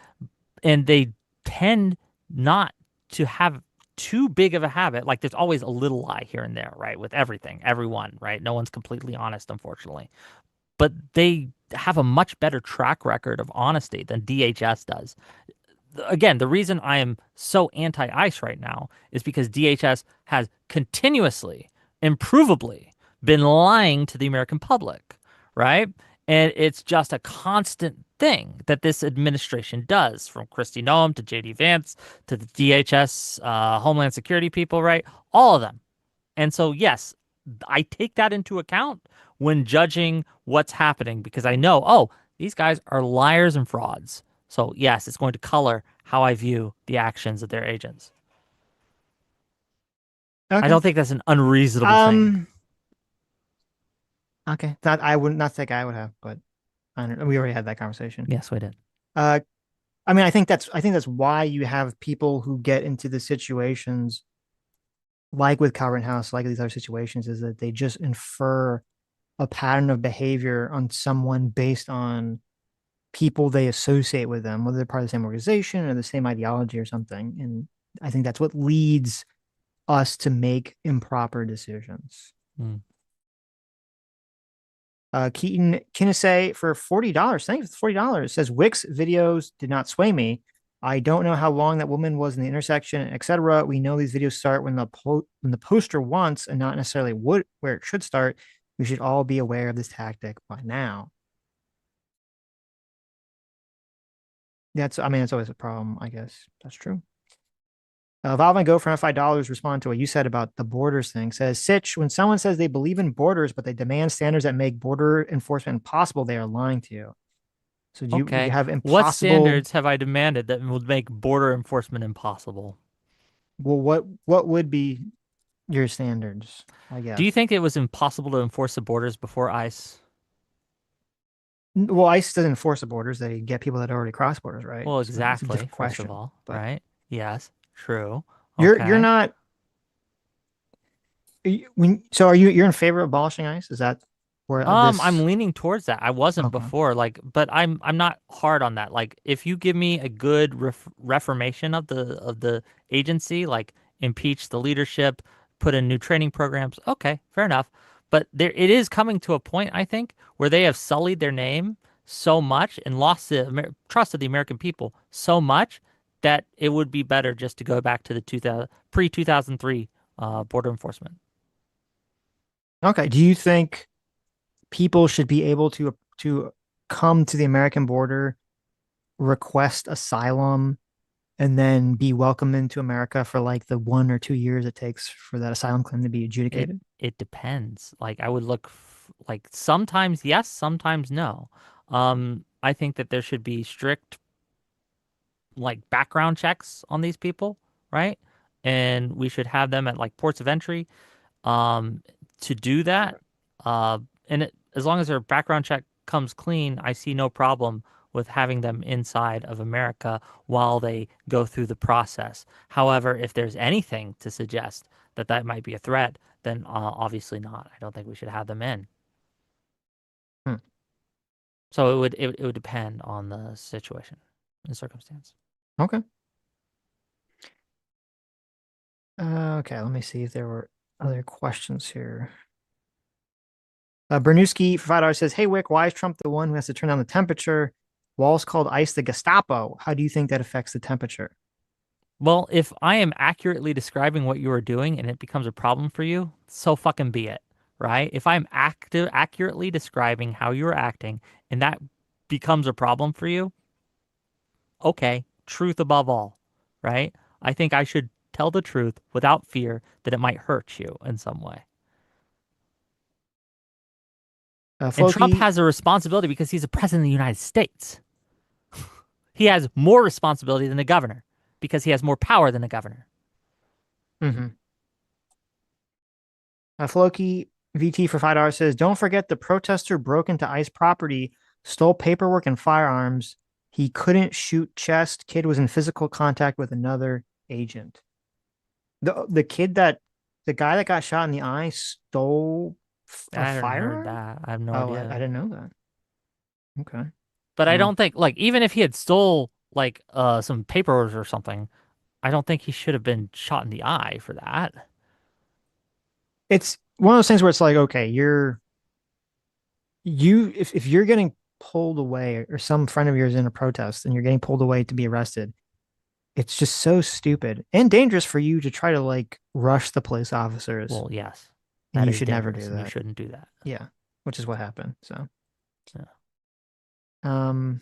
And they tend not to have too big of a habit. Like there's always a little lie here and there, right? With everything, everyone, right? No one's completely honest, unfortunately. But they have a much better track record of honesty than DHS does. Again, the reason I am so anti-ICE right now is because DHS has continuously, improvably been lying to the American public, right? And it's just a constant thing that this administration does, from Kristi Noem to JD Vance to the DHS, Homeland Security people, right? All of them. And so, yes, I take that into account when judging what's happening because I know, oh, these guys are liars and frauds. So, yes, it's going to color how I view the actions of their agents. I Okay. don't think that's an unreasonable thing. Um. Okay. That I would not think I would have, but I don't know. We already had that conversation. Yes, we did. Uh. I mean, I think that's why you have people who get into the situations like with Calvert House, like these other situations, is that they just infer a pattern of behavior on someone based on people they associate with them, whether they're part of the same organization or the same ideology or something. And I think that's what leads us to make improper decisions. Mm. Keaton Kinnessay for $40. Thanks for $40. Says Wix videos did not sway me. I don't know how long that woman was in the intersection, etc. We know these videos start when the poster wants and not necessarily where it should start. We should all be aware of this tactic by now. I mean, it's always a problem, I guess. That's true. Valve and Go for $5 respond to what you said about the borders thing. Says Sitch, when someone says they believe in borders, but they demand standards that make border enforcement impossible, they are lying to you. So would you Okay. have What impossible? standards have I demanded that would make border enforcement impossible? Well, what would be your standards? I Do you guess. think it was impossible to enforce the borders before ICE? Well, ICE doesn't enforce the borders; they get people that already cross borders, right? Well, So it's a exactly, different first of question. all, But right? Yes, true. you're Okay. not you're in favor of abolishing ICE? Is that where I'm this? leaning towards that. I wasn't Okay. before, like, but I'm not hard on that. Like, if you give me a good reformation of the agency, like impeach the leadership, put in new training programs, okay, fair enough. But there, it is coming to a point, I think, where they have sullied their name so much and lost the trust of the American people so much that it would be better just to go back to the 2000 pre 2003 border enforcement. Okay. Do you think people should be able to come to the American border, request asylum, and then be welcomed into America for like the 1 or 2 years it takes for that asylum claim to be It adjudicated? it depends. Like I would look like sometimes yes, sometimes no. I think that there should be strict like background checks on these people, right? And we should have them at like ports of entry um to do that. Uh as long as their background check comes clean, I see no problem with having them inside of America while they go through the process. However, if there's anything to suggest that that might be a threat, then obviously not. I don't think we should have them in. Hmm. So it would depend on the situation and circumstance. Okay. Okay, let me see if there were other questions here. Bernuski for $5 says, "Hey Wick, why is Trump the one who has to turn down the temperature? Walls called ICE the Gestapo. How do you think that affects the temperature?" Well, if I am accurately describing what you are doing and it becomes a problem for you, so fucking be it, right? If I'm accurately describing how you're acting and that becomes a problem for you, okay, truth above all, right? I think I should tell the truth without fear that it might hurt you in some way. And Trump Floki, has a responsibility because he's the president of the United States. He has more responsibility than the governor because he has more power than the governor. Mm-hmm. Floki VT for $5 says, "Don't forget the protester broke into ICE property, stole paperwork and firearms. He couldn't shoot chest. Kid was in physical contact with another agent." The guy that got shot in the eye stole a I haven't heard firearm. that. I have no Oh, I idea. didn't know that. Okay. But I Well, don't think like even if he had stole like some papers or something, I don't think he should have been shot in the eye for that. it's one of those things where it's like, okay, if you're getting pulled away or some friend of yours in a protest and you're getting pulled away to be arrested, it's just so stupid and dangerous for you to try to like rush the police officers. Well, yes, And that you is should never dangerous, do and you that. shouldn't do that. Yeah, which is what happened. So, Yeah.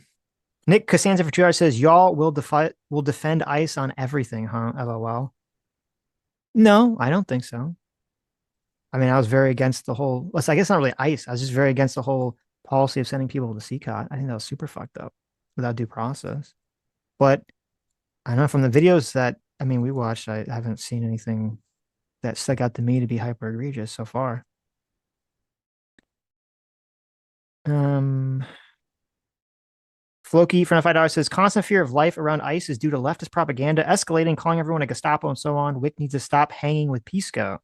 Nick Costanza for 2 hours says, "Y'all will defend ICE on everything, huh? LOL." No, I don't think so. I mean, I was very against the whole. Well, I guess not really ICE. I was just very against the whole policy of sending people to CCOT. I think that was super fucked up without due process. But I know from the videos that we watched, I haven't seen anything that stuck out to me to be hyper egregious so far. Floki for $5 says, "Constant fear of life around ICE is due to leftist propaganda, escalating, calling everyone a Gestapo and so on. Wick needs to stop hanging with Pisco."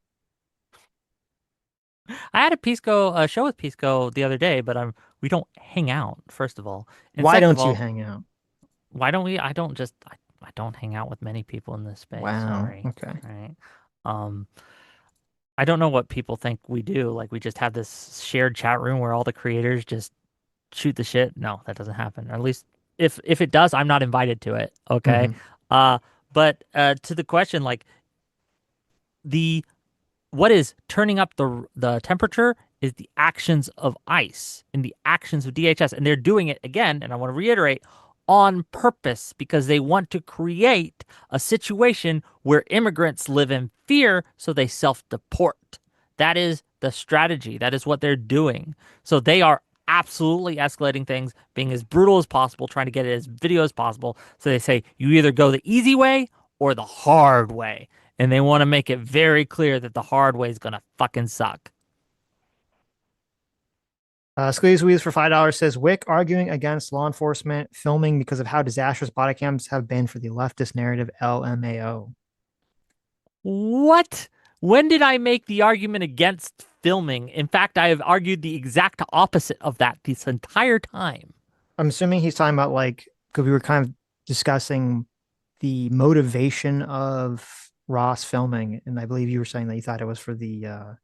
I had a show with Pisco the other day, but we don't hang out, first of all. And Why second of don't you all, hang out? why don't we? I don't hang out with many people in this space. Wow. Sorry. Okay. Right. Um, I don't know what people think we do. Like we just have this shared chat room where all the creators just shoot the shit. No, that doesn't happen. Or at least if it does, I'm not invited to it. Okay. Mm-hmm. But to the question, like the what is turning up the temperature is the actions of ICE and the actions of DHS, and they're doing it again. And I want to reiterate on purpose because they want to create a situation where immigrants live in fear, so they self-deport. That is the strategy. That is what they're doing. So they are absolutely escalating things, being as brutal as possible, trying to get it as video as possible. So they say you either go the easy way or the hard way. And they want to make it very clear that the hard way is going to fucking suck. Squeeze Weaves for $5 says, "Wick arguing against law enforcement filming because of how disastrous body cams have been for the leftist narrative LMAO." What? When did I make the argument against filming? In fact, I have argued the exact opposite of that this entire time. I'm assuming he's talking about like, because we were kind of discussing the motivation of Ross filming, and I believe you were saying that you thought it was for the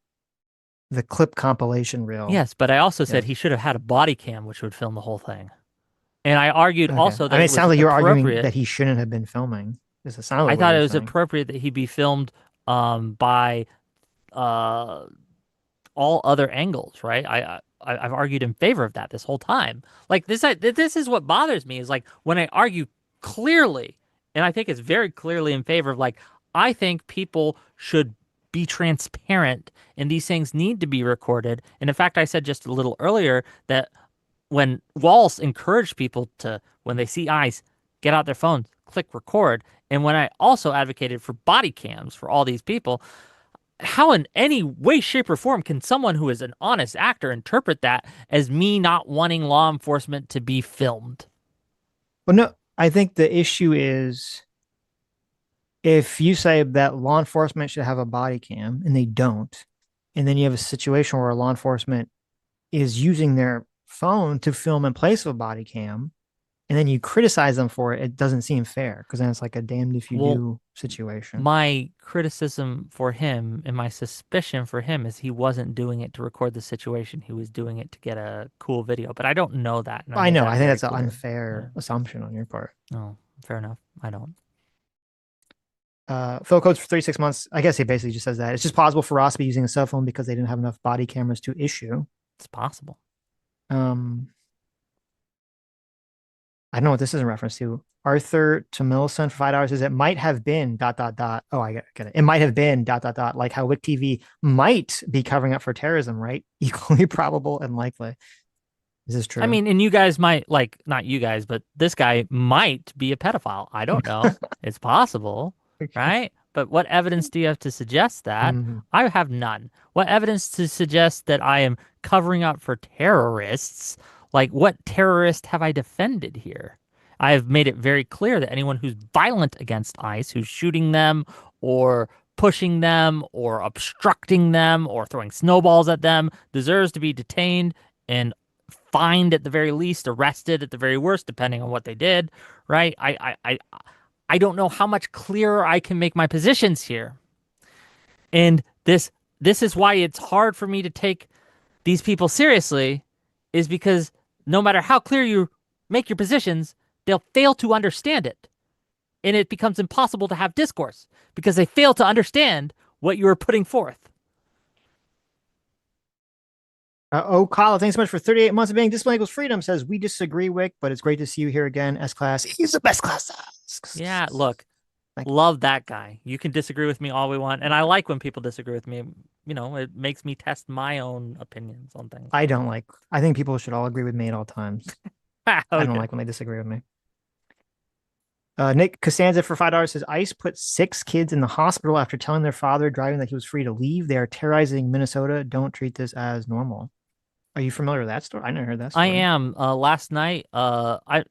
clip compilation reel. Yes, but I also said Yeah. he should have had a body cam which would film the whole thing. And I argued Okay. also that it it was sounds like you were arguing appropriate. that he shouldn't have been filming. This sounded I like what thought you it were was saying. appropriate that he be filmed by all other angles, right? I've argued in favor of that this whole time. Like this is what bothers me is like when I argue clearly, and I think it's very clearly in favor of like I think people should be transparent and these things need to be recorded. And in fact, I said just a little earlier that when Walls encouraged people to when they see eyes, get out their phones, click record. And when I also advocated for body cams for all these people, how in any way, shape, or form can someone who is an honest actor interpret that as me not wanting law enforcement to be filmed? Well, no, I think the issue is if you say that law enforcement should have a body cam and they don't, and then you have a situation where law enforcement is using their phone to film in place of a body cam, and then you criticize them for it, it doesn't seem fair because then it's like a damned if you do situation. My criticism for him and my suspicion for him is he wasn't doing it to record the situation. He was doing it to get a cool video, but I don't know that. I know. I think that's an unfair assumption on your part. No, fair enough. I don't. Phil Coates for 36 months. I guess he basically just says that it's just possible for Ross to be using a cell phone because they didn't have enough body cameras to issue. It's possible. I don't know what this is in reference to. Arthur Tamilson for $5 says it might have been ... Oh, I get it. It might have been ... Like how Wick TV might be covering up for terrorism, right? Equally probable and likely. Is this true? I mean, and you guys might like not you guys, but this guy might be a pedophile. I don't know. It's possible, right? But what evidence do you have to suggest that? Mhm. I have none. What evidence to suggest that I am covering up for terrorists? Like, what terrorist have I defended here? I have made it very clear that anyone who's violent against ICE, who's shooting them or pushing them or obstructing them or throwing snowballs at them, deserves to be detained and fined at the very least, arrested at the very worst, depending on what they did, right? I don't know how much clearer I can make my positions here. And this is why it's hard for me to take these people seriously, is because no matter how clear you make your positions, they'll fail to understand it. And it becomes impossible to have discourse because they fail to understand what you are putting forth. Kyle, thanks so much for 38 months of being Discipline Equals Freedom. Says, we disagree, Wick, but it's great to see you here again. S-Class, he's the best class. Yeah, look, Thank you. love that guy. You can disagree with me all we want. And I like when people disagree with me. You know, it makes me test my own opinions on things. I think people should all agree with me at all times. Okay. I don't like when they disagree with me. Nick Costanza for $5 says, ICE put 6 kids in the hospital after telling their father driving that he was free to leave. They are terrorizing Minnesota. Don't treat this as normal. Are you familiar with that story? I never heard that story. I am. Last night, but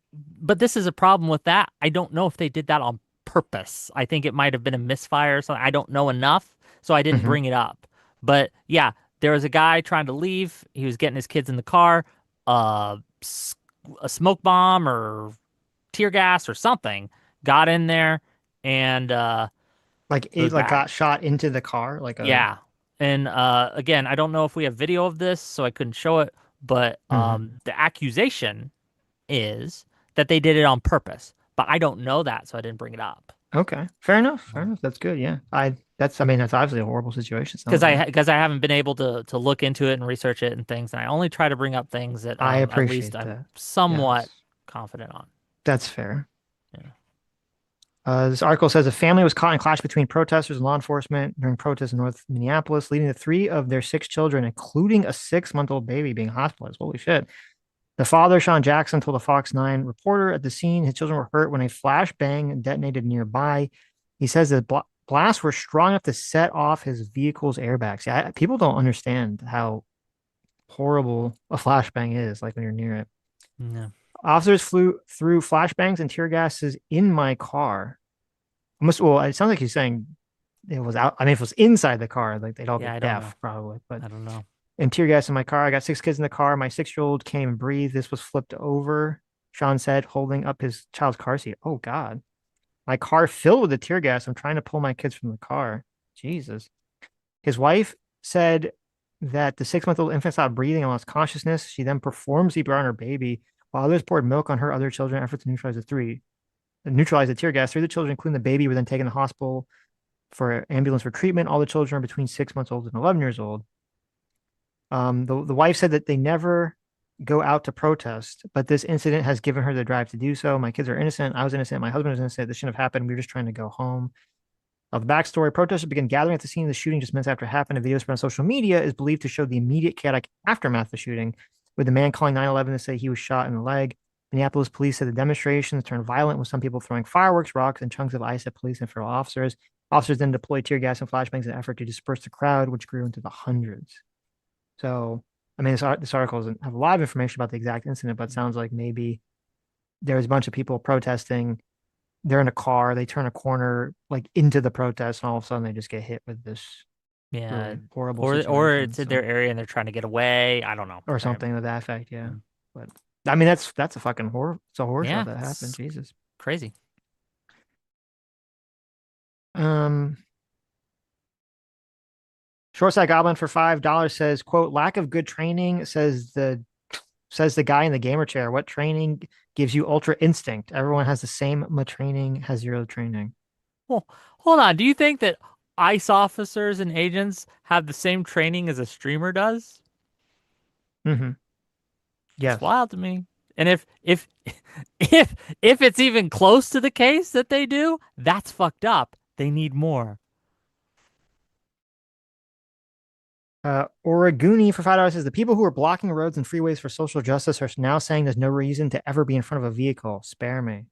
this is a problem with that. I don't know if they did that on purpose. I think it might have been a misfire or something. I don't know enough, so I didn't bring it up. But yeah, there was a guy trying to leave. He was getting his kids in the car. A smoke bomb or tear gas or something got in there, and got shot into the car. Yeah. And again, I don't know if we have video of this, so I couldn't show it. But the accusation is that they did it on purpose. But I don't know that, so I didn't bring it up. Okay, fair enough. That's good. Yeah, that's obviously a horrible situation. Because I haven't been able to look into it and research it and things, and I only try to bring up things that I at appreciate least that. I'm somewhat Yes. confident on. That's fair. Yeah. This article says a family was caught in a clash between protesters and law enforcement during protests in North Minneapolis, leading to 3 of their 6 children, including a 6-month-old baby, being hospitalized. Holy shit. The father, Sean Jackson, told a Fox 9 reporter at the scene his children were hurt when a flashbang detonated nearby. He says the blasts were strong enough to set off his vehicle's airbags. Yeah, people don't understand how horrible a flashbang is, like when you're near it. Yeah. Officers flew through flashbangs and tear gases in my car. It sounds like he's saying it was out. I mean, if it was inside the car, like they'd all Yeah, I get don't deaf, know. probably. But I don't know. and tear gas in my car. I got 6 kids in the car. My 6-year-old can't even breathe. This was flipped over, Sean said, holding up his child's car seat. Oh, God. My car filled with the tear gas. I'm trying to pull my kids from the car. Jesus. His wife said that the 6-month-old infant stopped breathing and lost consciousness. She then performed CPR on her baby, while others poured milk on her other children in an effort to neutralize the tear gas. 3 of the children, including the baby, were then taken to the hospital for ambulance for treatment. All the children are between 6 months old and 11 years old. The wife said that they never go out to protest, but this incident has given her the drive to do so. My kids are innocent. I was innocent. My husband was innocent. This shouldn't have happened. We were just trying to go home. The backstory: protesters began gathering at the scene of the shooting just minutes after it happened. A video spread on social media is believed to show the immediate chaotic aftermath of the shooting, with the man calling 911 to say he was shot in the leg. Minneapolis police said the demonstrations turned violent, with some people throwing fireworks, rocks, and chunks of ice at police and federal officers. Officers then deployed tear gas and flashbangs in an effort to disperse the crowd, which grew into the hundreds. So, I mean, this article doesn't have a lot of information about the exact incident, but it sounds like maybe there was a bunch of people protesting. They're in a car, they turn a corner like into the protest, and all of a sudden they just get hit with this really horrible or situation, it's in their area and they're trying to get away. I don't know. or something to that effect. Yeah, but I mean that's a fucking horror. It's a horror show that happened. Jesus, crazy. Shortside Goblin for $5 says, quote, lack of good training, says the guy in the gamer chair. What training gives you ultra instinct? Everyone has the same training, has 0 training. Well, hold on. Do you think that ICE officers and agents have the same training as a streamer does? Mm-hmm. Yes. It's wild to me. And if it's even close to the case that they do, that's fucked up. They need more. Oraguni for $5 says the people who are blocking roads and freeways for social justice are now saying there's no reason to ever be in front of a vehicle. Spare me.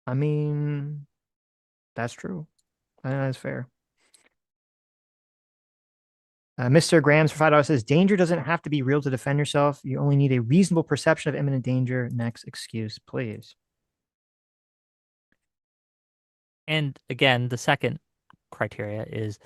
I mean, that's true. That's fair. Mr. Grams for $5 says danger doesn't have to be real to defend yourself. You only need a reasonable perception of imminent danger. Next excuse, please. And again, the second criteria is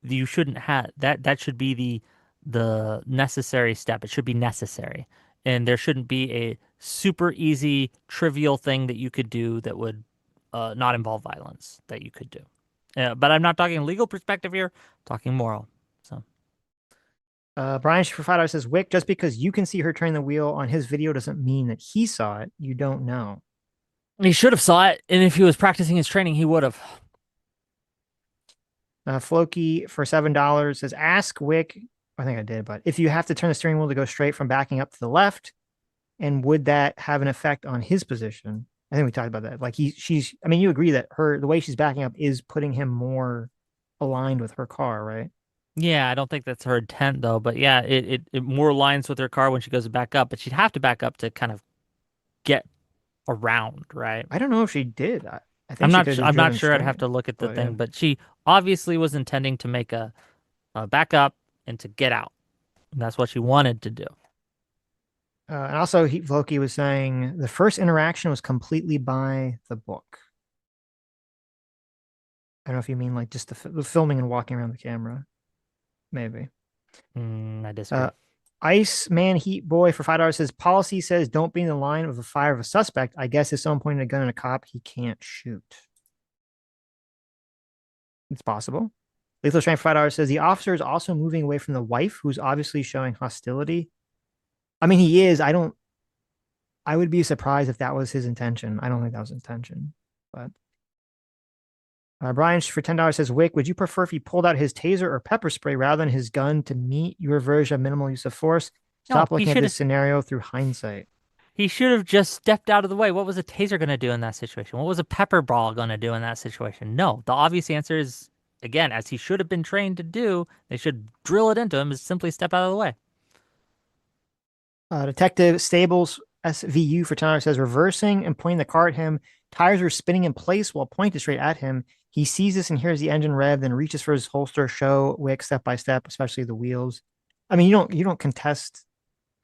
you shouldn't have that should be the necessary step. It should be necessary. And there shouldn't be a super easy, trivial thing that you could do that would not involve violence that you could do. But I'm not talking legal perspective here, I'm talking moral. So Brian for $5 says, Wick, just because you can see her turning the wheel on his video doesn't mean that he saw it. You don't know. he should have saw it, and if he was practicing his training, he would have. Floki for $7 says, ask Wick, I think I did, but if you have to turn the steering wheel to go straight from backing up to the left, and would that have an effect on his position? I think we talked about that. Like I mean, you agree that the way she's backing up is putting him more aligned with her car, right? Yeah, I don't think that's her intent though. But yeah, it more aligns with her car when she goes to back up. But she'd have to back up to kind of get around, right? I don't know if she did. I think I'm she not. could have I'm not driven sure. I'd have straight, to look at the but thing. yeah. But she obviously was intending to make a back up and to get out. And that's what she wanted to do. And also, Floki was saying the first interaction was completely by the book. I don't know if you mean like just the filming and walking around the camera. Maybe. I disagree. Ice Man Heat Boy for $5 says policy says don't be in the line of the fire of a suspect. I guess if someone pointed a gun at a cop, he can't shoot. It's possible. Lethal Strength for $5 says the officer is also moving away from the wife, who's obviously showing hostility. I mean, he is. I would be surprised if that was his intention. I don't think that was intention. But Brian for $10 says, Wick, would you prefer if he pulled out his taser or pepper spray rather than his gun to meet your version of minimal use of force? Stop looking at this scenario through hindsight. He should have just stepped out of the way. What was a taser going to do in that situation? What was a pepper ball going to do in that situation? No, the obvious answer is, again, as he should have been trained to do, they should drill it into him, is simply step out of the way. Detective Stables SVU for $10 says, reversing and pointing the car at him. Tires are spinning in place while pointed straight at him. He sees this and hears the engine rev, then reaches for his holster, show Wick step by step, especially the wheels. I mean, you don't contest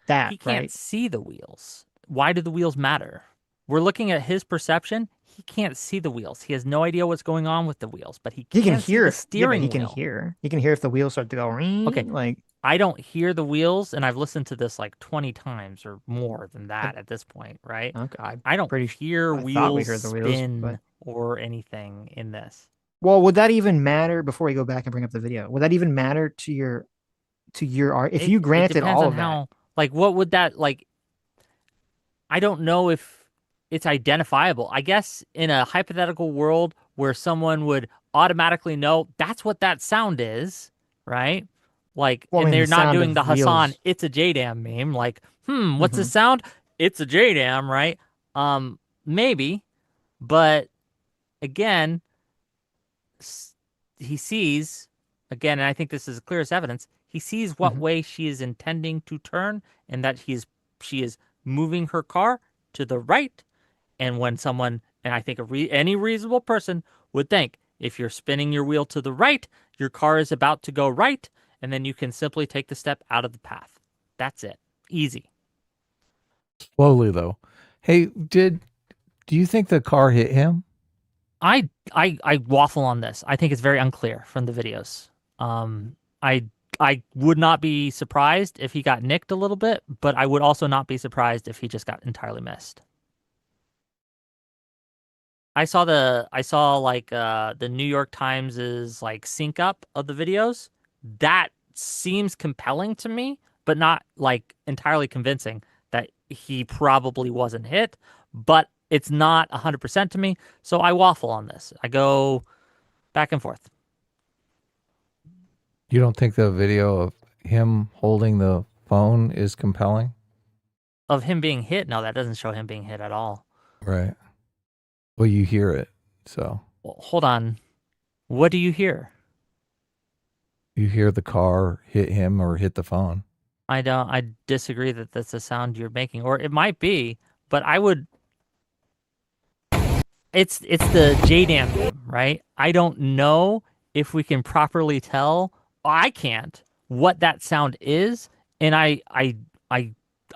that, He can't right? see the wheels. Why do the wheels matter? We're looking at his perception. He can't see the wheels. He has no idea what's going on with the wheels, but he can hear the steering wheel. He can hear if the wheels start to go ring. Okay. Like I don't hear the wheels, and I've listened to this like 20 times or more than that at this point, right? Okay, I don't hear wheels spin or anything in this. Well, would that even matter before we go back and bring up the video? Would that even matter to your art if you granted all of that? Like, what would that like? I don't know if it's identifiable. I guess in a hypothetical world where someone would automatically know that's what that sound is, right? Like, and they're not doing the Hassan, it's a JDAM meme. Like, what's the sound? It's a JDAM, right? Maybe, but again, he sees, again, and I think this is the clearest evidence, he sees what way she is intending to turn and that she is moving her car to the right. And when someone, and I think any reasonable person would think, if you're spinning your wheel to the right, your car is about to go right, and then you can simply take the step out of the path. That's it. Easy. Slowly, though. Hey, do you think the car hit him? I waffle on this. I think it's very unclear from the videos. I would not be surprised if he got nicked a little bit, but I would also not be surprised if he just got entirely missed. I saw like the New York Times's like sync up of the videos. That seems compelling to me, but not like entirely convincing that he probably wasn't hit, but it's not 100% to me. So I waffle on this. I go back and forth. You don't think the video of him holding the phone is compelling? Of him being hit? No, that doesn't show him being hit at all. Right. Well, you hear it, so. Well, hold on. What do you hear? You hear the car hit him or hit the phone. I disagree that that's the sound you're making, or it might be, but I would. it's the JDAM game, right? I don't know if we can properly tell. I can't what that sound is, and I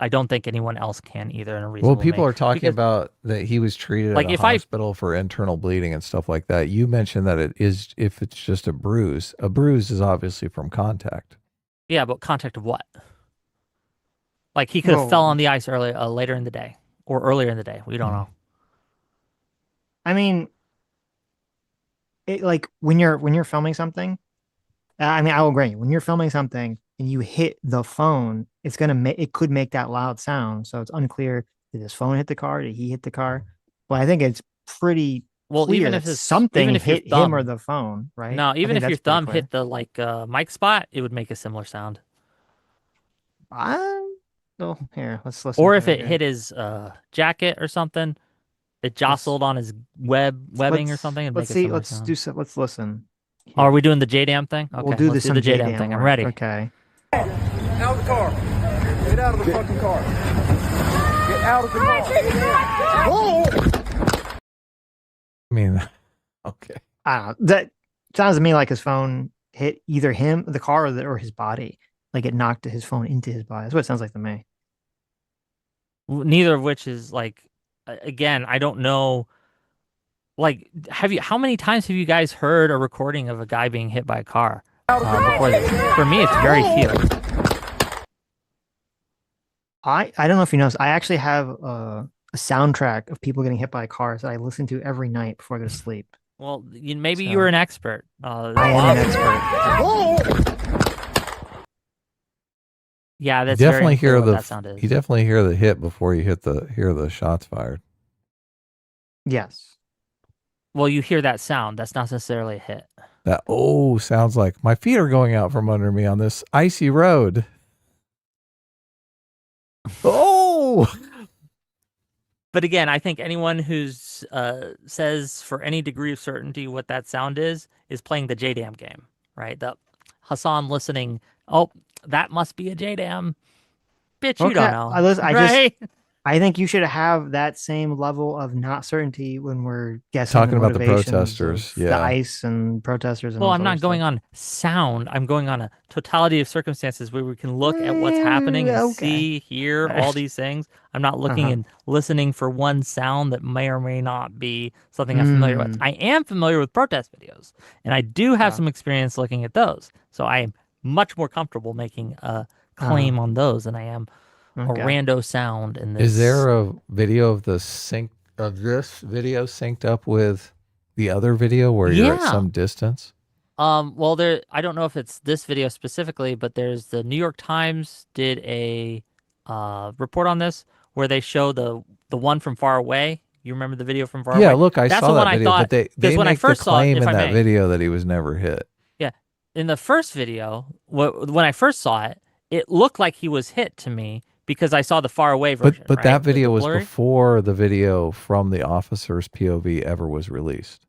don't think anyone else can either in a Well, reasonable people way. are talking Because, about that he was treated at like, a if I hospital for internal bleeding and stuff like that. You mentioned that it is if it's just a bruise. A bruise is obviously from contact. yeah, but contact of what? Like he could have fell Well, on the ice later in the day or earlier in the day. We don't know. I mean, it like when you're filming something. I mean, I will agree. When you're filming something and you hit the phone, it could make that loud sound. So it's unclear, did his phone hit the car? Did he hit the car? But I think it's pretty Well, clear even that if something your hit him or thumb, the phone, right? no, I even think if your that's pretty thumb clear. hit the mic spot, it would make a similar sound. Oh, here, let's listen Or to if it it here. hit his jacket or something, it Let's jostled on his webbing or something, it'd make let's a see. similar Let's do sound. so. Let's listen Are we here. doing the JDAM thing? We'll Okay, do let's this do some the JDAM JDAM thing. I'm work. ready. Okay. Out of the car. Get out of the fucking car. Get out of the car. I mean, okay. I don't know. That sounds to me like his phone hit either him, the car, or his body. Like it knocked his phone into his body. That's what it sounds like to me. Neither of which is like, again, I don't know. Like, how many times have you guys heard a recording of a guy being hit by a car before this? For me, it's very few. I don't know if you noticed. I actually have a soundtrack of people getting hit by cars that I listen to every night before I go to sleep. Well, maybe So, you're an expert. I am an expert. Yeah, that's You definitely very hear what the that sound is. you definitely hear the hit before you hear the shots fired. Yes. Well, you hear that sound. That's not necessarily a hit. That sounds like my feet are going out from under me on this icy road. Oh, But again, I think anyone who's says for any degree of certainty what that sound is playing the JDAM game, right? The Hassan listening. Oh, that must be a JDAM. Bitch, you don't know, right? I think you should have that same level of not certainty when we're guessing talking the about the motivations protesters, of yeah. the ICE and protesters. And Well, all I'm this not other going stuff. on sound. I'm going on a totality of circumstances where we can look at what's happening and see, hear all these things. I'm not looking and listening for one sound that may or may not be something I'm familiar with. I am familiar with protest videos, and I do have some experience looking at those. So I am much more comfortable making a claim on those than I am a rando sound in this. Is there a video of this video synced up with the other video where you're at some distance? Well, I don't know if it's this video specifically, but there's the New York Times did a report on this where they show the one from far away. You remember the video from far away? Yeah, look, I That's saw the one that video, I thought, but they when make I first the saw it, claim if in I that may. video that he was never hit. Yeah, in the first video, when I first saw it, it looked like he was hit to me because I saw the far away version. But right? that video The was blurry. before the video from the officer's POV ever was released.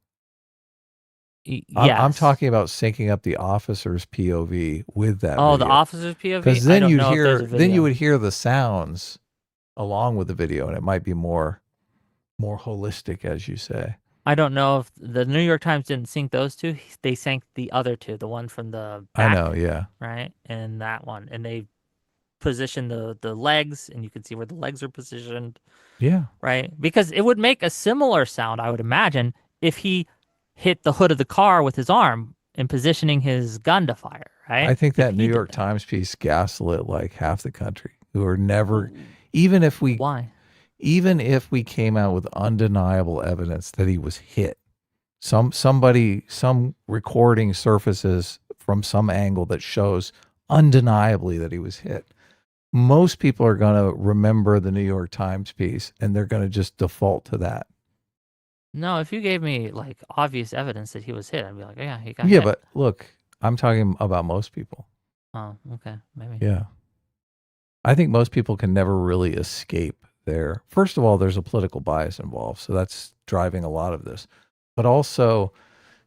I'm talking about syncing up the officer's POV with that. Oh, video. the officer's POV. Because then you would hear the sounds along with the video, and it might be more holistic, as you say. I don't know if the New York Times didn't sync those two. They synced the other two, the one from the back, I know, yeah. Right? And that one. And they positioned the legs, and you can see where the legs are positioned. Yeah. Right? Because it would make a similar sound, I would imagine, if he hit the hood of the car with his arm and positioning his gun to fire, right? I think that New York Times piece gaslit like half the country who are never, even if we came out with undeniable evidence that he was hit, some recording surfaces from some angle that shows undeniably that he was hit. Most people are going to remember the New York Times piece and they're going to just default to that. No, if you gave me like obvious evidence that he was hit, I'd be like, oh, yeah, he got hit. Yeah, but look, I'm talking about most people. Oh, okay, maybe. Yeah. I think most people can never really escape there. First of all, there's a political bias involved, so that's driving a lot of this. But also,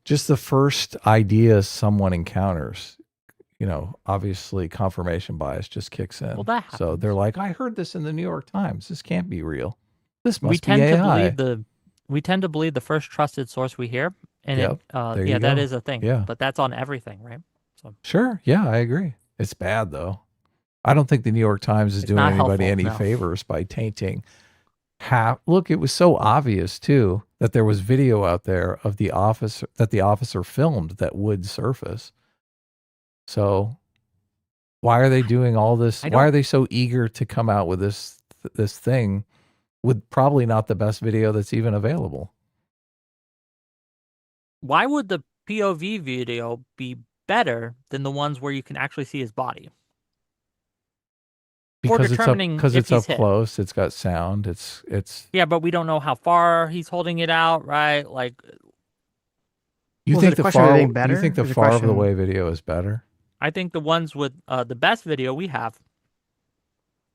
just the first idea someone encounters, obviously confirmation bias just kicks in. Well, that happens. So they're like, I heard this in the New York Times. This can't be real. This must we be tend AI. We tend to believe the first trusted source we hear, and Yep. There you that go. is a thing. Yeah. But that's on everything, right? So Sure. Yeah, I agree. It's bad though. I don't think the New York Times is It's doing not anybody helpful, any no. favors by tainting half. Look, it was so obvious too that there was video out there of the officer filmed that would surface. So why are they doing all this? I Why are don't- they so eager to come out with this thing with probably not the best video that's even available? Why would the POV video be better than the ones where you can actually see his body? For Because determining if it's he's up hit. close. It's got sound. It's. Yeah, but we don't know how far he's holding it out, right? Like, You Was it think a the question of far? being You better? think the Or is the far of the question- way video is better? I think the ones with the best video we have,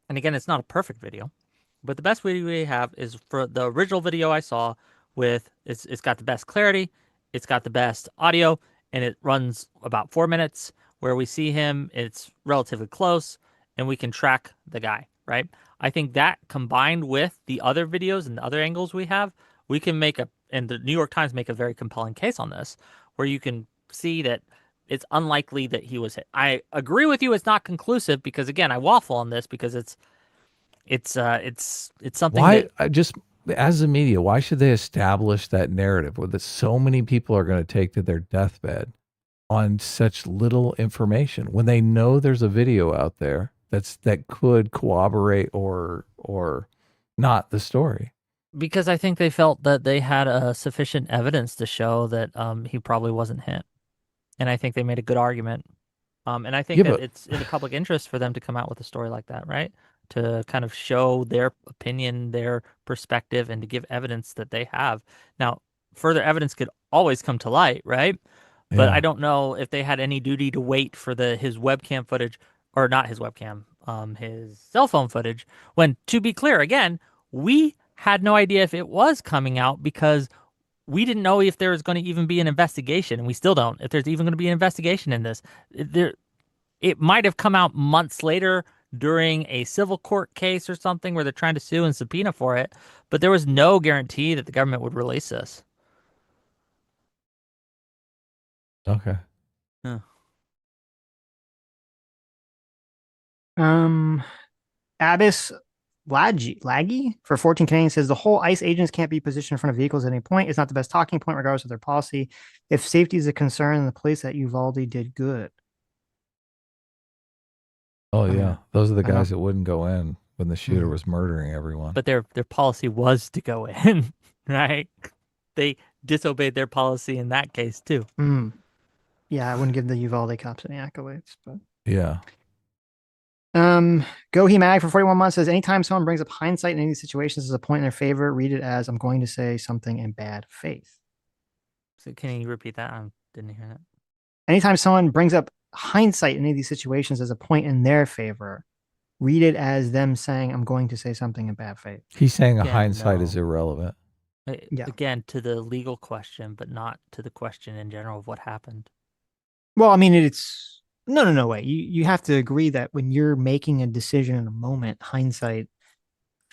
and again, it's not a perfect video, but the best video we have is for the original video I saw with it's got the best clarity, it's got the best audio, and it runs about 4 minutes where we see him, it's relatively close, and we can track the guy, right? I think that combined with the other videos and the other angles we have, we can make and the New York Times make a very compelling case on this, where you can see that it's unlikely that he was hit. I agree with you. It's not conclusive because again, I waffle on this because it's something Why? that I just as a media, why should they establish that narrative where that so many people are going to take to their deathbed on such little information when they know there's a video out there that could corroborate or not the story? because I think they felt that they had sufficient evidence to show that he probably wasn't hit, and I think they made a good argument. And I think Yeah, that but- it's in the public interest for them to come out with a story like that, right? To kind of show their opinion, their perspective, and to give evidence that they have. Now, further evidence could always come to light, right? But Yeah. I don't know if they had any duty to wait for his webcam footage, or not his webcam, his cell phone footage. When, to be clear, again, we had no idea if it was coming out because we didn't know if there was going to even be an investigation, and we still don't. If there's even going to be an investigation in this, it might have come out months later during a civil court case or something where they're trying to sue and subpoena for it, but there was no guarantee that the government would release this. Okay. Yeah. Abbas Laggy for 14 Canadian says the whole ICE agents can't be positioned in front of vehicles at any point. It's not the best talking point, regardless of their policy. If safety is a concern, then the police at Uvalde did good. Oh I don't yeah, know. those are the I don't guys know. that wouldn't go in when the shooter Mhm. was murdering everyone. But their policy was to go in, right? They disobeyed their policy in that case too. Mm. Yeah, I wouldn't give the Uvalde cops any accolades, but Yeah. Go He Mag for 41 months says anytime someone brings up hindsight in any of these situations as a point in their favor, read it as I'm going to say something in bad faith. So can you repeat that? I didn't hear that. Anytime someone brings up hindsight in any of these situations as a point in their favor, read it as them saying I'm going to say something in bad faith. He's saying a Yeah, hindsight no. is irrelevant. Yeah. Again, to the legal question, but not to the question in general of what happened. Well, I mean, it's no way. You have to agree that when you're making a decision in a moment, hindsight,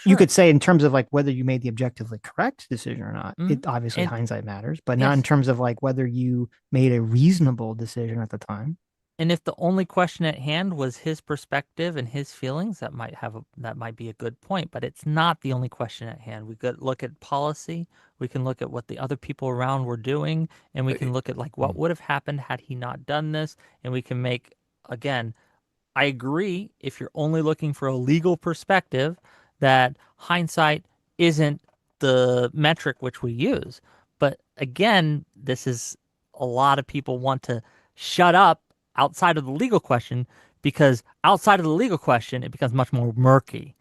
you Sure. could say in terms of like whether you made the objectively correct decision or not. Mhm. It obviously And- hindsight matters, but not in Yes. terms of like whether you made a reasonable decision at the time. And if the only question at hand was his perspective and his feelings, that might be a good point. But it's not the only question at hand. We could look at policy. We can look at what the other people around were doing, and we can look at like what would have happened had he not done this. And we can make again. I agree. If you're only looking for a legal perspective, that hindsight isn't the metric which we use. But again, this is a lot of people want to shut up outside of the legal question because outside of the legal question, it becomes much more murky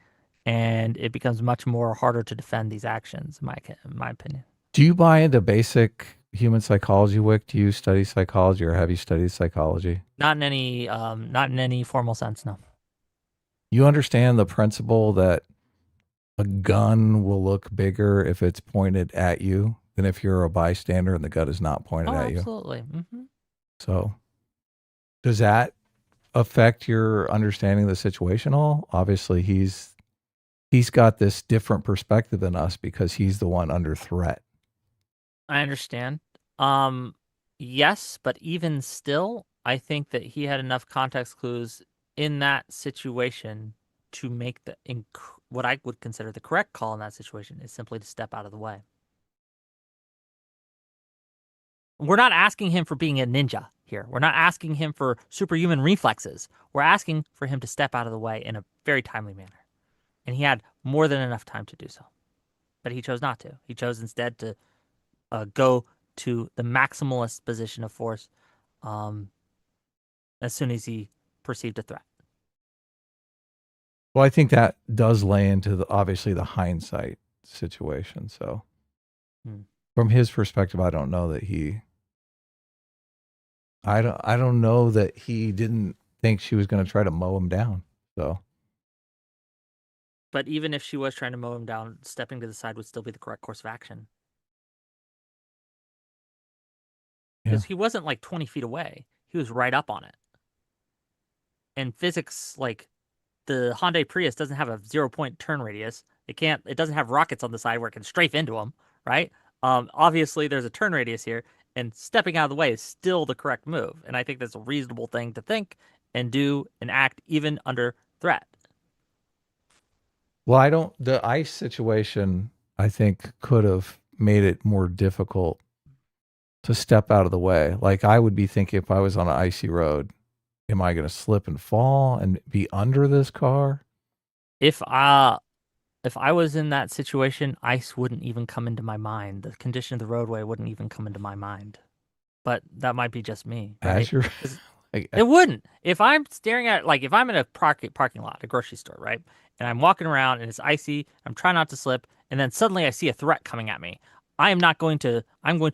and it becomes much more harder to defend these actions, in my opinion. Do you buy into basic human psychology, Wick? Do you study psychology or have you studied psychology? Not in any formal sense, no. You understand the principle that a gun will look bigger if it's pointed at you than if you're a bystander and the gun is not pointed Oh, at you. absolutely. Mm-hmm. So does that affect your understanding of the situation at all? Obviously, he's got this different perspective than us because he's the one under threat. I understand. Yes, but even still, I think that he had enough context clues in that situation to make what I would consider the correct call in that situation is simply to step out of the way. We're not asking him for being a ninja here. We're not asking him for superhuman reflexes. We're asking for him to step out of the way in a very timely manner. And he had more than enough time to do so. But he chose not to. He chose instead to go to the maximalist position of force as soon as he perceived a threat. Well, I think that does lay into obviously the hindsight situation. So from his perspective, I don't know that I don't know that he didn't think she was going to try to mow him down. So, but even if she was trying to mow him down, stepping to the side would still be the correct course of action. Because he wasn't like 20 feet away. He was right up on it. And physics, like the Hyundai Prius doesn't have a 0-point turn radius. It doesn't have rockets on the side where it can strafe into them, right? Obviously there's a turn radius here, and stepping out of the way is still the correct move. And I think that's a reasonable thing to think and do and act even under threat. Well, the ice situation, I think, could have made it more difficult to step out of the way. Like I would be thinking if I was on an icy road, am I going to slip and fall and be under this car? If I was in that situation, ice wouldn't even come into my mind. The condition of the roadway wouldn't even come into my mind. But that might be just me, right? It wouldn't. If I'm staring at, like, if I'm in a parking lot, a grocery store, right? And I'm walking around and it's icy, I'm trying not to slip, and then suddenly I see a threat coming at me. I'm going to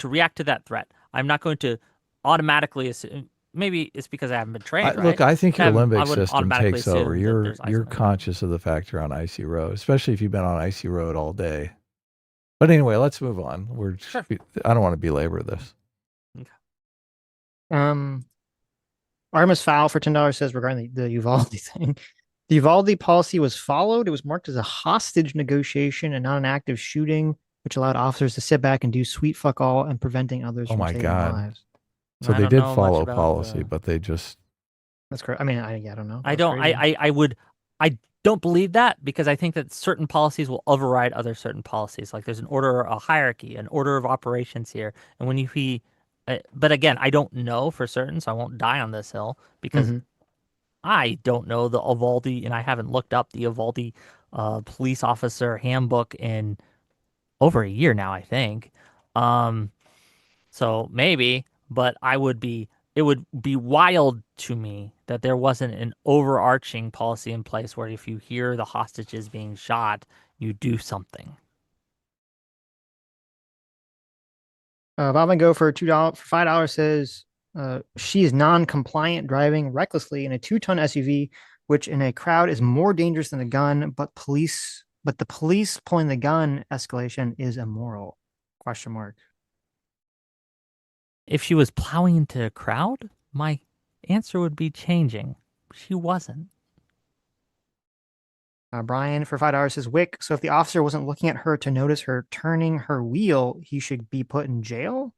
react to that threat. I'm not going to automatically assume, maybe it's because I haven't been trained, right? Look, I think your limbic wouldn't system automatically takes over. assume that You're conscious of the fact you're on icy road, especially if you've been on icy road all day. But anyway, let's move on. Sure. I don't want to belabor this. Okay. Artemis Fowl for $10 says regarding the Uvalde thing. The Uvalde policy was followed. It was marked as a hostage negotiation and not an active shooting, which allowed officers to sit back and do sweet fuck all and preventing others from saving lives. So they did follow policy, but they just... That's correct. I mean, I don't know. I don't believe that, because I think that certain policies will override other certain policies. Like there's a hierarchy, an order of operations here. And when but again, I don't know for certain, so I won't die on this hill because I don't know the Uvalde, and I haven't looked up the Uvalde police officer handbook in over a year now, I think. So maybe, but it would be wild to me that there wasn't an overarching policy in place where if you hear the hostages being shot, you do something. Bob and Go for $5 says she is non-compliant driving recklessly in a 2-ton SUV, which in a crowd is more dangerous than a gun, but the police pulling the gun escalation is immoral. ? If she was plowing into a crowd, my answer would be changing. She wasn't. Brian for $5 says Wick. So if the officer wasn't looking at her to notice her turning her wheel, he should be put in jail?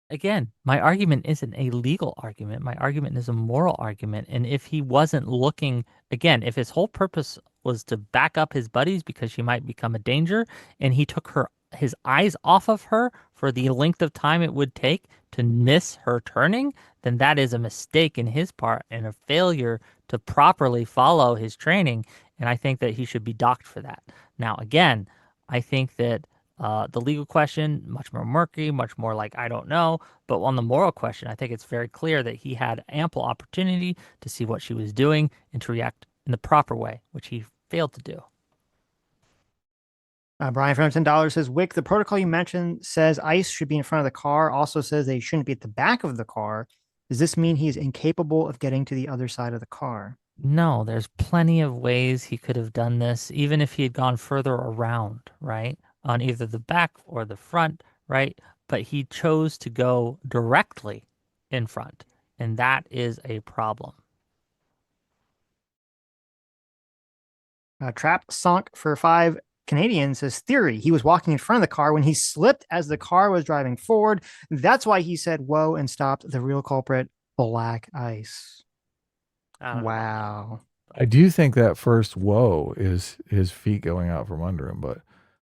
Again, my argument isn't a legal argument. My argument is a moral argument. And if he wasn't looking, again, if his whole purpose was to back up his buddies because she might become a danger, and he took his eyes off of her for the length of time it would take to miss her turning, then that is a mistake in his part and a failure to properly follow his training. And I think that he should be docked for that. Now, again, I think that the legal question, much more murky, much more like, I don't know. But on the moral question, I think it's very clear that he had ample opportunity to see what she was doing and to react in the proper way, which he failed to do. Brian from $10 says, Wick, the protocol you mentioned says ICE should be in front of the car, also says they shouldn't be at the back of the car. Does this mean he is incapable of getting to the other side of the car? No, there's plenty of ways he could have done this, even if he had gone further around, right? On either the back or the front, right? But he chose to go directly in front, and that is a problem. Trap Sonk for 5 Canadian says theory. He was walking in front of the car when he slipped as the car was driving forward. That's why he said whoa and stopped. The real culprit, black ice. I don't know about that. Wow. I do think that first whoa is his feet going out from under him, but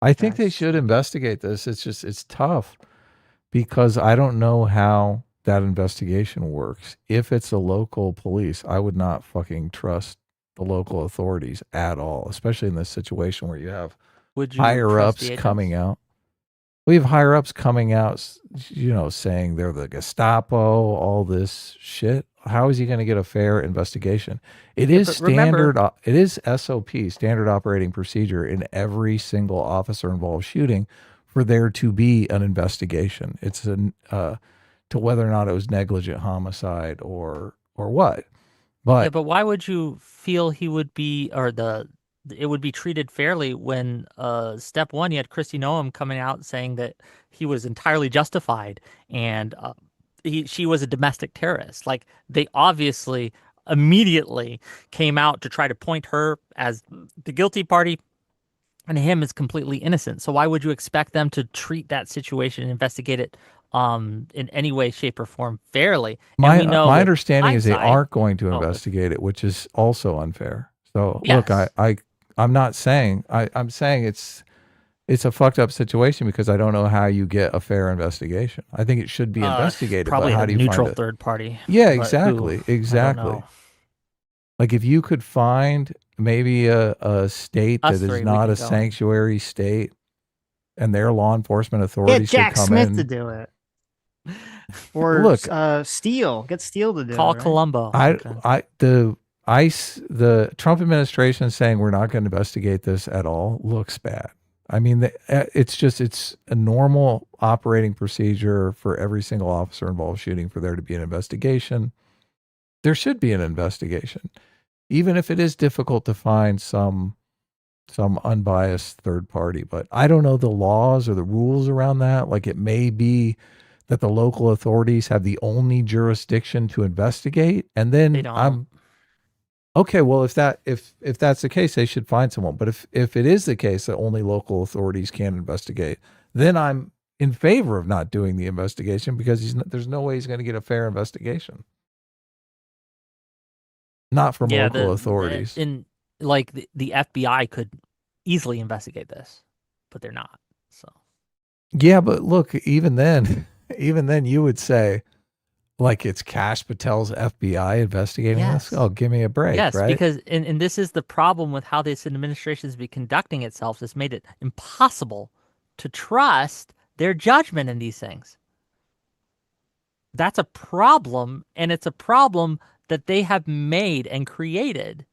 I think they That's- should investigate this. It's tough because I don't know how that investigation works. If it's a local police, I would not fucking trust the local authorities at all, especially in this situation where you have Would you higher trust ups the agents? coming out. We have higher ups coming out, saying they're the Gestapo, all this shit. How is he going to get a fair investigation? It is but remember- standard. It is SOP, standard operating procedure, in every single officer involved shooting for there to be an investigation. It's to whether or not it was negligent homicide or what. But Yeah, but why would you feel he would be, or it would be treated fairly when step one, you had Christy Noem coming out saying that he was entirely justified and she was a domestic terrorist. Like, they obviously immediately came out to try to point her as the guilty party and him as completely innocent. So why would you expect them to treat that situation and investigate it in any way, shape, or form fairly? And we know my with understanding is they hindsight- aren't going to Oh, investigate it, which is also unfair. So Yes. look, I'm not saying I'm saying it's a fucked up situation because I don't know how you get a fair investigation. I think it should be investigated, probably but how a do you neutral find it? third party. Yeah, but who? exactly, I don't exactly. know. Like if you could find maybe a state Us that three, is we not can a go. sanctuary state, and their law enforcement Get authorities could Jack come Smith in. to do it. Or Look, Steele. Get Steele to do Call it. Right? Columbo. The Trump administration saying we're not going to investigate this at all looks bad. I mean, it's a normal operating procedure for every single officer involved shooting for there to be an investigation. There should be an investigation, even if it is difficult to find some unbiased third party. But I don't know the laws or the rules around that. Like it may be that the local authorities have the only jurisdiction to investigate, and then They don't. okay. Well, if that's the case, they should find someone. But if it is the case that only local authorities can investigate, then I'm in favor of not doing the investigation because there's no way he's going to get a fair investigation. Not from local authorities. The FBI could easily investigate this, but they're not. So Yeah, but look, even then you would say, like, it's Kash Patel's FBI investigating Yes. this? Oh, give me a break, yes, right? because and this is the problem with how this administration has been conducting itself. It's made it impossible to trust their judgment in these things. That's a problem, and it's a problem that they have made and created.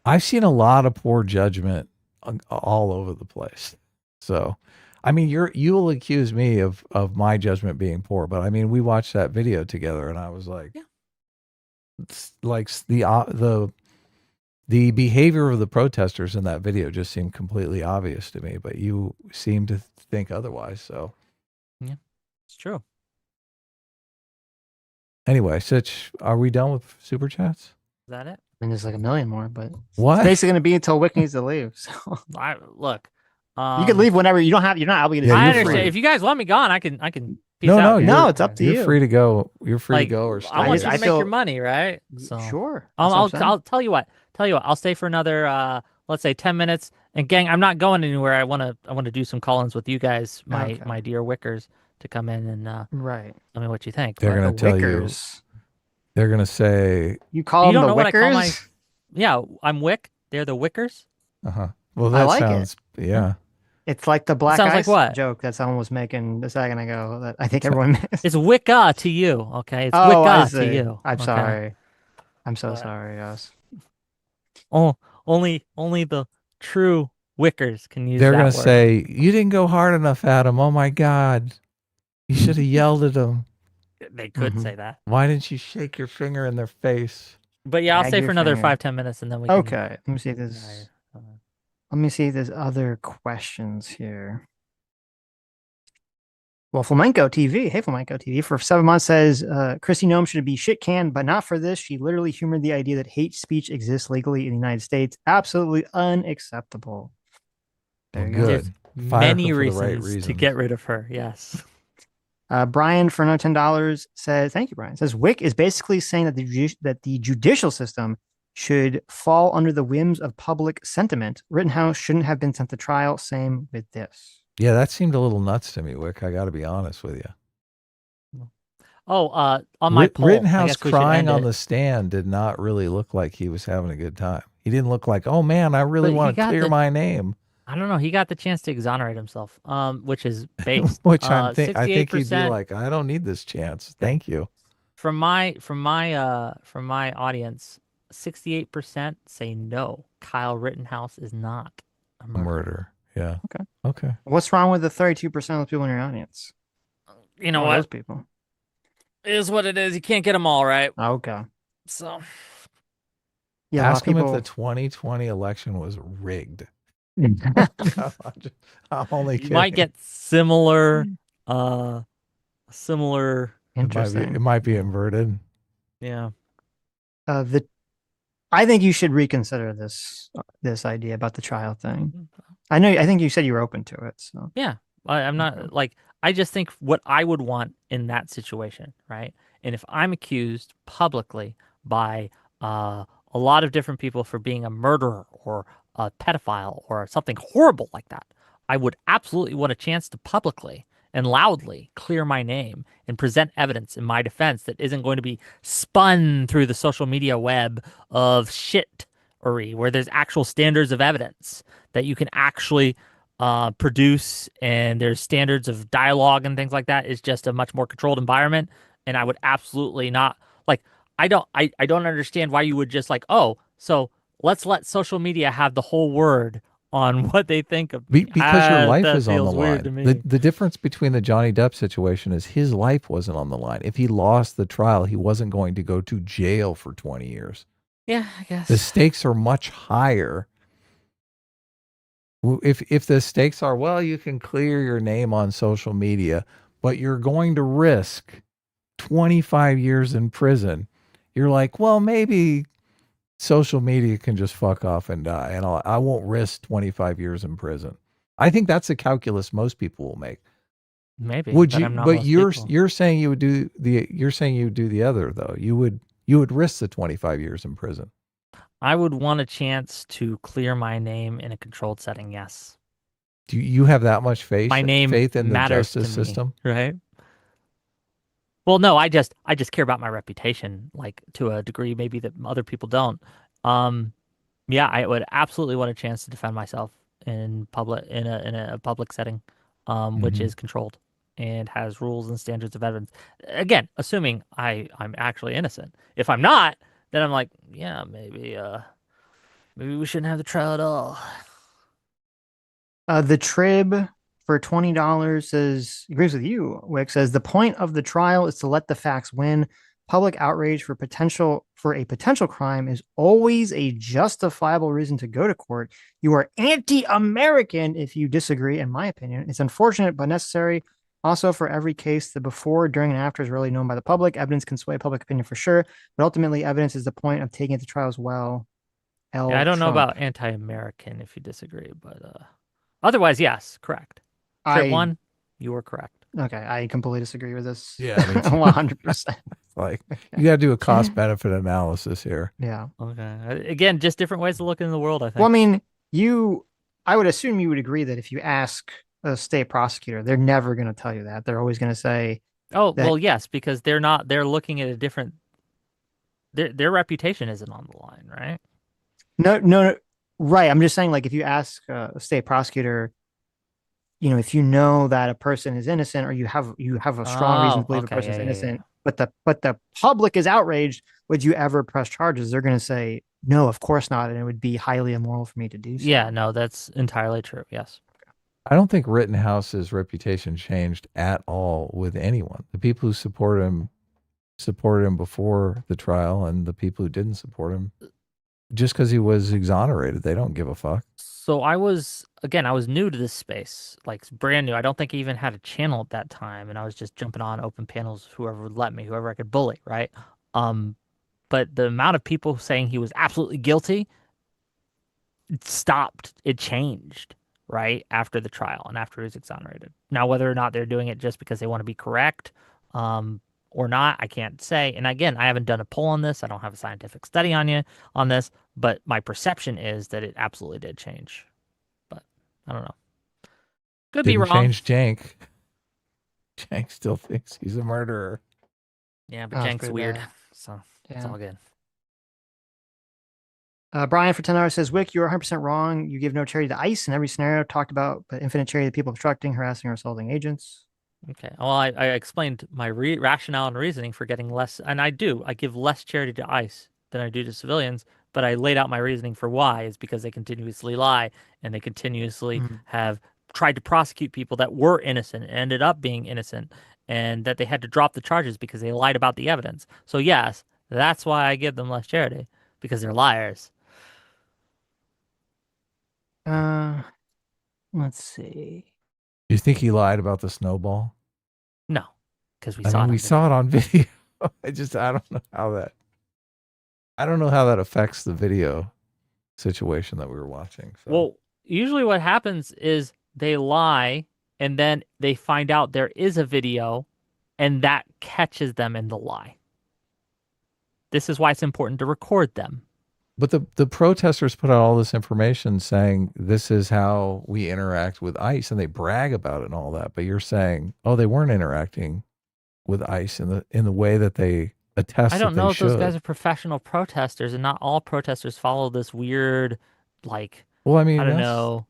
I've seen a lot of poor judgment all over the place. So, I mean, you'll accuse me of my judgment being poor, but I mean, we watched that video together, and I was like, Yeah. It's like the behavior of the protesters in that video just seemed completely obvious to me, but you seem to think otherwise. So, Yeah, it's true. anyway, Sitch, are we done with super chats? Is that it? I mean, there's like a million more, but What? it's basically going to be until Wick needs to leave. So Look, you can leave whenever. You're not obligated. Yeah, to I you're leave. understand. free. If you guys want me gone, I can peace No, out. no, No, it's up to You're you. free to go. You're free Like, to go or stay. I want you I to make feel- your money, right? So Sure. I'll That's what I'm I'll tell you what. I'll stay for another let's say 10 minutes. And gang, I'm not going anywhere. I want to do some call-ins with you guys, Okay. my dear Wickers, to come in and saying. Right. tell me what you think. They're But gonna The tell you. Wickers. They're gonna say, You call You them don't the know what I call my- Wickers? yeah, I'm Wick. They're the Wickers. well, I that like it. sounds, yeah. It's like the black Sounds like ice what? joke that someone was making a second ago that I think everyone missed. It's Wicca to you, okay? It's Oh, I Wicca see. to you. I'm okay? sorry. I'm so But- sorry. Yes. Oh, only the true Wickers can use They're that gonna word. say, you didn't go hard enough at him. Oh my God, you should have yelled at him. They could Mhm. say that. Why didn't you shake your finger in their face? But yeah, I'll Wag stay your for another finger. 5-10 minutes and then we can Okay. Let me see this. Let me see if there's other questions here. Well, Flamenco TV, hey Flamenco TV, for 7 months says Christy Noem should be shit canned, but not for this. She literally humored the idea that hate speech exists legally in the United States. Absolutely unacceptable. There you Good. go. There's Fire many her for the right reasons to reasons. get rid of her. Yes. Brian for another $10 says, thank you, Brian. Says Wick is basically saying that the judicial system should fall under the whims of public sentiment. Rittenhouse shouldn't have been sent to trial. Same with this. Yeah, that seemed a little nuts to me, Wick. I got to be honest with you. Oh, on my poll, I Rittenhouse guess we should crying end on it. the stand did not really look like he was having a good time. He didn't look like, oh man, I really But he want to got clear the- my name. I don't know. He got the chance to exonerate himself, which is based. Which I think he'd be 68% like, I don't need this chance. Thank you. from my audience. 68% say no. Kyle Rittenhouse is not a murderer. Murder. Yeah. Okay. Okay. What's wrong with the 32% of the people in your audience? You know Oh, what? those people. It is what it is. You can't get them all right. Okay. So Yeah, a lot of Ask him people. if the 2020 election was rigged. Yeah. I'm only you kidding. might get similar. Interesting. It might be inverted. Yeah. I think you should reconsider this idea about the trial thing. I think you said you were open to it. So Yeah. I'm not like, I just think what I would want in that situation, right? And if I'm accused publicly by a lot of different people for being a murderer or a pedophile or something horrible like that, I would absolutely want a chance to publicly and loudly clear my name and present evidence in my defense that isn't going to be spun through the social media web of shittery, where there's actual standards of evidence that you can actually produce, and there's standards of dialogue and things like that. It's just a much more controlled environment, and I would absolutely not like. I don't understand why you would just like, oh, so let's let social media have the whole word on what they think of me. Because your life that is on the feels weird to line. me. The difference between the Johnny Depp situation is his life wasn't on the line. If he lost the trial, he wasn't going to go to jail for 20 years. Yeah, I guess. The stakes are much higher. If the stakes are, well, you can clear your name on social media, but you're going to risk 25 years in prison. You're like, well, maybe social media can just fuck off and die, and I won't risk 25 years in prison. I think that's the calculus most people will make. Maybe. Would but you? I'm not But most you're people. saying you would do the. You're saying you would do the other though. You would risk the 25 years in prison. I would want a chance to clear my name in a controlled setting. Yes. Do you have that much faith? My name faith in the matters justice to me, system, right? Well, no, I just care about my reputation, like to a degree maybe that other people don't. Yeah, I would absolutely want a chance to defend myself in a public setting, which is controlled and has rules and standards of evidence. Again, assuming I'm actually innocent. If I'm not, then I'm like, yeah, maybe we shouldn't have the trial at all. The Trib for $20 says, agrees with you, Wick. Says the point of the trial is to let the facts win. Public outrage for a potential crime is always a justifiable reason to go to court. You are anti-American if you disagree, in my opinion. It's unfortunate but necessary. Also, for every case, the before, during, and after is rarely known by the public. Evidence can sway public opinion for sure, but ultimately, evidence is the point of taking it to trial as well. Yeah, I don't know about anti-American if you disagree, but otherwise, yes, correct. Trip one, you were correct. Okay, I completely disagree with this. Yeah, me too. 100%. like you got to do a cost benefit analysis here. Yeah. Okay. Again, just different ways to look in the world, I think. Well, I mean, I would assume you would agree that if you ask a state prosecutor, they're never going to tell you that. They're always going to say, oh, well, yes, because they're looking at a different, their reputation isn't on the line, right? No, right. I'm just saying, like, if you ask a state prosecutor, if you know that a person is innocent or you have a strong reason to believe a person's innocent, but the public is outraged, would you ever press charges? They're going to say, no, of course not. And it would be highly immoral for me to do so. Yeah, no, that's entirely true. Yes. I don't think Rittenhouse's reputation changed at all with anyone. The people who supported him before the trial, and the people who didn't support him, just because he was exonerated, they don't give a fuck. So I was new to this space, like brand new. I don't think I even had a channel at that time, and I was just jumping on open panels, whoever would let me, whoever I could bully, right? But the amount of people saying he was absolutely guilty, it stopped. It changed. right, after the trial and after he was exonerated. Now, whether or not they're doing it just because they want to be correct, or not, I can't say. And again, I haven't done a poll on this. I don't have a scientific study on this, but my perception is that it absolutely did change. But I don't know. Could be Didn't wrong. change Jank. Jank still thinks he's a murderer. Yeah, but Oh, it's Jank's pretty weird, bad. so it's Yeah. all good. Brian for $10 says, Wick, you're 100% wrong. You give no charity to ICE in every scenario talked about, but infinite charity to people obstructing, harassing, or assaulting agents. Okay. Well, I explained my rationale and reasoning for getting less, and I do. I give less charity to ICE than I do to civilians, but I laid out my reasoning for why is because they continuously lie and they continuously have tried to prosecute people that were innocent and ended up being innocent, and that they had to drop the charges because they lied about the evidence. So yes, that's why I give them less charity, because they're liars. Let's see. You think he lied about the snowball? No, because we I saw mean, it. we saw it on video. I don't know how that affects the video situation that we were watching. So. Well, usually what happens is they lie and then they find out there is a video and that catches them in the lie. This is why it's important to record them. But the protesters put out all this information saying this is how we interact with ICE, and they brag about it and all that. But you're saying, oh, they weren't interacting with ICE in the way that they attest. I don't that know they if should. those guys are professional protesters, and not all protesters follow this weird, like, Well, I mean, I don't know.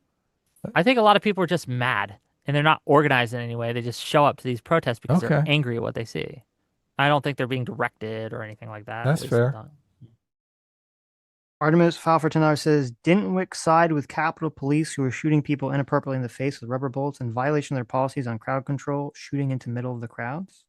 I think a lot of people are just mad and they're not organized in any way. They just show up to these protests because they're Okay. angry at what they see. I don't think they're being directed or anything like that. That's At least fair. not. Artemis file for $10 says, didn't Wick side with Capitol Police who were shooting people inappropriately in the face with rubber bullets in violation of their policies on crowd control, shooting into middle of the crowds?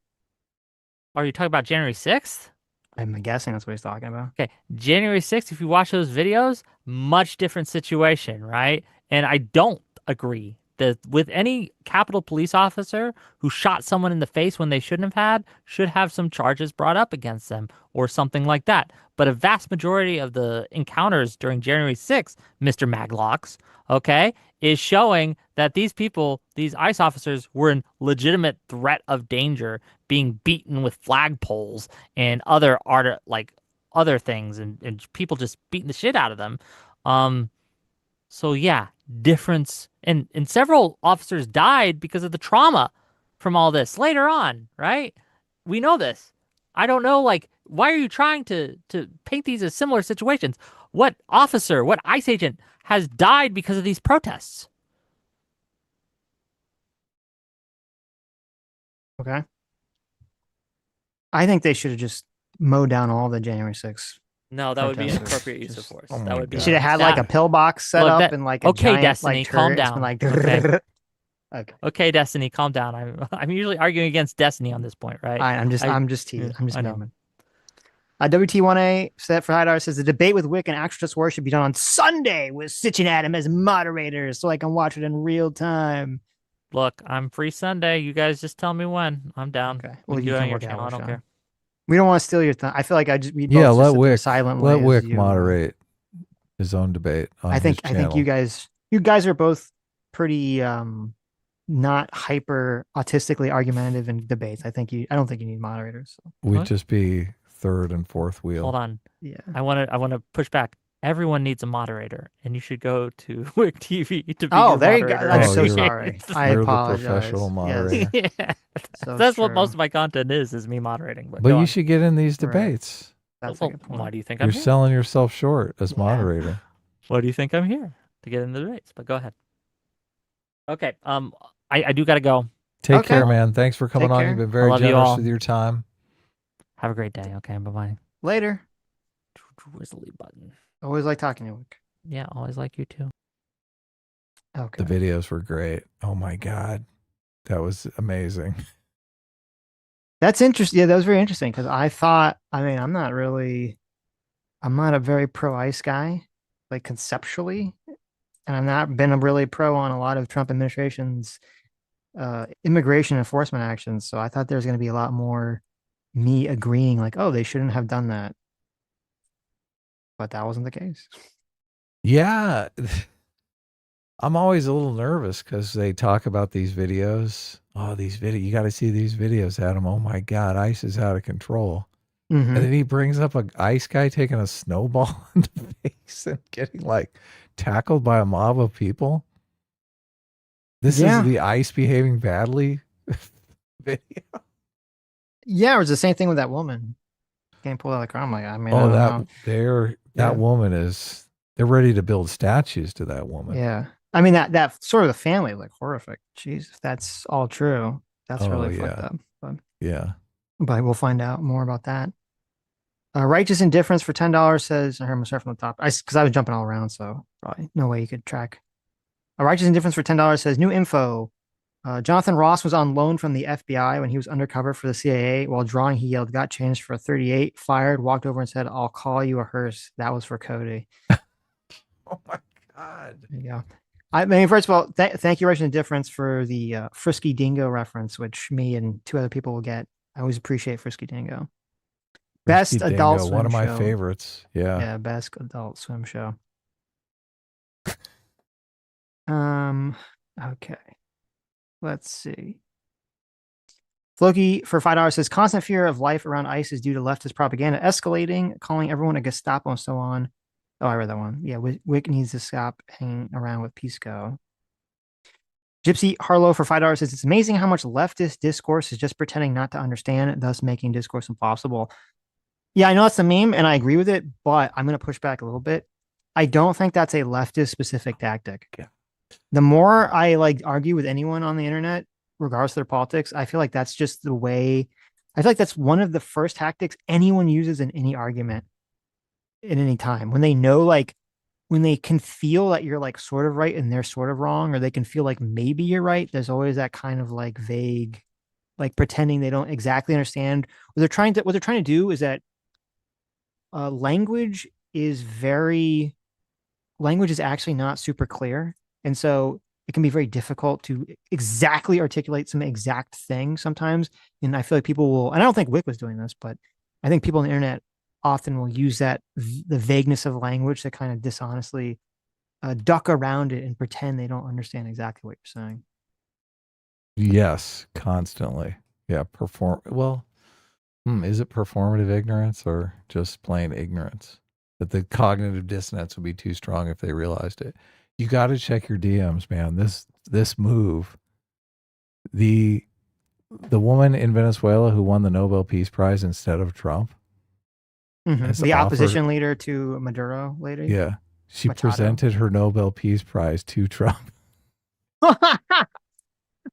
Are you talking about January 6th? I'm guessing that's what he's talking about. Okay, January 6th, if you watch those videos, much different situation, right? And I don't agree that with any Capitol Police officer who shot someone in the face when they shouldn't have had, should have some charges brought up against them or something like that. But a vast majority of the encounters during January 6th, Mr. Maglocks, okay, is showing that these people, these ICE officers, were in legitimate threat of danger, being beaten with flagpoles and other other things, and people just beating the shit out of them. So yeah, difference, and several officers died because of the trauma from all this later on, right? We know this. I don't know, like, why are you trying to paint these as similar situations? What officer, what ICE agent has died because of these protests? Okay. I think they should have just mowed down all the January 6th. No, that would be protesters. inappropriate use of Just- force. oh That my would be You should have had like a pillbox set Look, up that- and like a okay, giant Destiny, like calm turret. It's been down. like Okay. Okay. Okay, Destiny, calm down. I'm usually arguing against Destiny on this point, right? I'm just teasing. I'm just I know. memeing. WT1A set for $5 says the debate with Wick and Actual Just War should be done on Sunday with Sitch and Adam as moderators so I can watch it in real time. Look, I'm free Sunday. You guys just tell me when. I'm down. Okay. We Well, can you do it can on your work out channel. I what don't Sean. care. We don't want to steal your time. I feel like we both Yeah, just let sit there Wick silently let as Wick you- moderate his own debate. On I think his I think you guys are both pretty not hyper autistically argumentative in debates. I don't think you need moderators. So. we'd What? just be third and fourth wheel. Hold on. Yeah. I want to push back. Everyone needs a moderator, and you should go to Wick TV to be Oh, your there you go. moderator. I'm Oh, so you're- sorry. I you're the apologize. professional moderator. Yes. Yeah. So That's what true. most of my content is me moderating. But But go you on. should get in these Right. debates. That's Well, a good point. why do you think You're I'm here? selling yourself short as Yeah. moderator. Why do you think I'm here? To get in the debates. But go ahead. Okay. I do gotta go. Take Okay. care, man. Thanks for coming Take on. care. You've been very I love you generous all. with your time. Have a great day. Okay. Bye bye. Later. Where's the leave button? Always like talking to you, Wick. Yeah, always like you too. Okay. The videos were great. Oh my God. That was amazing. That's interesting. Yeah, that was very interesting because I thought, I'm not a very pro ICE guy, like conceptually, and I've not been a really pro on a lot of Trump administration's immigration enforcement actions. So I thought there was going to be a lot more me agreeing, like, oh, they shouldn't have done that. But that wasn't the case. Yeah. I'm always a little nervous because they talk about these videos. Oh, you got to see these videos, Adam. Oh my God, ICE is out of control. Mm-hmm. And then he brings up a ICE guy taking a snowball in the face and getting like tackled by a mob of people. This is the ICE behaving badly video. Yeah, it was the same thing with that woman. Can't pull out the car. I'm like, I mean, I Oh, don't know. that woman is. They're ready to build statues to that woman. Yeah. I mean that sort of the family, like horrific. Jeez, if that's all true, that's really fucked up. But we'll find out more about that. Righteous Indifference for $10 says, I'm gonna start from the top. Because I was jumping all around, so probably no way you could track. Righteous Indifference for $10 says, new info. Jonathan Ross was on loan from the FBI when he was undercover for the CIA. While drawing, he yelled, got changed for a 38, fired, walked over and said, I'll call you a hearse. That was for Cody. Oh my God. There you go. I mean, first of all, thank you, Righteous Indifference, for the Frisky Dingo reference, which me and 2 other people will get. I always appreciate Frisky Dingo. Best Frisky adult Dingo, swim one of my show. favorites. Yeah. Yeah, best adult swim show. Okay. Let's see. Floki for $5 says constant fear of life around ICE is due to leftist propaganda escalating, calling everyone a Gestapo and so on. Oh, I read that one. Yeah, Wick needs to stop hanging around with Pisco. Gypsy Harlow for $5 says it's amazing how much leftist discourse is just pretending not to understand, thus making discourse impossible. Yeah, I know that's the meme, and I agree with it, but I'm going to push back a little bit. I don't think that's a leftist specific tactic. Yeah. The more I like argue with anyone on the internet, regardless of their politics, I feel like that's just the way. I feel like that's one of the first tactics anyone uses in any argument at any time. When they know, like, when they can feel that you're like sort of right and they're sort of wrong, or they can feel like maybe you're right. There's always that kind of like vague, like pretending they don't exactly understand. What they're trying to do is that language is actually not super clear. And so it can be very difficult to exactly articulate some exact thing sometimes. And I feel like people will, and I don't think Wick was doing this, but I think people on the internet often will use the vagueness of language to kind of dishonestly duck around it and pretend they don't understand exactly what you're saying. Yes, constantly. Yeah, is it performative ignorance or just plain ignorance? That the cognitive dissonance would be too strong if they realized it. You got to check your DMs, man. This move, the woman in Venezuela who won the Nobel Peace Prize instead of Trump, the opposition leader to Maduro lady. Yeah, she Machado. presented her Nobel Peace Prize to Trump.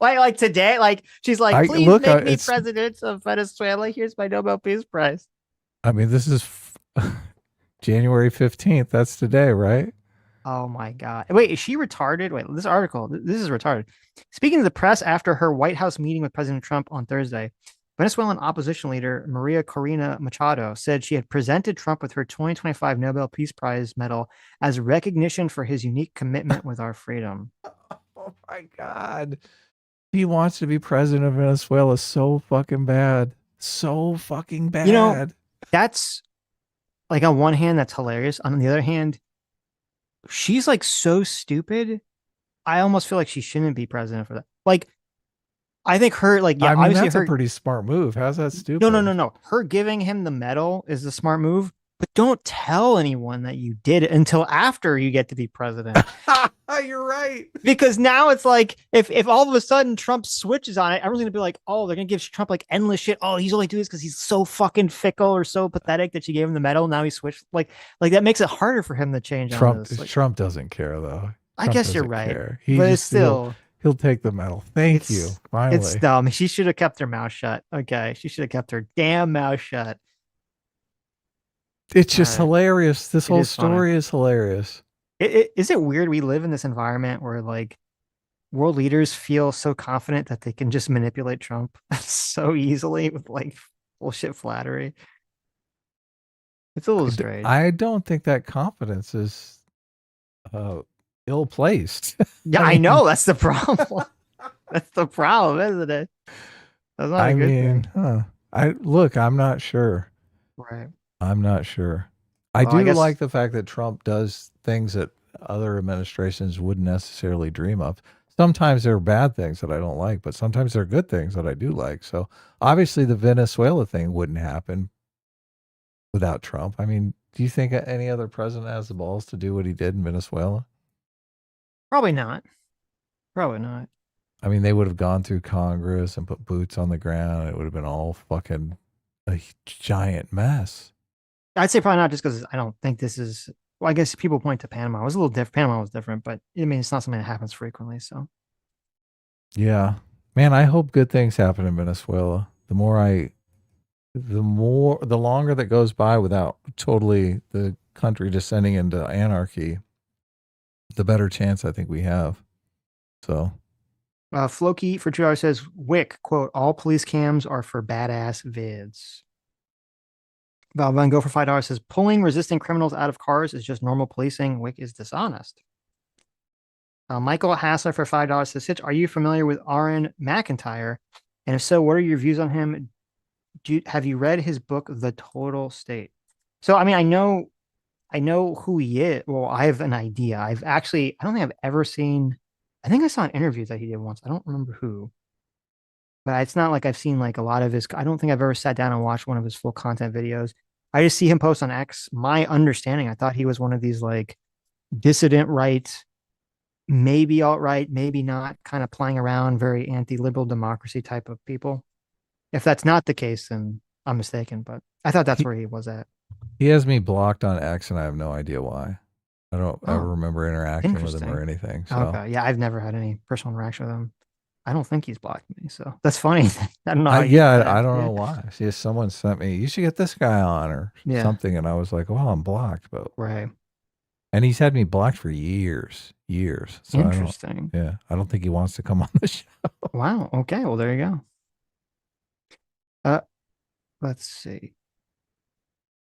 Like today, like she's like, please make me president of Venezuela. Here's my Nobel Peace Prize. I mean, this is January 15th. That's today, right? Oh my God. Wait, is she retarded? Wait, this article, this is retarded. Speaking to the press after her White House meeting with President Trump on Thursday, Venezuelan opposition leader Maria Corina Machado said she had presented Trump with her 2025 Nobel Peace Prize medal as recognition for his unique commitment with our freedom. Oh my God. He wants to be president of Venezuela so fucking bad. So fucking bad. You know, that's like on one hand, that's hilarious. On the other hand, she's like so stupid. I almost feel like she shouldn't be president for that. Like, I think her, like, yeah, I mean, obviously that's a pretty smart move. How's that stupid? No. Her giving him the medal is the smart move, but don't tell anyone that you did it until after you get to be president. You're right. Because now it's like, if all of a sudden Trump switches on it, everyone's going to be like, oh, they're going to give Trump like endless shit. Oh, he's only doing this because he's so fucking fickle or so pathetic that she gave him the medal. Now he switched. Like that makes it harder for him to change on this. Like, Trump doesn't care, though. I guess you're right. But it's still... He'll take the medal. Thank you. Finally. It's dumb. She should have kept her mouth shut. Okay. She should have kept her damn mouth shut. It's just hilarious. This whole story is hilarious. Is it weird we live in this environment where like world leaders feel so confident that they can just manipulate Trump so easily with like bullshit flattery? It's a little strange. I don't think that confidence is ill-placed. Yeah, I know. That's the problem. That's the problem, isn't it? That's not a good thing. I'm not sure. Right. I'm not sure. I do like the fact that Trump does things that other administrations wouldn't necessarily dream of. Sometimes there are bad things that I don't like, but sometimes there are good things that I do like. So obviously the Venezuela thing wouldn't happen without Trump. I mean, do you think any other president has the balls to do what he did in Venezuela? Probably not. Probably not. I mean, they would have gone through Congress and put boots on the ground. It would have been all fucking a giant mess. I'd say probably not, just because I don't think this is. Well, I guess people point to Panama. It was a little different. Panama was different, but I mean, it's not something that happens frequently. So Yeah, man, I hope good things happen in Venezuela. The longer that goes by without totally the country descending into anarchy, the better chance I think we have. So, Floki for $2 says, Wick, quote, all police cams are for badass vids. Val Van Go for $5 says, pulling resistant criminals out of cars is just normal policing. Wick is dishonest. Michael Hassler for $5 says, Sitch, are you familiar with Aaron McIntyre? And if so, what are your views on him? Have you read his book, The Total State? So, I mean, I know who he is. Well, I have an idea. I don't think I've ever seen, I think I saw an interview that he did once. I don't remember who, but it's not like I've seen like a lot of his, I don't think I've ever sat down and watched one of his full content videos. I just see him post on X. My understanding, I thought he was one of these like dissident right, maybe alt-right, maybe not, kind of playing around, very anti-liberal democracy type of people. If that's not the case, then I'm mistaken, but I thought that's where he was at. he has me blocked on X, and I have no idea why. I don't ever remember interacting with him or anything. So. Okay, yeah, I've never had any personal interaction with him. I don't think he's blocked me, so that's funny. I don't know. I don't know why. See, someone sent me, you should get this guy on or something, and I was like, well, I'm blocked, but right. And he's had me blocked for years. So Interesting. I don't think he wants to come on the show. Wow. Okay. Well, there you go. Let's see.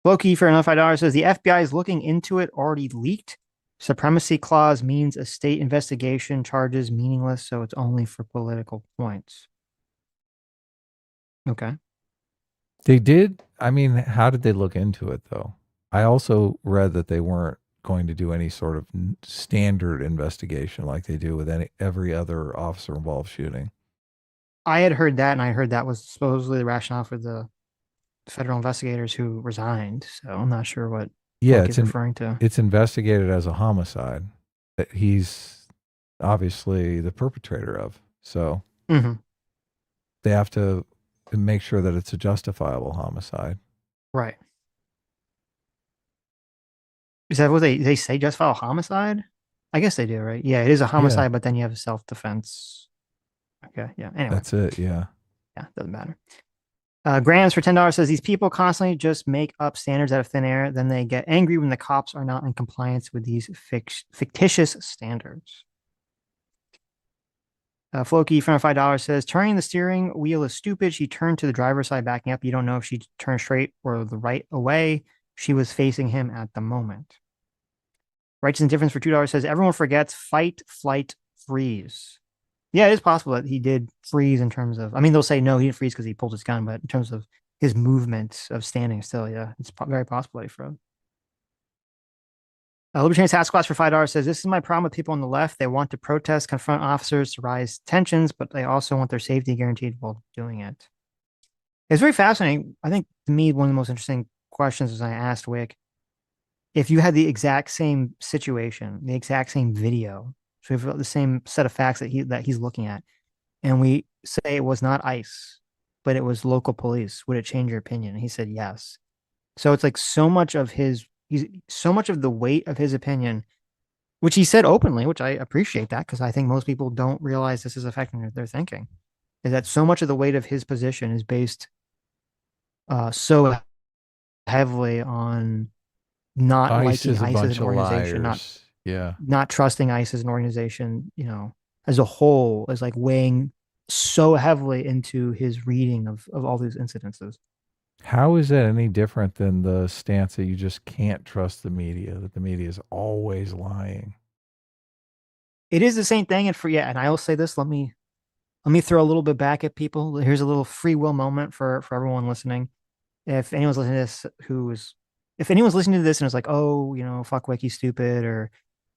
Loki for another $5 says the FBI is looking into it. Already leaked. Supremacy clause means a state investigation. Charges meaningless, so it's only for political points. Okay. They did. I mean, how did they look into it though? I also read that they weren't going to do any sort of standard investigation like they do with every other officer involved shooting. I had heard that, and I heard that was supposedly the rationale for the federal investigators who resigned. So I'm not sure what it's referring to. It's investigated as a homicide that he's obviously the perpetrator of. So they have to make sure that it's a justifiable homicide. Right. Is that what they say, justifiable homicide? I guess they do, right? Yeah, it is a homicide, but then you have a self-defense. Okay, yeah. Anyway. That's it, yeah. Yeah, doesn't matter. Grams for $10 says these people constantly just make up standards out of thin air. Then they get angry when the cops are not in compliance with these fictitious standards. Floki from $5 says turning the steering wheel is stupid. She turned to the driver's side backing up. You don't know if she turned straight or the right away. She was facing him at the moment. Righteous Indifference for $2 says everyone forgets fight, flight, freeze. Yeah, it is possible that he did freeze in terms of, I mean, they'll say no, he didn't freeze because he pulled his gun, but in terms of his movement of standing still, yeah, it's very possible that he froze. Libertarian Sasquatch for $5 says, this is my problem with people on the left. They want to protest, confront officers to rise tensions, but they also want their safety guaranteed while doing it. It's very fascinating. I think to me, one of the most interesting questions was I asked Wick, if you had the exact same situation, the exact same video, so we have the same set of facts that he's looking at, and we say it was not ICE, but it was local police, would it change your opinion? And he said yes. So it's like so much of the weight of his opinion, which he said openly, which I appreciate that because I think most people don't realize this is affecting their thinking, is that so much of the weight of his position is based so heavily on not ICE liking ICE as an organization, not trusting ICE as an organization, as a whole, is like weighing so heavily into his reading of all these incidences. How is that any different than the stance that you just can't trust the media, that the media is always lying? It is the same thing. And I will say this, let me throw a little bit back at people. Here's a little free will moment for everyone listening. If anyone's listening to this and is like, oh, fuck Wiki, stupid, or,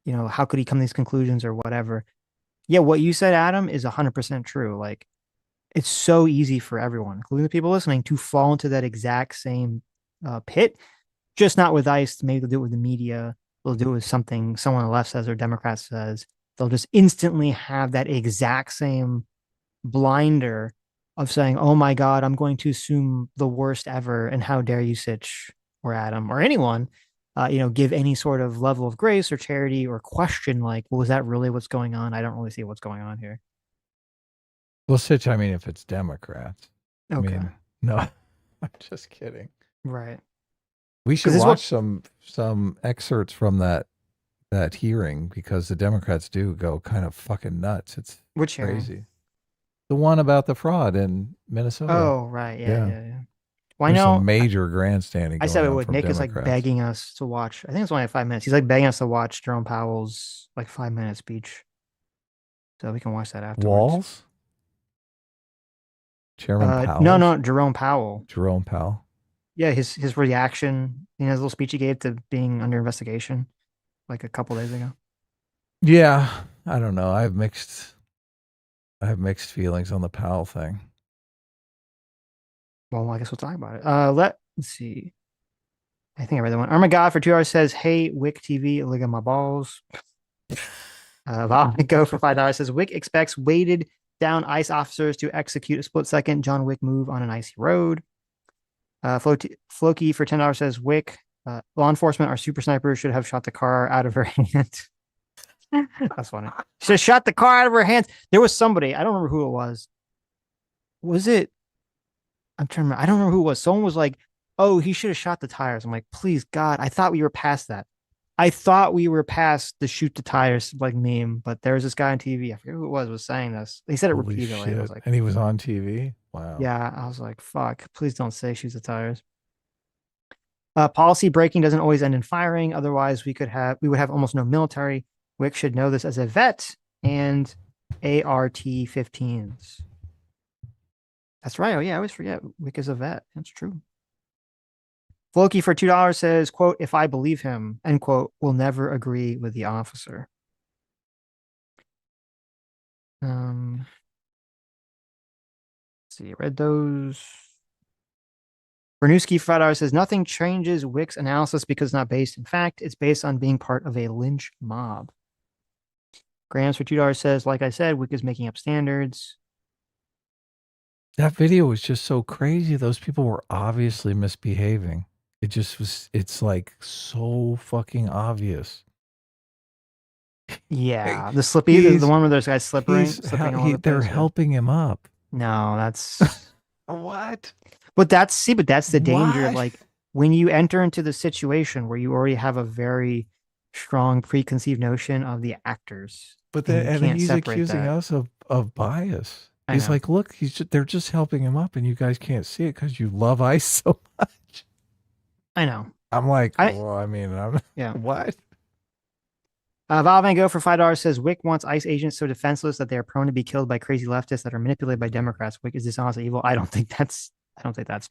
how could he come to these conclusions or whatever. Yeah, what you said, Adam, is 100% true. Like, it's so easy for everyone, including the people listening, to fall into that exact same pit, just not with ICE. Maybe they'll do it with the media. They'll do it with something someone on the left says or Democrat says. They'll just instantly have that exact same blinder of saying, oh my God, I'm going to assume the worst ever. And how dare you, Sitch or Adam or anyone, give any sort of level of grace or charity or question like, well, is that really what's going on? I don't really see what's going on here. Well, Sitch, I mean, if it's Democrats. Okay. I mean, no, I'm just kidding. Right. We should watch some excerpts from that hearing because the Democrats do go kind of fucking nuts. It's Which crazy. hearing? The one about the fraud in Minnesota. Oh, right. Yeah. Well, There's I know some major grandstanding. I said it going on would. from Nick is like Democrats. begging us to watch. I think it's only like 5 minutes. He's like begging us to watch Jerome Powell's like 5-minute speech. So we can watch that afterwards. Walls? Chairman Powell? No, Jerome Powell. Jerome Powell. Yeah, his reaction in his little speech he gave to being under investigation like a couple days ago. Yeah, I don't know. I have mixed feelings on the Powell thing. Well, I guess we'll talk about it. Let's see. I think I read that one. Arma God for 2 hours says, "Hey, Wick TV, look at my balls." Go for $5 says, "Wick expects weighted down ICE officers to execute a split-second John Wick move on an icy road." Floki for $10 says, "Wick, law enforcement, our super sniper should have shot the car out of her hand." That's funny. She just shot the car out of her hands. There was somebody, I don't remember who it was. Was it? I'm trying to remember. I don't remember who it was. Someone was like, "Oh, he should have shot the tires." I'm like, please, God, I thought we were past that. I thought we were past the shoot the tires like meme, but there was this guy on TV. I forget who it was saying this. He said it Holy repeatedly. shit. I was like, and he was on TV? Wow. yeah, I was like, fuck, please don't say shoot the tires. Policy breaking doesn't always end in firing. Otherwise, we would have almost no military. Wick should know this as a vet and ART-15s. That's right. Oh yeah, I always forget. Wick is a vet. That's true. Floki for $2 says, quote, "If I believe him," end quote, "will never agree with the officer." Let's see, I read those. Bernewski for $5 says, "Nothing changes Wick's analysis because it's not based in fact. It's based on being part of a lynch mob." Grams for $2 says, "Like I said, Wick is making up standards." That video was just so crazy. Those people were obviously misbehaving. It just was, it's like so fucking obvious. Yeah, the slippy, the one where there's guys slipping all over the they're place. helping him up. No, that's What? But that's the danger. What? Like when you enter into the situation where you already have a very strong preconceived notion of the actors, But then you and can't he's separate accusing that. us of bias. I He's know. like, look, they're just helping him up, and you guys can't see it because you love ICE so much. I know. I'm like, yeah. What? Val Van Gogh for $5 says, "Wick wants ICE agents so defenseless that they are prone to be killed by crazy leftists that are manipulated by Democrats. Wick is dishonest and evil." I don't think that's true. I don't think that's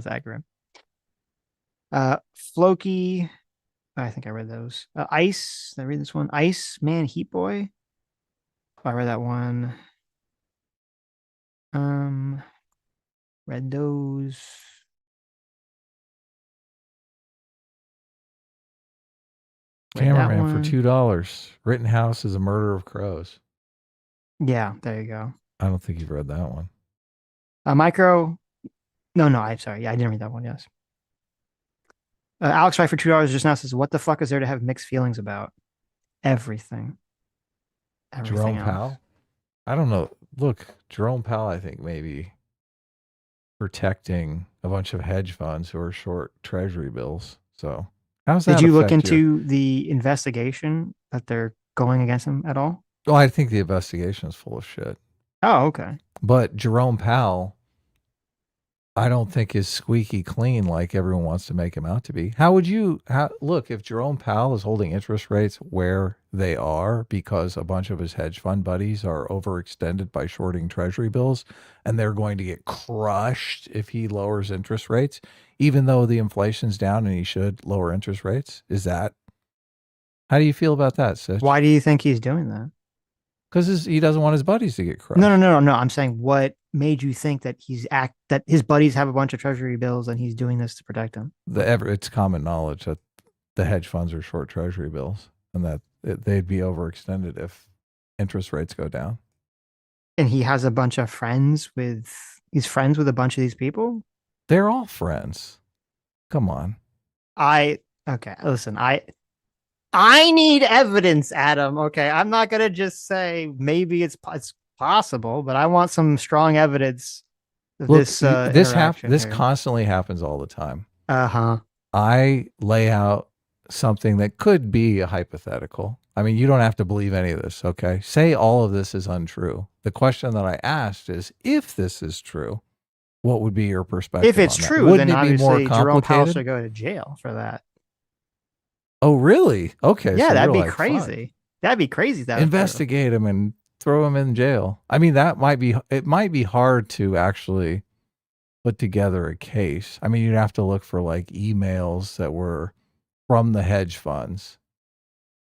accurate. Floki, I think I read those. ICE, did I read this one? Ice Man Heat Boy. Oh, I read that one. Read those. Cameraman for $2. Rittenhouse is a murder of crows. Yeah, there you go. I don't think you've read that one. Micro. No, I'm sorry. Yeah, I didn't read that one. Yes. Alex Wright for $2 just now says, "What the fuck is there to have mixed feelings about?" Everything. Jerome else. Powell? I don't know. Look, Jerome Powell, I think maybe protecting a bunch of hedge funds who are short treasury bills. So how's that? Did you look into the investigation that they're going against him at all? Well, I think the investigation is full of shit. Oh, okay. But Jerome Powell, I don't think is squeaky clean like everyone wants to make him out to be. Look, if Jerome Powell is holding interest rates where they are because a bunch of his hedge fund buddies are overextended by shorting treasury bills and they're going to get crushed if he lowers interest rates, even though the inflation's down and he should lower interest rates, is that How do you feel about that, Sitch? Why do you think he's doing that? Because he doesn't want his buddies to get crushed. No. I'm saying, what made you think that that his buddies have a bunch of treasury bills and he's doing this to protect them? It's common knowledge that the hedge funds are short treasury bills and that they'd be overextended if interest rates go down. And he has a bunch of he's friends with a bunch of these people? They're all friends. Come on. Okay, listen, I need evidence, Adam. Okay, I'm not gonna just say maybe it's possible, but I want some strong evidence of Look, this. This constantly happens all the time. I lay out something that could be a hypothetical. I mean, you don't have to believe any of this. Okay, say all of this is untrue. The question that I asked is, if this is true, what would be your perspective? If it's true, wouldn't then it be obviously more Jerome Powell complicated? should go to jail for that. Oh, really? Okay. Yeah, so that'd you're be like, crazy. fuck. That'd be crazy. Investigate him and throw him in jail. I mean, it might be hard to actually put together a case. I mean, you'd have to look for like emails that were from the hedge funds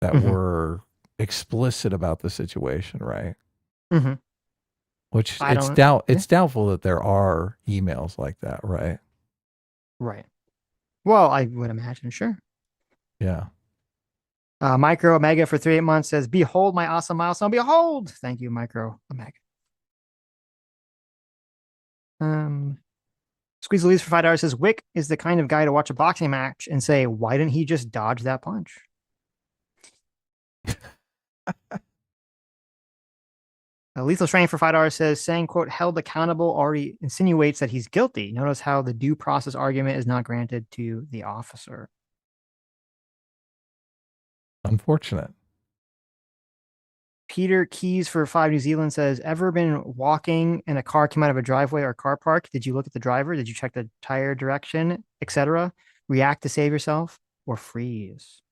that were explicit about the situation, right? Mm-hmm. Which it's doubtful that there are emails like that, right? Right. Well, I would imagine, sure. Yeah. Micro Omega for 38 months says, "Behold my awesome milestone! Behold!" Thank you, Micro Omega. Squeeze Louise for $5 says, "Wick is the kind of guy to watch a boxing match and say, why didn't he just dodge that punch?" Lethal Strain for $5 says, saying, quote, held accountable already insinuates that he's guilty. Notice how the due process argument is not granted to the officer. Unfortunate. Peter Keys for 5 New Zealand says, ever been walking and a car came out of a driveway or car park? Did you look at the driver? Did you check the tire direction, etc.? React to save yourself or freeze?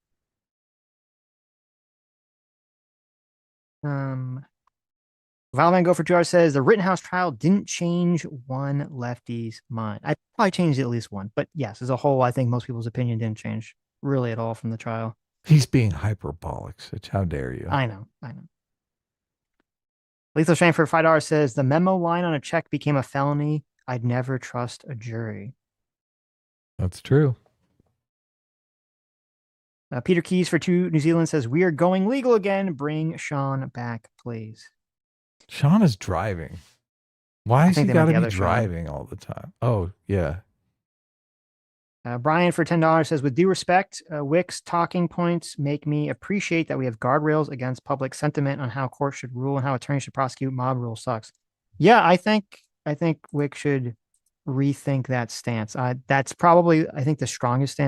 Valvan Go for 2 hours says, the Rittenhouse trial didn't change one lefty's mind. I probably changed at least one, but yes, as a whole, I think most people's opinion didn't change really at all from the trial. He's being hyperbolic, Sitch. How dare you? I know. Lethal Strain for $5 says, the memo line on a check became a felony. I'd never trust a jury. That's true. Peter Keys for 2 New Zealand says, we are going legal again. Bring Sean back, please. Sean is driving. Why has he got to be driving all the time? Oh, yeah. Brian for $10 says, with due respect, Wick's talking points make me appreciate that we have guardrails against public sentiment on how courts should rule and how attorneys should prosecute. Mob rule sucks. Yeah, I think Wick should rethink that stance. That's probably, I think, the strongest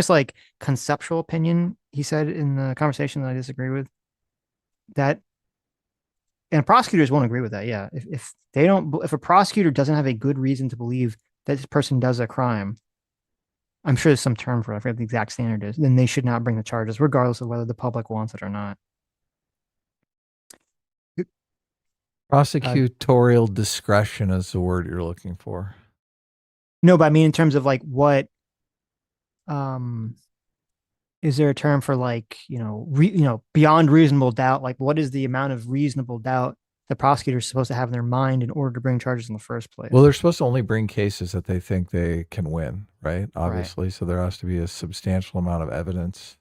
like conceptual opinion he said in the conversation that I disagree with. That, and prosecutors won't agree with that. Yeah, if a prosecutor doesn't have a good reason to believe that this person does a crime, I'm sure there's some term for it. I forget what the exact standard is. Then they should not bring the charges, regardless of whether the public wants it or not. Prosecutorial discretion is the word you're looking for. No, but I mean in terms of like what, is there a term for like, beyond reasonable doubt? Like what is the amount of reasonable doubt the prosecutor is supposed to have in their mind in order to bring charges in the first place? Well, they're supposed to only bring cases that they think they can win, right? Obviously. Right. So there has to be a substantial amount of evidence.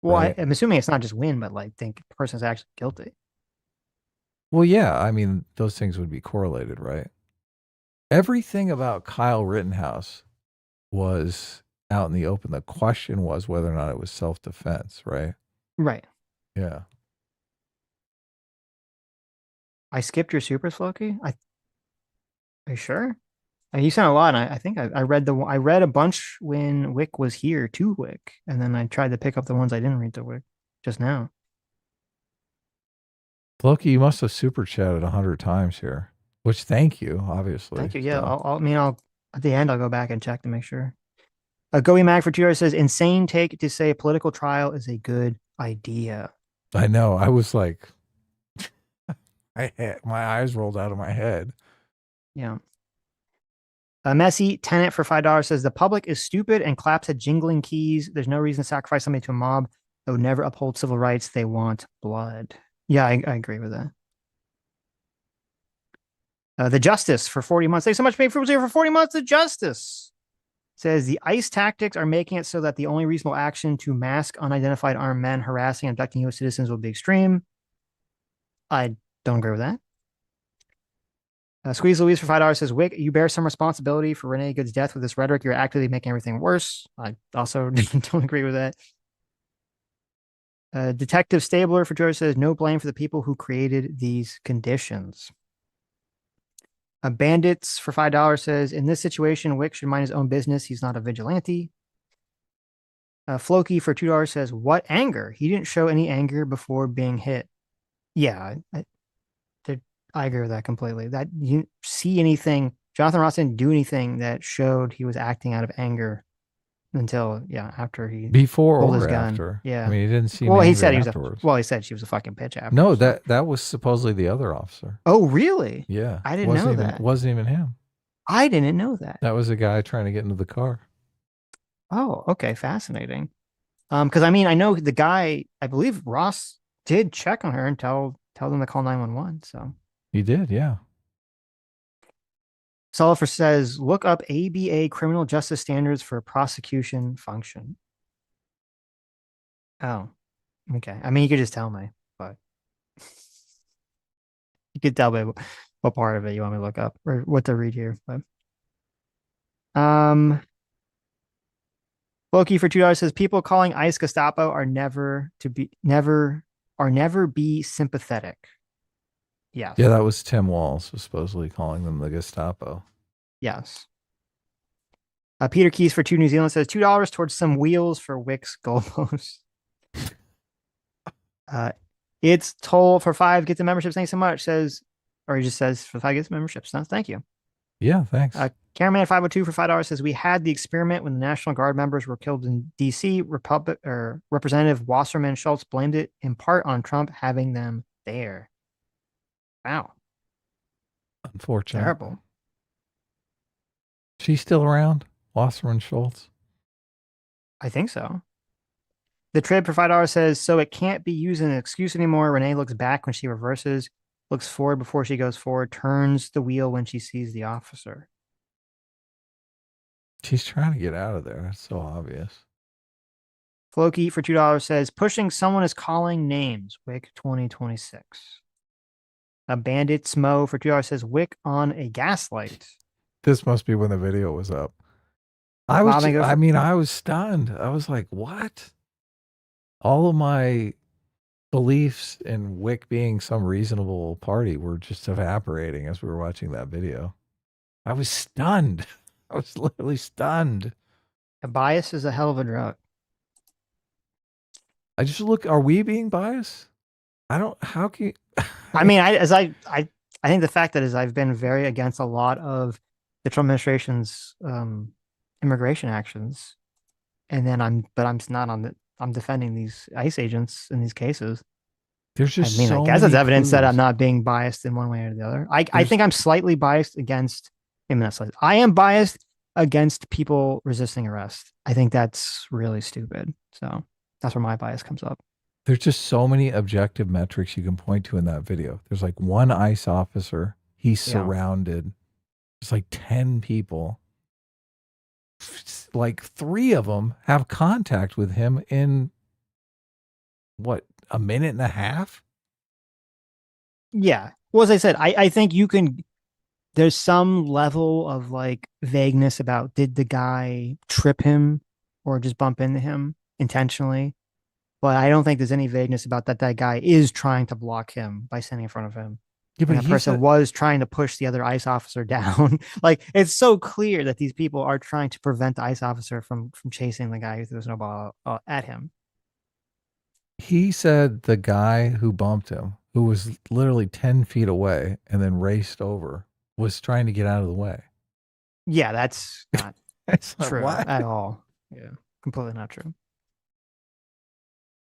Well, right? I'm assuming it's not just win, but like think the person's actually guilty. Well, yeah. I mean, those things would be correlated, right? Everything about Kyle Rittenhouse was out in the open. The question was whether or not it was self-defense, right? Right. Yeah. I skipped your super Floki. Are you sure? You sent a lot. And I think I read a bunch when Wick was here to Wick, and then I tried to pick up the ones I didn't read to Wick just now. Floki, you must have super chatted 100 times here. Which thank you, obviously. Thank you. Yeah, I'll at the end I'll go back and check to make sure. Goey Mag for 2 hours says, insane take to say a political trial is a good idea. I know. I was like, my eyes rolled out of my head. Yeah. Messy Tenant for $5 says, the public is stupid and claps at jingling keys. There's no reason to sacrifice somebody to a mob. They would never uphold civil rights. They want blood. Yeah, I agree with that. The Justice for 40 months. Thanks so much, Pay for 40 months. The Justice says the ICE tactics are making it so that the only reasonable action to mask unidentified armed men harassing and abducting U.S. citizens will be extreme. I don't agree with that. Squeeze Louise for $5 says, Wick, you bear some responsibility for Renee Good's death with this rhetoric. You're actively making everything worse. I also don't agree with that. Detective Stabler for George says, no blame for the people who created these conditions. Bandits for $5 says, in this situation, Wick should mind his own business. He's not a vigilante. Floki for $2 says, what anger? He didn't show any anger before being hit. Yeah, I agree with that completely. That you didn't see anything. Jonathan Ross didn't do anything that showed he was acting out of anger until after he Before pulled or his gun. after. Yeah. I mean, he didn't seem Well, he angry said he was afterwards. he said she was a fucking bitch after. No, that was supposedly the other officer. Oh, really? Yeah. I didn't know that. Wasn't even him. I didn't know that. That was a guy trying to get into the car. Oh, okay, fascinating. Because I mean, I know the guy. I believe Ross did check on her and tell them to call 911. So He did, yeah. Sullifer says, look up ABA criminal justice standards for prosecution function. Oh, okay. I mean, you could just tell me, but you could tell me what part of it you want me to look up or what to read here. But Loki for $2 says, people calling ICE Gestapo are never be sympathetic. Yes. Yeah, that was Tim Walz was supposedly calling them the Gestapo. Yes. Peter Keys for $2 New Zealand says $2 towards some wheels for Wick's goalposts. It's Toll for 5 get the memberships. Thanks so much. Says, or he just says for 5 get the memberships. No, thank you. Yeah, thanks. Cameraman 502 for $5 says we had the experiment when the National Guard members were killed in D.C. Representative Wasserman Schultz blamed it in part on Trump having them there. Wow. Unfortunate. Terrible. She's still around? Wasserman Schultz? I think so. The Trib for $5 says, so it can't be used as an excuse anymore. Renee looks back when she reverses, looks forward before she goes forward, turns the wheel when she sees the officer. She's trying to get out of there. That's so obvious. Floki for $2 says, pushing someone is calling names. Wick 2026. A Bandit Smo for $2 says, Wick on a gaslight. This must be when the video was up. I was stunned. I was like, what? All of my beliefs in Wick being some reasonable party were just evaporating as we were watching that video. I was stunned. I was literally stunned. A bias is a hell of a drug. I just are we being biased? How can you? I mean, I think the fact that is I've been very against a lot of the Trump administration's immigration actions, and then I'm defending these ICE agents in these cases. There's just I guess it's evidence that I'm not being biased in one way or the other. I think I'm slightly biased against him. I am biased against people resisting arrest. I think that's really stupid. So that's where my bias comes up. There's just so many objective metrics you can point to in that video. There's like one ICE officer. He's surrounded. There's like 10 people. Like 3 of them have contact with him in what, a minute and a half? Yeah. Well, as I said, I think you can, there's some level of like vagueness about did the guy trip him or just bump into him intentionally? But I don't think there's any vagueness about that guy is trying to block him by standing in front of him. Yeah, but that person was trying to push the other ICE officer down. Like, it's so clear that these people are trying to prevent the ICE officer from chasing the guy who threw a snowball at him. He said the guy who bumped him, who was literally 10 feet away and then raced over, was trying to get out of the way. Yeah, that's not true at all. Yeah, completely not true.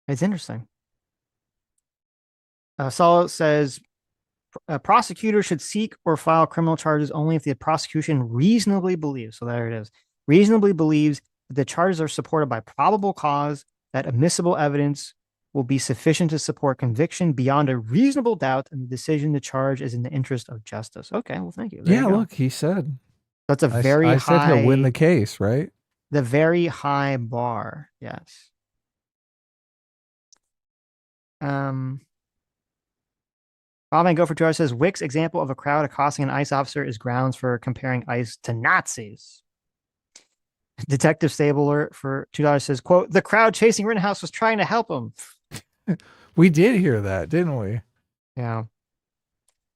It's interesting. Saul says, a prosecutor should seek or file criminal charges only if the prosecution reasonably believes, so there it is, reasonably believes that the charges are supported by probable cause that admissible evidence will be sufficient to support conviction beyond a reasonable doubt, and the decision to charge is in the interest of justice. Okay, well, thank you. There you go. Look, he said. That's a very I high. said he'll win the case, right? The very high bar. Yes. Bob and Gopher Tour says Wick's example of a crowd accosting an ICE officer is grounds for comparing ICE to Nazis. Detective Stabler for $2 says, quote, the crowd chasing Rittenhouse was trying to help him. We did hear that, didn't we? Yeah.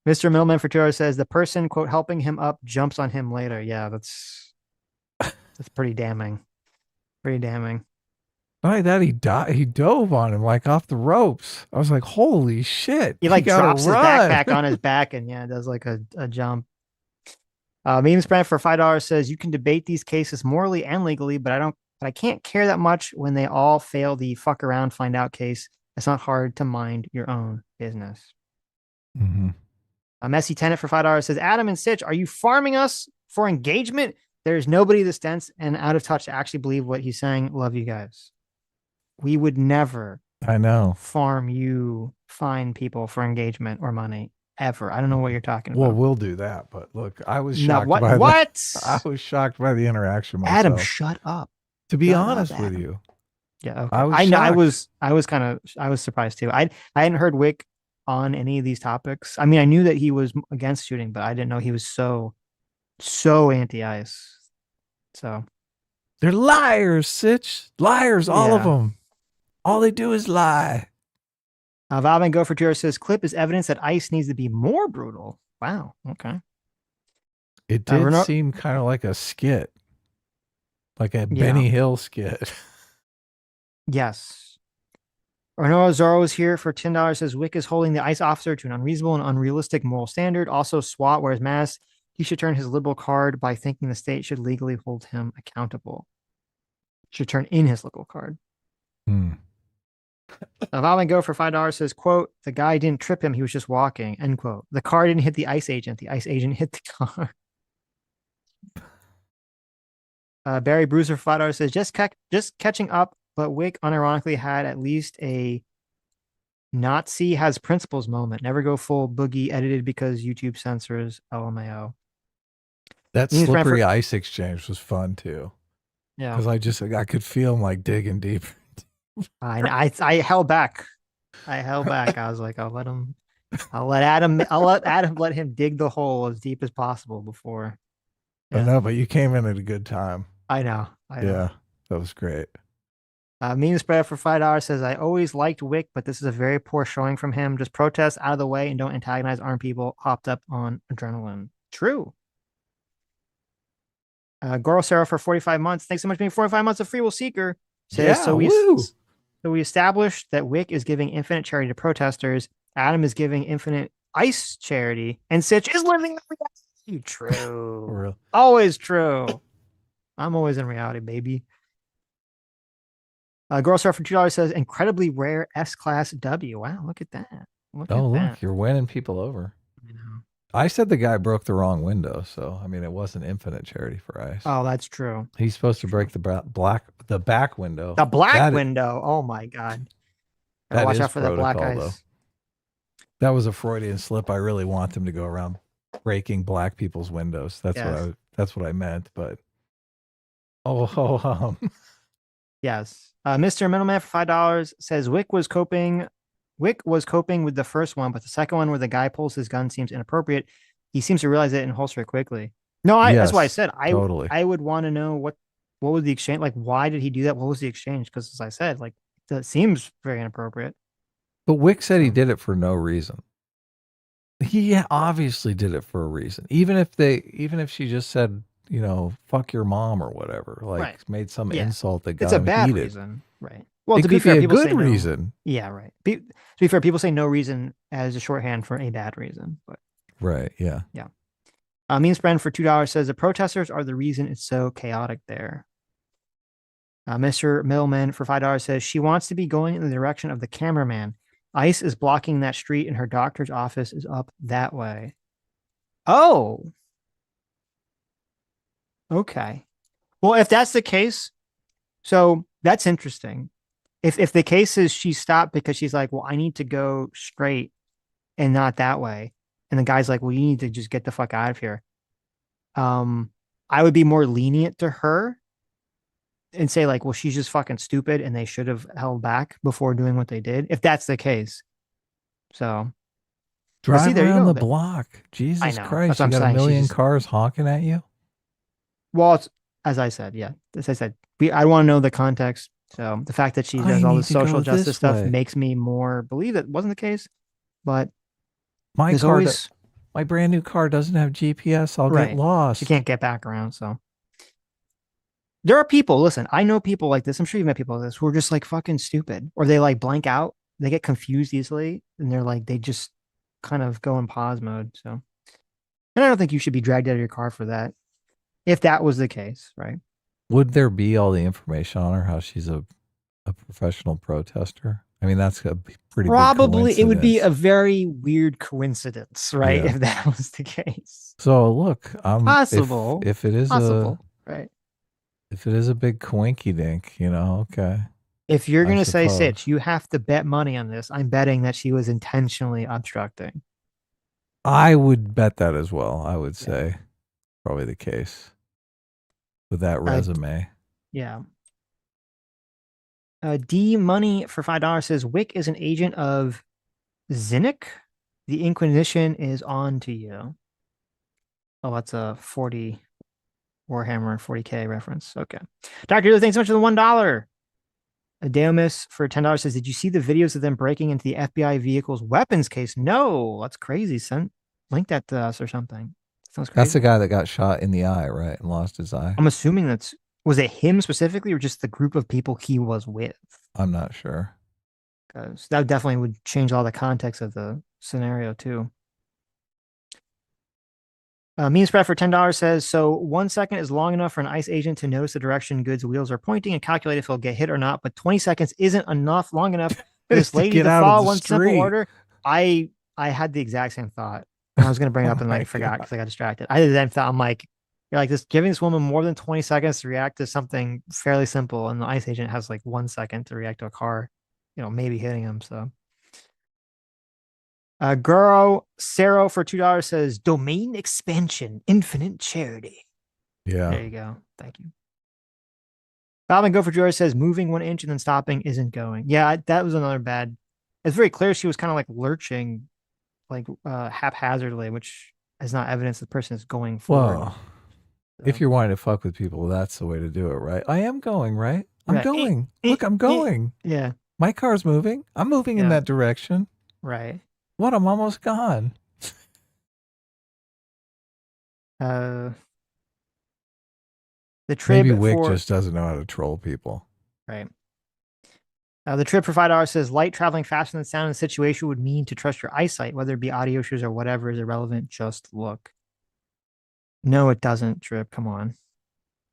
Mr. Millman for $2 says the person, quote, helping him up jumps on him later. Yeah, that's pretty damning. Pretty damning. Not like that, he dove on him like off the ropes. I was like, holy shit. He like gotta drops his run. backpack on his back and does like a jump. Meme Spread for $5 says you can debate these cases morally and legally, but I can't care that much when they all fail the fuck around, find out case. It's not hard to mind your own business. Mm-hmm. A Messy Tenant for $5 says, Adam and Sitch, are you farming us for engagement? There's nobody this dense and out of touch to actually believe what he's saying. Love you guys. We would never farm you fine people for engagement or money. Ever. I don't know what you're talking about. Well, we'll do that, but look, I was shocked by I was shocked by the interaction myself. Adam, shut up. To be honest with you. Yeah, okay. I was surprised too. I hadn't heard Wick on any of these topics. I mean, I knew that he was against shooting, but I didn't know he was so anti-ICE. So they're liars, Sitch. Liars, all of them. All they do is lie. Valve and Gopher Tour says clip is evidence that ICE needs to be more brutal. Wow. Okay. It did seem kind of like a skit, like a Benny Hill skit. Yes. Renault Zorro is here for $10. Says Wick is holding the ICE officer to an unreasonable and unrealistic moral standard. Also, SWAT wears masks. He should turn his liberal card by thinking the state should legally hold him accountable. Should turn in his liberal card. Valve and Go for $5 says, quote, the guy didn't trip him. He was just walking, end quote. The car didn't hit the ICE agent. The ICE agent hit the car. Barry Bruiser for $5 says, just catching up, but Wick unironically had at least a Nazi has principles moment. Never go full boogie edited because YouTube censors LMAO. That slippery ice exchange was fun too. Yeah. Because I could feel him like digging deep. I held back. I was like, I'll let Adam let him dig the hole as deep as possible before. Yeah. No, but you came in at a good time. I know. Yeah, that was great. Meme Spread for $5 says, I always liked Wick, but this is a very poor showing from him. Just protest out of the way and don't antagonize armed people hopped up on adrenaline. True. Goro Sarah for 45 months. Thanks so much for being 45 months of Free Will Seeker. Says, so we established that Wick is giving infinite charity to protesters. Adam is giving infinite ICE charity. And Sitch is living the reality. True. Always true. I'm always in reality, baby. Girl Star for $2 says, incredibly rare S-Class W. Wow, look at that. Look, you're winning people over. I know. I said the guy broke the wrong window, so I mean it wasn't infinite charity for ICE. Oh, that's true. He's supposed to break the back window. The black window. Oh my god. Watch out for the black ice. Though. That was a Freudian slip. I really want them to go around breaking black people's windows. That's what I meant. But yes. Mr. Middleman for $5 says Wick was coping with the first one, but the second one where the guy pulls his gun seems inappropriate. He seems to realize it and holster it quickly. No, that's why I said I would want to know what was the exchange, like why did he do that? What was the exchange? Because as I said, like that seems very inappropriate. But Wick said he did it for no reason. He obviously did it for a reason. Even if she just said, you know, fuck your mom or whatever, like made some insult that got it's a him bad heated. Reason, right? Well, it to be fair, a people good say reason. No. Yeah, right. To be fair, people say no reason as a shorthand for a bad reason. But right, yeah. Mean Spread for $2 says the protesters are the reason it's so chaotic there. Mr. Millman for $5 says she wants to be going in the direction of the cameraman. ICE is blocking that street and her doctor's office is up that way. Oh. Okay. Well, if that's the case, so that's interesting. If the case is she stopped because she's like, well, I need to go straight and not that way, and the guy's like, well, you need to just get the fuck out of here. I would be more lenient to her and say like, well, she's just fucking stupid and they should have held back before doing what they did, if that's the case. So, but see, Drive there you around go. the block. Jesus know. Christ. That's what You I'm got a saying. million cars honking at you? Well, it's, as I said, yeah, as I said, I want to know the context. So the fact that she does I all need this to go social justice this stuff way. makes me more believe it wasn't the case. But My there's car, always my brand new car doesn't have GPS. I'll get right. lost. She can't get back around. So there are people. Listen, I know people like this. I'm sure you've met people like this who are just like fucking stupid, or they like blank out. They get confused easily, and they're like they just kind of go in pause mode. So, and I don't think you should be dragged out of your car for that. If that was the case, right? Would there be all the information on her, how she's a professional protester? I mean, that's a pretty Probably big it would be a coincidence. very weird coincidence, right? Yeah. If that was the case. So look, Possible. if it is Possible, right? if it is a big coinky dink, okay. If you're I gonna say suppose. Sitch, you have to bet money on this. I'm betting that she was intentionally obstructing. I would bet that as well. I would say probably the case with that resume. Yeah. D Money for $5 says Wick is an agent of Zinnik. The Inquisition is on to you. Oh, that's a 40 Warhammer 40K reference. Okay. Dr. Lou, thanks so much for the $1. Adeomis for $10 says, did you see the videos of them breaking into the FBI vehicle's weapons case? No, that's crazy. Link that to us or something. Sounds crazy. That's the guy that got shot in the eye, right? And lost his eye. I'm assuming was it him specifically or just the group of people he was with? I'm not sure. Because that definitely would change all the context of the scenario too. Mean Spread for $10 says, so 1 second is long enough for an ICE agent to notice the direction goods wheels are pointing and calculate if he'll get hit or not, but 20 seconds isn't long enough for this lady to follow one simple order. I had the exact same thought. And I was going to bring it up and I forgot because I got distracted. I then thought, I'm like, you're like this giving this woman more than 20 seconds to react to something fairly simple, and the ICE agent has like 1 second to react to a car, maybe hitting him. So Guro Cero for $2 says domain expansion, infinite charity. Yeah. There you go. Thank you. Bob and Go for George says moving 1 inch and then stopping isn't going. Yeah, that was another bad. It's very clear she was kind of like lurching, like haphazardly, which is not evidence the person is going forward. Well, if you're wanting to fuck with people, that's the way to do it, right? I am going, right? I'm going. Look, I'm going. Yeah. My car's moving. I'm moving in that direction. Right. What? I'm almost gone. The trib Maybe Wick just doesn't know how to troll people. Right. The trip for $5 says light traveling faster than sound in the situation would mean to trust your eyesight, whether it be audio issues or whatever is irrelevant. Just look. No, it doesn't, Trip. Come on.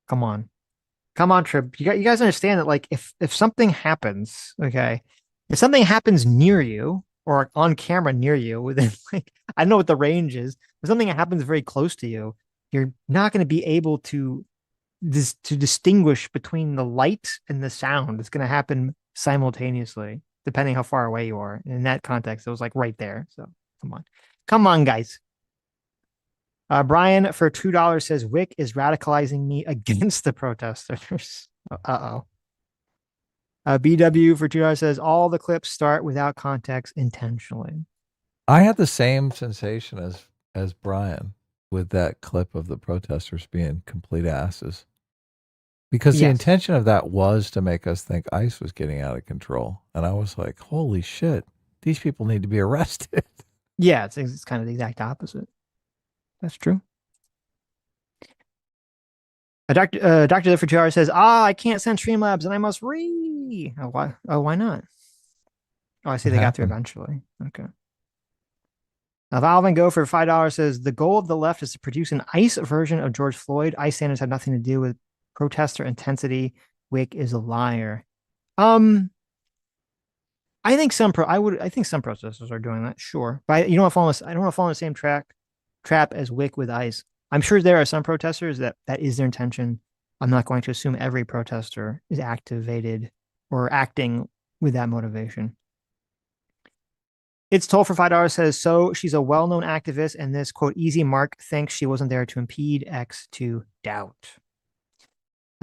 Come on, Trip. You guys understand that, like, if something happens, okay, if something happens near you or on camera near you within, like, I don't know what the range is. If something happens very close to you, you're not going to be able to distinguish between the light and the sound. It's going to happen simultaneously, depending how far away you are. And in that context, it was like right there. So come on, guys. Brian for $2 says Wick is radicalizing me against the protesters. BW for $2 says all the clips start without context intentionally. I had the same sensation as Brian with that clip of the protesters being complete asses. Because the intention of that was to make us think ICE was getting out of control. And I was like, holy shit, these people need to be arrested. Yeah, it's kind of the exact opposite. That's true. Dr. Lifford says, I can't send Streamlabs and I must why not? Oh, I see they got through eventually. Okay. Valve and Go for $5 says the goal of the left is to produce an ICE version of George Floyd. ICE standards have nothing to do with protester intensity. Wick is a liar. I think some protesters are doing that, sure. But I don't want to fall in the same trap as Wick with ICE. I'm sure there are some protesters that is their intention. I'm not going to assume every protester is activated or acting with that motivation. It's told for $5 says, so she's a well-known activist, and this quote easy mark thinks she wasn't there to impede X to doubt.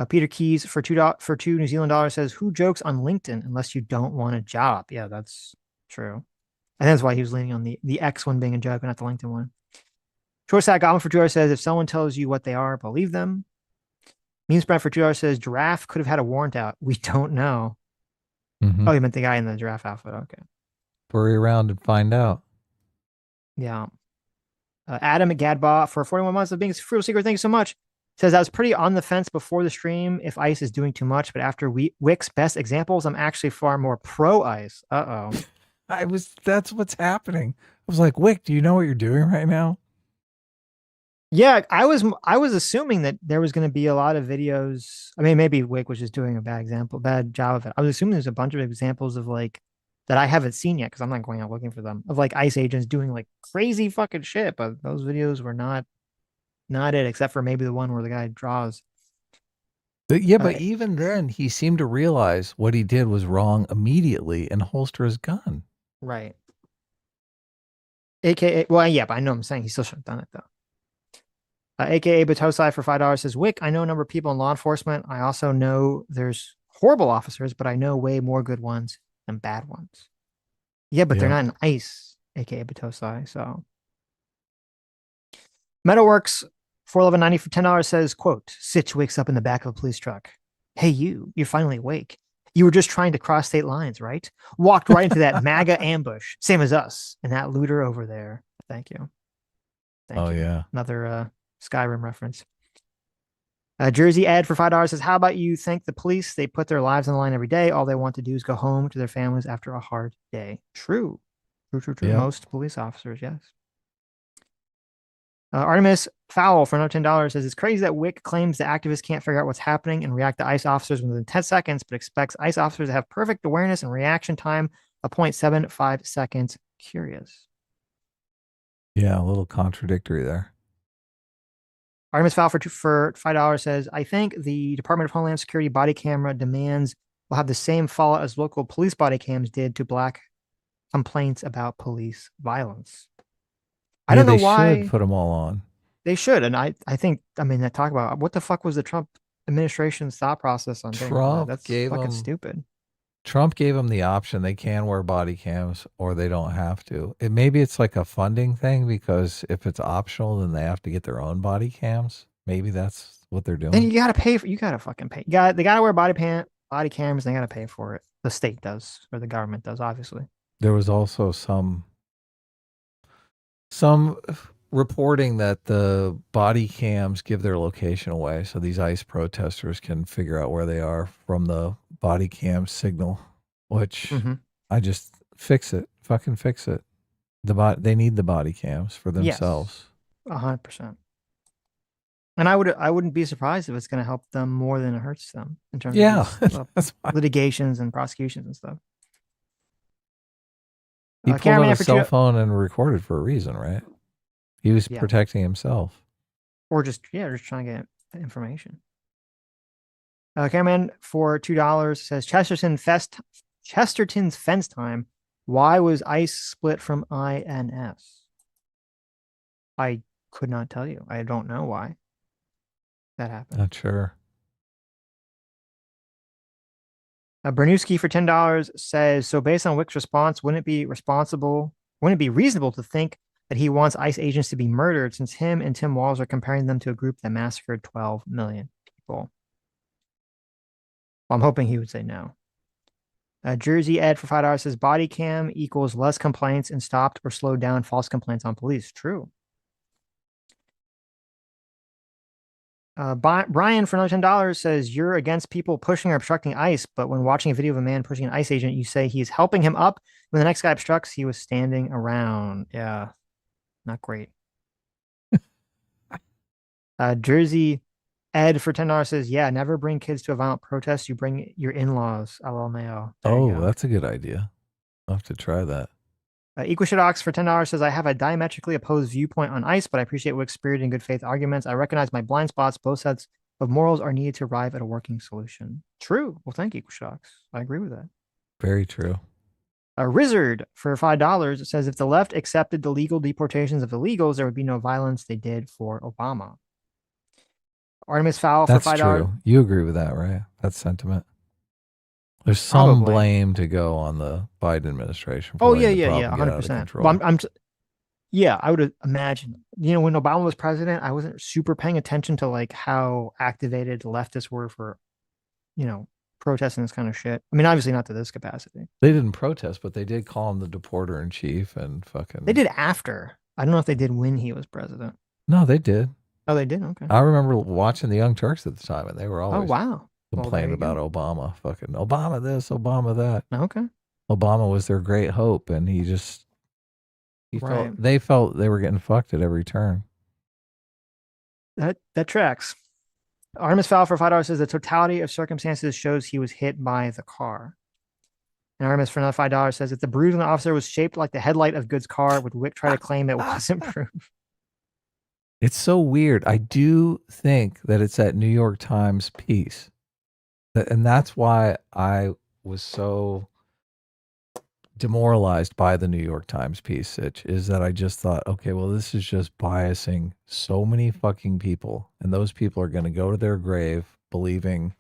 Peter Keys for $2 New Zealand dollars says, who jokes on LinkedIn unless you don't want a job? Yeah, that's true. And that's why he was leaning on the X one being a joke and not the LinkedIn one. Short Stack Goblin for $2 says, if someone tells you what they are, believe them. Meme Spread for $2 says, giraffe could have had a warrant out. We don't know. Mm-hmm. Oh, you meant the guy in the giraffe outfit. Okay. Worry around and find out. Yeah. Adam Gadbaugh for 41 months of being a Frugal Secret. Thank you so much. Says I was pretty on the fence before the stream if ICE is doing too much, but after Wick's best examples, I'm actually far more pro ICE. That's what's happening. I was like, Wick, do you know what you're doing right now? Yeah, I was assuming that there was going to be a lot of videos. I mean, maybe Wick was just doing a bad job of it. I was assuming there's a bunch of examples of like that I haven't seen yet because I'm not going out looking for them of like ICE agents doing like crazy fucking shit, but those videos were not it, except for maybe the one where the guy draws. But even then, he seemed to realize what he did was wrong immediately and holster his gun. Right. AKA, well, yeah, but I know I'm saying he still should have done it though. AKA Batosai for $5 says, Wick, I know a number of people in law enforcement. I also know there's horrible officers, but I know way more good ones than bad ones. Yeah, but they're not in ICE, AKA Batosai. So Metalworks 411.90 for $10 says, quote, Sitch wakes up in the back of a police truck. Hey, you're finally awake. You were just trying to cross state lines, right? Walked right into that MAGA ambush, same as us, and that looter over there. Thank you. Thank you. Yeah. Another Skyrim reference. Jersey Ed for $5 says, how about you thank the police? They put their lives on the line every day. All they want to do is go home to their families after a hard day. True. Yep. Most police officers, yes. Artemis Fowl for another $10 says, it's crazy that Wick claims the activists can't figure out what's happening and react to ICE officers within 10 seconds, but expects ICE officers to have perfect awareness and reaction time of 0.75 seconds. Curious. Yeah, a little contradictory there. Artemis Fowl for $5 says, I think the Department of Homeland Security body camera demands will have the same fallout as local police body cams did to Black complaints about police violence. I don't know why. They should put them all on. They should. And I think, they talk about what the fuck was the Trump administration's thought process on Trump that? That's gave fucking them, stupid. Trump gave them the option. They can wear body cams or they don't have to. Maybe it's like a funding thing because if it's optional, then they have to get their own body cams. Maybe that's what they're doing. Then you got to pay for, you got to fucking pay. They got to wear body cams. They got to pay for it. The state does, or the government does, obviously. There was also some reporting that the body cams give their location away. So these ICE protesters can figure out where they are from the body cam signal, which I just fucking fix it. They need the body cams for themselves. Yes, 100%. And I wouldn't be surprised if it's going to help them more than it hurts them in terms of litigations and prosecutions and stuff. He pulled out a cell phone and recorded for a reason, right? He was protecting himself. Or just trying to get information. Cameraman for $2 says, Chesterton's fence time. Why was ICE split from INS? I could not tell you. I don't know why that happened. Not sure. Bernewski for $10 says, so based on Wick's response, wouldn't it be reasonable to think that he wants ICE agents to be murdered since him and Tim Walz are comparing them to a group that massacred 12 million people? Well, I'm hoping he would say no. Jersey Ed for $5 says, body cam equals less complaints and stopped or slowed down false complaints on police. True. Brian for another $10 says, you're against people pushing or obstructing ICE, but when watching a video of a man pushing an ICE agent, you say he's helping him up. When the next guy obstructs, he was standing around. Yeah, not great. Jersey Ed for $10 says, yeah, never bring kids to a violent protest. You bring your in-laws. LMAO. Oh, that's a good idea. I'll have to try that. Equishitox for $10 says, I have a diametrically opposed viewpoint on ICE, but I appreciate Wick's spirit and good faith arguments. I recognize my blind spots. Both sets of morals are needed to arrive at a working solution. True. Well, thank you, Equishitox. I agree with that. Very true. A Rizzard for $5 says if the left accepted the legal deportations of illegals, there would be no violence they did for Obama. Artemis Fowl for That's $5. true. You agree with that, right? That sentiment. There's some Probably. blame to go on the Biden administration for Oh letting yeah, the problem get out of 100%. control. Well, yeah, I would imagine. When Obama was president, I wasn't super paying attention to like how activated the leftists were for, protesting this kind of shit. I mean, obviously not to this capacity. They didn't protest, but they did call him the deporter in chief and fucking. They did after. I don't know if they did when he was president. No, they did. Oh, they did. Okay. I remember watching the Young Turks at the time, and they were Oh always wow. complaining about Obama. Fucking Obama this, Obama that. Okay. Obama was their great hope, and Right. they felt they were getting fucked at every turn. That tracks. Artemis Fowl for $5 says the totality of circumstances shows he was hit by the car. And Artemis for another $5 says if the bruise on the officer was shaped like the headlight of Good's car, would Wick try to claim it wasn't proof? It's so weird. I do think that it's that New York Times piece. And that's why I was so demoralized by the New York Times piece, Sitch, is that I just thought, okay, well, this is just biasing so many fucking people. And those people are going to go to their grave believing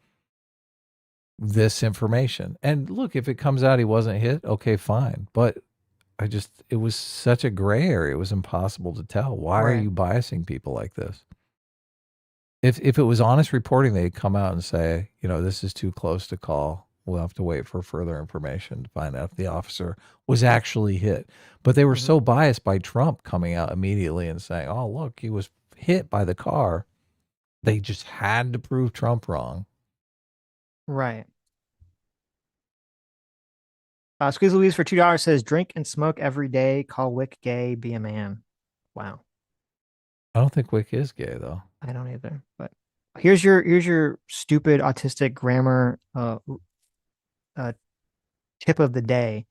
this information. And look, if it comes out he wasn't hit, okay, fine. But it was such a gray area. It was impossible to tell. Why are you biasing people like this? If it was honest reporting, they'd come out and say, this is too close to call. We'll have to wait for further information to find out if the officer was actually hit. But they were so biased by Trump coming out immediately and saying, oh, look, he was hit by the car. They just had to prove Trump wrong. Right. Squeeze Louise for $2 says drink and smoke every day, call Wick gay, be a man. Wow. I don't think Wick is gay though. I don't either. But here's your stupid autistic grammar tip of the day.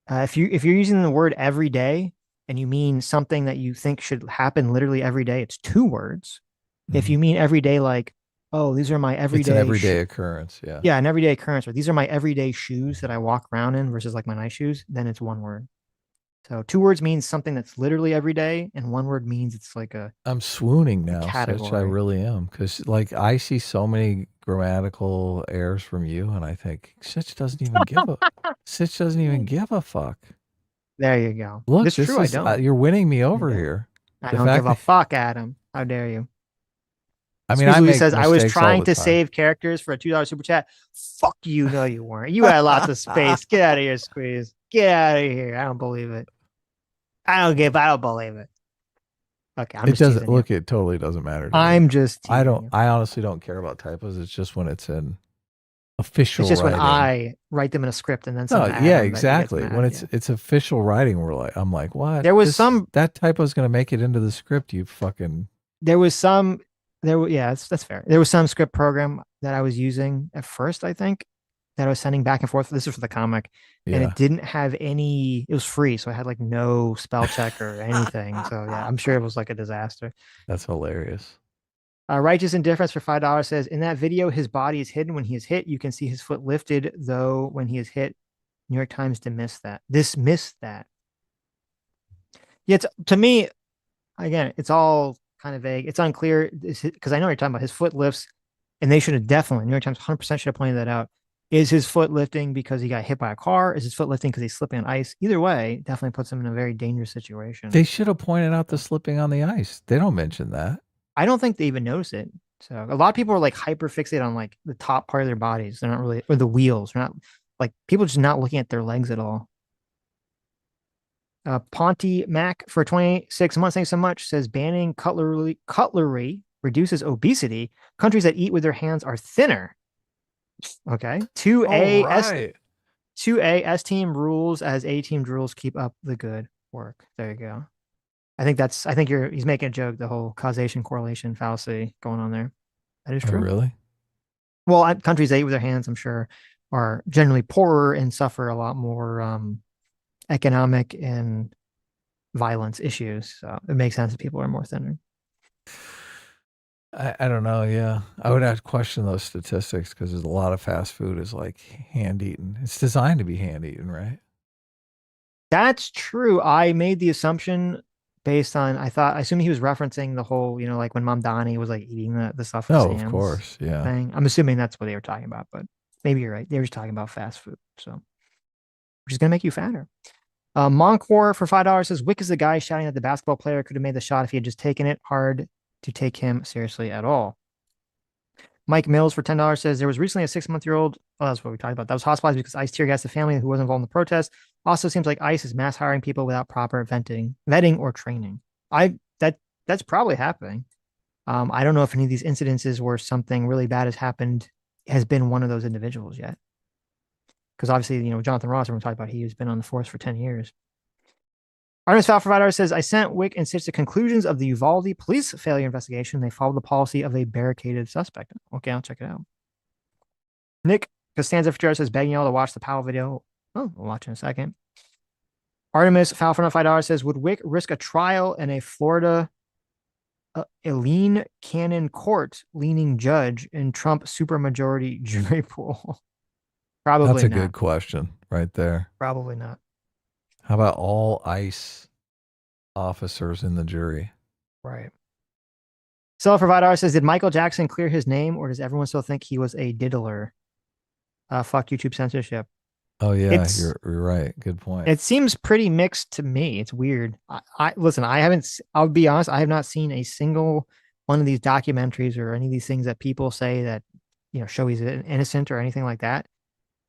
If you're using the word every day and you mean something that you think should happen literally every day, it's 2 words. Mm-hmm. If you mean every day, like, oh, these are my everyday. It's an everyday occurrence. Yeah. Yeah, an everyday occurrence. Or these are my everyday shoes that I walk around in versus like my nice shoes. Then it's 1 word. So 2 words means something that's literally every day, and 1 word means it's like a. I'm swooning now, category. Sitch, I really am, because like I see so many grammatical errors from you, and I think Sitch doesn't even give a fuck. There you go. Look, it's true. I don't. You're winning me over here. I don't give a fuck, Adam. How dare you? I mean, I says I was trying to save characters for a $2 super chat. Fuck you! No, you weren't. You had lots of space. Get out of here, Squeeze. Get out of here. I don't believe it. I don't believe it. Okay, it doesn't look. It totally doesn't matter. I'm just. I honestly don't care about typos. It's just when it's in official. It's just writing. when I write them in a script and then. Yeah, exactly. When it's official writing, I'm like, what? There was that typo is going to make it into the script. You fucking. That's fair. There was some script program that I was using at first, I think, that I was sending back and forth. This is for the comic, and it didn't have any. It was free, so I had like no spell check or anything. So yeah, I'm sure it was like a disaster. That's hilarious. Righteous Indifference for $5 says in that video, his body is hidden when he is hit. You can see his foot lifted, though when he is hit. New York Times dismissed that. Yeah, to me, again, it's all kind of vague. It's unclear because I know what you're talking about. His foot lifts, and they should have definitely, New York Times 100% should have pointed that out. Is his foot lifting because he got hit by a car? Is his foot lifting because he's slipping on ice? Either way, definitely puts him in a very dangerous situation. They should have pointed out the slipping on the ice. They don't mention that. I don't think they even notice it. So a lot of people are like hyper fixated on like the top part of their bodies. They're not really, or the wheels. They're not like people just not looking at their legs at all. Ponty Mac for 26 months. Thanks so much. Says banning cutlery reduces obesity. Countries that eat with their hands are thinner. Okay. 2A S team rules as A team rules keep up the good work. There you go. I think he's making a joke, the whole causation correlation fallacy going on there. That is true. Oh, really? Well, countries that eat with their hands, I'm sure, are generally poorer and suffer a lot more economic and violence issues. So it makes sense that people are more thinner. I don't know. Yeah, I would have to question those statistics because there's a lot of fast food is like hand eaten. It's designed to be hand eaten, right? That's true. I made the assumption based on I assumed he was referencing the whole, like when Mom Donnie was like eating the stuff with his No, of hands course. Yeah. thing. I'm assuming that's what they were talking about, but maybe you're right. They were just talking about fast food. So, which is gonna make you fatter. Moncor for $5 says Wick is the guy shouting that the basketball player could have made the shot if he had just taken it. Hard to take him seriously at all. Mike Mills for $10 says there was recently a 6-month-old. Oh, that's what we talked about. That was hospitalized because ICE tear gassed the family who was involved in the protest. Also seems like ICE is mass hiring people without proper vetting or training. That's probably happening. I don't know if any of these incidences where something really bad has been one of those individuals yet. Because obviously, Jonathan Ross, everyone talked about, he has been on the force for 10 years. Artemis Foul Provider says, I sent Wick and Sitch the conclusions of the Uvalde police failure investigation. They followed the policy of a barricaded suspect. Okay, I'll check it out. Nick Costanza Figueroa says, begging y'all to watch the Powell video. Oh, we'll watch in a second. Artemis Foul for $5 says, would Wick risk a trial in a Florida Eileen Cannon court leaning judge in Trump supermajority jury pool? Probably That's a not. good question right there. Probably not. How about all ICE officers in the jury? Right. Seller for $5 says, did Michael Jackson clear his name or does everyone still think he was a diddler? Fuck YouTube censorship. Oh yeah, you're right. Good point. It seems pretty mixed to me. It's weird. Listen, I'll be honest, I have not seen a single one of these documentaries or any of these things that people say that, show he's innocent or anything like that.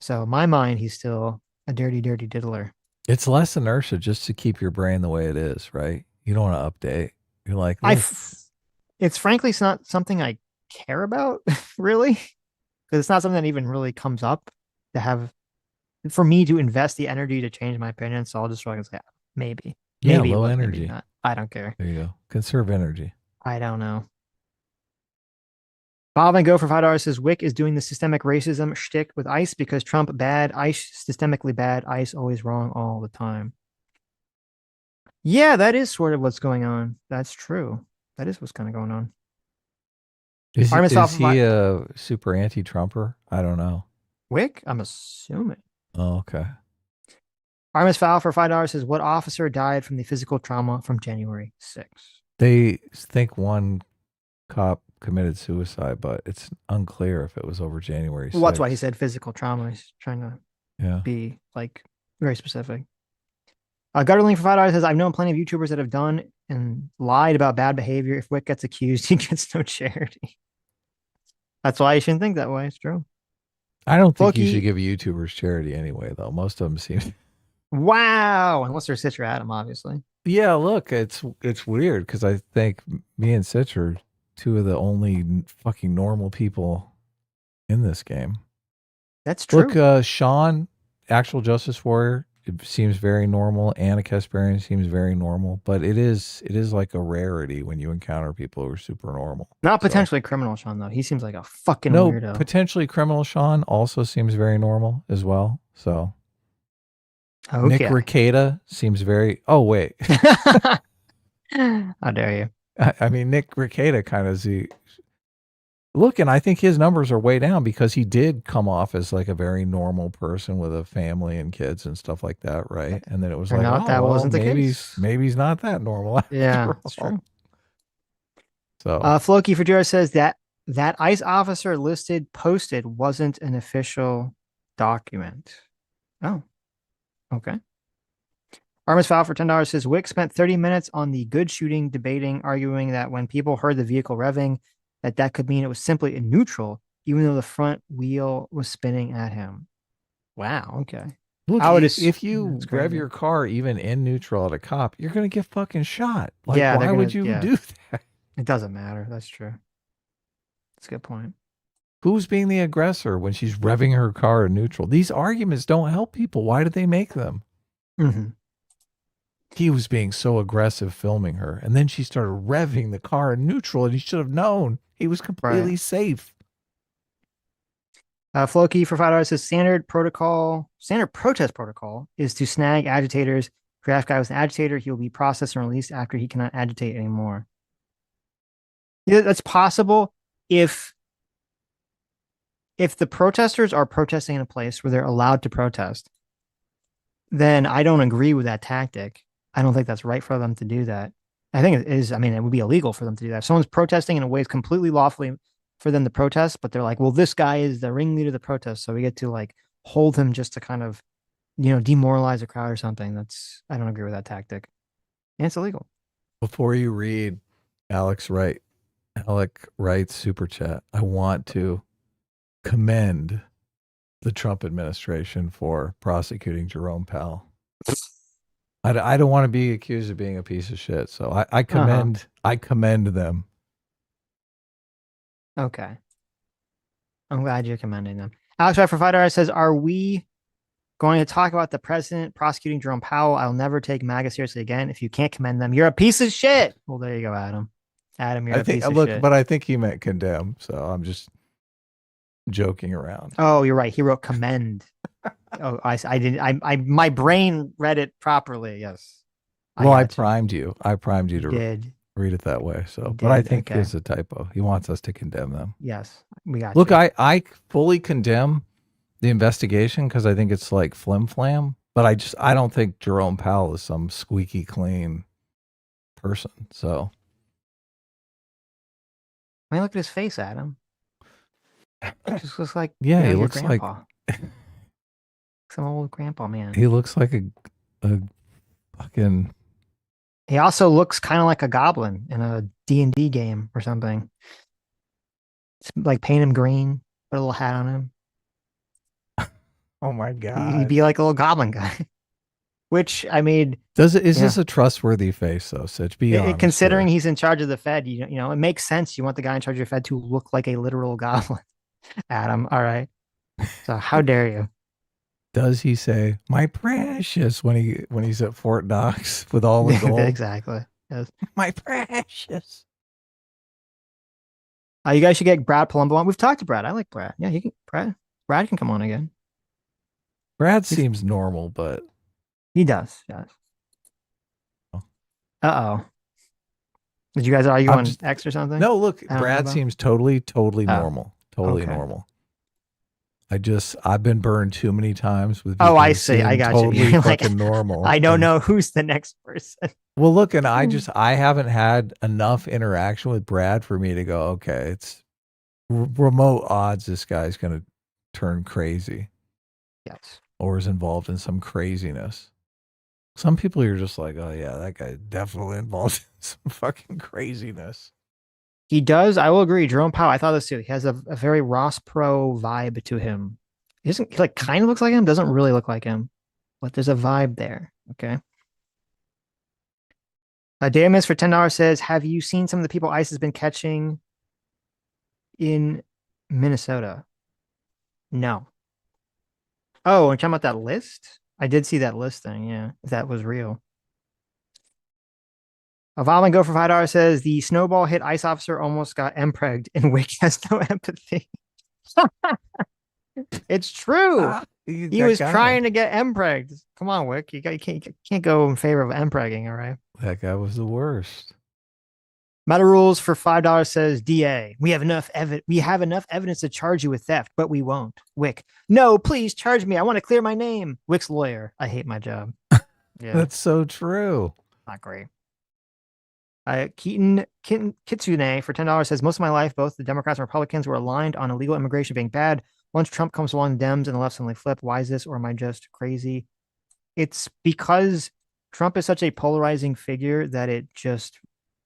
So in my mind, he's still a dirty, dirty diddler. It's less inertia just to keep your brain the way it is, right? You don't want to update. You're like, it's frankly, it's not something I care about, really, because it's not something that even really comes up for me to invest the energy to change my opinion. So I'll just say, maybe. Maybe low energy. Maybe not. I don't care. There you go. Conserve energy. I don't know. Bob and Go for $5 says Wick is doing the systemic racism shtick with ICE because Trump bad, ICE systemically bad, ICE always wrong all the time. Yeah, that is sort of what's going on. That's true. That is what's kind of going on. Is he a super anti-Trumper? I don't know. Wick? I'm assuming. Oh, okay. Artemis Foul for $5 says, what officer died from the physical trauma from January 6th? They think one cop committed suicide, but it's unclear if it was over January 6th. Well, that's why he said physical trauma. He's trying to be like very specific. Gutterling for $5 says, I've known plenty of YouTubers that have done and lied about bad behavior. If Wick gets accused, he gets no charity. That's why you shouldn't think that way. It's true. I don't think you should give YouTubers charity anyway, though. Most of them seem. Wow, unless they're Sitch or Adam, obviously. Yeah, look, it's weird because I think me and Sitch are two of the only fucking normal people in this game. That's true. Look, Sean, Actual Justice Warrior, it seems very normal. Anna Kasparian seems very normal, but it is like a rarity when you encounter people who are super normal. Not potentially criminal Sean, though. He seems like a fucking weirdo. Potentially criminal Sean also seems very normal as well. So okay. Nick Rekieta seems very. Oh wait, how dare you? I mean, Nick Rekieta kind of look, and I think his numbers are way down because he did come off as like a very normal person with a family and kids and stuff like that, right? And then it was wasn't the case. Maybe he's not that normal. Yeah, that's true. So, Floki Fedora says that ICE officer posted wasn't an official document. Oh, okay. Artemis Foul for $10 says Wick spent 30 minutes on the good shooting, debating, arguing that when people heard the vehicle revving, that could mean it was simply in neutral, even though the front wheel was spinning at him. Wow. Okay. Look, if you rev your car even in neutral at a cop, you're going to get fucking shot. Like, yeah. Why would you do that? It doesn't matter. That's true. That's a good point. Who's being the aggressor when she's revving her car in neutral? These arguments don't help people. Why did they make them? Mm-hmm. He was being so aggressive filming her, and then she started revving the car in neutral, and he should have known. He was completely safe. Floki for $5 says standard protest protocol is to snag agitators. If your guy was an agitator, he will be processed and released after he cannot agitate anymore. Yeah, that's possible if the protesters are protesting in a place where they're allowed to protest, then I don't agree with that tactic. I don't think that's right for them to do that. I think it is. I mean, it would be illegal for them to do that. If someone's protesting in a way it's completely lawfully for them to protest, but they're like, well, this guy is the ringleader of the protest, so we get to like hold him just to kind of, demoralize a crowd or something. I don't agree with that tactic. And it's illegal. Before you read Alec Wright's super chat, I want to commend the Trump administration for prosecuting Jerome Powell. I don't want to be accused of being a piece of shit, so I commend them. Okay. I'm glad you're commending them. Alex Right for Fighter says, are we going to talk about the president prosecuting Jerome Powell? I'll never take MAGA seriously again. If you can't commend them, you're a piece of shit. Well, there you go, Adam. Adam, you're a piece of shit. But I think he meant condemn, so I'm just joking around. Oh, you're right. He wrote commend. Oh, I didn't. My brain read it properly. Yes. I primed you. I primed you to did. Read it that way. So, but I think it's a typo. He wants us to condemn them. Yes, we got. Look, I fully condemn the investigation because I think it's like flim flam. But I don't think Jerome Powell is some squeaky clean person. So, I mean, look at his face, Adam. He just looks like he looks grandpa. Like some old grandpa man. He looks like a fucking. He also looks kind of like a goblin in a D&D game or something. It's like paint him green, put a little hat on him. Oh my god! He'd be like a little goblin guy. Which, I mean, is this a trustworthy face though, Sitch? Be honest. Considering he's in charge of the Fed, it makes sense. You want the guy in charge of your Fed to look like a literal goblin. Adam, all right. So how dare you? Does he say "my precious" when he's at Fort Knox with all the gold? Exactly. Yes. My precious. You guys should get Brad Palumbo on. We've talked to Brad. I like Brad. Yeah, he can. Brad can come on again. Brad seems normal, but he does. Yes. Uh-oh. Did you guys argue on X or something? No, look, Brad seems totally normal. Totally normal. I've been burned too many times with. I see. I got totally you. Fucking normal. I don't know who's the next person. Well, look, and I haven't had enough interaction with Brad for me to go, okay, it's remote odds this guy's going to turn crazy. Yes. Or is involved in some craziness. Some people you're just like, oh yeah, that guy definitely involved in some fucking craziness. He does. I will agree. Jerome Powell, I thought this too. He has a very Ross Pro vibe to him. He kind of looks like him, doesn't really look like him, but there's a vibe there. Okay. Damus for $10 says, have you seen some of the people ICE has been catching in Minnesota? No. Oh, and talking about that list? I did see that list thing. Yeah, if that was real. Evolving Go for $5 says the snowball hit ICE officer almost got empregged and Wick has no empathy. It's true. He was trying to get empregged. Come on, Wick. You can't go in favor of empregging, all right? That guy was the worst. Meta Rules for $5 says DA. We have enough evidence to charge you with theft, but we won't. Wick. No, please charge me. I want to clear my name. Wick's lawyer. I hate my job. Yeah. That's so true. Not great. Kitsune for $10 says, most of my life, both the Democrats and Republicans were aligned on illegal immigration being bad. Once Trump comes along, Dems and the left suddenly flip. Why is this, or am I just crazy? It's because Trump is such a polarizing figure that it just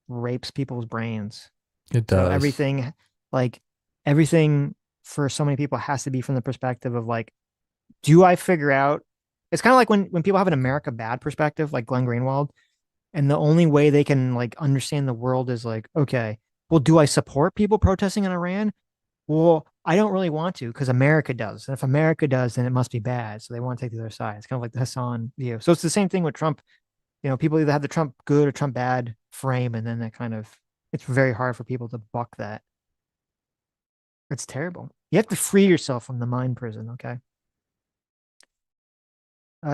rapes people's brains. It does. So everything for so many people has to be from the perspective of like, do I figure out? It's kind of like when people have an America bad perspective, like Glenn Greenwald. And the only way they can like understand the world is like, okay, well, do I support people protesting in Iran? Well, I don't really want to because America does. And if America does, then it must be bad. So they want to take the other side. It's kind of like the Hassan view. So it's the same thing with Trump. People either have the Trump good or Trump bad frame. And then it's very hard for people to buck that. It's terrible. You have to free yourself from the mind prison. Okay.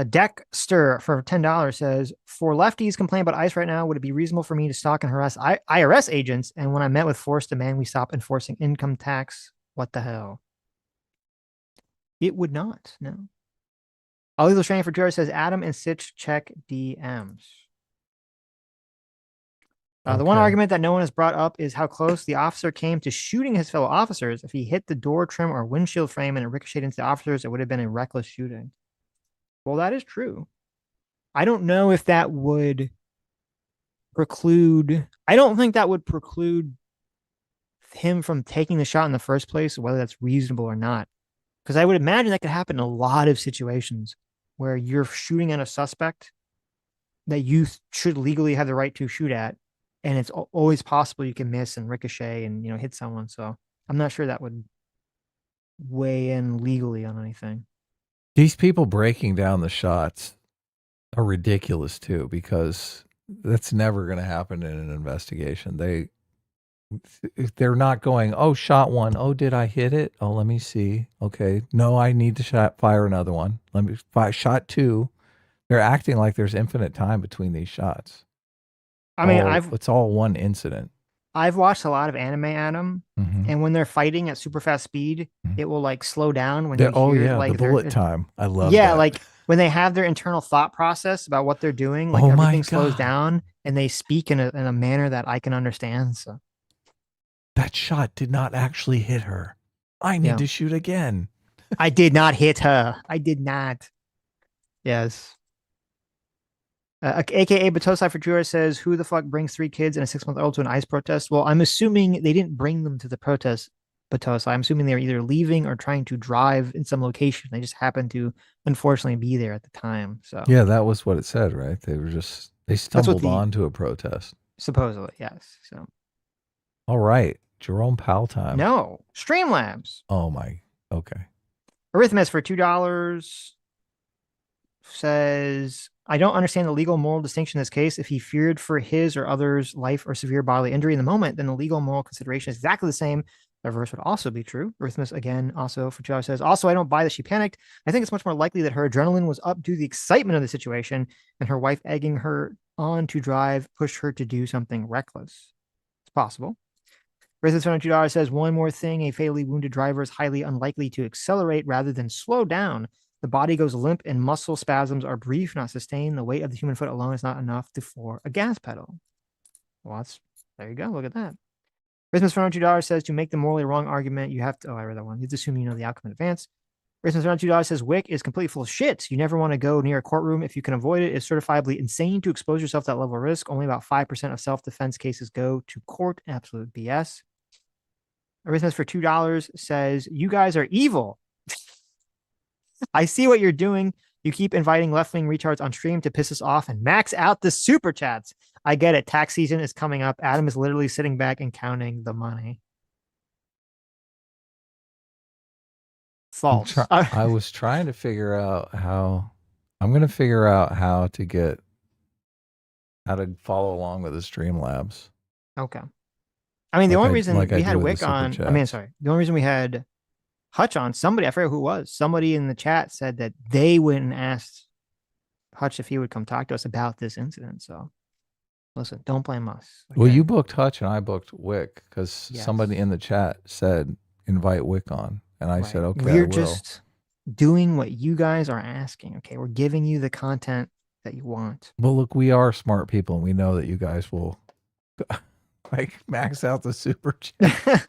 Dexter for $10 says, for lefties complaining about ICE right now, would it be reasonable for me to stalk and harass IRS agents? And when I met with force demand, we stop enforcing income tax. What the hell? It would not. No. Illegal training for Jared says, Adam and Sitch check DMs. The one Okay. argument that no one has brought up is how close the officer came to shooting his fellow officers. If he hit the door trim or windshield frame and it ricocheted into the officers, it would have been a reckless shooting. Well, that is true. I don't know if that would preclude. I don't think that would preclude him from taking the shot in the first place, whether that's reasonable or not. Because I would imagine that could happen in a lot of situations where you're shooting at a suspect that you should legally have the right to shoot at, and it's always possible you can miss and ricochet and hit someone. So I'm not sure that would weigh in legally on anything. These people breaking down the shots are ridiculous too, because that's never going to happen in an investigation. They're not going, oh, shot one. Oh, did I hit it? Oh, let me see. Okay. No, I need to fire another one. Let me fire shot two. They're acting like there's infinite time between these shots. I mean, it's all one incident. I've watched a lot of anime, Adam, Mhm. and when they're fighting at super fast speed, it will like slow down when The you hear like the bullet time. I love yeah, that. like when they have their internal thought process about what they're doing, like Oh my everything slows God. down and they speak in a manner that I can understand. So That shot did not actually hit her. I need to shoot again. I did not hit her. I did not. Yes. AKA Batosai for Jura says, who the fuck brings 3 kids and a 6-month-old to an ICE protest? Well, I'm assuming they didn't bring them to the protest, Batosai. I'm assuming they were either leaving or trying to drive in some location. They just happened to, unfortunately, be there at the time. So yeah, that was what it said, right? They stumbled onto a protest. Supposedly, yes. So, all right, Jerome Powell time. No, Streamlabs. Oh my. Okay. Arithmetic for $2 says, I don't understand the legal moral distinction in this case. If he feared for his or others' life or severe bodily injury in the moment, then the legal moral consideration is exactly the same. The reverse would also be true. Arithmetic again, also for $2 says, also, I don't buy that she panicked. I think it's much more likely that her adrenaline was up due to the excitement of the situation and her wife egging her on to drive pushed her to do something reckless. It's possible. Arithmetic $2 says, one more thing, a fatally wounded driver is highly unlikely to accelerate rather than slow down. The body goes limp and muscle spasms are brief, not sustained. The weight of the human foot alone is not enough to floor a gas pedal. Well, there you go. Look at that. Christmas for $2 says, to make the morally wrong argument, you have to, I read that one. You have to assume you know the outcome in advance. Christmas for $2 says, Wick is completely full of shit. You never want to go near a courtroom if you can avoid it. It's certifiably insane to expose yourself to that level of risk. Only about 5% of self-defense cases go to court. Absolute BS. Arithmetic for $2 says, you guys are evil. I see what you're doing. You keep inviting left-wing retards on stream to piss us off and max out the super chats. I get it. Tax season is coming up. Adam is literally sitting back and counting the money. False. I was trying to figure out how. I'm going to figure out how to follow along with the Streamlabs. Okay. I mean, the only reason we had Wick on, the only reason we had Hutch on, somebody, I forget who it was, somebody in the chat said that they went and asked Hutch if he would come talk to us about this incident. So listen, don't blame us. Okay? Well, you booked Hutch and I booked Wick because somebody in the chat said invite Wick on. And I said, okay, we're just doing what you guys are asking. Okay. We're giving you the content that you want. Well, look, we are smart people and we know that you guys will like max out the super chat.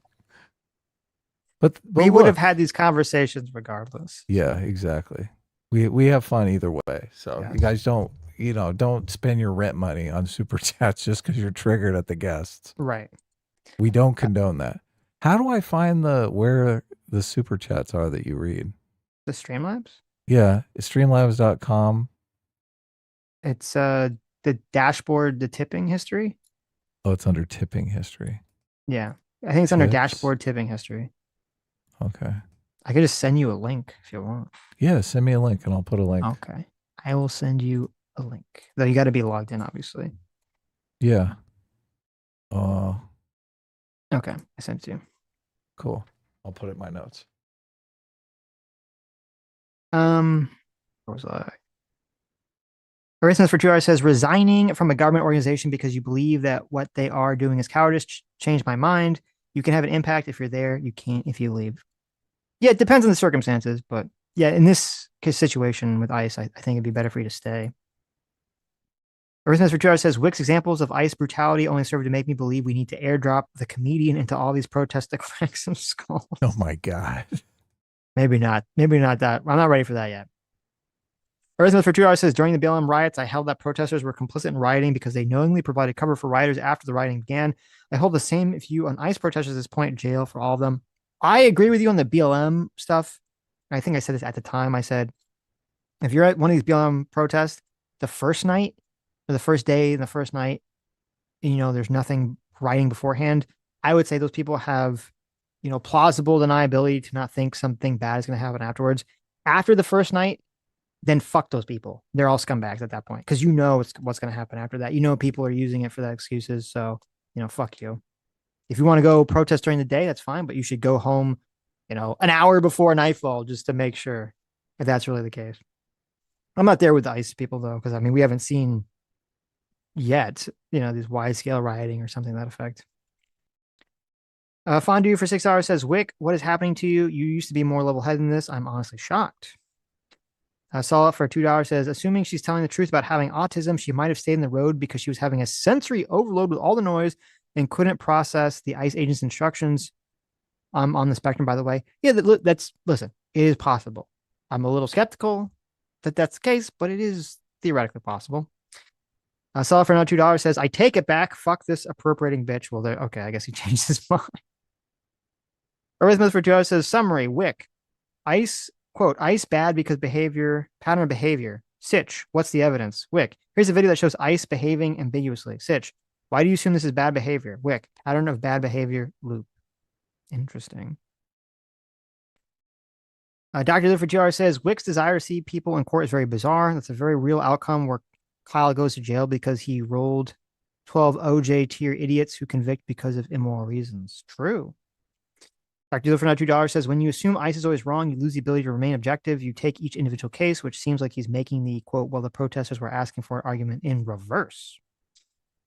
But we would have had these conversations regardless. Yeah, exactly. We have fun either way. So you guys don't spend your rent money on super chats just because you're triggered at the guests. Right. We don't condone that. How do I find where the super chats are that you read? The Streamlabs? Yeah, it's streamlabs.com. It's the dashboard, the tipping history. Oh, it's under tipping history. Yeah. I think it's under dashboard tipping history. Okay. I could just send you a link if you want. Yeah, send me a link and I'll put a link. Okay. I will send you a link. Though you got to be logged in, obviously. Yeah. Okay. I sent it to you. Cool. I'll put it in my notes. Where was I? Erasmus for 2 hours says resigning from a government organization because you believe that what they are doing is cowardice changed my mind. You can have an impact if you're there. You can't if you leave. Yeah, it depends on the circumstances, but yeah, in this situation with ICE, I think it'd be better for you to stay. Erasmus for 2 hours says Wick's examples of ICE brutality only serve to make me believe we need to airdrop the comedian into all these protests to crack some skulls. Oh my God. Maybe not. Maybe not that. I'm not ready for that yet. Erasmus for 2 hours says during the BLM riots, I held that protesters were complicit in rioting because they knowingly provided cover for rioters after the rioting began. I hold the same view on ICE protesters at this point, jail for all of them. I agree with you on the BLM stuff. I think I said this at the time. I said, if you're at one of these BLM protests, the first night or the first day and the first night, there's nothing rioting beforehand, I would say those people have, plausible deniability to not think something bad is going to happen afterwards. After the first night, then fuck those people. They're all scumbags at that point because what's going to happen after that. People are using it for that excuses. So, fuck you. If you want to go protest during the day, that's fine, but you should go home, an hour before nightfall just to make sure if that's really the case. I'm not there with the ICE people though, because we haven't seen yet, these wide scale rioting or something to that effect. Fondue for 6 hours says, Wick, what is happening to you? You used to be more level headed than this. I'm honestly shocked. Solid for $2 says, assuming she's telling the truth about having autism, she might have stayed in the road because she was having a sensory overload with all the noise and couldn't process the ICE agent's instructions. I'm on the spectrum, by the way. Yeah, listen, it is possible. I'm a little skeptical that that's the case, but it is theoretically possible. Solid for another $2 says, I take it back. Fuck this appropriating bitch. Well, okay, I guess he changed his mind. Arithmetic for $2 says, summary, Wick, ICE, quote, ICE bad because pattern of behavior. Sitch, what's the evidence? Wick, here's a video that shows ICE behaving ambiguously. Sitch, why do you assume this is bad behavior? Wick, pattern of bad behavior, loop. Interesting. Dr. Liv for GR says, Wick's desire to see people in court is very bizarre. That's a very real outcome where Kyle goes to jail because he rolled 12 OJ tier idiots who convict because of immoral reasons. True. Dr. Liv for $2 says, when you assume ICE is always wrong, you lose the ability to remain objective. You take each individual case, which seems like he's making the, quote, well, the protesters were asking for an argument in reverse.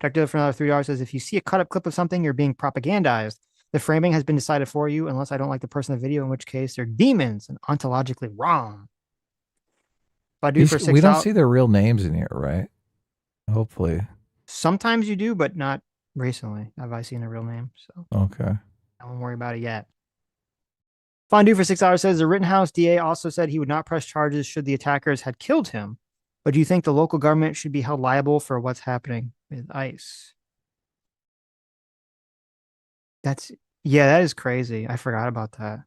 Dr. Liv for another $3 says, if you see a cut-up clip of something, you're being propagandized. The framing has been decided for you, unless I don't like the person in the video, in which case they're demons and ontologically wrong. But we don't see their real names in here, right? Hopefully. Sometimes you do, but not recently have I seen a real name. So okay, I won't worry about it yet. Fondue for $6 says the Rittenhouse DA also said he would not press charges should the attackers had killed him. But do you think the local government should be held liable for what's happening with ICE? That is crazy. I forgot about that.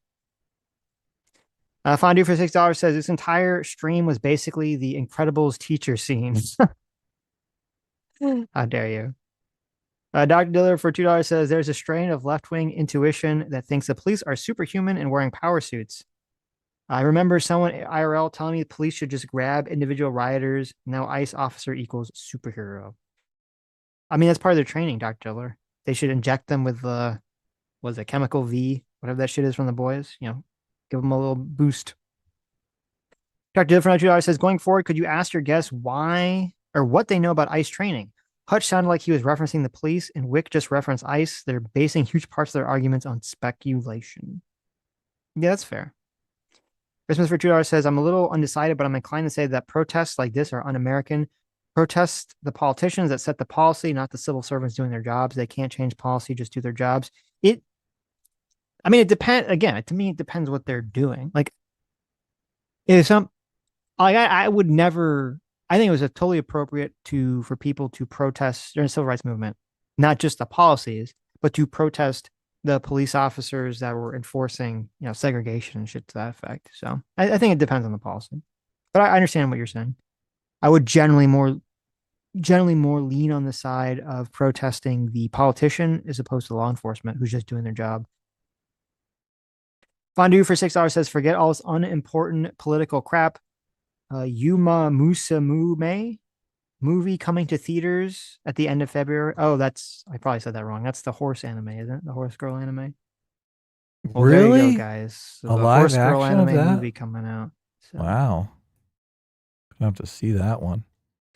Fondue for $6 says this entire stream was basically the Incredibles teacher scene. How dare you? Dr. Diller for $2 says there's a strain of left-wing intuition that thinks the police are superhuman and wearing power suits. I remember someone IRL telling me the police should just grab individual rioters. Now ICE officer equals superhero. I mean, that's part of their training, Dr. Diller. They should inject them with chemical V, whatever that shit is from the boys. Give them a little boost. Dr. Diller for $2 says, going forward, could you ask your guests why or what they know about ICE training? Hutch sounded like he was referencing the police, and Wick just referenced ICE. They're basing huge parts of their arguments on speculation. Yeah, that's fair. Christmas for $2 says, I'm a little undecided, but I'm inclined to say that protests like this are un-American. Protest the politicians that set the policy, not the civil servants doing their jobs. They can't change policy, just do their jobs. It depends. Again, to me, it depends what they're doing. Like, I would never. I think it was totally appropriate for people to protest during the civil rights movement, not just the policies, but to protest the police officers that were enforcing, segregation and shit to that effect. So I think it depends on the policy, but I understand what you're saying. I would generally more lean on the side of protesting the politician as opposed to law enforcement who's just doing their job. Fondue for $6 says, forget all this unimportant political crap. Yuma Musamume movie coming to theaters at the end of February. Oh, I probably said that wrong. That's the horse anime, isn't it? The horse girl anime. Well, really, there you go, guys. So a the live horse girl action anime of that movie coming out. So. Wow, I have to see that one.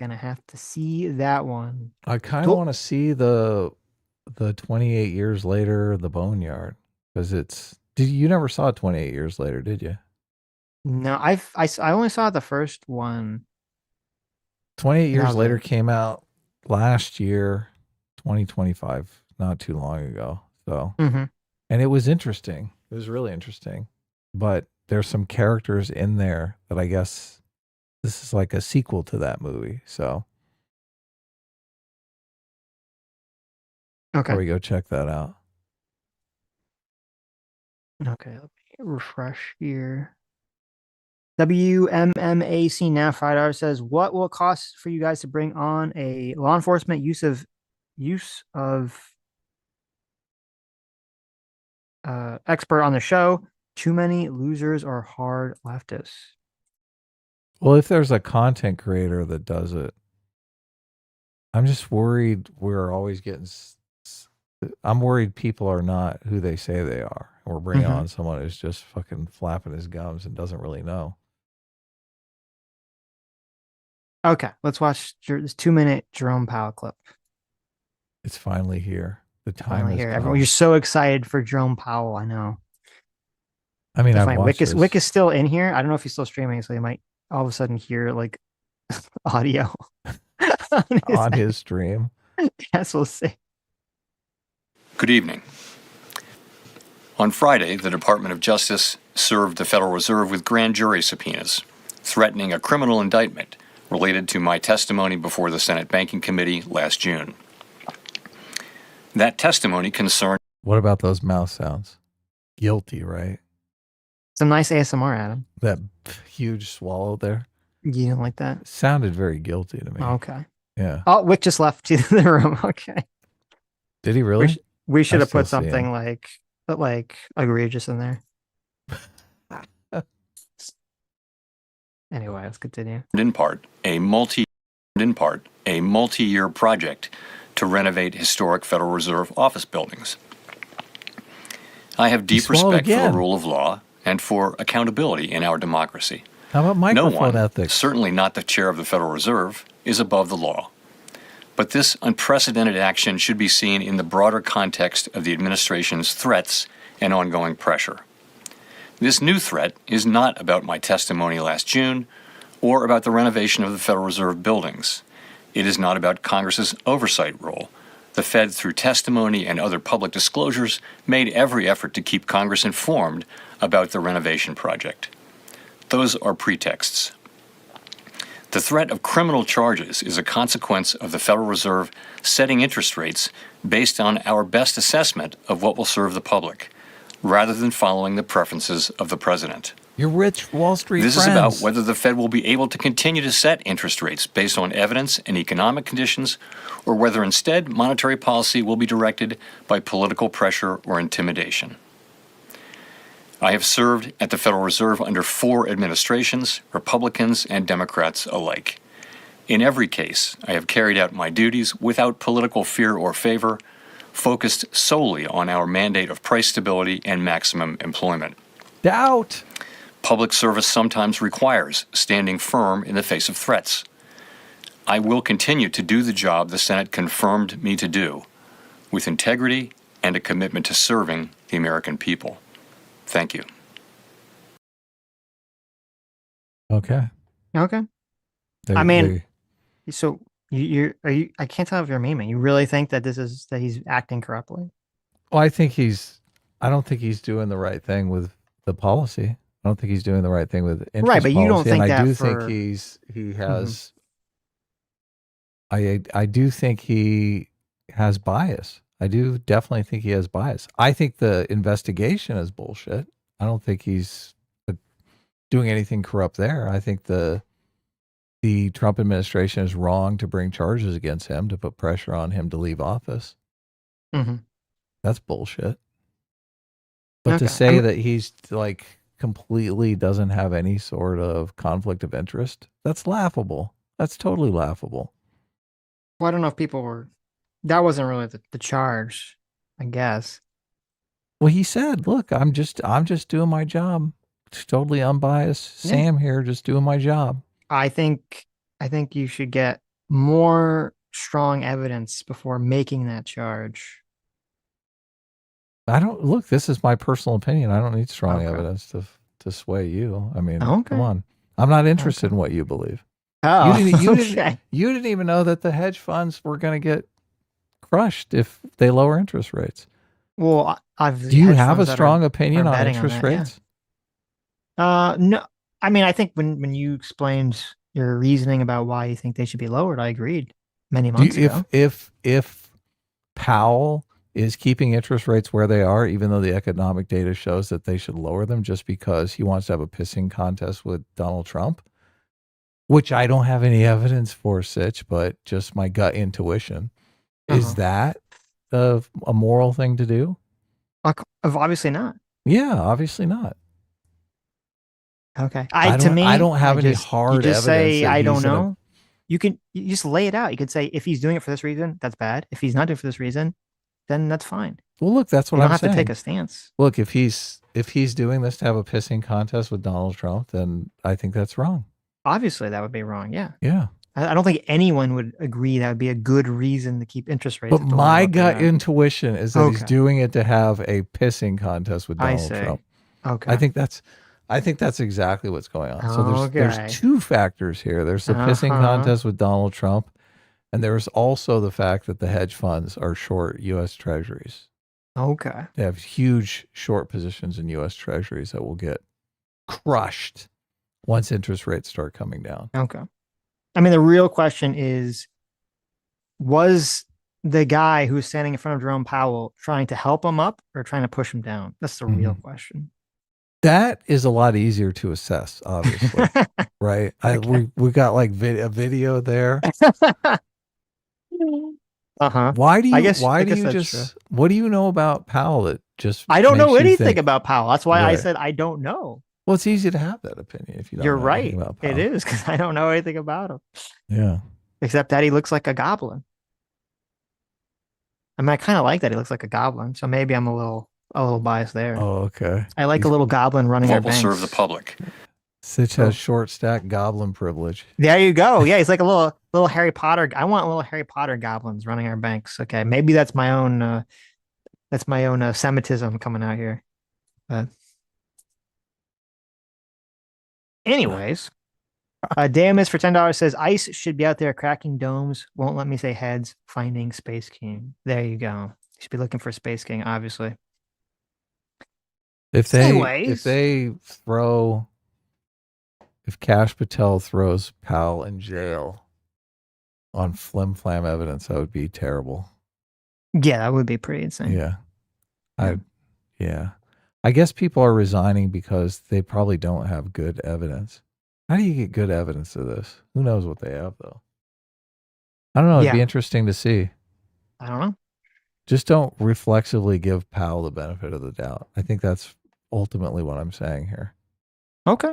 Gonna have to see that one. I kind of Cool. want to see the 28 years later, the Boneyard, because you never saw 28 years later, did you? No, I only saw the first one. 28 And that years was later it. came out last year, 2025, not too long ago. So, Mhm. and it was interesting. It was really interesting. But there's some characters in there that I guess this is like a sequel to that movie. So, Okay. probably go check that out. Okay, let me refresh here. WMMAC Nav Fighter says, "What will it cost for you guys to bring on a law enforcement use of expert on the show? Too many losers or hard leftists." Well, if there's a content creator that does it, I'm just worried we're always getting. I'm worried people are not who they say they are. We're bringing on someone who's just fucking flapping his gums and doesn't really know. Okay, let's watch this 2-minute Jerome Powell clip. It's finally here. The time Finally has here, come. everyone. You're so excited for Jerome Powell. I know. I mean, It's I've funny. watched this. Wick is still in here. I don't know if he's still streaming, so you might all of a sudden hear like audio on his stream. Yes, we'll see. Good evening. On Friday, the Department of Justice served the Federal Reserve with grand jury subpoenas, threatening a criminal indictment related to my testimony before the Senate Banking Committee last June. That testimony concerned... What about those mouth sounds? Guilty, right? Some nice ASMR, Adam. That huge swallow there. You don't like that? Sounded very guilty to me. Okay. Yeah. Oh, Wick just left to the room. Okay. Did he really? We should I have put still see him. something like egregious in there. Anyway, let's continue. in part a multi-year project to renovate historic Federal Reserve office buildings. I have deep respect for the rule of law and for accountability in our democracy. How about microphone ethics? Certainly not the chair of the Federal Reserve, is above the law. But this unprecedented action should be seen in the broader context of the administration's threats and ongoing pressure. This new threat is not about my testimony last June or about the renovation of the Federal Reserve buildings. It is not about Congress's oversight role. The Fed, through testimony and other public disclosures, made every effort to keep Congress informed about the renovation project. Those are pretexts. The threat of criminal charges is a consequence of the Federal Reserve setting interest rates based on our best assessment of what will serve the public, rather than following the preferences of the president. Your rich Wall Street This friends. is about whether the Fed will be able to continue to set interest rates based on evidence and economic conditions, or whether instead monetary policy will be directed by political pressure or intimidation. I have served at the Federal Reserve under 4 administrations, Republicans and Democrats alike. In every case, I have carried out my duties without political fear or favor, focused solely on our mandate of price stability and maximum employment. Doubt. Public service sometimes requires standing firm in the face of threats. I will continue to do the job the Senate confirmed me to do, with integrity and a commitment to serving the American people. Thank you. Okay. Okay. I mean, so I can't tell if you're memeing. You really think that he's acting corruptly? Well, I don't think he's doing the right thing with the policy. I don't think he's doing the right thing with interest right, but you don't policy, think and that I do for... think he has. I do think he has bias. I do definitely think he has bias. I think the investigation is bullshit. I don't think he's doing anything corrupt there. I think the Trump administration is wrong to bring charges against him, to put pressure on him to leave office. Mm-hmm. That's bullshit. But to say that he's like completely doesn't have any sort of conflict of interest, that's laughable. That's totally laughable. Well, I don't know if people were... That wasn't really the charge, I guess. Well, he said, look, I'm just doing my job. It's totally unbiased. Yeah. Sam here, just doing my job. I think you should get more strong evidence before making that charge? I don't look. This is my personal opinion. I don't need strong Okay. evidence to sway you. I mean, Okay. come on. I'm not interested Okay. in what you believe. Oh, You didn't even know that the hedge funds were going to get crushed if they lower interest rates. Well, do you have a strong opinion on interest rates? Yeah. No. I mean, I think when you explained your reasoning about why you think they should be lowered, I agreed many months ago. If Powell is keeping interest rates where they are, even though the economic data shows that they should lower them just because he wants to have a pissing contest with Donald Trump, which I don't have any evidence for, Sitch, but just my gut intuition. Is that a moral thing to do? Obviously not. Yeah, obviously not. Okay. I don't have any hard you just evidence. say, I don't know. You just lay it out. You could say, if he's doing it for this reason, that's bad. If he's not doing it for this reason, then that's fine. Well, look, that's what you I'm don't saying. have to take a stance. Look, if he's doing this to have a pissing contest with Donald Trump, then I think that's wrong. Obviously, that would be wrong. Yeah. Yeah. I don't think anyone would agree that would be a good reason to keep interest rates. But my gut intuition is that he's doing it to have a pissing contest with Donald Trump. Okay. I think that's exactly what's going on. So there's two factors here. There's the pissing contest with Donald Trump, and there's also the fact that the hedge funds are short U.S. Treasuries. Okay. They have huge short positions in U.S. Treasuries that will get crushed once interest rates start coming down. Okay. I mean, the real question is, was the guy who was standing in front of Jerome Powell trying to help him up or trying to push him down? That's the real question. That is a lot easier to assess, obviously, right? We got like a video there. Why do you just? What do you know about Powell that just? I don't know anything about Powell. That's why I said I don't know. Well, it's easy to have that opinion if you don't. You're know right. About Powell. It is because I don't know anything about him. Yeah. Except that he looks like a goblin. I mean, I kind of like that he looks like a goblin, so maybe I'm a little biased there. Oh, okay. I like a little goblin running our Will banks. serve the public. Sitch has short stack goblin privilege. There you go. Yeah, he's like a little Harry Potter. I want little Harry Potter goblins running our banks. Okay, maybe that's my own Semitism coming out here. But anyways, Damus for $10 says ICE should be out there cracking domes. Won't let me say heads. Finding Space King. There you go. You should be looking for Space King, obviously. If Cash Patel throws Powell in jail on flim flam evidence, that would be terrible. Yeah, that would be pretty insane. Yeah. I guess people are resigning because they probably don't have good evidence. How do you get good evidence of this? Who knows what they have, though? I don't know. It'd be interesting to see. I don't know. Just don't reflexively give Powell the benefit of the doubt. I think that's ultimately what I'm saying here. Okay.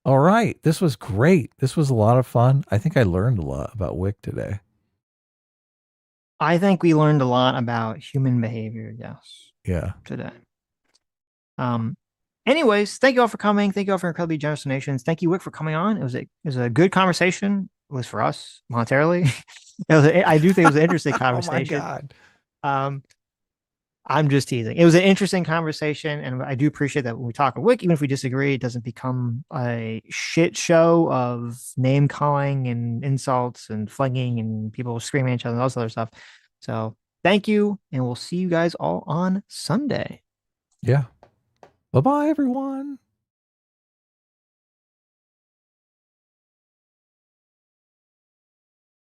All right. This was great. This was a lot of fun. I think I learned a lot about Wick today. I think we learned a lot about human behavior. Yes. Yeah. Today. Anyways, thank you all for coming. Thank you all for incredibly generous donations. Thank you, Wick, for coming on. It was a good conversation. It was for us monetarily. I do think it was an interesting conversation. Oh my God. I'm just teasing. It was an interesting conversation, and I do appreciate that when we talk with Wick, even if we disagree, it doesn't become a shit show of name calling and insults and flinging and people screaming at each other and all this other stuff. So thank you, and we'll see you guys all on Sunday. Yeah. Bye-bye, everyone.